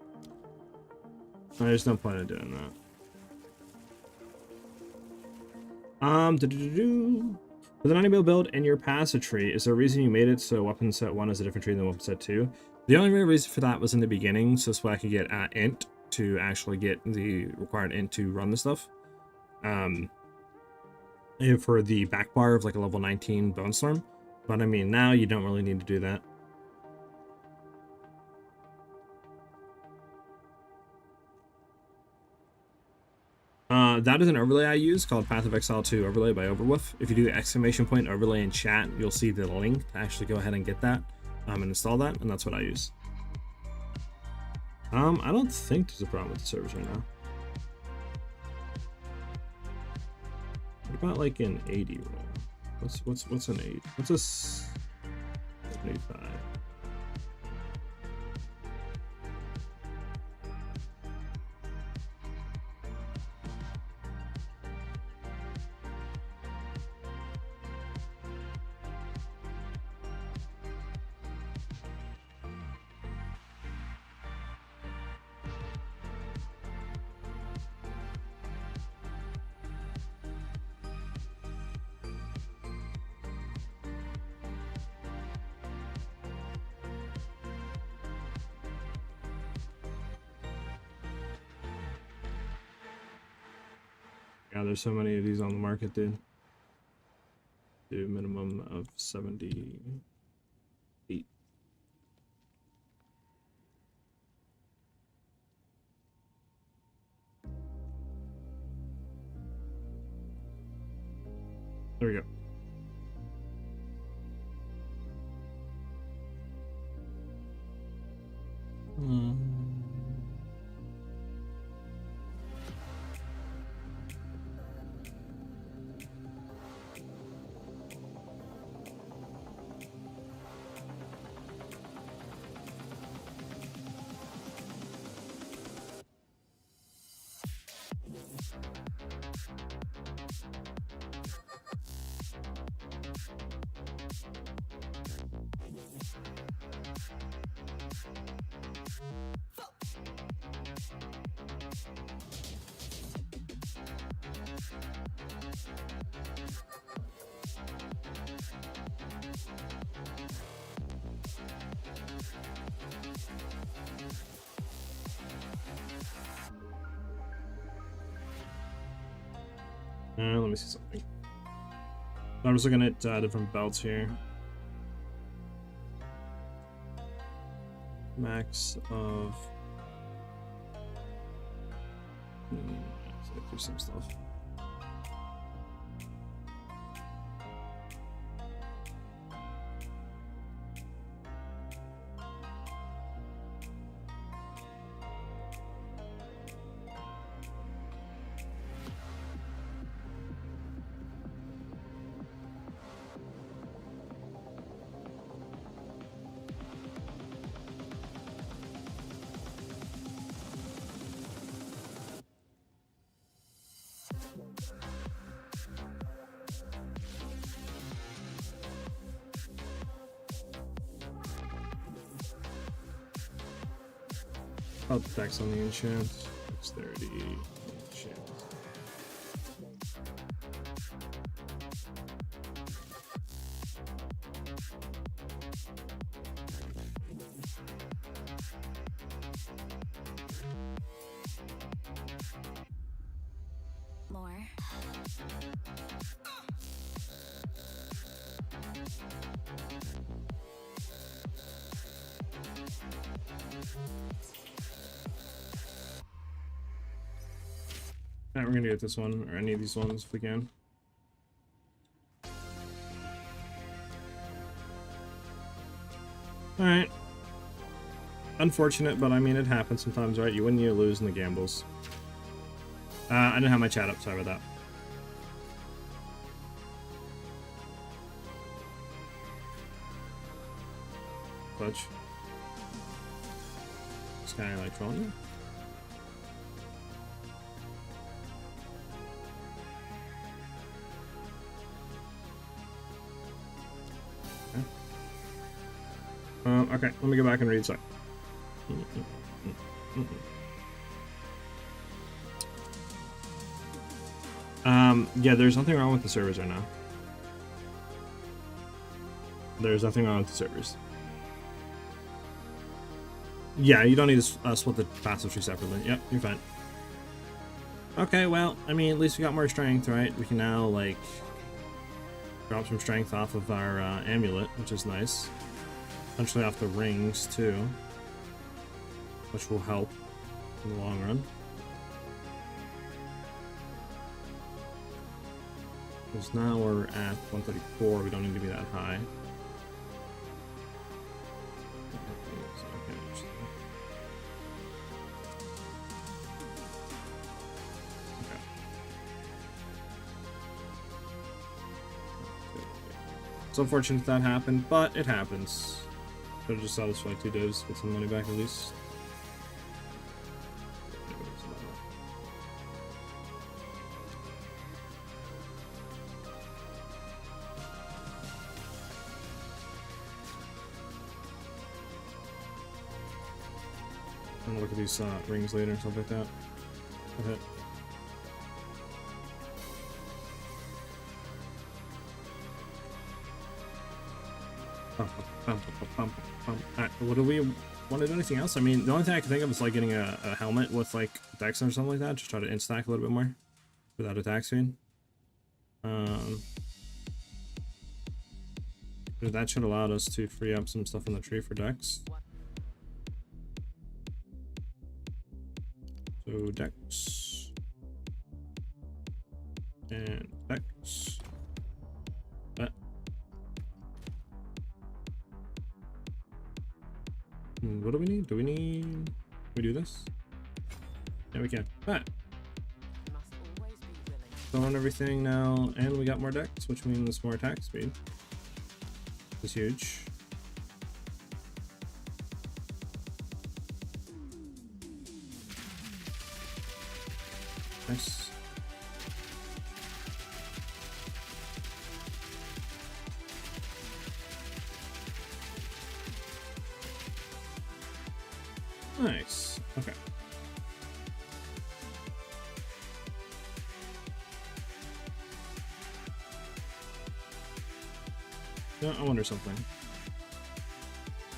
There's no point in doing that. For the 90 build in your passive tree, is there a reason you made it so weapon set 1 is a different tree than weapon set 2? The only real reason for that was in the beginning, so this way I could get int to actually get the required int to run the stuff. And for the back bar of like a level 19 Bone Storm. But I mean, now you don't really need to do that. That is an overlay I use called Path of Exile 2 Overlay by Overwolf. If you do exclamation point overlay in chat, you'll see the link to actually go ahead and get that and install that, and that's what I use. I don't think there's a problem with the servers right now. What about like an 80 roll? What's an 8? What's a 75? Yeah, there's so many of these on the market, dude. Do a minimum of 78. There we go. Let me see something. I'm just looking at different belts here. Max of. Let's do some stuff. Up tax on the enchant. Dexterity. Enchant. More. Alright, we're gonna get this one, or any of these ones if we can. Alright. Unfortunate, but I mean, it happens sometimes, right? You win, you lose in the gambles. I didn't have my chat up, sorry about that. Clutch. This guy like trolling you? Okay, let me go back and read so. Yeah, there's nothing wrong with the servers right now. There's nothing wrong with the servers. Yeah, you don't need to split the passive tree separately. Yep, you're fine. Okay, well, I mean, at least we got more strength, right? We can now, like, drop some strength off of our amulet, which is nice. Potentially off the rings, too. Which will help in the long run. Because now we're at 134, we don't need to be that high. It's unfortunate that happened, but it happens. Could have just satisfied 2 divs, get some money back at least. I'm gonna look at these rings later and stuff like that. Okay. What do we want to do? Anything else? I mean, the only thing I can think of is like getting a helmet with like dex or something like that. Just try to instack a little bit more without attack speed. That should allow us to free up some stuff in the tree for dex. So dex and dex. What do we need? We do this? Yeah, we can. Alright. So on everything now, and we got more dex, which means more attack speed. It's huge. Nice. Nice. Okay. No, I wonder something.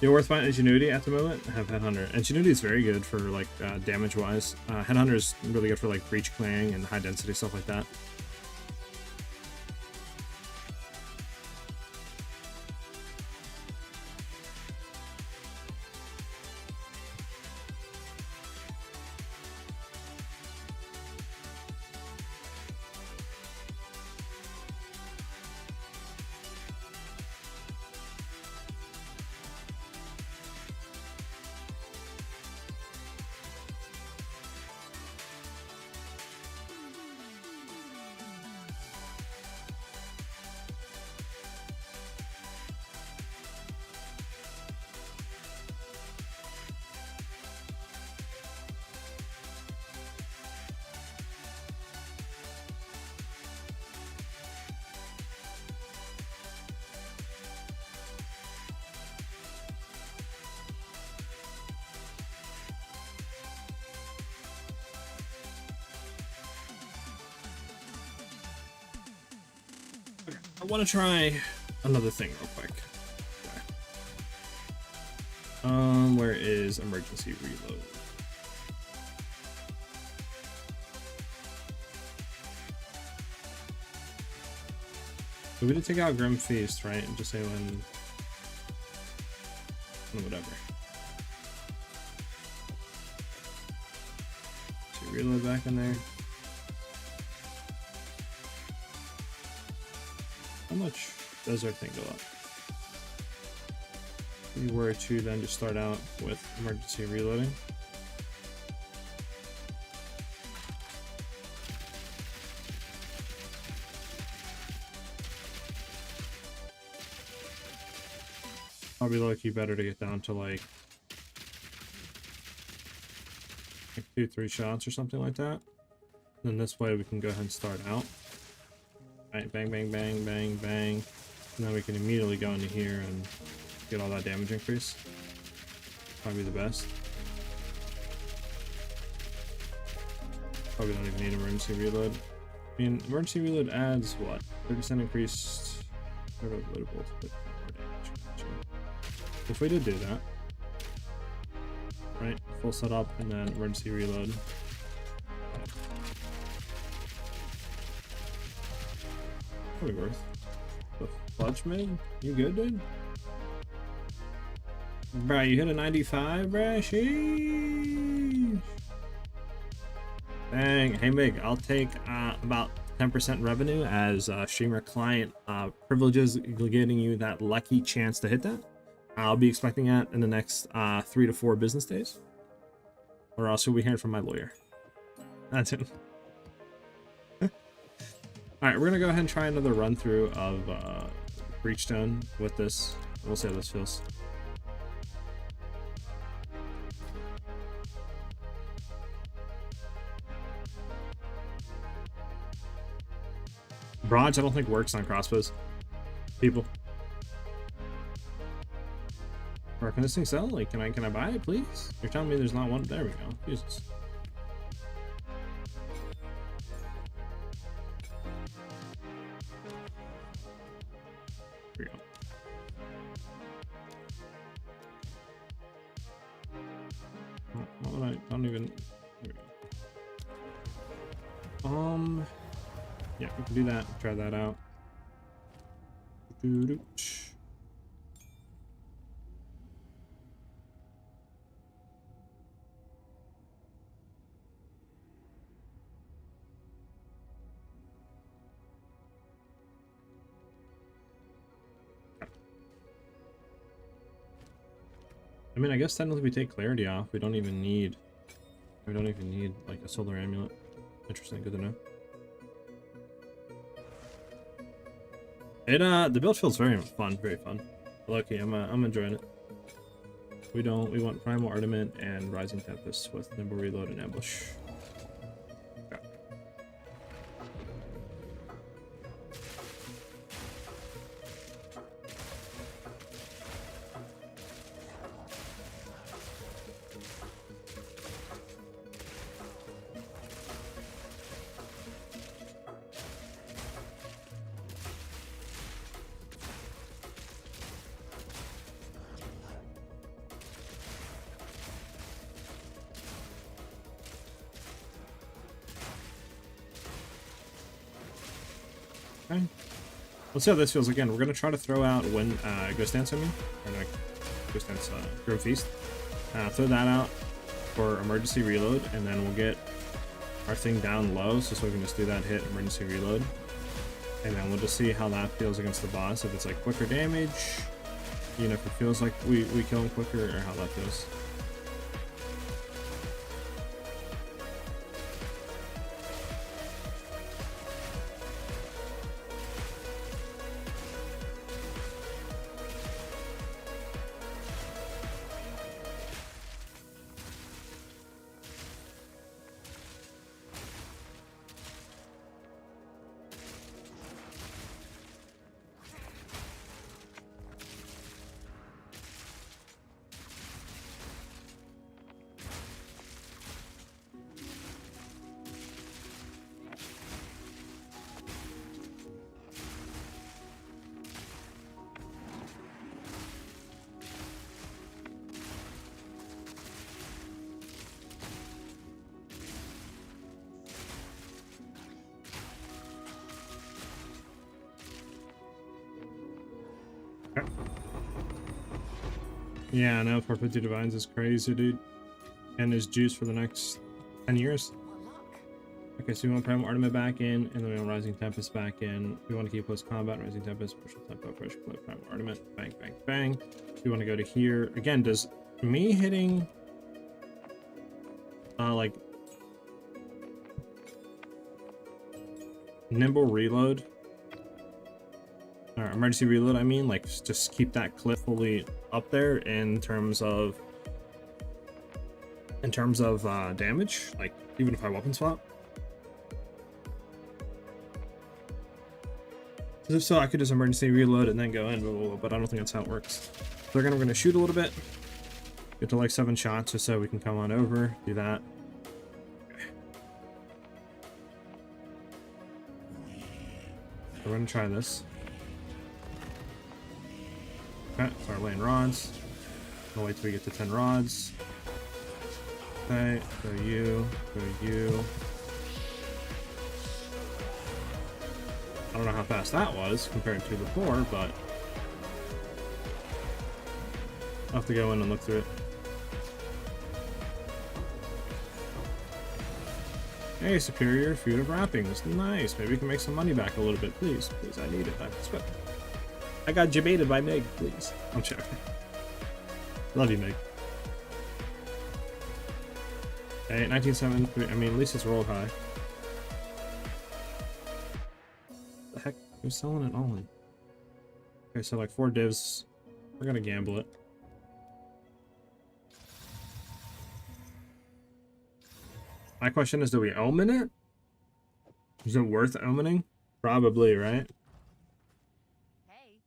You're worth finding Ingenuity at the moment. I have Headhunter. Ingenuity is very good for like damage wise. Headhunter is really good for like breach clearing and high density stuff like that. I want to try another thing real quick. Okay. Where is emergency reload? So we did take out Grim Feast, right? And just say when whatever. So reload back in there. How much does our thing go up? If we were to then just start out with emergency reloading. Probably low-key better to get down to like 2-3 shots or something like that. Then this way we can go ahead and start out. Right, bang, bang, bang, bang, bang. And then we can immediately go into here and get all that damage increase. Probably the best. Probably don't even need emergency reload. I mean, emergency reload adds what? 30% increased. If we did do that, right? Full setup and then emergency reload. Probably worth. The fudge mid? You good, dude? Bruh, you hit a 95, bruh? Sheesh. Dang. Hey, Mig, I'll take about 10% revenue as streamer client privileges, getting you that lucky chance to hit that. I'll be expecting that in the next 3 to 4 business days. Or else you'll be hearing from my lawyer. That's it. Alright, we're gonna go ahead and try another run through of Breachstone with this. We'll see how this feels. Barrage, I don't think works on crossbows. People. Or can this thing sell? Like, can I buy it, please? You're telling me there's not one? There we go. Jesus. Here we go. Oh, I don't even. Here we go. Yeah, we can do that. Try that out. I mean, I guess technically we take clarity off. We don't even need like a solar amulet. Interesting, good to know. It the build feels very fun, very fun. Lucky, I'm enjoying it. We want Primal Armament and Rising Tempest with Nimble Reload and Ambush. Okay. Okay. Let's see how this feels again. We're gonna try to throw out when Ghost Dance on me, or like Ghost Dance Grim Feast. Throw that out for emergency reload, and then we'll get our thing down low, so we can just do that hit emergency reload, and then we'll just see how that feels against the boss. If it's like quicker damage, you know, if it feels like we kill him quicker, or how that feels. Yeah, I know 450 Divines is crazy, dude. And there's juice for the next 10 years. Okay, so we want Primal Armament back in, and then we want Rising Tempest back in. We want to keep close combat, Rising Tempest, partial tempo, pressure play, Primal Armament, bang, bang, bang. We want to go to here. Again, does me hitting like Nimble Reload, or Emergency Reload, I mean, like just keep that clip fully up there in terms of damage, like even if I weapon swap? Because if so, I could just emergency reload and then go in, but I don't think that's how it works. We're gonna shoot a little bit. Get to like 7 shots or so we can come on over, do that. So we're gonna try this. Okay, start laying rods. I'll wait till we get to 10 rods. Okay, go you, go you. I don't know how fast that was compared to before, but I'll have to go in and look through it. Hey, superior food of wrappings. Nice. Maybe we can make some money back a little bit. Please. Please, I need it. I got debated by Meg, please. I'm joking. Love you, Meg. Hey, 1973. I mean, at least it's rolled high. The heck? Who's selling it all in? Okay, so like 4 divs. We're gonna gamble it. My question is, do we omen it? Is it worth omening? Probably, right? Hey.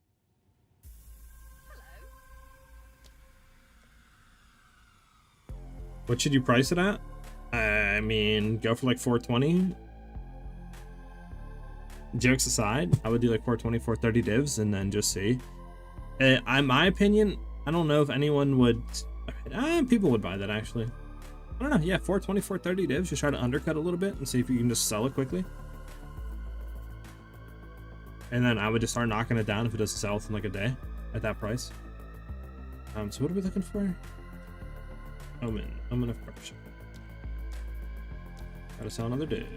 Hello. What should you price it at? I mean, go for like 420. Jokes aside, I would do like 420, 430 divs and then just see. In my opinion, I don't know if anyone would... people would buy that, actually. I don't know, yeah, 420, 430 divs. Just try to undercut a little bit and see if you can just sell it quickly. And then I would just start knocking it down if it doesn't sell within like a day at that price. So what are we looking for? Omen of corruption. Gotta sell another div.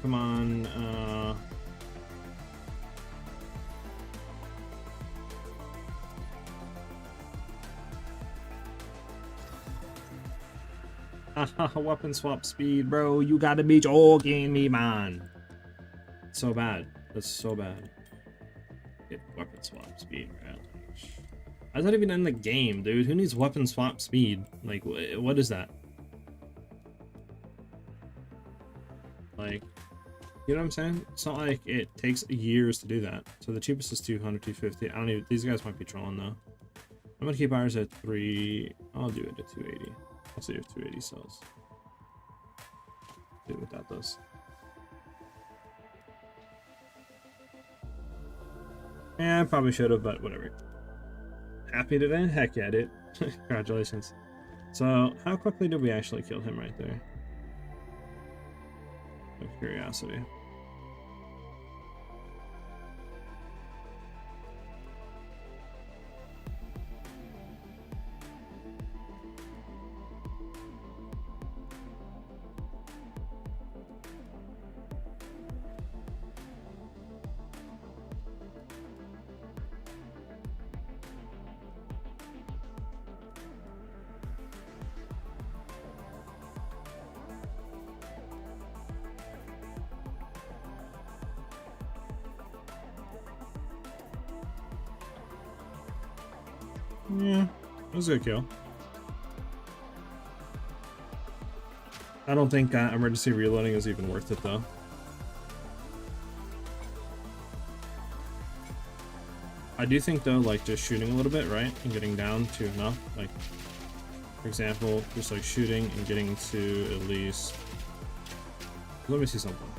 Come on, weapon swap speed, bro. You gotta be joking me, man. So bad. That's so bad. Get weapon swap speed, right? How's that even in the game, dude? Who needs weapon swap speed? Like, what is that? Like, you know what I'm saying? It's not like it takes years to do that. So the cheapest is 200, 250. I don't even, these guys might be trolling though. I'm gonna keep ours at 3. I'll do it at 280. I'll see if 280 sells. Do what that does. Yeah, I probably should have, but whatever. Happy today? Heck yeah, dude. Congratulations. So, how quickly did we actually kill him right there? Of curiosity. Yeah, it was a good kill. I don't think emergency reloading is even worth it though. I do think though, like just shooting a little bit, right, and getting down to enough, like for example, just like shooting and getting to at least. Let me see something.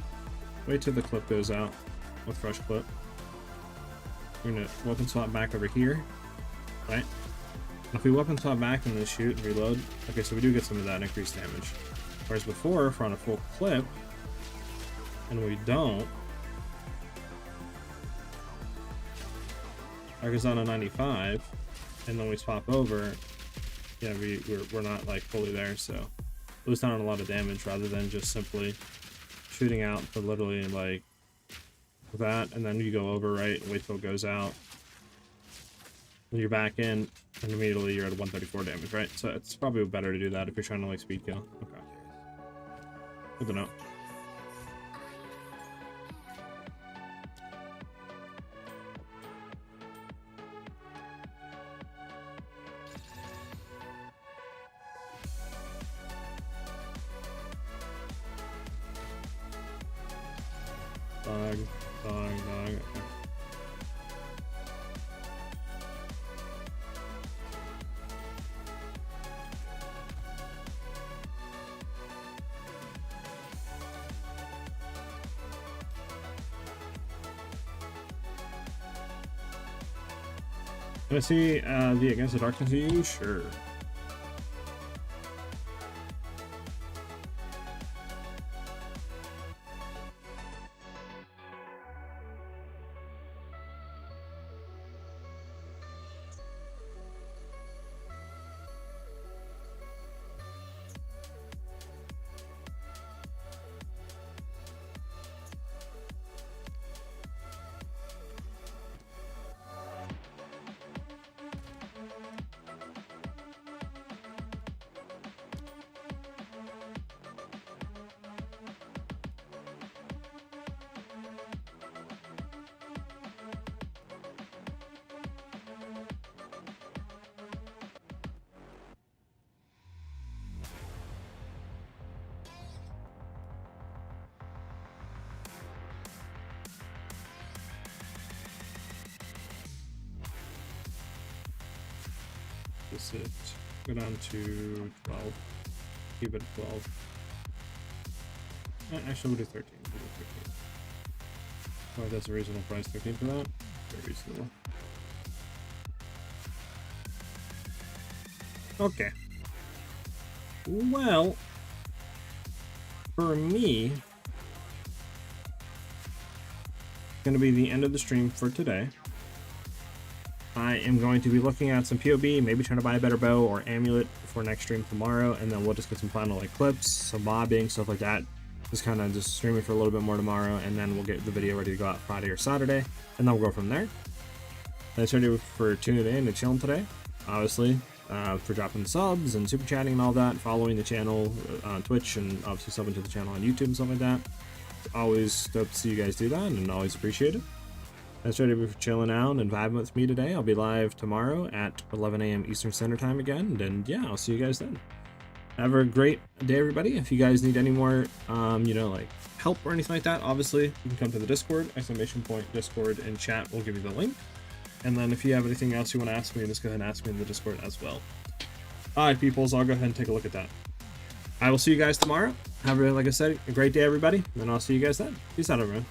Wait till the clip goes out with fresh clip. We're gonna weapon swap back over here, right? If we weapon swap back and then shoot and reload, okay, so we do get some of that increased damage. Whereas before, if we're on a full clip and we don't, our goes on a 95, and then we swap over, yeah, we're not like fully there, so lose down on a lot of damage rather than just simply shooting out for literally like that, and then you go over, right, and wait till it goes out. When you're back in, And immediately you're at 134 damage, right? So it's probably better to do that if you're trying to like speed kill. Okay. Good to know. Dog. Okay. Can I see the Against the Darkness view? Sure. This it. Go down to 12. Keep it 12. Actually, we'll do 13. We'll do 13. Oh, that's a reasonable price. 13 for that? Very reasonable. Okay. Well, for me, it's going to be the end of the stream for today. I am going to be looking at some PoB, maybe trying to buy a better bow or amulet for next stream tomorrow, and then we'll just get some final like clips, some mobbing, stuff like that. Just kind of just streaming for a little bit more tomorrow, and then we'll get the video ready to go out Friday or Saturday, and then we'll go from there. Thanks for tuning in and chilling today. Obviously, for dropping the subs and super chatting and all that, following the channel on Twitch, and obviously subbing to the channel on YouTube and stuff like that. It's always dope to see you guys do that, and always appreciate it. Thanks for chilling out and vibing with me today. I'll be live tomorrow at 11 a.m. Eastern Standard Time again, and yeah, I'll see you guys then. Have a great day, everybody. If you guys need any more, like help or anything like that, obviously you can come to the Discord, !Discord, and chat will give you the link. And then if you have anything else you want to ask me, just go ahead and ask me in the Discord as well. All right, peoples, I'll go ahead and take a look at that. I will see you guys tomorrow. Have, like I said, a great day, everybody, and I'll see you guys then. Peace out, everyone.